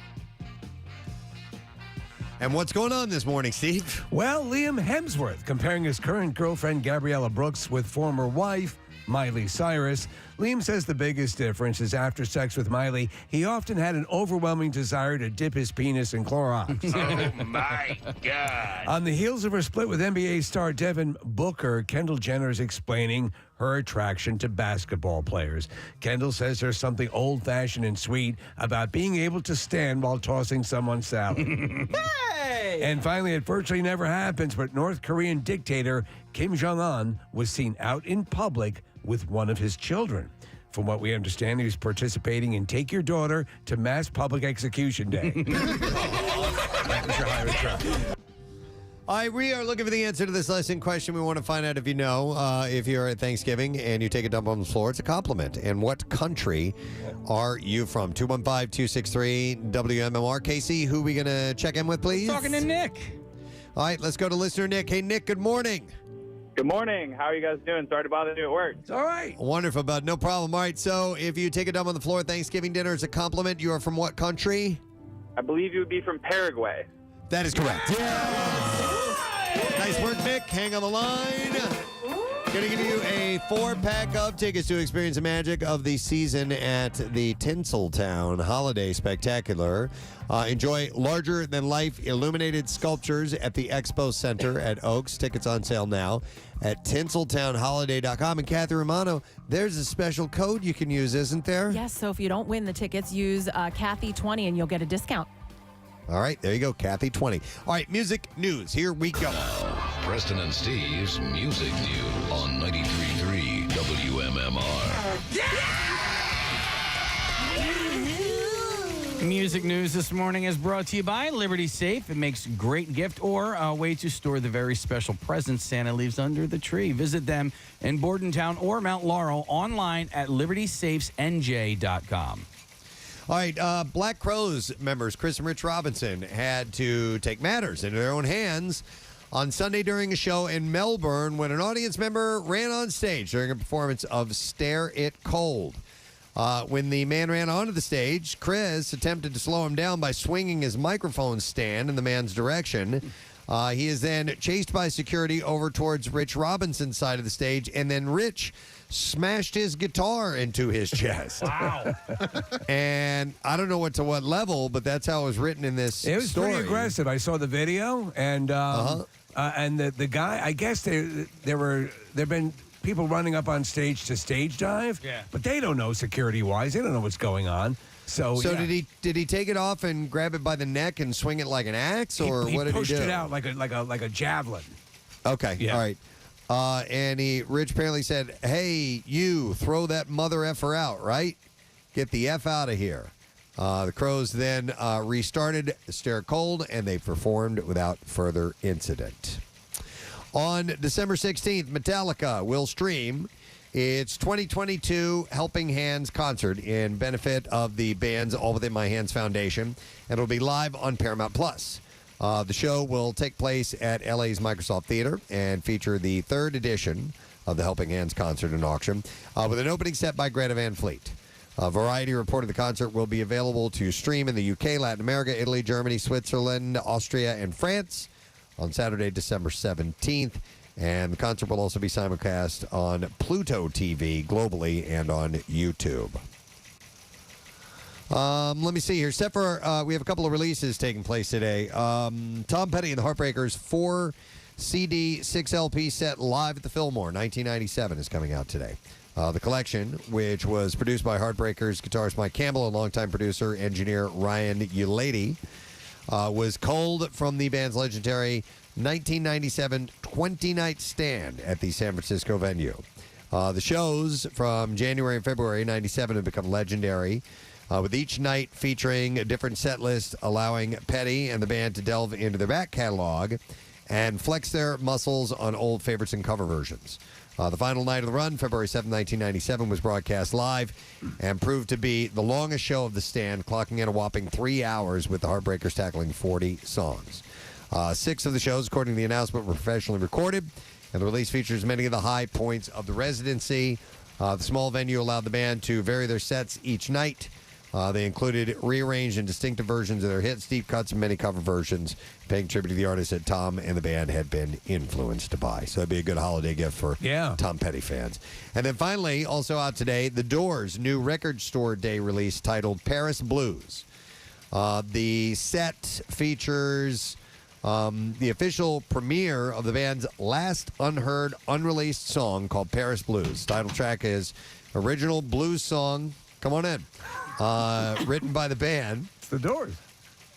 And what's going on this morning, Steve? Well, Liam Hemsworth comparing his current girlfriend, Gabriella Brooks, with former wife, Miley Cyrus. Liam says the biggest difference is after sex with Miley, he often had an overwhelming desire to dip his penis in Clorox. Oh, my God. On the heels of her split with NBA star Devin Booker, Kendall Jenner is explaining her attraction to basketball players. Kendall says there's something old-fashioned and sweet about being able to stand while tossing someone's salad. Hey! And finally, it virtually never happens, but North Korean dictator Kim Jong-un was seen out in public with one of his children. From what we understand, he was participating in Take Your Daughter to Mass Public Execution Day. That was your higher track. All right, we are looking for the answer to this lesson question. We want to find out if you know, if you're at Thanksgiving and you take a dump on the floor, it's a compliment. And what country are you from? 215-263-WMMR. Casey, who are we going to check in with, please? Talking to Nick. All right, let's go to listener Nick. Hey, Nick, good morning. Good morning. How are you guys doing? Sorry to bother you at work. It's all right. Wonderful, bud. No problem. All right, so if you take a dump on the floor at Thanksgiving dinner, it's a compliment. You are from what country? I believe you would be from Paraguay. That is correct. Nice work, Nick. Hang on the line. Going to give you a 4-pack of tickets to experience the magic of the season at the Tinseltown Holiday Spectacular. Enjoy larger-than-life illuminated sculptures at the Expo Center at Oaks. Tickets on sale now at tinseltownholiday.com. And Kathy Romano, there's a special code you can use, isn't there? Yes, so if you don't win the tickets, use Kathy20 and you'll get a discount. All right, there you go, Kathy20. All right, music news. Here we go. Preston and Steve's Music News on 93.3 WMMR. Music news this morning is brought to you by Liberty Safe. It makes great gift or a way to store the very special presents Santa leaves under the tree. Visit them in Bordentown or Mount Laurel online at libertysafesnj.com. All right, Black Crowes members Chris and Rich Robinson had to take matters into their own hands on Sunday during a show in Melbourne when an audience member ran on stage during a performance of Stare It Cold. When the man ran onto the stage, Chris attempted to slow him down by swinging his microphone stand in the man's direction. He is then chased by security over towards Rich Robinson's side of the stage, and then Rich smashed his guitar into his chest. Wow. And I don't know what level, but that's how it was written in this It was story. pretty aggressive. I saw the video, and the guy, I guess there've been people running up on stage to stage dive, but they don't know security-wise. They don't know what's going on. So did he take it off and grab it by the neck and swing it like an axe, or what did he do? He pushed it out like a javelin. Okay, Yeah. all right. And Rich apparently said, "Hey, you throw that mother effer out, right? Get the F out of here." The Crows then restarted Stare Cold, and they performed without further incident. On December 16th, Metallica will stream its 2022 Helping Hands concert in benefit of the band's All Within My Hands Foundation, and it'll be live on Paramount+. The show will take place at LA's Microsoft Theater and feature the third edition of the Helping Hands concert and auction with an opening set by Greta Van Fleet. Variety reported the concert will be available to stream in the UK, Latin America, Italy, Germany, Switzerland, Austria, and France on Saturday, December 17th. And the concert will also be simulcast on Pluto TV globally and on YouTube. Let me see here. Except for we have a couple of releases taking place today. Tom Petty and the Heartbreakers 4 CD 6 LP set live at the Fillmore 1997 is coming out today. The collection, which was produced by Heartbreakers guitarist Mike Campbell and longtime producer engineer Ryan Ulady, was culled from the band's legendary 1997 20-night stand at the San Francisco venue. The shows from January and February 97 have become legendary, with each night featuring a different set list, allowing Petty and the band to delve into their back catalog and flex their muscles on old favorites and cover versions. The final night of the run, February 7, 1997, was broadcast live and proved to be the longest show of the stand, clocking in a whopping 3 hours with the Heartbreakers tackling 40 songs. 6 of the shows, according to the announcement, were professionally recorded, and the release features many of the high points of the residency. The small venue allowed the band to vary their sets each night. They included rearranged and distinctive versions of their hits, deep cuts, and many cover versions, paying tribute to the artists that Tom and the band had been influenced by. So it'd be a good holiday gift for Tom Petty fans. And then finally, also out today, The Doors' new record store day release titled Paris Blues. The set features the official premiere of the band's last unheard, unreleased song called Paris Blues. Title track is original blues song. Come on in. Written by the band. It's The Doors.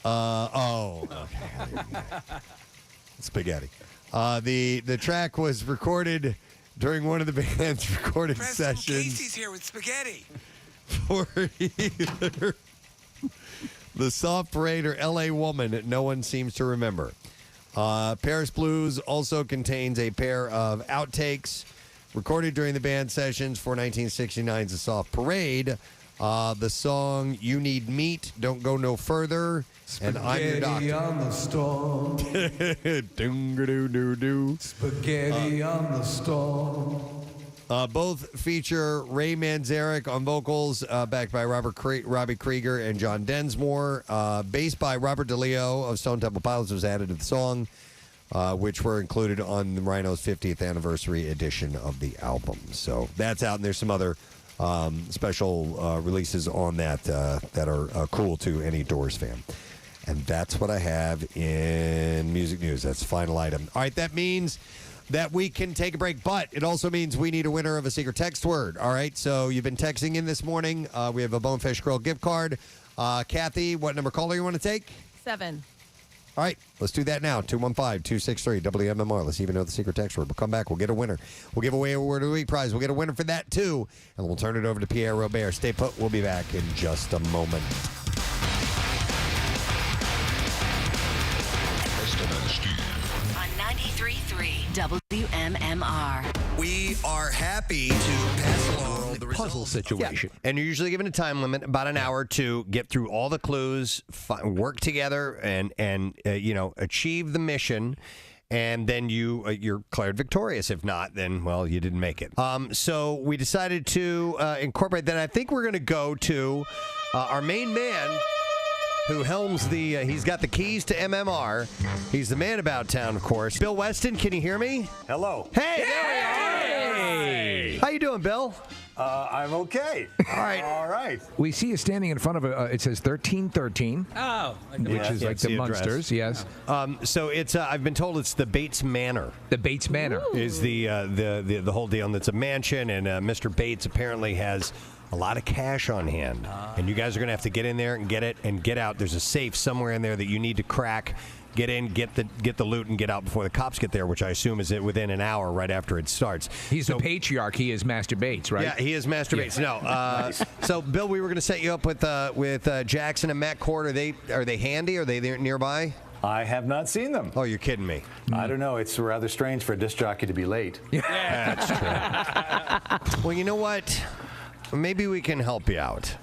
Okay. Spaghetti. The track was recorded during one of the band's recording sessions. Casey's here with spaghetti. For either The Soft Parade or L.A. Woman, no one seems to remember. Paris Blues also contains a pair of outtakes recorded during the band sessions for 1969's The Soft Parade. The song You Need Meat, Don't Go No Further, and I'm Your Doctor. on the storm. Spaghetti on the storm. Both feature Ray Manzarek on vocals, backed by Robbie Krieger and John Densmore. Bass by Robert DeLeo of Stone Temple Pilots was added to the song, which were included on the Rhino's 50th anniversary edition of the album. So that's out, and there's some other special releases on that that are cool to any Doors fan. And that's what I have in music news. That's the final item. All right, that means that we can take a break, but it also means we need a winner of a secret text word. All right, so you've been texting in this morning. We have a Bonefish Grill gift card. Kathy, what number caller you want to take? 7. All right, let's do that now. 215-263-WMMR. Let's even know the secret text word. We'll come back. We'll get a winner. We'll give away a Word of the Week prize. We'll get a winner for that, too. And we'll turn it over to Pierre Robert. Stay put. We'll be back in just a moment. Preston and Steve. On 93.3 WMMR. We are happy to pass along the puzzle situation. And you're usually given a time limit, about an hour, to get through all the clues, work together, and achieve the mission. And then you're declared victorious. If not, then, well, you didn't make it. So we decided to incorporate that. I think we're going to go to our main man, who helms he's got the keys to MMR. He's the man about town, of course. Bill Weston, can you hear me? Hello. Hey, there we are. Hey. How you doing, Bill? I'm okay. All right. All right. We see you standing in front of it says 1313. Oh. Which is like the Munsters, yes. So it's I've been told it's the Bates Manor. The Bates Manor is the whole deal, and it's a mansion, and Mr. Bates apparently has a lot of cash on hand, and you guys are going to have to get in there and get it and get out. There's a safe somewhere in there that you need to crack. Get in, get the loot, and get out before the cops get there, which I assume is within an hour right after it starts. He's the patriarch. He is Master Bates, right? Yeah, he is Master Bates. No. Nice. So, Bill, we were going to set you up with Jackson and Matt Cord. Are they handy? Are they there nearby? I have not seen them. Oh, you're kidding me. I don't know. It's rather strange for a disc jockey to be late. Yeah, that's true. Well, you know what? Maybe we can help you out.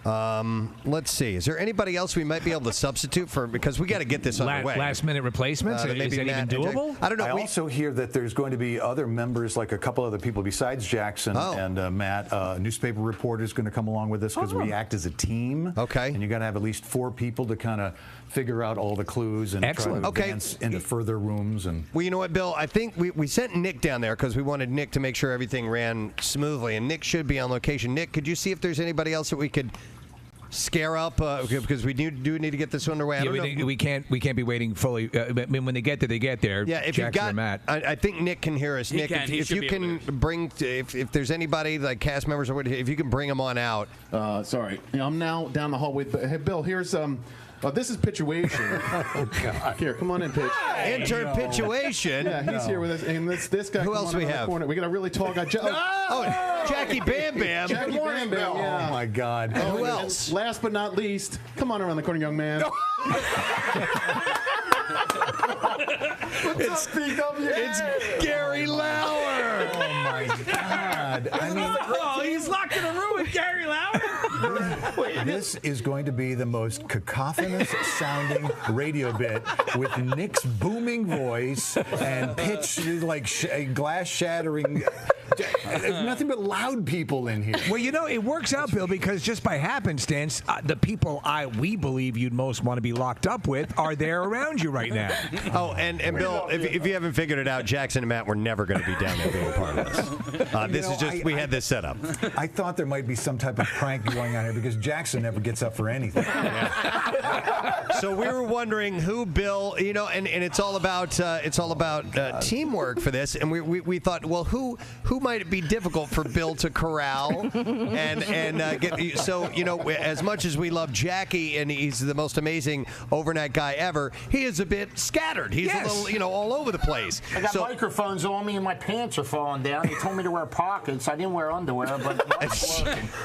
Let's see. Is there anybody else we might be able to substitute for? Because we got to get this underway. Last-minute replacements? Is that even doable? I don't know. I also hear that there's going to be other members, like a couple other people besides Jackson and Matt. A newspaper reporter is going to come along with us because we act as a team. Okay. And you got to have at least 4 people to kind of figure out all the clues and try to advance into further rooms. And well, you know what, Bill? I think we sent Nick down there because we wanted Nick to make sure everything ran smoothly, and Nick should be on location. Nick, could you see if there's anybody else that we could scare up because we do need to get this underway? We can't be waiting fully. I mean, when they get there, they get there. Yeah, if you've got, I think Nick can hear us. Nick, if you can bring, if there's anybody like cast members or whatever, if you can bring them on out. Sorry, I'm now down the hallway. Hey, Bill, here's this is Pitchuation. Oh God! Here, come on in, Pitch. Intern Pitchuation. Yeah, he's here with us, and this guy. Who else we have? We got a really tall guy. Jackie Bam Bam. Jackie Bam Bam. Yeah. Oh my God! Who else? Last but not least, come on around the corner, young man. It's Gary Lauer. Oh my God! I mean, he's locked in a room with Gary Lauer. This is going to be the most cacophonous sounding radio bit with Nick's booming voice and pitch like glass shattering. There's nothing but loud people in here. Well, you know, it works out, Bill, because just by happenstance, the people we believe you'd most want to be locked up with are there around you right now. Oh, and Bill, if you haven't figured it out, Jackson and Matt were never going to be down there being a part of this. We had this set up. I thought there might be some type of prank going on here because Jackson never gets up for anything. So we were wondering who Bill, and it's all about teamwork for this, and we thought, well, who might it be difficult for Bill to corral and get? So as much as we love Jackie and he's the most amazing overnight guy ever, he is a bit scattered. He's a little, all over the place. I got microphones on me and my pants are falling down. He told me to wear pockets. I didn't wear underwear, but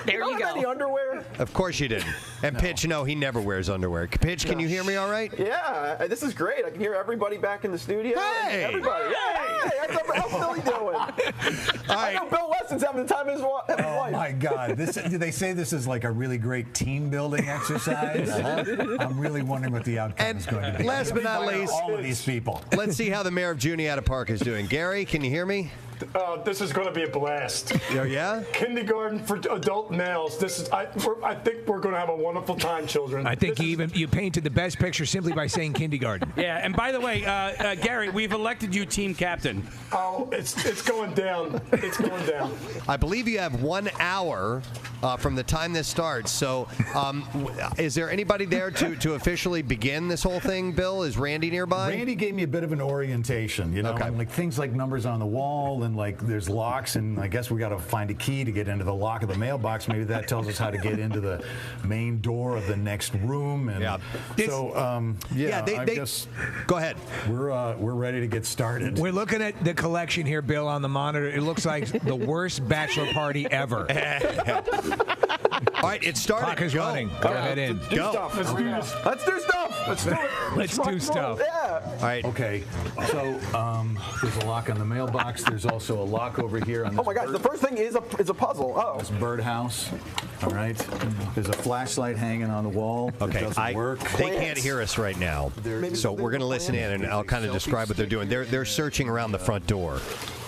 there you go. Any underwear? Of course you didn't. And Pitch, he never wears underwear. Pitch, can you hear me all right? Yeah, this is great. I can hear everybody back in the studio. Hey! Everybody. Hey! How's Billy doing? All right. I know Bill Weston's having the time of his life. Oh my God! Do they say this is like a really great team building exercise? I'm really wondering what the outcome is going to be. Last but not least, all of these people. Let's see how the mayor of Juniata Park is doing. Gary, can you hear me? This is going to be a blast. Oh, yeah? Kindergarten for adult males. I think we're going to have a wonderful time, children. I think you painted the best picture simply by saying kindergarten. Yeah, and by the way, Gary, we've elected you team captain. Oh, it's going down. It's going down. I believe you have 1 hour from the time this starts. So is there anybody there to officially begin this whole thing, Bill? Is Randy nearby? Randy gave me a bit of an orientation, and like things like numbers on the wall and like there's locks, and I guess we got to find a key to get into the lock of the mailbox. Maybe that tells us how to get into the main door of the next room. And I guess go ahead. We're ready to get started. We're looking at the collection here, Bill, on the monitor. It looks like the worst bachelor party ever. All right, it started. Clock is running. Go ahead in. Go. Let's do this. Let's do stuff. Let's do it. Let's do stuff. Yeah. All right. Okay. So there's a lock on the mailbox. There's also a lock over here on this. Oh my gosh! The first thing is a puzzle. Oh. This birdhouse. All right. There's a flashlight hanging on the wall. Okay. It doesn't work. They can't hear us right now, so we're going to listen in, and I'll kind of describe what they're doing. They're searching around the front door.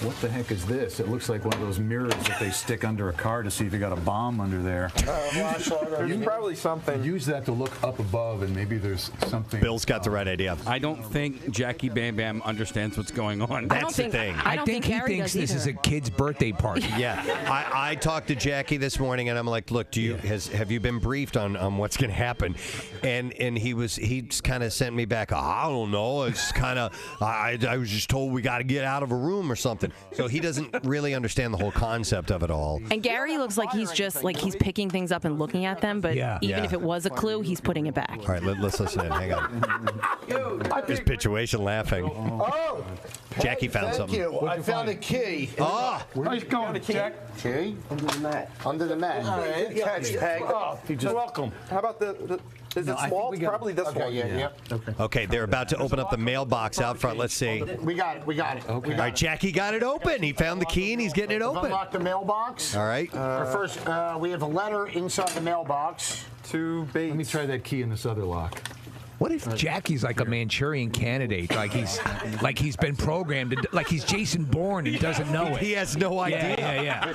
What the heck is this? It looks like one of those mirrors that they stick under a car to see if you got a bomb under there. There's probably something. Use that to look up above, and maybe there's something. Bill's got the right idea. I don't think Jackie Bam Bam understands what's going on. That's the thing. I think he thinks this is a kid's birthday party. Yeah. I talked to Jackie this morning, and I'm like, look, have you been briefed on what's going to happen? And he kind of sent me back, I don't know. It's kind of, I was just told we got to get out of a room or something. So he doesn't really understand the whole concept of it all. And Gary looks like he's just like he's picking things up and looking at them, but even if it was a clue, he's putting it back. All right, let's listen in. Hang on. There's Pitchuation laughing. Oh, Jackie found something. Thank you. I found a key. Nice going, Jack. Key? Under the mat. Under the mat. All right. Catch, Peg. You're welcome. How about the Is it small? It's probably this one. Yeah. Okay, they're about to open up the mailbox out front. Let's see. We got it. Okay. All right, Jackie got it open. He found the key and he's getting it open. Unlock the mailbox. All right. First, we have a letter inside the mailbox. Let me try that key in this other lock. What if Jackie's like a Manchurian candidate? Like he's been programmed, like he's Jason Bourne and doesn't know it. He has no idea. Yeah.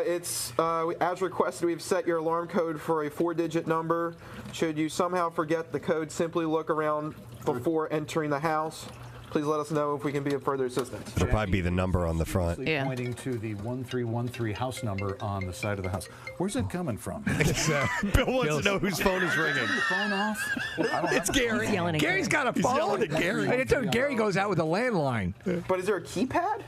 It's as requested. We've set your alarm code for a 4-digit number. Should you somehow forget the code, simply look around before entering the house. Please let us know if we can be of further assistance. It'll probably be the number on the front. Pointing to the 1313 house number on the side of the house. Where's it coming from? Bill wants to know whose phone is ringing. Your phone off? It's Gary. He's yelling at Gary's got a He's phone. yelling at Gary. I tell you, Gary goes out with a landline. But is there a keypad?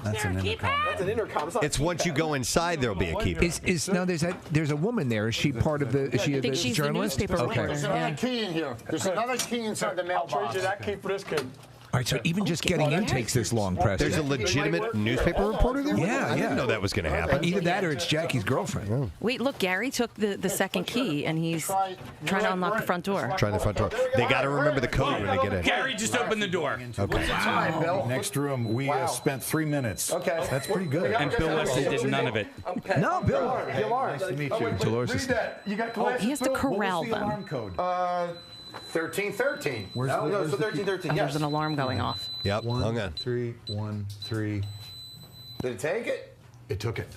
That's an intercom. That's an intercom. It's not It's once you go inside, there'll be a keypad. There's a woman there. Is she part of the? Is she I think she's the journalist? newspaper reporter. There's another key in here. There's another key inside the I'll trade mailbox. you that key for this kid. All right, so even just getting in takes this long, Preston. There's a legitimate newspaper reporter there? Yeah, I didn't know that was going to happen. Either that or it's Jackie's girlfriend. Wait, look, Gary took the second key and he's trying to unlock the front door. Try the front door. They got to remember the code when they get in. Gary just opened the door. Okay. Next room, we spent 3 minutes. Okay. That's pretty good. And Bill Weston did none of it. No, Bill. Nice to meet you. Read that. You got glasses, He has to Bill? corral What was the them. alarm code? 1313. Where's No, the so 1313. There's an alarm going off. Yep. Hang on. 1313. Did it take it? It took it.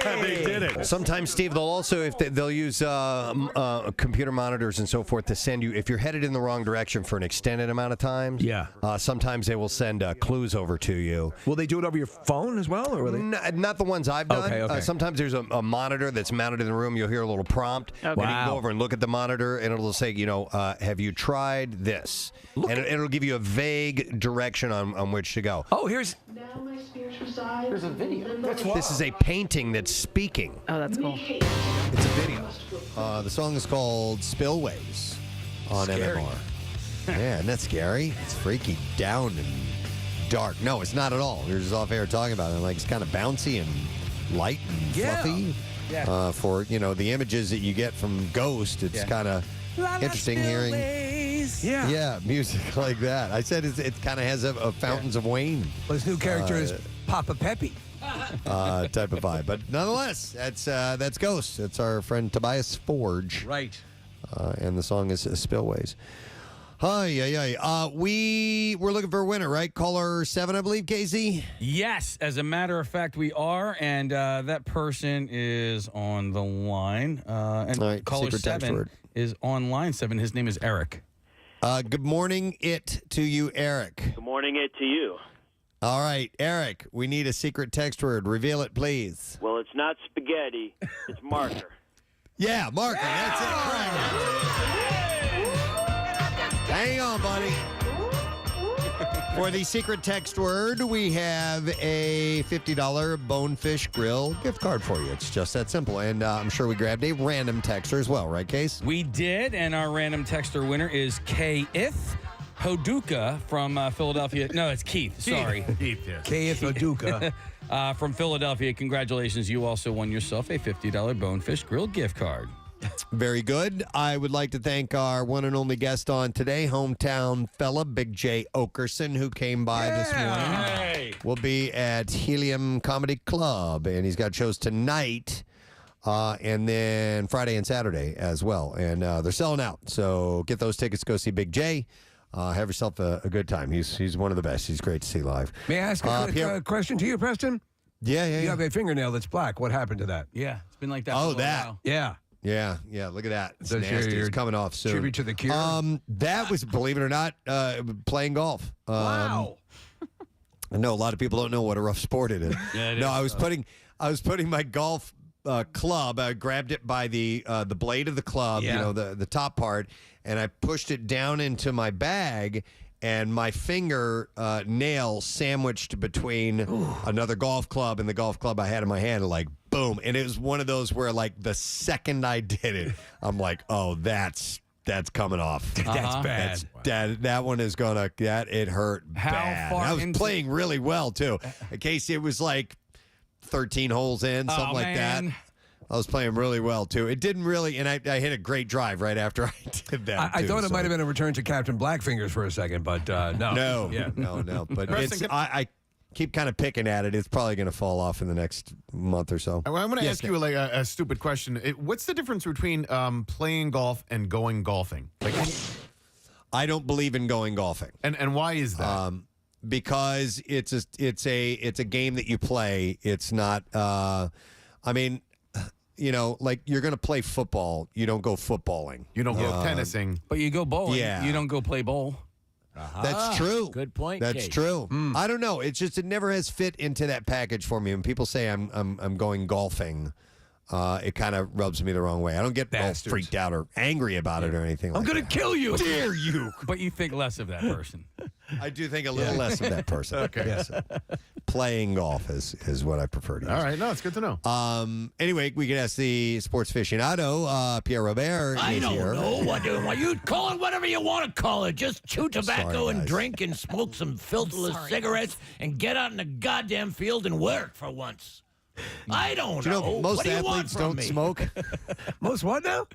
They did it. Sometimes, Steve, they'll also they'll use computer monitors and so forth to send you if you're headed in the wrong direction for an extended amount of time. Yeah. Sometimes they will send clues over to you. Will they do it over your phone as well, or will they? Not the ones I've done. Okay. Sometimes there's a monitor that's mounted in the room. You'll hear a little prompt, and you can go over and look at the monitor, and it'll say, have you tried this? And it'll give you a vague direction on which to go. Oh, here's. There's a video. This is a painting that's speaking. Oh, that's cool. It's a video. The song is called Spillways on MMR. Yeah, isn't that scary? It's freaky, down and dark. No, it's not at all. We were just off air talking about it. Like, it's kind of bouncy and light and fluffy. Yeah. For, the images that you get from Ghost, it's kind of interesting hearing. Yeah, music like that. I said it kind of has a Fountains of Wayne. Well, his new character is Papa Peppy. Type of vibe. But nonetheless, that's Ghost. That's our friend Tobias Forge. Right. And the song is Spillways. We're looking for a winner, right? Caller 7, I believe, Casey? Yes, as a matter of fact, we are, and that person is on the line. And All right, caller secret text 7 word. is on line 7. His name is Eric. Good morning, to you, Eric. Good morning, to you. All right, Eric, we need a secret text word. Reveal it, please. Well, it's not spaghetti. It's marker. Yeah, marker. That's it. Hang on, buddy. For the secret text word, we have a $50 Bonefish Grill gift card for you. It's just that simple. And I'm sure we grabbed a random texter as well, right, Case? We did, and our random texter winner is Keith Hoduka from Philadelphia. No, it's Keith. Sorry. Keith, yes. Keith Hoduka. From Philadelphia. Congratulations. You also won yourself a $50 Bonefish Grill gift card. Very good. I would like to thank our one and only guest on today, hometown fella, Big J Okerson, who came by this morning. Hey. We'll be at Helium Comedy Club, and he's got shows tonight and then Friday and Saturday as well. And they're selling out, so get those tickets. Go see Big J. Have yourself a good time. He's one of the best. He's great to see live. May I ask a quick question to you, Preston? Yeah. You have a fingernail that's black. What happened to that? Yeah, it's been like that. Oh, for a that. while. Yeah. Yeah, look at that. It's So nasty. you're It's coming off soon. tribute to the Cure? That was, believe it or not, playing golf. Wow. I know a lot of people don't know what a rough sport it is. Yeah, it no, is. I was putting my golf club. I grabbed it by the blade of the club, Yeah. the top part, and I pushed it down into my bag. And my finger nail sandwiched between another golf club and the golf club I had in my hand, like boom. And it was one of those where, like, the second I did it, I'm like, oh, that's coming off. That's bad. That one is gonna. It hurt How bad. far I was into- playing really well too. In case it was like 13 holes in, something like that. Man. I was playing really well, too. It didn't really, and I hit a great drive right after I did that. I thought it might have been a return to Captain Blackfingers for a second, but no. No. Yeah. No. But Preston, I keep kind of picking at it. It's probably going to fall off in the next month or so. I'm going to ask you like a stupid question. What's the difference between playing golf and going golfing? Like, I don't believe in going golfing. And why is that? Because it's a game that you play. It's not. Like you're going to play football. You don't go footballing. You don't go tennising. But you go bowling. Yeah. You don't go play bowl. That's true. Good point. That's Kate. true. I don't know. It's just it never has fit into that package for me. When people say I'm going golfing, it kind of rubs me the wrong way. I don't get all freaked out or angry about it or anything. I'm like gonna that. kill you. Dare you? But you think less of that person. I do think a little less of that person. Okay. Yes. Playing golf is what I prefer to use. All right. No, it's good to know. Anyway, we can ask the sports aficionado, Pierre Robert. I is don't here. know. What you call it, whatever you want to call it. Just chew tobacco Sorry, and guys. drink and smoke some filterless cigarettes and get out in the goddamn field and work for once. I don't Do you know most what do you want athletes from don't me? smoke? Most what now?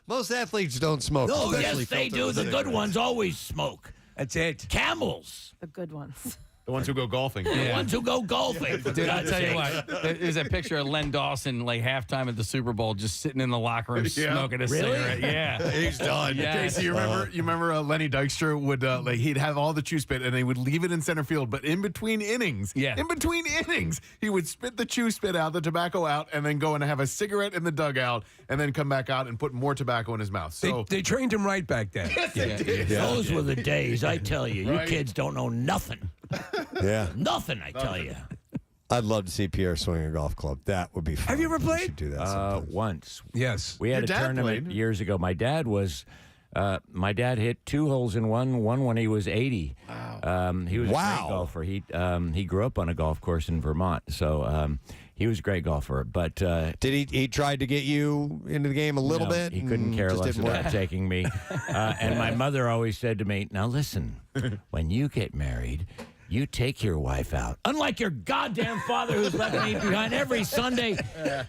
Most athletes don't smoke. Oh, especially yes, they do. filterless The good cigarettes. ones always smoke. That's it. Camels. The good ones. The ones who go golfing. The ones who go golfing. for Dude, I'll God's tell you sakes. what. There's a picture of Len Dawson, like halftime at the Super Bowl, just sitting in the locker room Yeah. smoking a Really? cigarette. Yeah. He's done. Yeah. Casey, you remember Lenny Dykstra would he'd have all the chew spit and he would leave it in center field, but in between innings, he would spit the chew spit out, the tobacco out, and then go and have a cigarette in the dugout, and then come back out and put more tobacco in his mouth. So They trained him right back then. yes, they did. Those were the days, I tell you. Right. You kids don't know nothing. Yeah. Nothing, I tell you. I'd love to see Pierre swing a golf club. That would be fun. Have you ever We played? should do that sometime. Once. Yes. We had Your a dad tournament played. years ago. My dad hit 2 holes in one when he was 80. Wow. He was a great golfer. He grew up on a golf course in Vermont, so he was a great golfer. But did he tried to get you into the game a little no, bit? He couldn't care just less didn't about work? taking me. And my mother always said to me, "Now listen, when you get married, you take your wife out. Unlike your goddamn father who's left me behind every Sunday."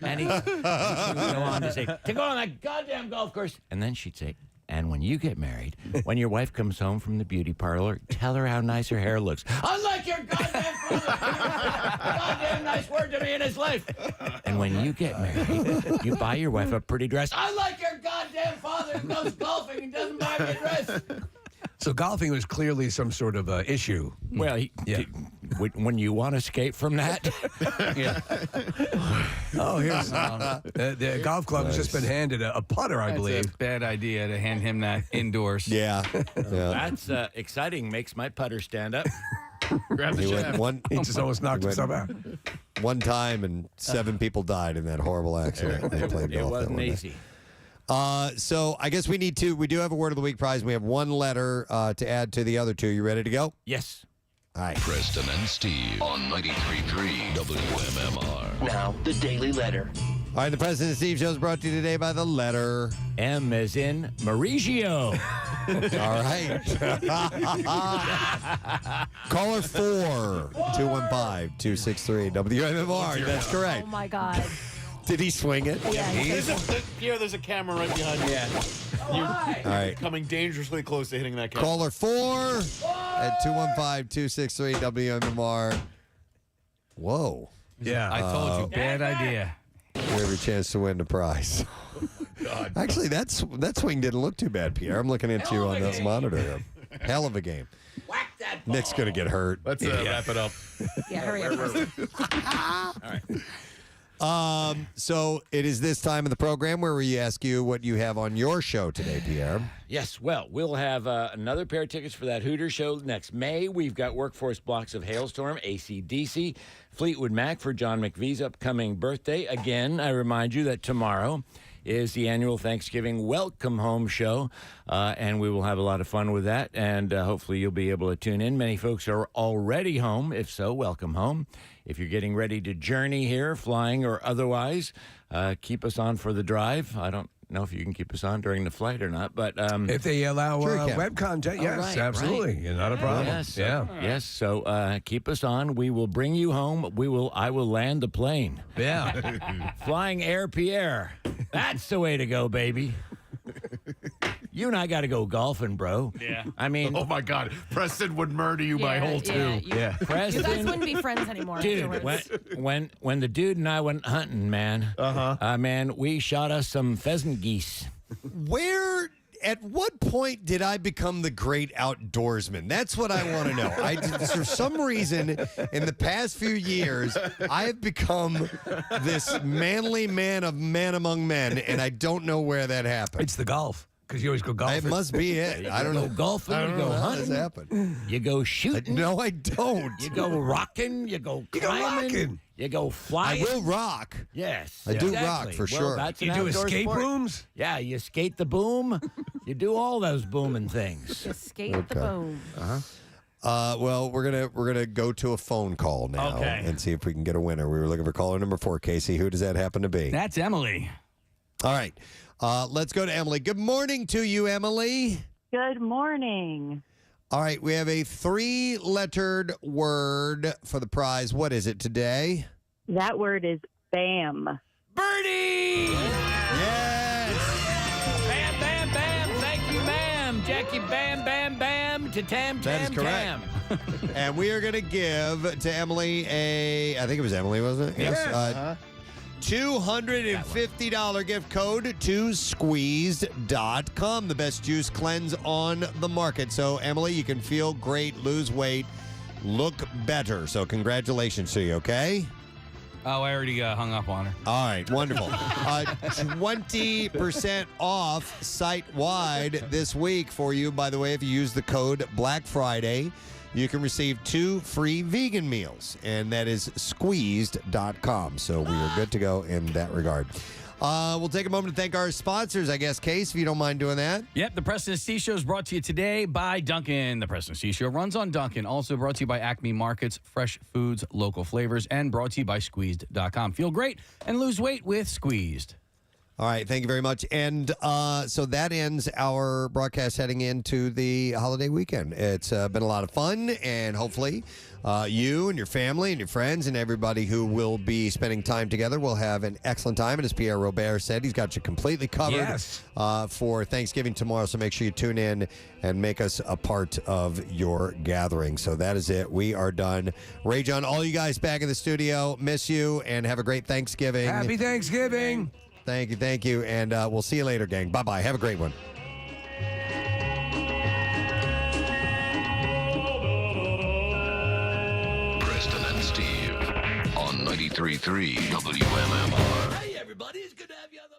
And she would go on to say, "To go on that goddamn golf course." And then she'd say, "And when you get married, when your wife comes home from the beauty parlor, tell her how nice her hair looks. Unlike your goddamn father, goddamn nice word to me in his life. And when you get married, you buy your wife a pretty dress. Unlike your goddamn father who goes golfing and doesn't buy me a dress." So golfing was clearly some sort of issue. Well, when you want to escape from that, Oh, here's the golf club has just been handed a putter, I believe. It's a bad idea to hand him that indoors. Yeah. that's exciting. Makes my putter stand up. Grab the He shaft. went one. He just almost knocked himself out. One time, and 7 people died in that horrible accident. They played It golf that wasn't one day. easy. So I guess we do have a word of the week prize. And we have one letter to add to the other 2. You ready to go? Yes. All right. Preston and Steve on 93.3 WMMR. Now, the Daily Letter. All right, the Preston and Steve show is brought to you today by the letter M as in Mauricio. All right. Caller 4, 215-263 WMMR. That's correct. Oh my God. Did he swing it? Pierre, there's a camera right behind you. Yeah. All right. Coming dangerously close to hitting that camera. Caller 4 at 215-263 WMMR. Whoa. Yeah. I told you, bad idea. You have a chance to win the prize. God. Actually, that swing didn't look too bad, Pierre. I'm looking at you on the monitor. Hell of a game. Whack that ball. Nick's going to get hurt. Let's wrap it up. Yeah, hurry up. All right. So it is this time of the program where we ask you what you have on your show today, Pierre. Yes, well, we'll have another pair of tickets for that Hooters show next May. We've got Workforce Blocks of Hailstorm, AC/DC, Fleetwood Mac for John McVie's upcoming birthday. Again, I remind you that tomorrow is the annual Thanksgiving Welcome Home show, and we will have a lot of fun with that, and hopefully you'll be able to tune in. Many folks are already home. If so, welcome home. If you're getting ready to journey here, flying or otherwise, keep us on for the drive. I don't know if you can keep us on during the flight or not, but if they allow Sure you can. web content, yes, right, absolutely, right. not a problem. Yes, yeah. yes. So keep us on. We will bring you home. I will land the plane. Yeah. Flying Air Pierre. That's the way to go, baby. You and I got to go golfing, bro. Yeah. I mean, Oh my God, Preston would murder you by hole two. Yeah. You guys wouldn't be friends anymore. Dude, afterwards. when the dude and I went hunting, man, man, we shot us some pheasant geese. At what point did I become the great outdoorsman? That's what I want to know. For some reason, in the past few years, I have become this manly man among men, and I don't know where that happened. It's the golf. Because you always go golfing. It must be it. I don't know. Golfing, I don't you know go how hunting, this happened. you go shooting. No, I don't. You go rocking, you go climbing, you go flying. I will rock. Yes. I do exactly. rock for Well, sure. That's an You do outdoor escape sport. rooms? Yeah, you skate the boom. You do all those booming things. Escape the boom. Well, we're gonna go to a phone call now Okay. and see if we can get a winner. We were looking for caller number 4, Casey. Who does that happen to be? That's Emily. All right. Let's go to Emily. Good morning to you, Emily. Good morning. All right, we have a 3-lettered word for the prize. What is it today? That word is BAM. Birdie! Yes! Bam, bam, bam. Thank you, ma'am. Jackie, bam, bam, bam. To tam, tam, That is correct. tam. And we are going to give to Emily I think it was Emily, wasn't it? Yes. $250 gift code to squeezed.com, the best juice cleanse on the market. So, Emily, you can feel great, lose weight, look better. So, congratulations to you, okay? Oh, I already hung up on her. All right, wonderful. 20% off site-wide this week for you, by the way, if you use the code Black Friday. You can receive 2 free vegan meals, and that is squeezed.com. So we are good to go in that regard. We'll take a moment to thank our sponsors, I guess, Case, if you don't mind doing that. Yep, the Preston and Steve Show is brought to you today by Dunkin'. The Preston and Steve Show runs on Dunkin'. Also brought to you by Acme Markets, fresh foods, local flavors, and brought to you by Squeezed.com. Feel great and lose weight with Squeezed. All right, thank you very much. And so that ends our broadcast heading into the holiday weekend. It's been a lot of fun, and hopefully you and your family and your friends and everybody who will be spending time together will have an excellent time. And as Pierre Robert said, he's got you completely covered for Thanksgiving tomorrow. So make sure you tune in and make us a part of your gathering. So that is it. We are done. Ray John, all you guys back in the studio, miss you, and have a great Thanksgiving. Happy Thanksgiving. Thank you. And we'll see you later, gang. Bye-bye. Have a great one. Preston and Steve on 93.3 WMMR. Hey, everybody, it's good to have you on the